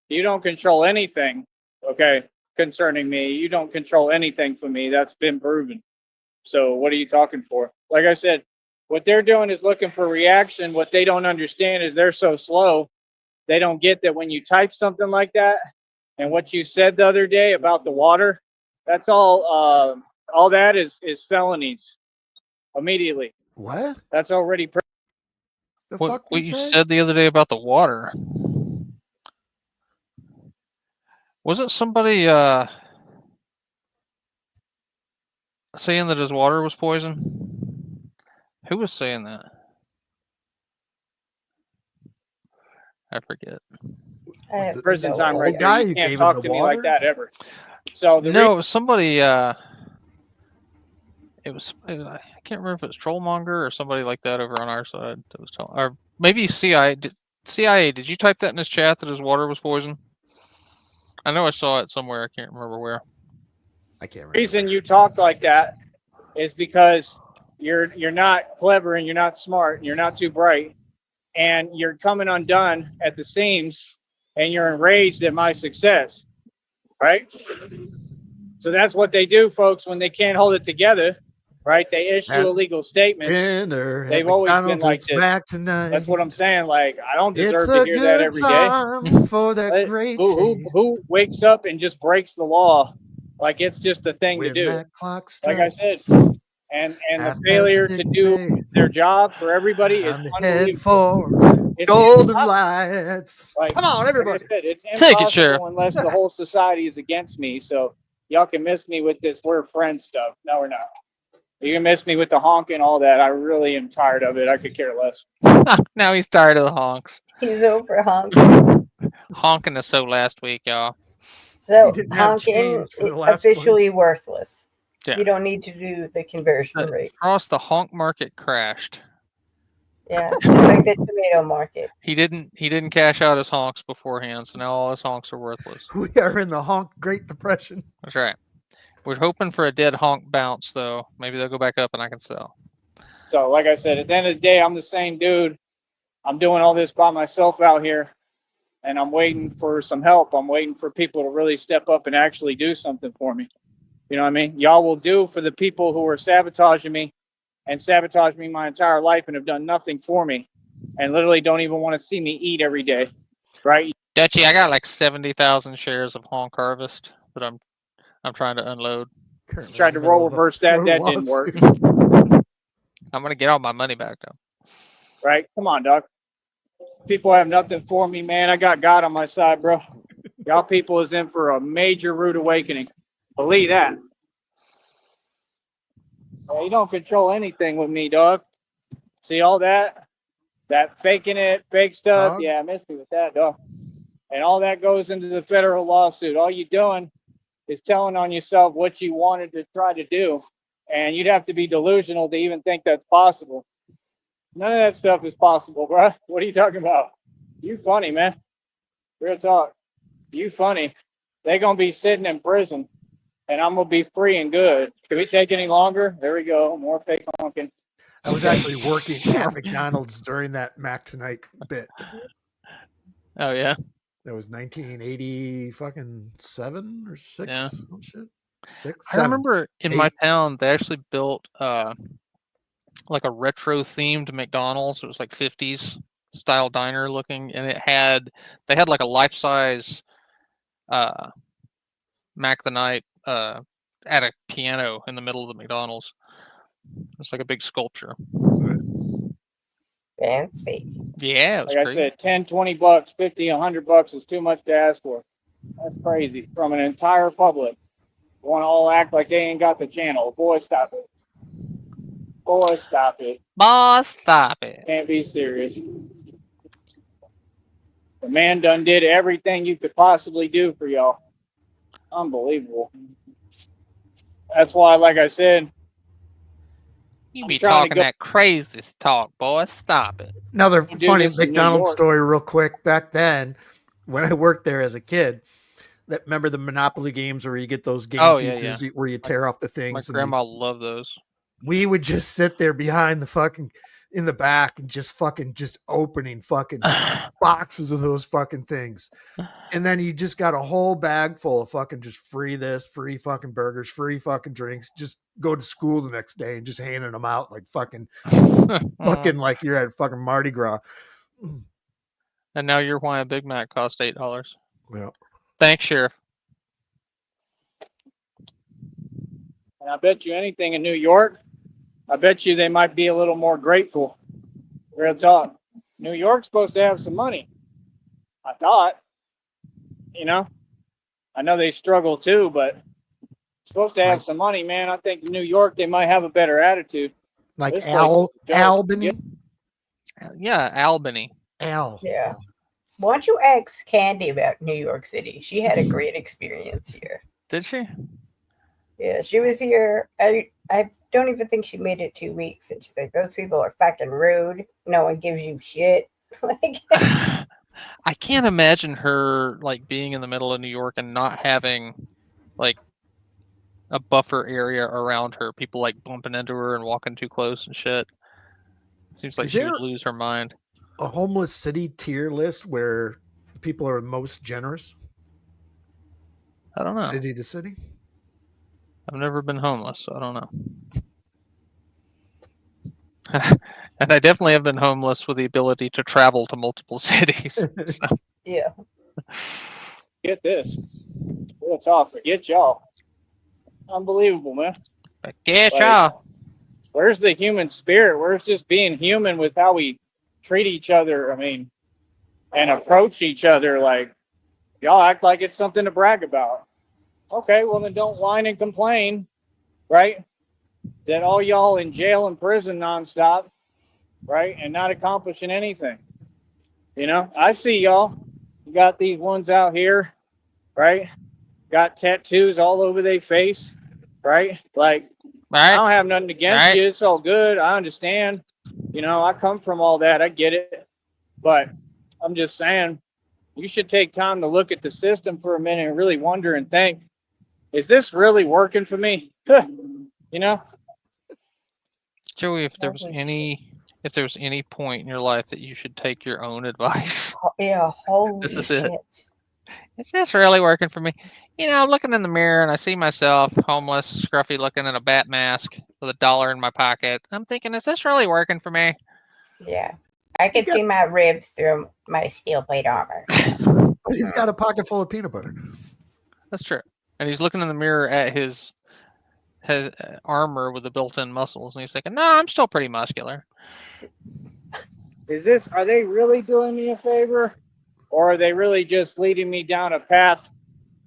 Speaker 3: You don't control anything, okay, concerning me. You don't control anything for me. That's been proven. So what are you talking for? Like I said, what they're doing is looking for reaction. What they don't understand is they're so slow. They don't get that when you type something like that, and what you said the other day about the water, that's all that is felonies immediately.
Speaker 1: What?
Speaker 3: That's already.
Speaker 2: What you said the other day about the water. Wasn't somebody saying that his water was poison? Who was saying that? I forget.
Speaker 3: Prison time right there.
Speaker 1: guy
Speaker 3: You
Speaker 1: who
Speaker 3: can't
Speaker 1: gave
Speaker 3: talk
Speaker 1: him the
Speaker 3: to me like
Speaker 1: water?
Speaker 3: that ever. So
Speaker 2: No, it was somebody. It was. I can't remember if it was Trollmonger or somebody like that over on our side that was telling, or maybe CIA. CIA, did you type that in his chat that his water was poison? I know I saw it somewhere. I can't remember where.
Speaker 1: I can't remember.
Speaker 3: The reason you talk like that is because you're not clever, and you're not smart, and you're not too bright, and you're coming undone at the seams, and you're enraged at my success, right? So that's what they do, folks, when they can't hold it together, right? They issue illegal statements.
Speaker 1: Dinner
Speaker 3: They've
Speaker 1: at
Speaker 3: always been
Speaker 1: McDonald's,
Speaker 3: like
Speaker 1: it's
Speaker 3: this.
Speaker 1: back tonight.
Speaker 3: That's what I'm saying. Like, I don't
Speaker 1: It's
Speaker 3: deserve
Speaker 1: a
Speaker 3: to hear that
Speaker 1: good
Speaker 3: every day.
Speaker 1: time for that great
Speaker 3: Who wakes up and just breaks the law like it's just the thing to
Speaker 1: when
Speaker 3: do?
Speaker 1: that clock
Speaker 3: Like I said,
Speaker 1: strikes
Speaker 3: and the
Speaker 1: half past
Speaker 3: failure to
Speaker 1: 6,
Speaker 3: do
Speaker 1: babe,
Speaker 3: their job for everybody is
Speaker 1: time to head
Speaker 3: unbelievable.
Speaker 1: for Golden lights.
Speaker 3: Come
Speaker 1: on, everybody.
Speaker 3: Like I said, it's
Speaker 2: Take it,
Speaker 3: impossible
Speaker 2: Sheriff.
Speaker 3: unless the whole society is against me. So y'all can miss me with this we're friends stuff. No, we're not. You can miss me with the honking, all that. I really am tired of it. I could care less.
Speaker 2: Now he's tired of the honks.
Speaker 6: He's over honking.
Speaker 2: Honking us so last week, y'all.
Speaker 6: So
Speaker 1: didn't have
Speaker 6: honking
Speaker 1: change for the
Speaker 6: is
Speaker 1: last
Speaker 6: officially worthless.
Speaker 2: Yeah.
Speaker 6: You don't need to do the conversion rate.
Speaker 2: Across the honk market crashed.
Speaker 6: Yeah, just like the tomato market.
Speaker 2: He didn't cash out his honks beforehand, so now all his honks are worthless.
Speaker 1: We are in the honk Great Depression.
Speaker 2: That's right. We're hoping for a dead honk bounce, though. Maybe they'll go back up and I can sell.
Speaker 3: So, like I said, at the end of the day, I'm the same dude. I'm doing all this by myself out here, and I'm waiting for some help. I'm waiting for people to really step up and actually do something for me. You know what I mean? Y'all will do for the people who are sabotaging me and sabotaged me my entire life and have done nothing for me and literally don't even want to see me eat every day, right?
Speaker 2: Dutchie, I got like 70,000 shares of Honk Harvest, but I'm trying to unload.
Speaker 3: Tried to roll reverse that. That didn't work.
Speaker 2: I'm gonna get all my money back though.
Speaker 3: Right? Come on, dog. People have nothing for me, man. I got God on my side, bro. Y'all people is in for a major rude awakening. Believe that. You don't control anything with me, dog. See all that? That faking it, fake stuff.
Speaker 1: Dog?
Speaker 3: Yeah, miss me with that, dog. And all that goes into the federal lawsuit. All you doing is telling on yourself what you wanted to try to do. And you'd have to be delusional to even think that's possible. None of that stuff is possible, bro. What are you talking about? You funny, man. Real talk. You funny. They gonna be sitting in prison, and I'm gonna be free and good. Can we take any longer? There we go. More fake honking.
Speaker 1: I was actually working at McDonald's during that Mac Tonight bit.
Speaker 2: Oh yeah.
Speaker 1: That was 1980 fucking 7 or 6.
Speaker 2: Yeah.
Speaker 1: Some shit. 6.
Speaker 2: I remember in my town they actually built like a retro themed McDonald's. It was like 50s style diner looking, and they had like a life size Mac the Night at a piano in the middle of the McDonald's. It's like a big sculpture.
Speaker 6: Fancy.
Speaker 2: Yeah, it was
Speaker 3: like
Speaker 2: great.
Speaker 3: I said, 10, 20 bucks, 50, 100 bucks is too much to ask for. That's crazy. From an entire public. Want to all act like they ain't got the channel. Boy, stop it. Boy, stop it.
Speaker 2: Boss, stop it.
Speaker 3: Can't be serious. The man done did everything you could possibly do for y'all. Unbelievable. That's why, like I said,
Speaker 2: You be talking that crazy talk, boy. Stop it.
Speaker 1: Another
Speaker 3: do
Speaker 1: funny
Speaker 3: this in New
Speaker 1: McDonald's
Speaker 3: York.
Speaker 1: story, real quick. Back then, when I worked there as a kid, that remember the Monopoly games where you get those game
Speaker 2: Oh, yeah,
Speaker 1: pieces where you tear off the
Speaker 2: My
Speaker 1: things. and
Speaker 2: grandma loved those.
Speaker 1: we would just sit there behind the fucking in the back and just opening fucking boxes of those fucking things. And then you just got a whole bag full of fucking just free this, free fucking burgers, free fucking drinks. Just go to school the next day and just handing them out like fucking like you're at fucking Mardi Gras.
Speaker 2: And now you're why a Big Mac cost $8.
Speaker 1: Yeah.
Speaker 2: Thanks, Sheriff.
Speaker 3: and I bet you anything in New York, I bet you they might be a little more grateful. Real talk. New York's supposed to have some money. I thought. You know? I know they struggle too, but supposed to have some money, man. I think in New York they might have a better attitude.
Speaker 1: Like
Speaker 3: This place is dope.
Speaker 1: Albany?
Speaker 2: Yeah, Albany.
Speaker 6: Yeah. Why don't you ask Candy about New York City? She had a great experience here.
Speaker 2: Did she?
Speaker 6: Yeah, she was here. I don't even think she made it 2 weeks, and she's like, "Those people are fucking rude. No one gives you shit." Like,
Speaker 2: I can't imagine her like being in the middle of New York and not having like a buffer area around her. People like bumping into her and walking too close and shit. Seems like
Speaker 1: Is
Speaker 2: she
Speaker 1: there-
Speaker 2: would lose her mind.
Speaker 1: A homeless city tier list where people are most generous?
Speaker 2: I don't know.
Speaker 1: City to city?
Speaker 2: I've never been homeless, so I don't know. And I definitely have been homeless with the ability to travel to multiple cities. So.
Speaker 6: yeah.
Speaker 3: Get this. Real talk. Forget y'all. Unbelievable, man.
Speaker 2: Forget
Speaker 3: Like,
Speaker 2: y'all.
Speaker 3: Where's the human spirit? Where's just being human with how we treat each other, I mean, and approach each other like y'all act like it's something to brag about. Okay, well then don't whine and complain, right? That all y'all in jail and prison nonstop, right? And not accomplishing anything. You know, I see y'all. You got these ones out here, right? Got tattoos all over their face, right? Like, I don't have nothing against you. It's all good. I understand. You know, I come from all that. I get it. But I'm just saying, you should take time to look at the system for a minute and really wonder and think, is this really working for me? You know?
Speaker 2: Joey, if there was any point in your life that you should take your own advice,
Speaker 6: Yeah, holy
Speaker 2: this is
Speaker 6: shit.
Speaker 2: it. Is this really working for me? You know, I'm looking in the mirror and I see myself homeless, scruffy looking in a bat mask with $1 in my pocket. I'm thinking, is this really working for me?
Speaker 6: Yeah. I could see my ribs through my steel plate armor.
Speaker 1: He's got a pocket full of peanut butter.
Speaker 2: That's true. And he's looking in the mirror at his armor with the built-in muscles, and he's thinking, "No, I'm still pretty muscular."
Speaker 3: Are they really doing me a favor? Or are they really just leading me down a path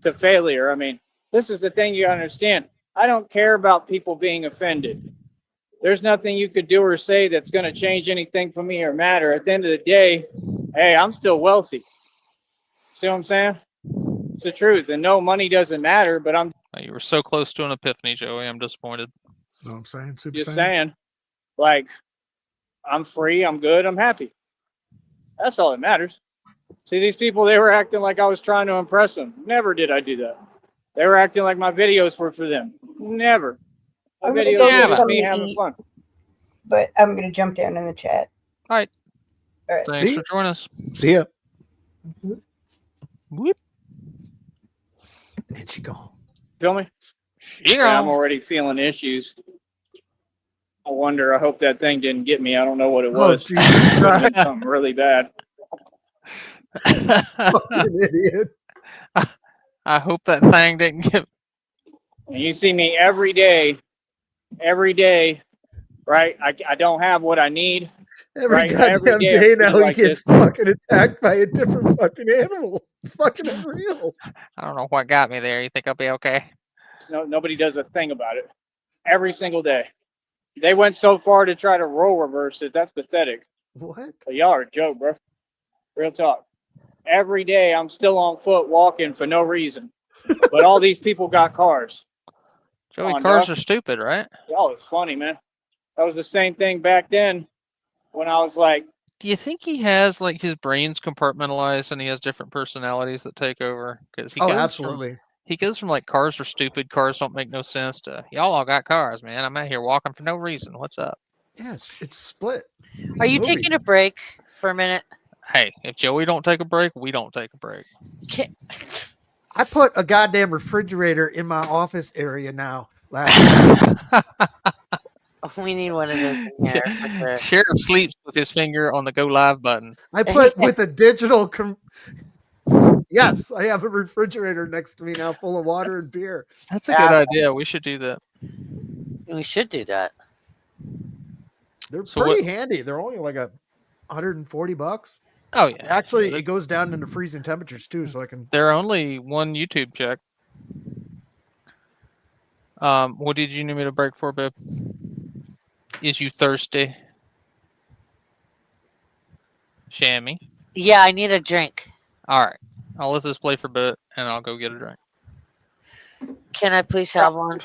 Speaker 3: to failure? I mean, this is the thing you understand. I don't care about people being offended. There's nothing you could do or say that's going to change anything for me or matter. At the end of the day, hey, I'm still wealthy. See what I'm saying? It's the truth. And no, money doesn't matter, but I'm
Speaker 2: You were so close to an epiphany, Joey. I'm disappointed.
Speaker 1: Know what I'm saying? Super
Speaker 3: just
Speaker 1: Saiyan.
Speaker 3: saying, like, I'm free, I'm good, I'm happy. That's all that matters. See, these people, they were acting like I was trying to impress them. Never did I do that. They were acting like my videos were for them. Never. My
Speaker 6: I'm gonna
Speaker 3: videos
Speaker 6: go
Speaker 3: were
Speaker 6: get
Speaker 3: just
Speaker 6: something
Speaker 3: me
Speaker 6: to
Speaker 3: having
Speaker 6: eat.
Speaker 3: fun.
Speaker 6: But I'm gonna jump down in the chat.
Speaker 2: All right.
Speaker 6: All right.
Speaker 2: Thanks for joining us.
Speaker 1: See ya.
Speaker 2: Whoop.
Speaker 1: And she gone.
Speaker 3: Feel me? Yeah, I'm already feeling issues. I wonder, I hope that thing didn't get me. I don't know what it was.
Speaker 1: Jesus
Speaker 3: It could have been
Speaker 1: Christ.
Speaker 3: something really bad.
Speaker 1: Fucking idiot.
Speaker 2: I hope that thing didn't get.
Speaker 3: And you see me every day, right? I don't have what I need.
Speaker 1: Every
Speaker 3: right?
Speaker 1: goddamn
Speaker 3: Every
Speaker 1: day
Speaker 3: I feel
Speaker 1: now he
Speaker 3: like
Speaker 1: gets
Speaker 3: this.
Speaker 1: fucking attacked by a different fucking animal. It's fucking unreal.
Speaker 2: I don't know what got me there. You think I'll be okay?
Speaker 3: Nobody does a thing about it. Every single day. They went so far to try to role reverse it. That's pathetic.
Speaker 1: What?
Speaker 3: But y'all are a joke, bro. Real talk. Every day I'm still on foot walking for no reason. But all these people got cars.
Speaker 2: Joey,
Speaker 3: Come on,
Speaker 2: cars
Speaker 3: bro.
Speaker 2: are stupid, right?
Speaker 3: Y'all, it's funny, man. That was the same thing back then when I was like,
Speaker 2: Do you think he has like his brain's compartmentalized and he has different personalities that take over? Because he
Speaker 1: absolutely.
Speaker 2: He goes from like cars are stupid, cars don't make no sense to y'all all got cars, man. I'm out here walking for no reason. What's up?
Speaker 1: Yes, it's split.
Speaker 4: Are you
Speaker 1: Movie.
Speaker 4: taking a break for a minute?
Speaker 2: Hey, if Joey don't take a break, we don't take a break.
Speaker 1: I put a goddamn refrigerator in my office area now. Last
Speaker 4: We need one of those in here. for sure.
Speaker 2: Sheriff sleeps with his finger on the go live button.
Speaker 1: I put with a digital. Yes, I have a refrigerator next to me now, full of water and beer.
Speaker 2: That's a good idea. We should do that.
Speaker 4: We should do that.
Speaker 1: They're
Speaker 2: So
Speaker 1: pretty handy. They're only like $140.
Speaker 2: Oh yeah.
Speaker 1: Actually, it goes down into freezing temperatures too, so I can.
Speaker 2: They're only one YouTube check. What did you need me to break for, babe? Is you thirsty? Shammy.
Speaker 4: Yeah, I need a drink.
Speaker 2: All right. I'll let this play for a bit, and I'll go get a drink.
Speaker 4: Can I please have one?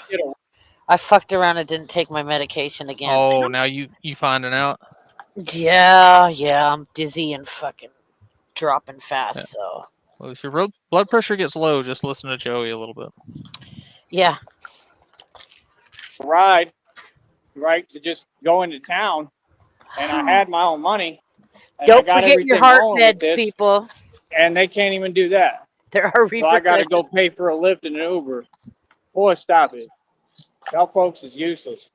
Speaker 4: I fucked around and didn't take my medication again.
Speaker 2: Oh, now you finding out?
Speaker 4: Yeah, I'm dizzy and fucking dropping fast.
Speaker 2: Yeah.
Speaker 4: So
Speaker 2: Well, if your blood pressure gets low, just listen to Joey a little bit.
Speaker 4: yeah.
Speaker 3: ride, right, to just go into town. And I had my own money. And
Speaker 4: Don't
Speaker 3: I got
Speaker 4: forget your
Speaker 3: everything
Speaker 4: heart
Speaker 3: rolling with
Speaker 4: meds,
Speaker 3: this,
Speaker 4: people.
Speaker 3: And they can't even do that.
Speaker 4: There are
Speaker 3: So I got to
Speaker 4: repercussions.
Speaker 3: go pay for a Lyft and an Uber. Boy, stop it. Y'all folks is useless.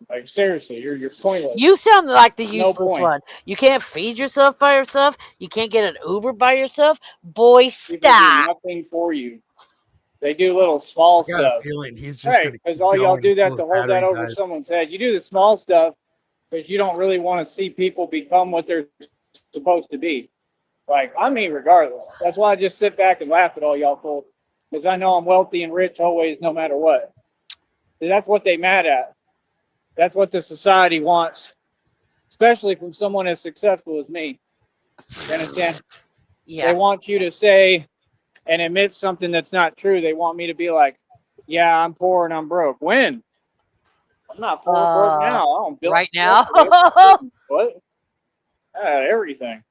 Speaker 3: Like, seriously, you're pointless.
Speaker 4: You sound like the
Speaker 3: No
Speaker 4: useless
Speaker 3: point.
Speaker 4: one. You can't feed yourself by yourself. You can't get an Uber by yourself. Boy,
Speaker 3: People do
Speaker 4: stop.
Speaker 3: nothing for you. They do little small
Speaker 1: I got a
Speaker 3: stuff.
Speaker 1: feeling he's just
Speaker 3: Right,
Speaker 1: going to
Speaker 3: because all y'all do that to hold that over someone's head. You do the small stuff, because you don't really want to see people become what they're supposed to be. Like, I mean, regardless. That's why I just sit back and laugh at all y'all fools, because I know I'm wealthy and rich always, no matter what. See, that's what they mad at. That's what the society wants, especially from someone as successful as me. You understand?
Speaker 4: Yeah.
Speaker 3: They want you to say and admit something that's not true. They want me to be like, yeah, I'm poor and I'm broke. When? I'm not poor or broke now. I don't build
Speaker 4: right now.
Speaker 3: what? Everything.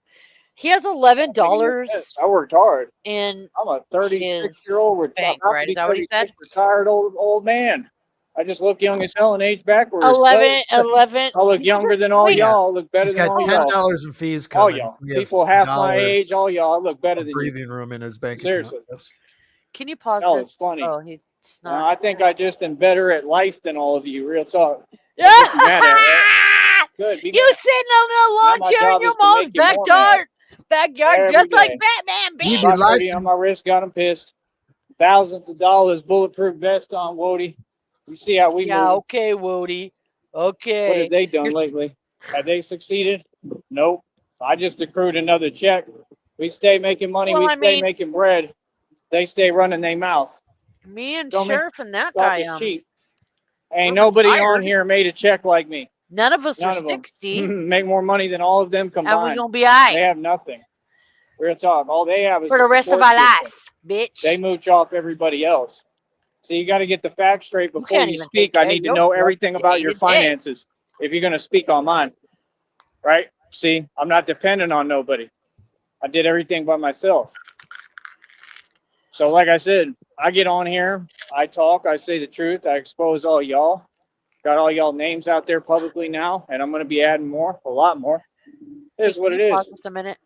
Speaker 4: He has $11
Speaker 3: I worked hard.
Speaker 4: in
Speaker 3: I'm a 36-year-old
Speaker 4: bank, right? Is that what he said?
Speaker 3: retired old man. I just look young as hell and age backwards.
Speaker 4: 11.
Speaker 3: I look younger than all
Speaker 4: Wait.
Speaker 3: y'all. I look better
Speaker 1: He's
Speaker 3: than
Speaker 1: got
Speaker 3: all y'all.
Speaker 1: $10 in fees
Speaker 3: All
Speaker 1: coming.
Speaker 3: y'all.
Speaker 1: He has
Speaker 3: People half my
Speaker 1: $1
Speaker 3: age, all y'all. I look better
Speaker 1: of
Speaker 3: than
Speaker 1: breathing room in his bank
Speaker 3: Seriously.
Speaker 1: account. Yes.
Speaker 4: Can you pause
Speaker 3: Y'all
Speaker 4: this?
Speaker 3: is funny.
Speaker 4: Oh, he's not.
Speaker 3: I think I just am better at life than all of you. Real talk.
Speaker 4: Yeah.
Speaker 3: Mad at it. Good. Be
Speaker 4: You
Speaker 3: mad.
Speaker 4: sitting on the lawn
Speaker 3: Now my
Speaker 4: chair in
Speaker 3: job
Speaker 4: your
Speaker 3: is to
Speaker 4: mom's
Speaker 3: make you more
Speaker 4: backyard,
Speaker 3: Every
Speaker 4: just like
Speaker 3: day.
Speaker 4: Batman, bitch.
Speaker 1: be life
Speaker 3: Hoodie on my wrist, got him pissed. Thousands of dollars, bulletproof vest on, Wody. You see how we
Speaker 4: Yeah,
Speaker 3: move.
Speaker 4: okay, Woody.
Speaker 3: What
Speaker 4: Okay.
Speaker 3: have they done lately? Have they succeeded? Nope. I just accrued another check. We stay making money.
Speaker 4: Well,
Speaker 3: We
Speaker 4: I
Speaker 3: stay
Speaker 4: mean-
Speaker 3: making bread. They stay running their mouth.
Speaker 4: Me and
Speaker 3: Feel me?
Speaker 4: Sheriff and that
Speaker 3: Talk
Speaker 4: guy,
Speaker 3: is cheap.
Speaker 4: we're
Speaker 3: Ain't nobody
Speaker 4: retired.
Speaker 3: on here made a check like me.
Speaker 4: None of us
Speaker 3: None
Speaker 4: are
Speaker 3: of them
Speaker 4: 60,
Speaker 3: make more money than all of them
Speaker 4: and
Speaker 3: combined.
Speaker 4: we're gonna be all right
Speaker 3: They have nothing. Real talk. All they have is
Speaker 4: for
Speaker 3: a
Speaker 4: the rest of
Speaker 3: support
Speaker 4: our
Speaker 3: system.
Speaker 4: life, bitch.
Speaker 3: They mooch off everybody else. So you got to get the facts straight before
Speaker 4: can't
Speaker 3: you
Speaker 4: even
Speaker 3: speak.
Speaker 4: take
Speaker 3: I
Speaker 4: care
Speaker 3: need
Speaker 4: of
Speaker 3: to know
Speaker 4: yourself
Speaker 3: everything about your
Speaker 4: day to day.
Speaker 3: finances if you're going to speak on mine. Right? See, I'm not dependent on nobody. I did everything by myself. So like I said, I get on here, I talk, I say the truth, I expose all y'all. Got all y'all names out there publicly now, and I'm going to be adding more, a lot more. It is what it is.
Speaker 4: Pause this a minute.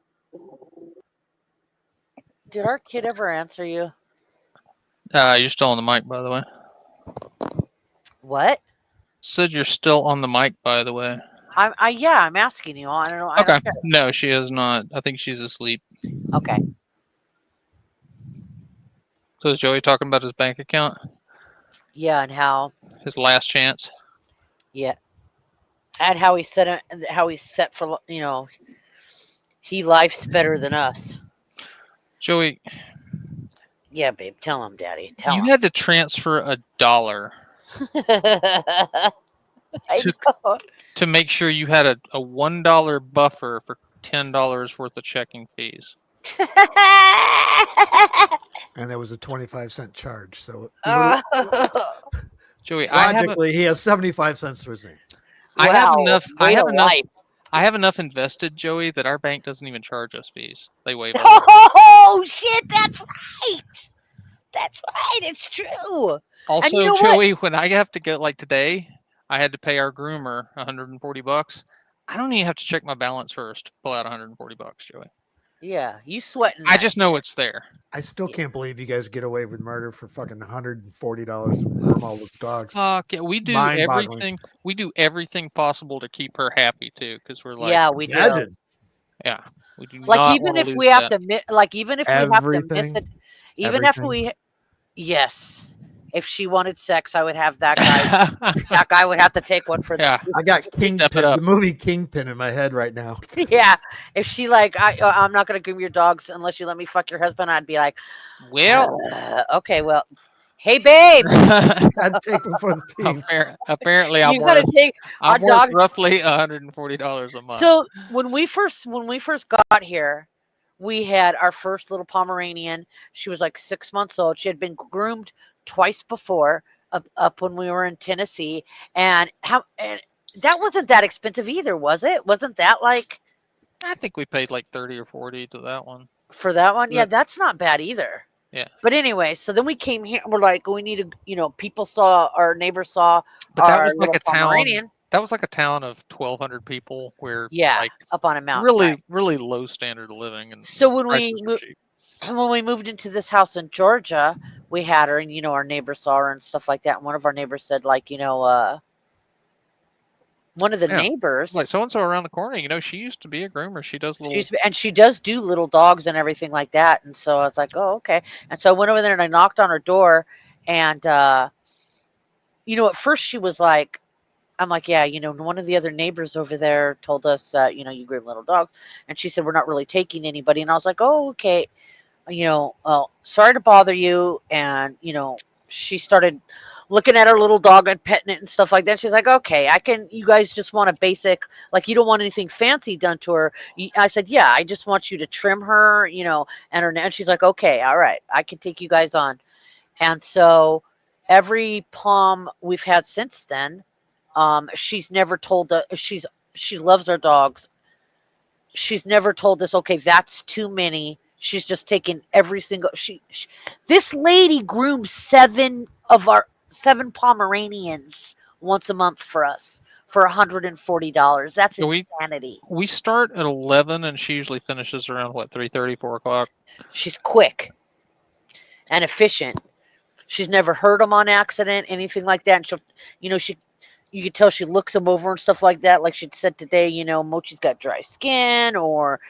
Speaker 4: Did our kid ever answer you?
Speaker 2: You're still on the mic, by the way.
Speaker 4: What?
Speaker 2: Said you're still on the mic, by the way.
Speaker 4: I'm asking you. I don't know. I
Speaker 2: Okay.
Speaker 4: don't care.
Speaker 2: No, she is not. I think she's asleep.
Speaker 4: Okay.
Speaker 2: So is Joey talking about his bank account?
Speaker 4: Yeah, and how?
Speaker 2: His last chance?
Speaker 4: Yeah. And how he set for, he life's better than us.
Speaker 2: Joey,
Speaker 4: Yeah, babe. Tell him, Daddy. Tell
Speaker 2: you
Speaker 4: him.
Speaker 2: had to transfer $1
Speaker 4: I know.
Speaker 2: to make sure you had a $1 buffer for $10 worth of checking fees.
Speaker 1: And there was a 25-cent charge. So
Speaker 2: Joey,
Speaker 1: logically, he has 75 cents to his name.
Speaker 2: I have enough. I have
Speaker 4: to
Speaker 2: enough.
Speaker 4: life.
Speaker 2: I have enough invested, Joey, that our bank doesn't even charge us fees. They waive all.
Speaker 4: Oh shit! That's right. That's right. It's true. And
Speaker 2: Also,
Speaker 4: you know
Speaker 2: Joey, when I have to go, like today, I had to pay our groomer $140. I don't even have to check my balance first to pull out $140, Joey.
Speaker 4: Yeah, you sweating.
Speaker 2: I just know it's there.
Speaker 1: I still can't believe you guys get away with murder for fucking $140 from all those dogs.
Speaker 2: Fuck yeah, we do
Speaker 1: Mind-boggling.
Speaker 2: everything. We do everything possible to keep her happy too, because we're like,
Speaker 4: Yeah, we do.
Speaker 1: Imagine.
Speaker 2: yeah, we do
Speaker 4: Like
Speaker 2: not
Speaker 4: even
Speaker 2: wanna
Speaker 4: if
Speaker 2: lose
Speaker 4: we have
Speaker 2: that.
Speaker 4: to, like even if we have to miss
Speaker 1: Everything.
Speaker 4: it, even after we, yes. If she wanted sex, I would have that guy. That guy would have to take one for
Speaker 2: Yeah.
Speaker 4: the.
Speaker 1: I got
Speaker 2: Step it
Speaker 1: Kingpin,
Speaker 2: up.
Speaker 1: the movie Kingpin in my head right now.
Speaker 4: Yeah, if she like, I'm not gonna groom your dogs unless you let me fuck your husband. I'd be like,
Speaker 2: Well,
Speaker 4: okay, well, hey babe,
Speaker 1: I'd take one for the team.
Speaker 2: apparently I'm
Speaker 4: you gotta
Speaker 2: worth.
Speaker 4: take our
Speaker 2: I'm worth
Speaker 4: dog.
Speaker 2: roughly $140 a month.
Speaker 4: So when we first got here, we had our first little Pomeranian. She was like 6 months old. She had been groomed twice before, up when we were in Tennessee, and that wasn't that expensive either, was it? Wasn't that like
Speaker 2: I think we paid like 30 or 40 to that one.
Speaker 4: for that one? Yeah,
Speaker 2: Yeah.
Speaker 4: that's not bad either.
Speaker 2: Yeah.
Speaker 4: But anyway, so then we came here. We're like, we need to, people saw, our neighbors saw
Speaker 2: But that
Speaker 4: our
Speaker 2: was like
Speaker 4: little
Speaker 2: a town.
Speaker 4: Pomeranian.
Speaker 2: That was like a town of 1,200 people, where
Speaker 4: Yeah,
Speaker 2: like
Speaker 4: up on a mountain.
Speaker 2: really,
Speaker 4: right.
Speaker 2: really low standard of living, and
Speaker 4: So when
Speaker 2: prices were cheap.
Speaker 4: when we moved into this house in Georgia, we had her, and our neighbors saw her and stuff like that. And one of our neighbors said, like, one of the neighbors,
Speaker 2: like so and so around the corner, she used to be a groomer. She does little.
Speaker 4: and she does do little dogs and everything like that. And so I was like, oh, okay. And so I went over there and I knocked on her door, and at first she was like, I'm like, yeah, one of the other neighbors over there told us, you groom little dogs. And she said, we're not really taking anybody. And I was like, oh, okay. Well, sorry to bother you. And, she started looking at her little dog and petting it and stuff like that. She's like, okay, you guys just want a basic, like, you don't want anything fancy done to her. I said, yeah, I just want you to trim her, and she's like, okay, all right, I can take you guys on. And so every palm we've had since then, she's never told she loves her dogs. She's never told us, okay, that's too many. She's just taken every single. This lady grooms 7 Pomeranians once a month for us for $140. That's
Speaker 2: So
Speaker 4: insanity.
Speaker 2: we start at 11, and she usually finishes around what 3:30, 4 o'clock.
Speaker 4: She's quick and efficient. She's never hurt them on accident, anything like that. And you could tell she looks them over and stuff like that. Like she'd said today, Mochi's got dry skin or,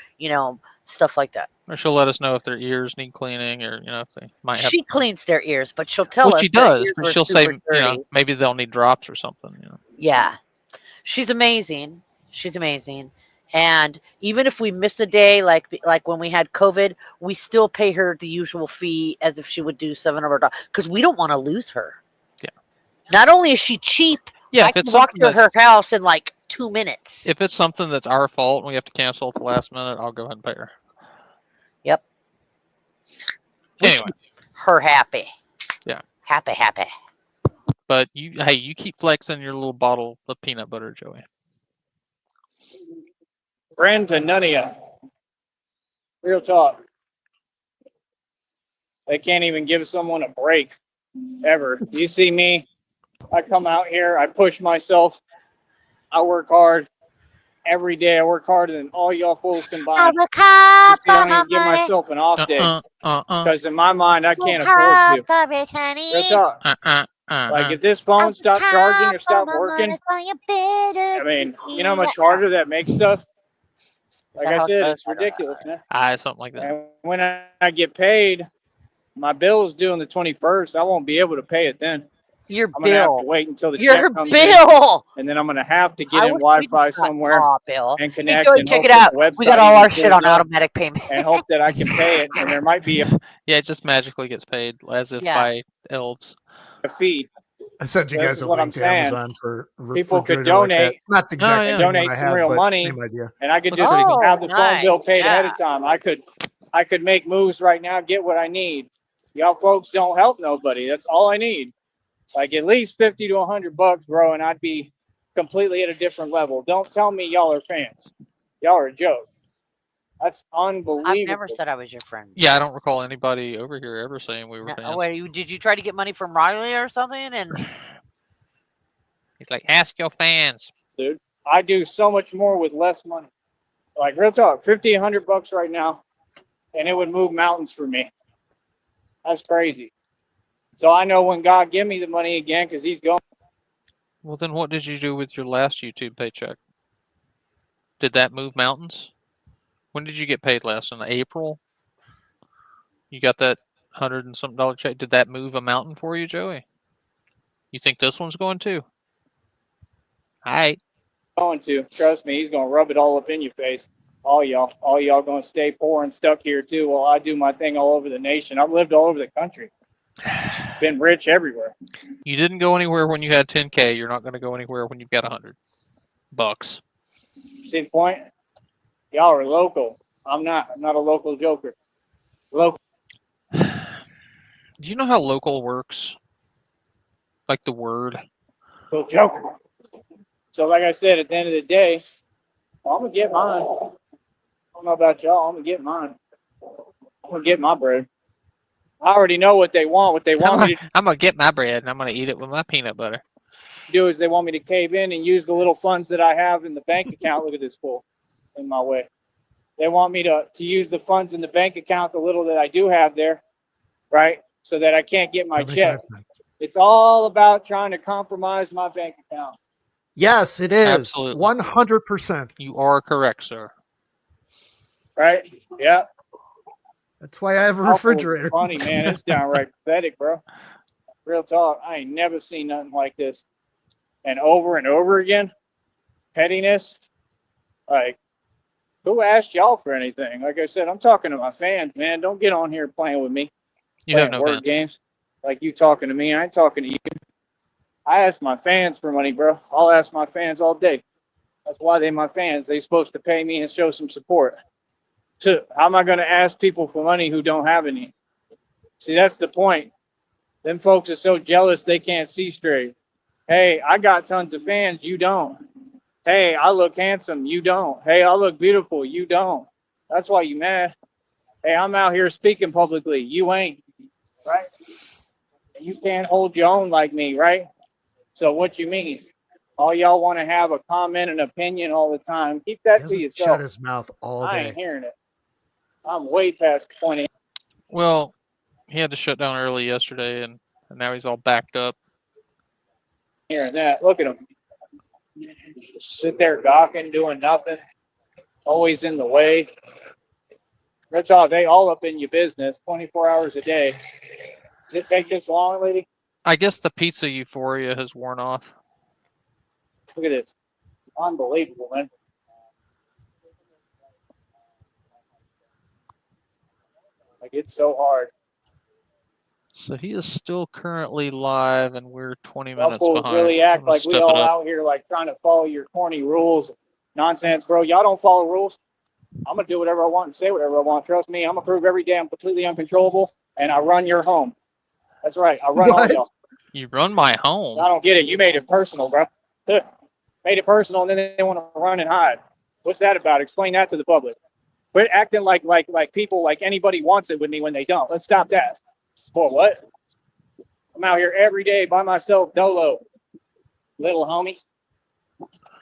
Speaker 4: stuff like that.
Speaker 2: Or she'll let us know if their ears need cleaning, or if they might have.
Speaker 4: She cleans their ears, but she'll tell us.
Speaker 2: She does, but she'll say,
Speaker 4: dirty.
Speaker 2: maybe they'll need drops or something.
Speaker 4: Yeah, she's amazing. She's amazing. And even if we miss a day, like when we had COVID, we still pay her the usual fee as if she would do 7 of our dogs, because we don't want to lose her.
Speaker 2: Yeah.
Speaker 4: Not only is she cheap,
Speaker 2: yeah,
Speaker 4: I can walk to her house in like 2 minutes.
Speaker 2: If it's something that's our fault and we have to cancel at the last minute, I'll go ahead and pay her.
Speaker 4: Yep.
Speaker 2: Anyway,
Speaker 4: her happy.
Speaker 2: Yeah.
Speaker 4: Happy.
Speaker 2: But you keep flexing your little bottle of peanut butter, Joey.
Speaker 3: Friend to none of you. Real talk. They can't even give someone a break ever. You see me, I come out here, I push myself, I work hard. Every day I work harder than all y'all fools combined. I don't even give myself an off day. Because in my mind, I can't afford to. Real talk. Like if this phone stopped charging or stopped working, I mean, you know how much harder that makes stuff? Like I said, it's ridiculous, man.
Speaker 2: Something like that.
Speaker 3: And when I get paid, my bill is due on the 21st. I won't be able to pay it then.
Speaker 4: I'm
Speaker 3: gonna have to wait until the check comes in, and then I'm gonna have to get in Wi-Fi somewhere and connect and
Speaker 4: check
Speaker 3: hope
Speaker 4: it out.
Speaker 3: that the
Speaker 4: We got
Speaker 3: website
Speaker 4: all our
Speaker 3: even
Speaker 4: shit on
Speaker 3: pulls up
Speaker 4: automatic payment
Speaker 3: and hope that I can pay it. And there might be
Speaker 2: Yeah, it just magically gets paid as if by elves.
Speaker 3: a fee.
Speaker 1: I sent you
Speaker 3: This
Speaker 1: guys
Speaker 3: is
Speaker 1: a
Speaker 3: what
Speaker 1: link
Speaker 3: I'm
Speaker 1: to
Speaker 3: saying.
Speaker 1: Amazon for
Speaker 3: People could
Speaker 1: refrigerator like that.
Speaker 3: donate.
Speaker 1: It's not the exact same
Speaker 3: donate
Speaker 1: one I
Speaker 3: some
Speaker 1: have,
Speaker 3: real
Speaker 1: but
Speaker 3: money,
Speaker 1: same idea.
Speaker 3: and I could just have the phone bill paid ahead of time. I could make moves right now, get what I need. Y'all folks don't help nobody. That's all I need. Like at least $50 to $100, bro, and I'd be completely at a different level. Don't tell me y'all are fans. Y'all are a joke. That's unbelievable.
Speaker 4: I've never said I was your friend.
Speaker 2: Yeah, I don't recall anybody over here ever saying we were fans.
Speaker 4: Oh, wait, did you try to get money from Riley or something? And
Speaker 2: he's like, ask your fans.
Speaker 3: Dude, I do so much more with less money. Like real talk, $50, $100 right now, and it would move mountains for me. That's crazy. So I know when God give me the money again, because he's going.
Speaker 2: Well, then what did you do with your last YouTube paycheck? Did that move mountains? When did you get paid last? In April? You got that $100 and something check. Did that move a mountain for you, Joey? You think this one's going to? All right.
Speaker 3: Going to. Trust me, he's going to rub it all up in your face. All y'all going to stay poor and stuck here too while I do my thing all over the nation. I've lived all over the country. Been rich everywhere.
Speaker 2: You didn't go anywhere when you had 10K. You're not going to go anywhere when you've got $100.
Speaker 3: See the point? Y'all are local. I'm not a local joker. Local.
Speaker 2: Do you know how local works? Like the word?
Speaker 3: Local joker. So like I said, at the end of the day, I'm going to get mine. I don't know about y'all. I'm going to get mine. I'm going to get my bread. I already know what they want. What they want me to
Speaker 2: I'm going to get my bread and I'm going to eat it with my peanut butter.
Speaker 3: Do is they want me to cave in and use the little funds that I have in the bank account. Look at this fool in my way. They want me to use the funds in the bank account, the little that I do have there, right? So that I can't get my check. It's all about trying to compromise my bank account.
Speaker 1: Yes, it is.
Speaker 2: Absolutely.
Speaker 1: 100%.
Speaker 2: You are correct, sir.
Speaker 3: Right? Yeah.
Speaker 1: That's why I have a refrigerator.
Speaker 3: Funny, man. It's downright pathetic, bro. Real talk. I ain't never seen nothing like this. and over again. Pettiness. Like, who asked y'all for anything? Like I said, I'm talking to my fans, man. Don't get on here playing with me.
Speaker 2: You have
Speaker 3: Playing
Speaker 2: no
Speaker 3: word
Speaker 2: fans.
Speaker 3: games. Like you talking to me. I ain't talking to you. I ask my fans for money, bro. I'll ask my fans all day. That's why they my fans. They supposed to pay me and show some support. So how am I going to ask people for money who don't have any? See, that's the point. Them folks are so jealous they can't see straight. Hey, I got tons of fans. You don't. Hey, I look handsome. You don't. Hey, I look beautiful. You don't. That's why you mad. Hey, I'm out here speaking publicly. You ain't. Right? You can't hold your own like me, right? So what you mean? All y'all want to have a comment and opinion all the time. Keep that to
Speaker 1: Shut
Speaker 3: yourself.
Speaker 1: his mouth all
Speaker 3: I
Speaker 1: day.
Speaker 3: ain't hearing it. I'm way past the point.
Speaker 2: Well, he had to shut down early yesterday, and now he's all backed up.
Speaker 3: Hearing that. Look at him. Sit there gawking, doing nothing. Always in the way. That's all. They all up in your business 24 hours a day. Does it take this long, lady?
Speaker 2: I guess the pizza euphoria has worn off.
Speaker 3: Look at this. Unbelievable, man. Like, it's so hard.
Speaker 2: So he is still currently live, and we're 20
Speaker 3: Y'all
Speaker 2: minutes
Speaker 3: fools
Speaker 2: behind.
Speaker 3: really
Speaker 2: I'm
Speaker 3: act
Speaker 2: gonna
Speaker 3: like we
Speaker 2: step
Speaker 3: all
Speaker 2: it up.
Speaker 3: out here like trying to follow your corny rules. Nonsense, bro. Y'all don't follow rules. I'm going to do whatever I want and say whatever I want. Trust me, I'm going to prove every day I'm completely uncontrollable, and I run your home. That's right. I run all y'all.
Speaker 2: You run my home.
Speaker 3: I don't get it. You made it personal, bro. Made it personal, and then they want to run and hide. What's that about? Explain that to the public. Quit acting like people, like anybody wants it with me when they don't. Let's stop that. For what? I'm out here every day by myself, dolo. Little homie.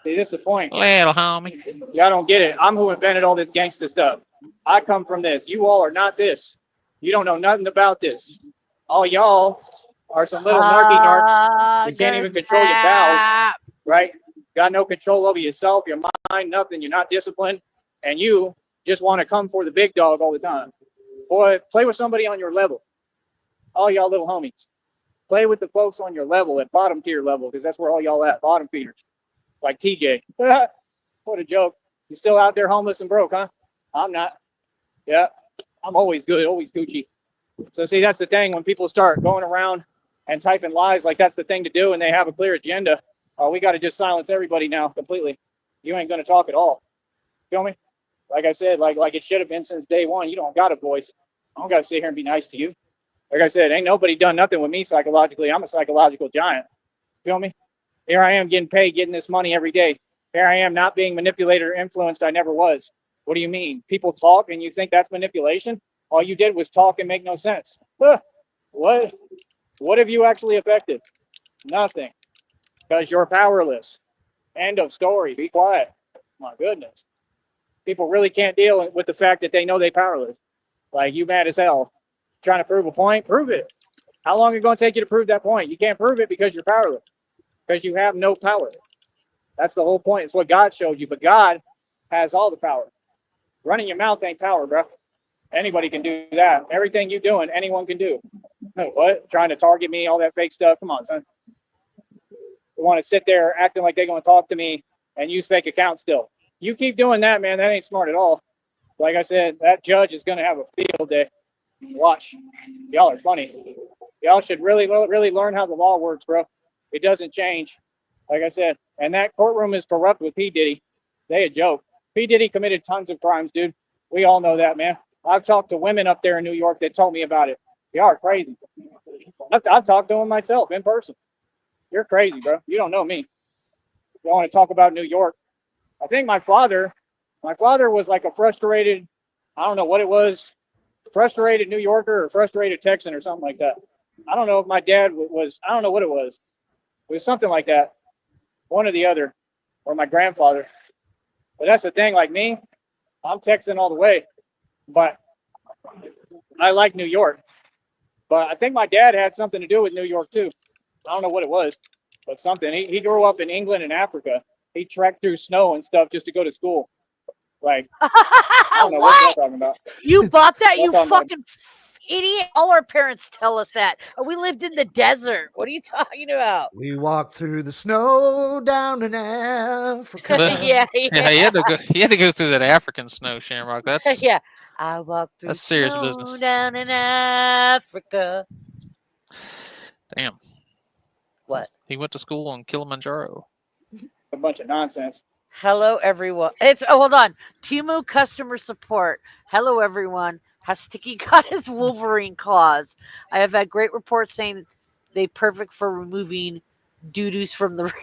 Speaker 3: See, this is the point.
Speaker 2: Little homie.
Speaker 3: Y'all don't get it. I'm who invented all this gangster stuff. I come from this. You all are not this. You don't know nothing about this. All y'all are some little narky narcs. You can't even control your bowels, right? Got no control over yourself, your mind, nothing. You're not disciplined. And you just want to come for the big dog all the time. Boy, play with somebody on your level. All y'all little homies. Play with the folks on your level, at bottom tier level, because that's where all y'all at, bottom feeders. Like TJ. What a joke. You still out there homeless and broke, huh? I'm not. Yeah, I'm always good, always Gucci. So see, that's the thing. When people start going around and typing lies like that's the thing to do and they have a clear agenda, we got to just silence everybody now completely. You ain't going to talk at all. Feel me? Like I said, like it should have been since day one. You don't got a voice. I don't got to sit here and be nice to you. Like I said, ain't nobody done nothing with me psychologically. I'm a psychological giant. Feel me? Here I am getting paid, getting this money every day. Here I am not being manipulated or influenced. I never was. What do you mean? People talk and you think that's manipulation? All you did was talk and make no sense. What? What have you actually affected? Nothing. Because you're powerless. End of story. Be quiet. My goodness. People really can't deal with the fact that they know they're powerless. Like, you mad as hell. Trying to prove a point? Prove it. How long is it going to take you to prove that point? You can't prove it because you're powerless. Because you have no power. That's the whole point. It's what God showed you. But God has all the power. Running your mouth ain't power, bro. Anybody can do that. Everything you doing, anyone can do. What? Trying to target me, all that fake stuff? Come on, son. You want to sit there acting like they're going to talk to me and use fake accounts still. You keep doing that, man. That ain't smart at all. Like I said, that judge is going to have a field day. Watch. Y'all are funny. Y'all should really learn how the law works, bro. It doesn't change. Like I said, and that courtroom is corrupt with P. Diddy. They a joke. P. Diddy committed tons of crimes, dude. We all know that, man. I've talked to women up there in New York that told me about it. Y'all are crazy. I've talked to them myself in person. You're crazy, bro. You don't know me. You want to talk about New York? I think my father was like a frustrated, I don't know what it was, frustrated New Yorker or frustrated Texan or something like that. I don't know if my dad was, I don't know what it was. It was something like that. One or the other, or my grandfather. But that's the thing, like me, I'm Texan all the way. But I like New York. But I think my dad had something to do with New York too. I don't know what it was, but something. He grew up in England and Africa. He trekked through snow and stuff just to go to school. Like, I don't know what you're talking about.
Speaker 4: You bought that, you
Speaker 3: That's on
Speaker 4: fucking idiot. All our parents tell us that. We lived in the desert. What are you talking about?
Speaker 1: We walked through the snow down in Africa.
Speaker 2: But-
Speaker 4: yeah.
Speaker 2: He had to go through that African snow, Shamrock. That's
Speaker 4: Yeah. I walked through
Speaker 2: that's serious
Speaker 4: snow
Speaker 2: business.
Speaker 4: down in Africa.
Speaker 2: Damn.
Speaker 4: What?
Speaker 2: He went to school on Kilimanjaro.
Speaker 3: A bunch of nonsense.
Speaker 4: Hello, everyone. Hold on. Timu customer support. Hello, everyone. Has Sticky got his Wolverine claws? I have had great reports saying they perfect for removing doo-doos from the rear.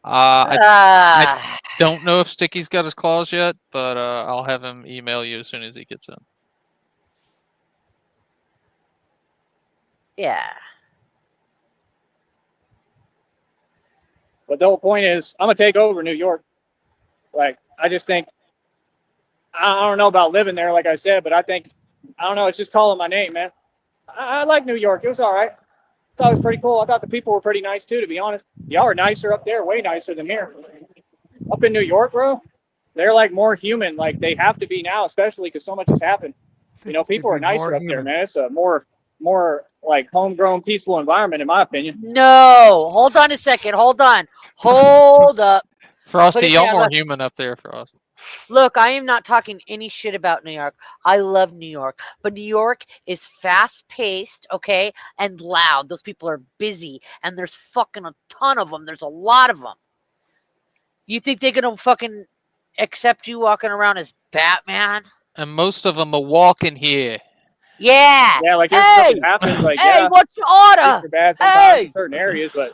Speaker 2: I don't know if Sticky's got his claws yet, but I'll have him email you as soon as he gets in.
Speaker 4: Yeah.
Speaker 3: But the whole point is, I'm gonna take over New York. Like, I just think, I don't know about living there, like I said, but I don't know. It's just calling my name, man. I like New York. It was all right. I thought it was pretty cool. I thought the people were pretty nice too, to be honest. Y'all are nicer up there, way nicer than here. Up in New York, bro, they're like more human. Like they have to be now, especially because so much has happened. You know, people are nicer up there, man. It's a more like homegrown, peaceful environment, in my opinion.
Speaker 4: No. Hold on a second. Hold on. Hold up.
Speaker 2: Frosty, y'all more human up there for us.
Speaker 4: Look, I am not talking any shit about New York. I love New York. But New York is fast-paced, okay, and loud. Those people are busy, and there's fucking a ton of them. There's a lot of them. You think they're going to fucking accept you walking around as Batman?
Speaker 2: And most of them are walking here.
Speaker 4: Yeah.
Speaker 3: Yeah, like there's
Speaker 4: hey,
Speaker 3: stuff that happens. Like,
Speaker 4: hey,
Speaker 3: yeah,
Speaker 4: what's your order?
Speaker 3: things are bad sometimes
Speaker 4: Hey.
Speaker 3: in certain areas, but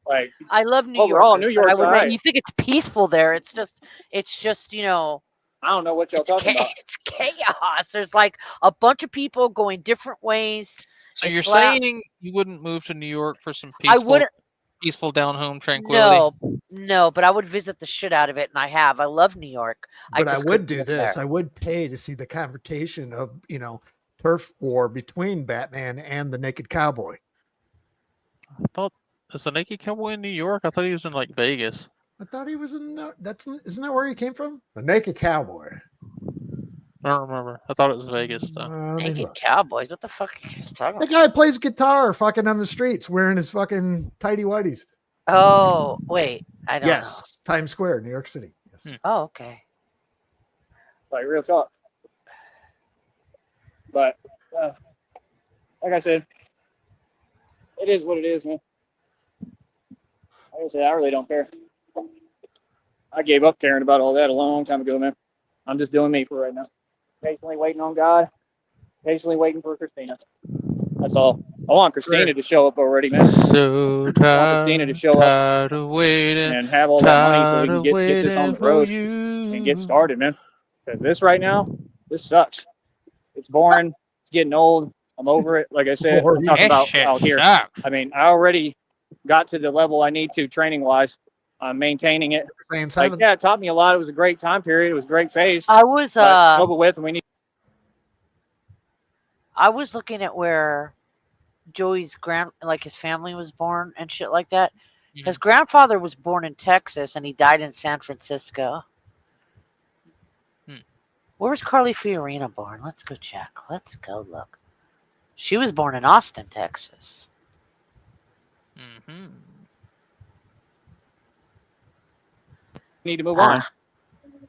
Speaker 3: like
Speaker 4: I love New
Speaker 3: overall,
Speaker 4: York.
Speaker 3: New York's all right.
Speaker 4: You think it's peaceful there? It's just you know.
Speaker 3: I don't know what y'all talking about.
Speaker 4: It's chaos. There's like a bunch of people going different ways.
Speaker 2: So you're saying you wouldn't move to New York for some
Speaker 4: I wouldn't.
Speaker 2: peaceful down home tranquility?
Speaker 4: No, but I would visit the shit out of it, and I have. I love New York.
Speaker 1: But I would do this. I would pay to see the confrontation of, turf war between Batman and the Naked Cowboy.
Speaker 2: I thought, is the Naked Cowboy in New York? I thought he was in like Vegas.
Speaker 1: I thought he was in. Isn't that where he came from? The Naked Cowboy.
Speaker 2: I don't remember. I thought it was Vegas though.
Speaker 4: Naked Cowboys. What the fuck are you talking
Speaker 1: The
Speaker 4: about?
Speaker 1: guy plays guitar, fucking on the streets, wearing his fucking tighty whities.
Speaker 4: Oh wait, I don't know.
Speaker 1: Yes, Times Square, New York City. Yes.
Speaker 4: Oh, okay.
Speaker 3: Like real talk. But like I said, it is what it is, man. Like I said, I really don't care. I gave up caring about all that a long time ago, man. I'm just doing me for right now. Patiently waiting on God. Patiently waiting for Christina. That's all. I want Christina to show up already, man.
Speaker 2: So tired,
Speaker 3: I want Christina to show up and have all that money so we can get this on the road and get started, man. Because this right now, this sucks. It's boring. It's getting old. I'm over it. Like I said, I'm talking about out here. I mean, I already got to the level I need to training-wise. I'm maintaining it. Like, yeah, it taught me a lot. It was a great time period. It was a great phase.
Speaker 4: I was
Speaker 3: over with, and we need.
Speaker 4: I was looking at where Joey's his family was born and shit like that. His grandfather was born in Texas and he died in San Francisco. Where was Carly Fiorina born? Let's go check. Let's go look. She was born in Austin, Texas.
Speaker 3: Need to move on.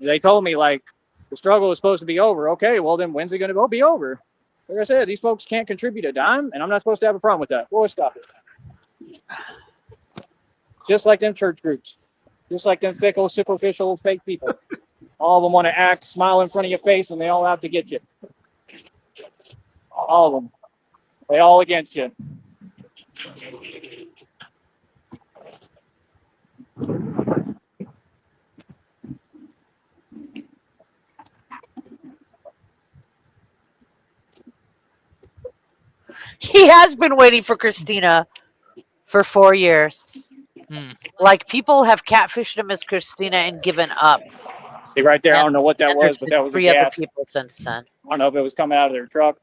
Speaker 3: They told me like the struggle was supposed to be over. Okay, well then when's it going to be over? Like I said, these folks can't contribute a dime, and I'm not supposed to have a problem with that. We'll stop it. Just like them church groups, just like them fickle, superficial, fake people. All of them want to act, smile in front of your face, and they all have to get you. All of them. They all against you.
Speaker 4: He has been waiting for Christina for 4 years. Like people have catfished him as Christina and given up.
Speaker 3: See right there, I don't know what that was, but that was
Speaker 4: three
Speaker 3: a
Speaker 4: other
Speaker 3: gas.
Speaker 4: people since then.
Speaker 3: I don't know if it was coming out of their truck.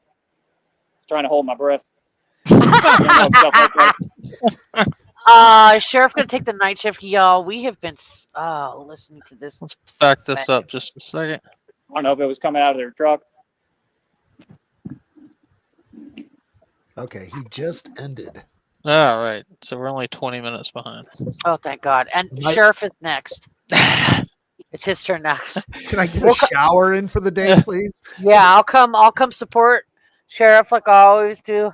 Speaker 3: Trying to hold my breath.
Speaker 4: Sheriff gonna take the night shift, y'all. We have been listening to this.
Speaker 2: Let's back this up just a second.
Speaker 3: I don't know if it was coming out of their truck.
Speaker 1: Okay, he just ended.
Speaker 2: All right, so we're only 20 minutes behind.
Speaker 4: Oh, thank God. And
Speaker 1: Right.
Speaker 4: Sheriff is next. It's his turn next.
Speaker 1: Can I get a shower in for the day, please?
Speaker 4: Yeah, I'll come support Sheriff like I always do.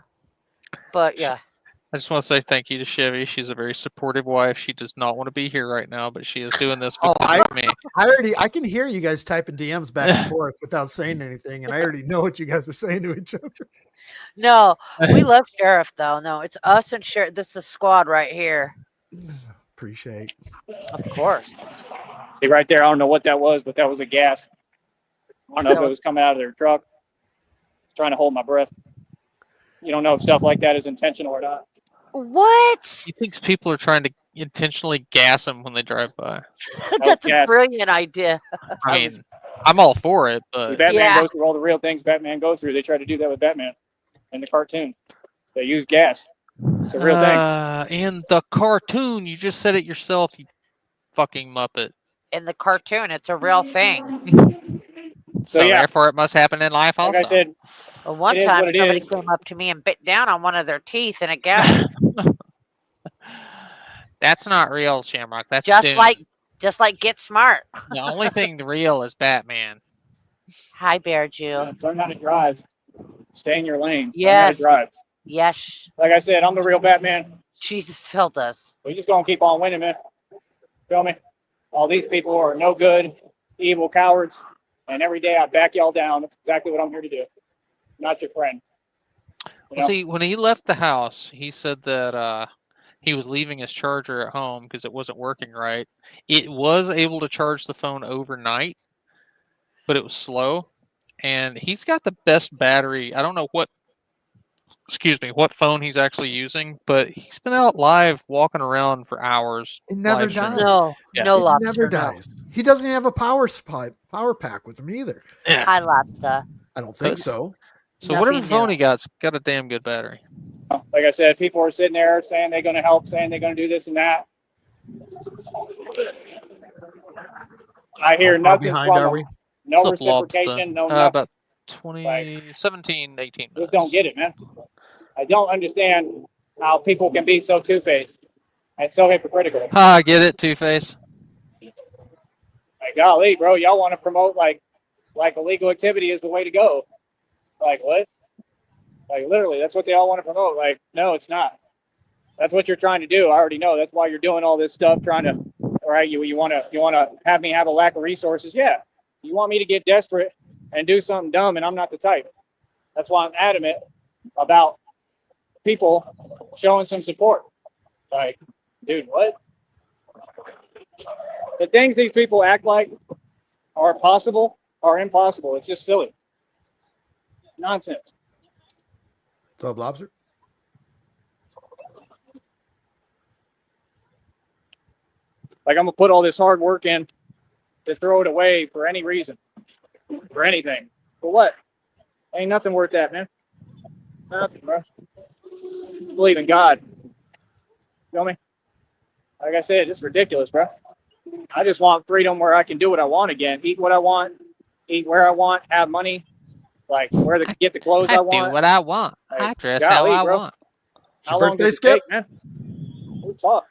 Speaker 4: But yeah.
Speaker 2: I just want to say thank you to Chevy. She's a very supportive wife. She does not want to be here right now, but she is doing this because of me.
Speaker 1: I can hear you guys typing DMs back and forth without saying anything, and I already know what you guys are saying to each other.
Speaker 4: No, we love Sheriff though. No, it's us and Sheriff. This is a squad right here.
Speaker 1: Appreciate.
Speaker 4: Of course.
Speaker 3: See right there, I don't know what that was, but that was a gas. I don't know if it was coming out of their truck. Trying to hold my breath. You don't know if stuff like that is intentional or not.
Speaker 4: What?
Speaker 2: He thinks people are trying to intentionally gas him when they drive by.
Speaker 4: That's a brilliant idea.
Speaker 2: I mean, I'm all for it, but
Speaker 3: Batman goes through all the real things Batman goes through. They try to do that with Batman in the cartoon. They use gas. It's a real thing.
Speaker 2: In the cartoon, you just said it yourself, you fucking Muppet.
Speaker 4: In the cartoon, it's a real thing.
Speaker 2: So therefore, it must happen in life also.
Speaker 3: Like I said,
Speaker 4: well, one
Speaker 3: it is
Speaker 4: time
Speaker 3: what it
Speaker 4: somebody
Speaker 3: is.
Speaker 4: came up to me and bit down on one of their teeth in a gas.
Speaker 2: That's not real, Shamrock. That's
Speaker 4: just
Speaker 2: Dune.
Speaker 4: like Get Smart.
Speaker 2: The only thing real is Batman.
Speaker 4: Hi, Bear Jew.
Speaker 3: Learn how to drive. Stay in your lane.
Speaker 4: Yes.
Speaker 3: Learn how to drive.
Speaker 4: Yes.
Speaker 3: Like I said, I'm the real Batman.
Speaker 4: Jesus filled us.
Speaker 3: We just gonna keep on winning, man. Feel me? All these people are no good, evil cowards, and every day I back y'all down. That's exactly what I'm here to do. Not your friend.
Speaker 2: Well, see, when he left the house, he said that he was leaving his charger at home because it wasn't working right. It was able to charge the phone overnight, but it was slow. And he's got the best battery. I don't know what phone he's actually using, but he's been out live walking around for hours.
Speaker 1: It never
Speaker 2: live streaming.
Speaker 1: dies.
Speaker 4: No, no
Speaker 1: it
Speaker 4: lobster.
Speaker 1: never dies. He doesn't even have a power pack with him either.
Speaker 4: Hi, lobster.
Speaker 1: I don't think so.
Speaker 2: So whatever phone he got's got a damn good battery.
Speaker 3: Like I said, people are sitting there saying they're going to help, saying they're going to do this and that. I hear nothing
Speaker 1: behind
Speaker 3: from
Speaker 1: are
Speaker 3: them.
Speaker 1: we?
Speaker 3: No
Speaker 2: What's up,
Speaker 3: reciprocation, no
Speaker 2: Lobster?
Speaker 3: nothing.
Speaker 2: About 17, 18 minutes.
Speaker 3: Just don't get it, man. I don't understand how people can be so two-faced and so hypocritical.
Speaker 2: I get it, Two-Face.
Speaker 3: Like, golly, bro, y'all want to promote like illegal activity is the way to go. Like, what? Like, literally, that's what they all want to promote. Like, no, it's not. That's what you're trying to do. I already know. That's why you're doing all this stuff, trying to, all right, you want to have me have a lack of resources. Yeah. You want me to get desperate and do something dumb, and I'm not the type. That's why I'm adamant about people showing some support. Like, dude, what? The things these people act like are possible are impossible. It's just silly. Nonsense.
Speaker 1: What's up, Lobster?
Speaker 3: Like, I'm going to put all this hard work in to throw it away for any reason, for anything. For what? Ain't nothing worth that, man. Nothing, bro. Believe in God. Feel me? Like I said, it's ridiculous, bro. I just want freedom where I can do what I want again. Eat what I want, eat where I want, have money, like get the clothes I want.
Speaker 2: Do what I want.
Speaker 3: Like,
Speaker 2: I dress
Speaker 3: golly,
Speaker 2: how I
Speaker 3: bro.
Speaker 2: want.
Speaker 3: How long does it take, man? We'll talk.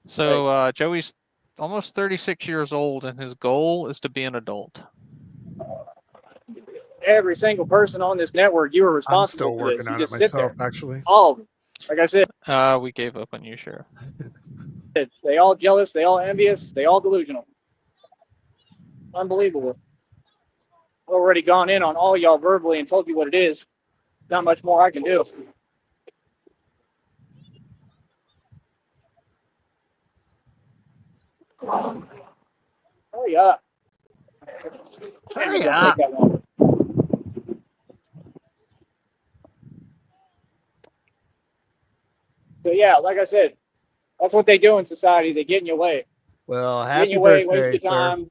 Speaker 2: So Joey's almost 36 years old, and his goal is to be an adult.
Speaker 3: Every single person on this network, you are responsible
Speaker 1: I'm still
Speaker 3: for this.
Speaker 1: working
Speaker 3: You
Speaker 1: on it
Speaker 3: just sit
Speaker 1: myself,
Speaker 3: there.
Speaker 1: actually.
Speaker 3: All of them. Like I said,
Speaker 2: We gave up on you, Sheriff.
Speaker 3: they all jealous, they all envious, they all delusional. Unbelievable. I've already gone in on all y'all verbally and told you what it is. Not much more I can do. Hurry up.
Speaker 1: Hurry up.
Speaker 3: So yeah, like I said, that's what they do in society. They get in your way.
Speaker 1: Well,
Speaker 3: Get in
Speaker 1: happy
Speaker 3: your way,
Speaker 1: birthday,
Speaker 3: waste your
Speaker 1: sir.
Speaker 3: time.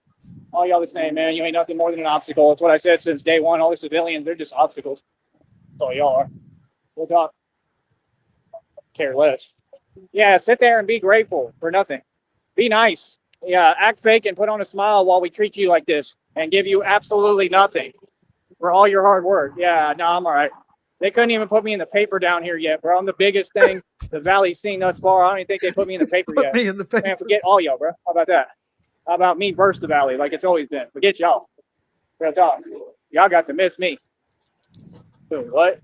Speaker 3: All y'all the same, man. You ain't nothing more than an obstacle. That's what I said since day one. All the civilians, they're just obstacles. That's all y'all are. We'll talk. Care less. Yeah, sit there and be grateful for nothing. Be nice. Yeah, act fake and put on a smile while we treat you like this and give you absolutely nothing for all your hard work. Yeah, no, I'm all right. They couldn't even put me in the paper down here yet, bro. I'm the biggest thing the Valley's seen thus far. I don't even think they put me in the paper yet.
Speaker 1: Me in the paper.
Speaker 3: Man, forget all y'all, bro. How about that? How about me versus the Valley like it's always been? Forget y'all. Real talk. Y'all got to miss me. So what?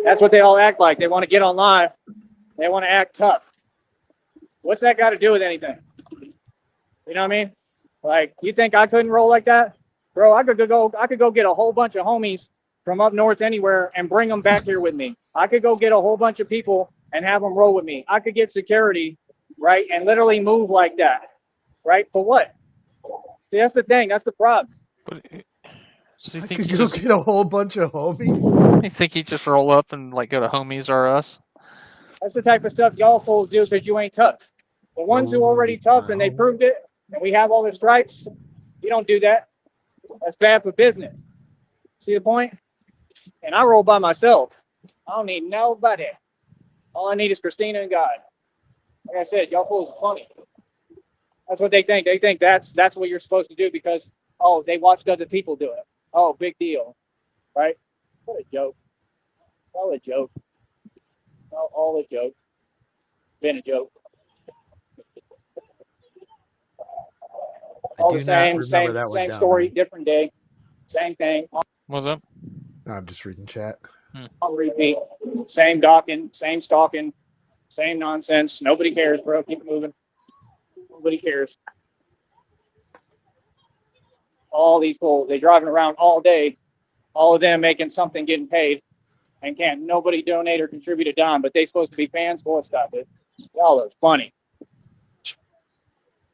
Speaker 3: That's what they all act like. They want to get online. They want to act tough. What's that got to do with anything? You know what I mean? Like, you think I couldn't roll like that? Bro, I could go get a whole bunch of homies from up north anywhere and bring them back here with me. I could go get a whole bunch of people and have them roll with me. I could get security, right, and literally move like that, right? For what? See, that's the thing. That's the problem.
Speaker 2: But so you
Speaker 1: I
Speaker 2: think
Speaker 1: could
Speaker 2: he
Speaker 1: go
Speaker 2: just,
Speaker 1: get a whole bunch of homies.
Speaker 2: you think he just roll up and like go to Homies R Us?
Speaker 3: That's the type of stuff y'all fools do because you ain't tough. The ones who are already tough and they proved it, and we have all the stripes, you don't do that. That's bad for business. See the point? And I roll by myself. I don't need nobody. All I need is Christina and God. Like I said, y'all fools are funny. That's what they think. They think that's what you're supposed to do because, oh, they watched other people do it. Oh, big deal. Right? What a joke. All a joke. All a joke. Been a joke. All the same story, different day. Same thing.
Speaker 2: What's up?
Speaker 1: I'm just reading chat.
Speaker 3: On repeat. Same docking, same stalking, same nonsense. Nobody cares, bro. Keep it moving. Nobody cares. All these fools, they driving around all day, all of them making something, getting paid, and can't nobody donate or contribute a dime, but they supposed to be fans? Well, stop it. Y'all are funny.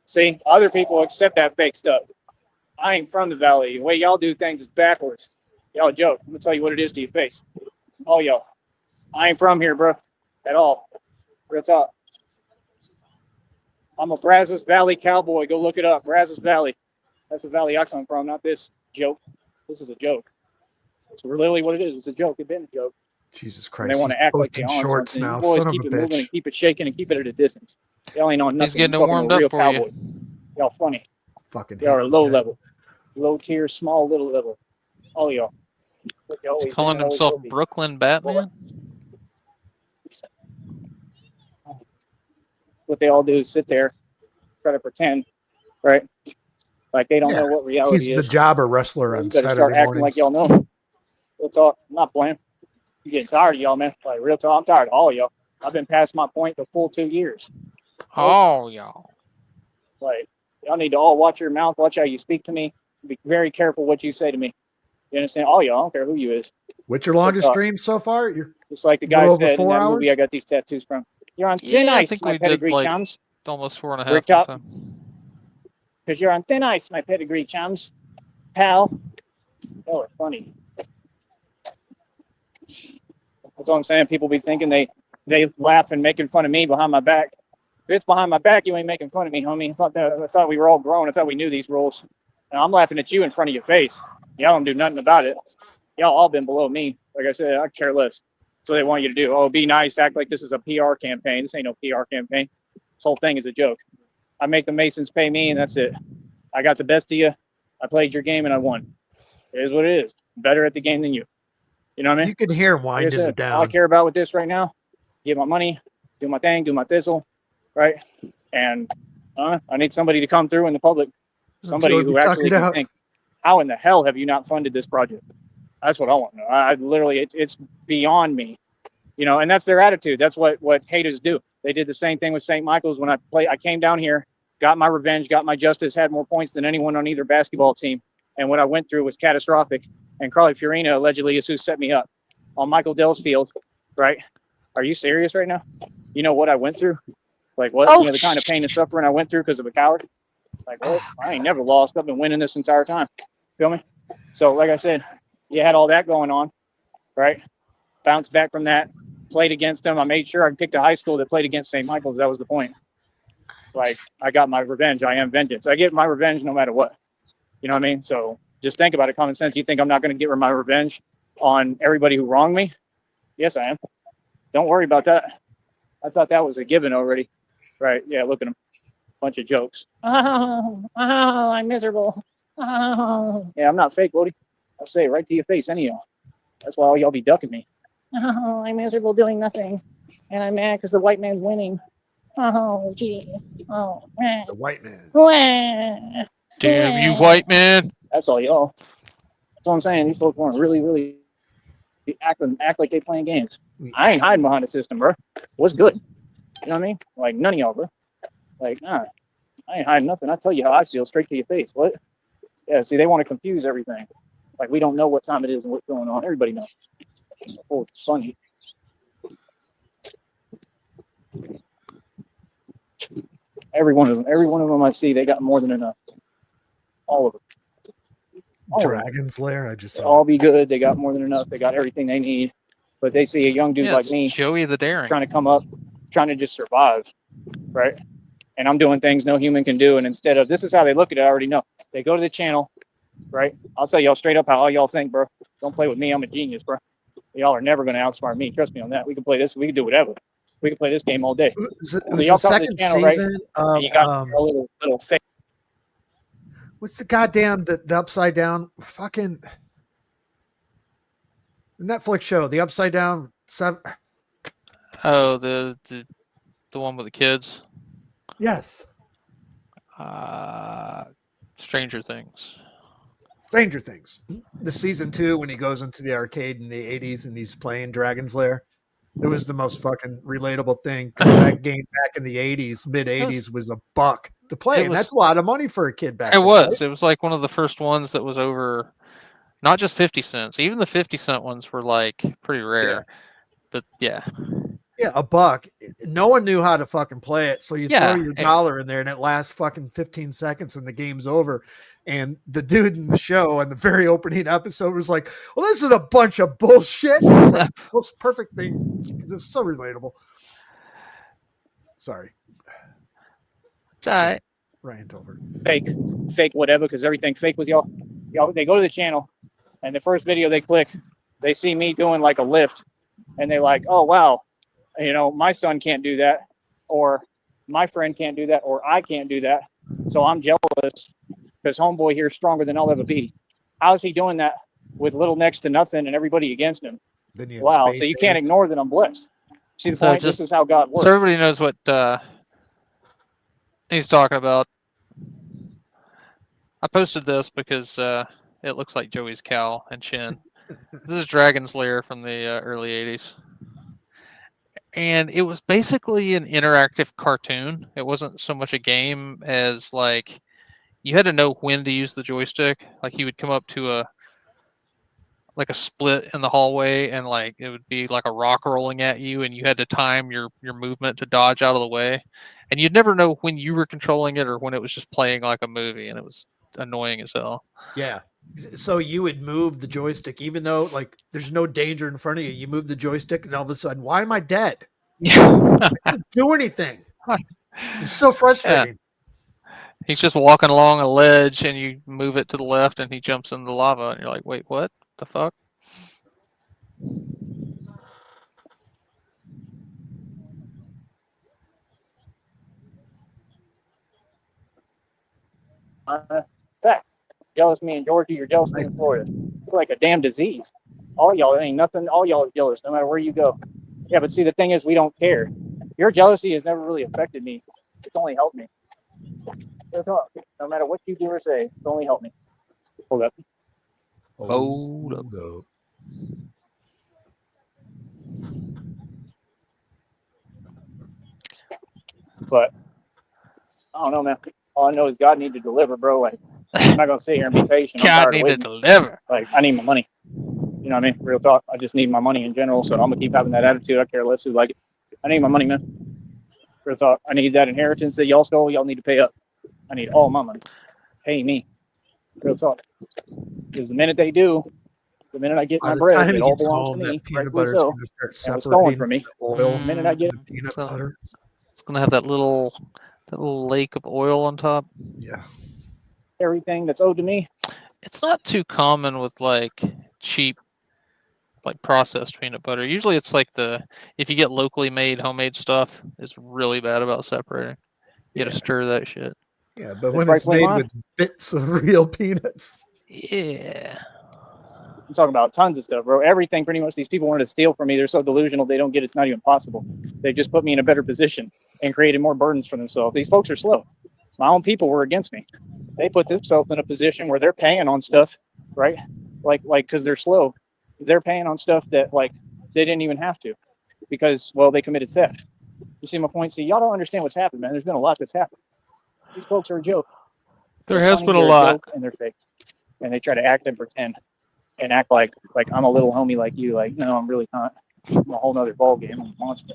Speaker 3: See, other people accept that fake stuff. I ain't from the Valley. The way y'all do things is backwards. Y'all joke. I'm gonna tell you what it is to your face. All y'all. I ain't from here, bro. At all. Real talk. I'm a Brazos Valley cowboy. Go look it up. Brazos Valley. That's the valley I come from, not this joke. This is a joke. It's literally what it is. It's a joke. It's been a joke.
Speaker 1: Jesus
Speaker 3: And they
Speaker 1: Christ.
Speaker 3: want
Speaker 1: He's
Speaker 3: to act like they
Speaker 1: posting
Speaker 3: on
Speaker 1: shorts
Speaker 3: something.
Speaker 1: now.
Speaker 3: You boys
Speaker 1: Son of
Speaker 3: keep
Speaker 1: a
Speaker 3: it moving
Speaker 1: bitch.
Speaker 3: and keep it shaking and keep it at a distance. Y'all ain't on nothing.
Speaker 2: He's getting
Speaker 3: You're
Speaker 2: warmed
Speaker 3: a
Speaker 2: up
Speaker 3: real
Speaker 2: for
Speaker 3: cowboy. Y'all funny.
Speaker 1: Fucking
Speaker 3: Y'all are low level. Low tier, small, little level. All y'all. Like you always
Speaker 2: He's calling
Speaker 3: been and always
Speaker 2: himself
Speaker 3: will be.
Speaker 2: Brooklyn Batman.
Speaker 3: What they all do is sit there, try to pretend, right? Like they don't know what reality
Speaker 1: He's
Speaker 3: is.
Speaker 1: the jobber wrestler
Speaker 3: Well,
Speaker 1: on
Speaker 3: you better start
Speaker 1: Saturday
Speaker 3: acting like
Speaker 1: mornings.
Speaker 3: y'all know. Real talk. I'm not playing. I'm getting tired of y'all, man. Like real talk. I'm tired of all of y'all. I've been past my point the full 2 years.
Speaker 2: Oh, y'all.
Speaker 3: Like y'all need to all watch your mouth, watch how you speak to me. Be very careful what you say to me. You understand? All y'all. I don't care who you is.
Speaker 1: What's your longest stream so far? You're
Speaker 3: just like the
Speaker 1: a
Speaker 3: guy
Speaker 1: little over
Speaker 3: said in
Speaker 1: 4
Speaker 3: that
Speaker 1: hours?
Speaker 3: movie I got these tattoos from. You're on thin
Speaker 2: Yeah, I
Speaker 3: ice,
Speaker 2: think
Speaker 3: my
Speaker 2: we
Speaker 3: pedigree
Speaker 2: did like
Speaker 3: chums.
Speaker 2: almost 4.5
Speaker 3: Brick
Speaker 2: one
Speaker 3: top.
Speaker 2: time.
Speaker 3: Because you're on thin ice, my pedigree chums. Pal. Oh, it's funny. That's all I'm saying. People be thinking they laugh and making fun of me behind my back. If it's behind my back, you ain't making fun of me, homie. I thought we were all grown. I thought we knew these rules. And I'm laughing at you in front of your face. Y'all don't do nothing about it. Y'all all been below me. Like I said, I care less. That's what they want you to do. Oh, be nice. Act like this is a PR campaign. This ain't no PR campaign. This whole thing is a joke. I make the Masons pay me, and that's it. I got the best of you. I played your game, and I won. It is what it is. I'm better at the game than you. You know what I mean?
Speaker 1: You can hear him
Speaker 3: Like I
Speaker 1: winding
Speaker 3: said,
Speaker 1: it down.
Speaker 3: all I care about with this right now, get my money, do my thing, do my thistle, right? And I need somebody to come through in the public. Somebody
Speaker 1: Joey,
Speaker 3: who
Speaker 1: talk
Speaker 3: actually
Speaker 1: it
Speaker 3: can
Speaker 1: out.
Speaker 3: think, how in the hell have you not funded this project? That's what I want to know. I literally, it's beyond me, you know, and that's their attitude. That's what haters do. They did the same thing with St. Michael's when I came down here, got my revenge, got my justice, had more points than anyone on either basketball team. And what I went through was catastrophic. And Carly Fiorina allegedly is who set me up on Michael Dell's field, right? Are you serious right now? You know what I went through? Like what?
Speaker 4: Oh,
Speaker 3: You know, the kind of pain and suffering I went through because of a coward? Like what? I ain't never lost. I've been winning this entire time. Feel me? So like I said, you had all that going on, right? Bounced back from that, played against them. I made sure I picked a high school that played against St. Michael's. That was the point. Like I got my revenge. I am vengeance. I get my revenge no matter what. You know what I mean? So just think about it. Common sense. You think I'm not going to get my revenge on everybody who wronged me? Yes, I am. Don't worry about that. I thought that was a given already. Right. Yeah. Look at him. bunch of jokes. Oh, I'm miserable. Oh. Yeah, I'm not fake, Bodie. I'll say it right to your face, anyhow. That's why all y'all be ducking me. Oh, I'm miserable doing nothing. And I'm mad because the white man's winning. Oh, gee. Oh, man.
Speaker 1: The white man.
Speaker 2: Damn you, white man.
Speaker 3: That's all y'all. That's what I'm saying. These folks want to really, really act like they playing games. I ain't hiding behind the system, bro. What's good? You know what I mean? Like, none of y'all, bro. Like, nah. I ain't hiding nothing. I tell you how I feel straight to your face. What? Yeah, see, they want to confuse everything. Like, we don't know what time it is and what's going on. Everybody knows. Oh, it's funny. Every one of them I see, they got more than enough. All of them.
Speaker 1: Dragon's Lair. I just
Speaker 3: They all be good. They got more than enough. They got everything they need. But they see a young dude like me,
Speaker 2: Joey the Daring,
Speaker 3: trying to come up, trying to just survive, right? And I'm doing things no human can do. And instead of, this is how they look at it, I already know. They go to the channel, right? I'll tell y'all straight up how all y'all think, bro. Don't play with me. I'm a genius, bro. Y'all are never going to outsmart me. Trust me on that. We can play this. We can do whatever. We can play this game all day.
Speaker 1: It
Speaker 3: So
Speaker 1: was
Speaker 3: y'all
Speaker 1: the
Speaker 3: come to
Speaker 1: second
Speaker 3: the channel,
Speaker 1: season
Speaker 3: right?
Speaker 1: of
Speaker 3: And you got a little fake.
Speaker 1: what's the goddamn the upside down fucking Netflix show? The Upside Down 7.
Speaker 2: Oh, the one with the kids.
Speaker 1: Yes.
Speaker 2: Stranger Things.
Speaker 1: Stranger Things. The season 2 when he goes into the arcade in the 80s and he's playing Dragon's Lair. It was the most fucking relatable thing because that game back in the 80s, mid 80s, was $1 to play, and that's a lot of money for a kid back then.
Speaker 2: It was.
Speaker 1: Right?
Speaker 2: It was like one of the first ones that was over, not just 50 cents. Even the 50-cent ones were like pretty rare.
Speaker 1: Yeah.
Speaker 2: But yeah.
Speaker 1: Yeah, $1. No one knew how to fucking play it, so you throw your dollar in there, and it lasts fucking 15 seconds, and the game's over. And the dude in the show on the very opening episode was like, "Well, this is a bunch of bullshit." It was like the most perfect thing because it's so relatable. Sorry,
Speaker 2: it's all right.
Speaker 1: Rant over.
Speaker 3: Fake whatever, because everything's fake with y'all. Y'all, they go to the channel, and the first video they click, they see me doing like a lift, and they're like, "Oh wow, you know, my son can't do that, or my friend can't do that, or I can't do that, so I'm jealous because homeboy here is stronger than I'll ever be." How's he doing that with little next to nothing and everybody against him? Wow, so you can't ignore that I'm blessed. See the point? This is how God works.
Speaker 2: So everybody knows what he's talking about. I posted this because it looks like Joey's cow and chin. This is Dragon's Lair from the early 80s. And it was basically an interactive cartoon. It wasn't so much a game as like you had to know when to use the joystick. Like he would come up to a split in the hallway and like it would be like a rock rolling at you and you had to time your movement to dodge out of the way. And you'd never know when you were controlling it or when it was just playing like a movie, and it was annoying as hell.
Speaker 1: Yeah. So you would move the joystick, even though like there's no danger in front of you. You move the joystick, and all of a sudden, why am I dead? I didn't do anything. It's so frustrating.
Speaker 2: Yeah. He's just walking along a ledge, and you move it to the left, and he jumps in the lava, and you're like, "Wait, what the fuck?"
Speaker 3: Fact. Jealous me in Georgia, you're jealous me in Florida. It's like a damn disease. All y'all ain't nothing. All y'all are jealous, no matter where you go. Yeah, but see, the thing is, we don't care. Your jealousy has never really affected me. It's only helped me. No matter what you do or say, it's only helped me. Hold up.
Speaker 2: Hold up.
Speaker 3: But I don't know, man. All I know is God needs to deliver, bro. Like, I'm not gonna sit here and be patient.
Speaker 2: God need to deliver.
Speaker 3: Like, I need my money. You know what I mean? Real talk. I just need my money in general. So I'm gonna keep having that attitude. I care less who like it. I need my money, man. Real talk. I need that inheritance that y'all stole. Y'all need to pay up. I need all my money. Pay me. Real talk. Because the minute they do, the minute I get my bread, it all belongs to me.
Speaker 1: Peanut butter is going to start
Speaker 3: stolen from me.
Speaker 1: Oil.
Speaker 3: The minute I get
Speaker 1: peanut butter,
Speaker 2: it's going to have that little lake of oil on top.
Speaker 1: Yeah.
Speaker 3: Everything that's owed to me.
Speaker 2: It's not too common with like cheap, like processed peanut butter. Usually, it's like if you get locally made, homemade stuff, it's really bad about separating. You got to stir that shit.
Speaker 1: Yeah, but
Speaker 3: That's
Speaker 1: when it's
Speaker 3: rightfully
Speaker 1: made
Speaker 3: mine.
Speaker 1: with bits of real peanuts.
Speaker 2: Yeah.
Speaker 3: I'm talking about tons of stuff, bro. Everything pretty much these people wanted to steal from me. They're so delusional they don't get it's not even possible. They just put me in a better position and created more burdens for themselves. These folks are slow. My own people were against me. They put themselves in a position where they're paying on stuff, right? Like because they're slow. They're paying on stuff that like they didn't even have to because well they committed theft. You see my point? See, y'all don't understand what's happened, man. There's been a lot that's happened. These folks are a joke.
Speaker 2: There
Speaker 3: They're
Speaker 2: has
Speaker 3: funny,
Speaker 2: been a
Speaker 3: they're
Speaker 2: lot.
Speaker 3: joke, and they're fake. And they try to act and pretend and act like I'm a little homie like you. Like, no, I'm really not. I'm a whole nother ball game. I'm a monster.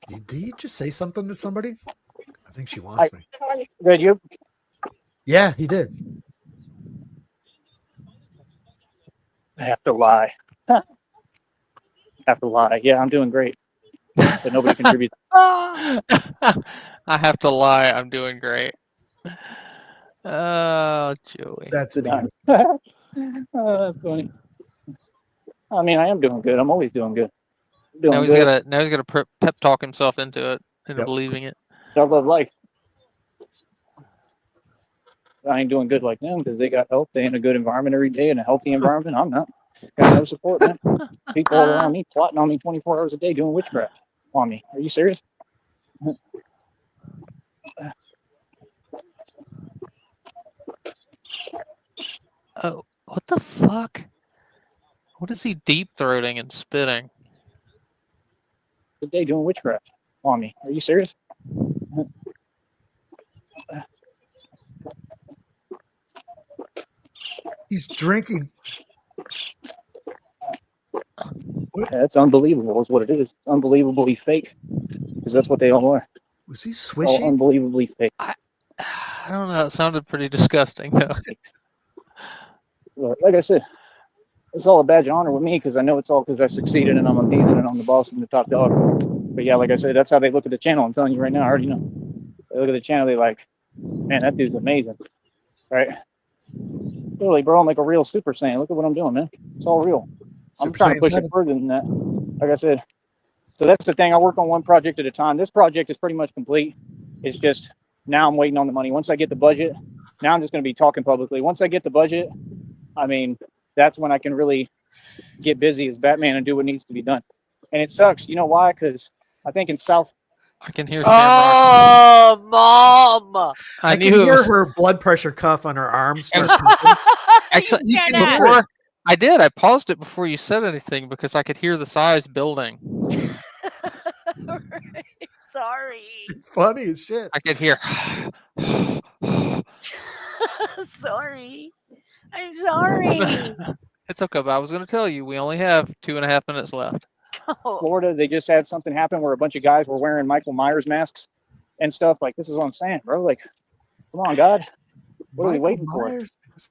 Speaker 1: Did you just say something to somebody? I think she wants me.
Speaker 3: Did you?
Speaker 1: Yeah, he did.
Speaker 3: I have to lie. Have to lie. Yeah, I'm doing great. But nobody contributes.
Speaker 2: I have to lie. I'm doing great. Oh, Joey.
Speaker 1: That's
Speaker 3: mean. That's funny. I mean, I am doing good. I'm always doing good.
Speaker 2: Now he's gotta pep talk himself into it, into believing it.
Speaker 3: I love life. I ain't doing good like them because they got help. They in a good environment every day in a healthy environment. I'm not. Got no support, man. People all around me plotting on me 24 hours a day doing witchcraft on me. Are you serious?
Speaker 2: Oh, what the fuck? What is he deep throating and spitting?
Speaker 3: A day doing witchcraft on me. Are you serious?
Speaker 1: He's drinking.
Speaker 3: That's unbelievable is what it is. It's unbelievably fake because that's what they all are.
Speaker 1: Was he
Speaker 3: All
Speaker 1: swishing?
Speaker 3: unbelievably fake.
Speaker 2: I don't know. It sounded pretty disgusting, though.
Speaker 3: Like I said, it's all a badge of honor with me because I know it's all because I succeeded and I'm amazing and I'm the boss and the top dog. But yeah, like I said, that's how they look at the channel. I'm telling you right now, I already know. They look at the channel, they like, man, that dude's amazing, right? Really, bro, I'm like a real Super Saiyan. Look at what I'm doing, man. It's all real. I'm trying to push it further than that. Like I said, so that's the thing. I work on one project at a time. This project is pretty much complete. It's just now I'm waiting on the money. Once I get the budget, now I'm just going to be talking publicly. Once I get the budget, I mean, that's when I can really get busy as Batman and do what needs to be done. And it sucks. You know why? Because I think in South.
Speaker 2: I can hear Shamrock.
Speaker 4: Oh, Mom!
Speaker 1: I can hear her blood pressure cuff on her arm start pumping.
Speaker 2: Actually, before I did, I paused it before you said anything because I could hear the size building.
Speaker 4: Sorry.
Speaker 1: Funny as shit.
Speaker 2: I could hear.
Speaker 4: Sorry. I'm sorry.
Speaker 2: It's okay, but I was going to tell you, we only have 2.5 minutes left.
Speaker 3: Florida, they just had something happen where a bunch of guys were wearing Michael Myers masks and stuff. Like, this is what I'm saying, bro. Like, come on, God. What are we waiting for?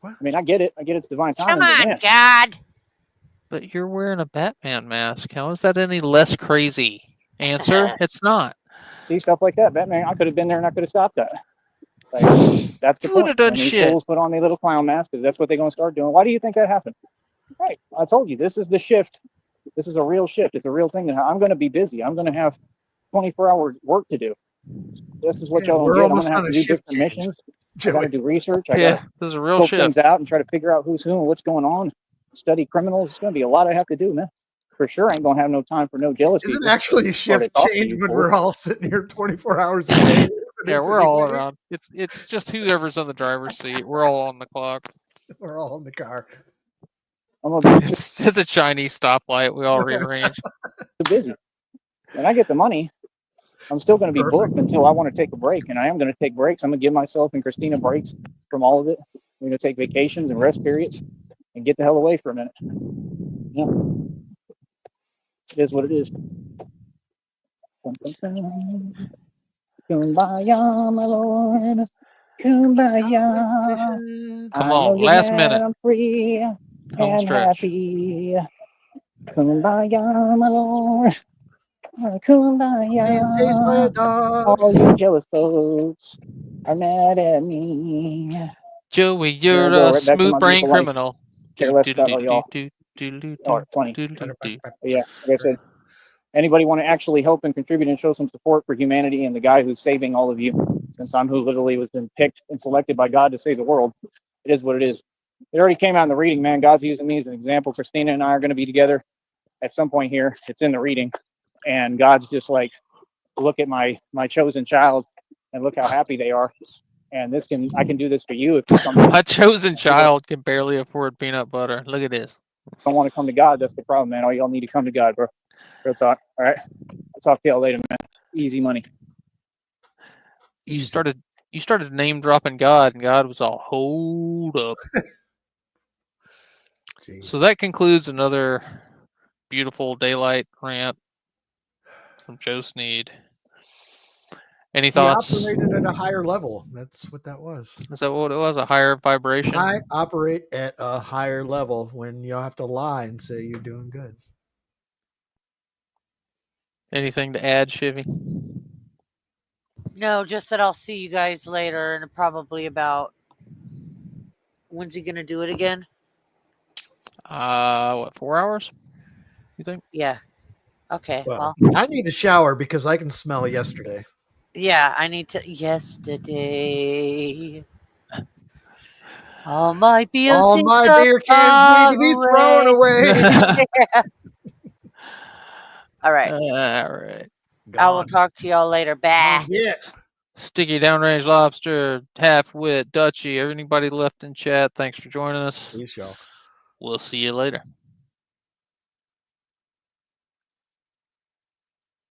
Speaker 3: I mean, I get it. I get it's divine timing.
Speaker 4: Come on, God.
Speaker 2: But you're wearing a Batman mask. How is that any less crazy? Answer, it's not.
Speaker 3: See, stuff like that. Batman, I could have been there and I could have stopped that. Like, that's the
Speaker 2: You would
Speaker 3: point.
Speaker 2: have done
Speaker 3: When these
Speaker 2: shit.
Speaker 3: fools put on their little clown masks because that's what they're going to start doing. Why do you think that happened? Right. I told you, this is the shift. This is a real shift. It's a real thing that I'm going to be busy. I'm going to have 24-hour work to do. This is what y'all don't get. I'm going to have to do different missions. I got to do research. I got
Speaker 2: this is a real
Speaker 3: scope
Speaker 2: shift.
Speaker 3: things out and try to figure out who's who and what's going on. Study criminals. It's going to be a lot I have to do, man. For sure, I ain't going to have no time for no jealousy.
Speaker 1: Isn't actually a shift change when we're all sitting here 24 hours a day?
Speaker 2: Yeah, we're all around. It's just whoever's on the driver's seat. We're all on the clock.
Speaker 1: We're all in the car.
Speaker 2: It's a Chinese stoplight. We all rearrange.
Speaker 3: Busy. When I get the money, I'm still going to be booked until I want to take a break, and I am going to take breaks. I'm going to give myself and Christina breaks from all of it. We're going to take vacations and rest periods and get the hell away for a minute. Yeah. It is what it is. Kumbaya, my lord. Kumbaya.
Speaker 2: Come on, last minute.
Speaker 3: I'm free
Speaker 2: Home
Speaker 3: and
Speaker 2: stretch.
Speaker 3: happy. Kumbaya, my lord. Kumbaya. All you jealous folks are mad at me.
Speaker 2: Joey, you're
Speaker 3: Go
Speaker 2: a
Speaker 3: right back to
Speaker 2: smooth
Speaker 3: my
Speaker 2: brain
Speaker 3: beautiful life.
Speaker 2: criminal.
Speaker 3: Care less about all y'all. Oh, funny. But yeah, like I said, Anybody want to actually help and contribute and show some support for humanity and the guy who's saving all of you, since I'm who literally was been picked and selected by God to save the world? It is what it is. It already came out in the reading, man. God's using me as an example. Christina and I are going to be together at some point here. It's in the reading. And God's just like, look at my chosen child and look how happy they are. And I can do this for you if you come.
Speaker 2: My chosen child can barely afford peanut butter. Look at this.
Speaker 3: Don't want to come to God. That's the problem, man. All y'all need to come to God, bro. Real talk. All right. I'll talk to y'all later, man. Easy money.
Speaker 2: You started name dropping God, and God was all, hold up. So that concludes another beautiful daylight rant from Joe Sneed. Any thoughts?
Speaker 1: He operated at a higher level. That's what that was.
Speaker 2: Is that what it was? A higher vibration?
Speaker 1: I operate at a higher level when you have to lie and say you're doing good.
Speaker 2: Anything to add, Shivy?
Speaker 4: No, just that I'll see you guys later and probably about, when's he going to do it again?
Speaker 2: What, 4 hours? You think?
Speaker 4: Yeah. Okay.
Speaker 1: Well,
Speaker 4: Well,
Speaker 1: I need a shower because I can smell yesterday.
Speaker 4: yeah, I need to. Yesterday. All my beer
Speaker 1: cans need to be thrown away.
Speaker 4: Yeah. All right.
Speaker 2: All right.
Speaker 4: I will talk to y'all later. Bye.
Speaker 2: Sticky Downrange Lobster, Half-Wit, Dutchy, everybody left in chat, thanks for joining us.
Speaker 1: Peace, y'all.
Speaker 2: We'll see you later.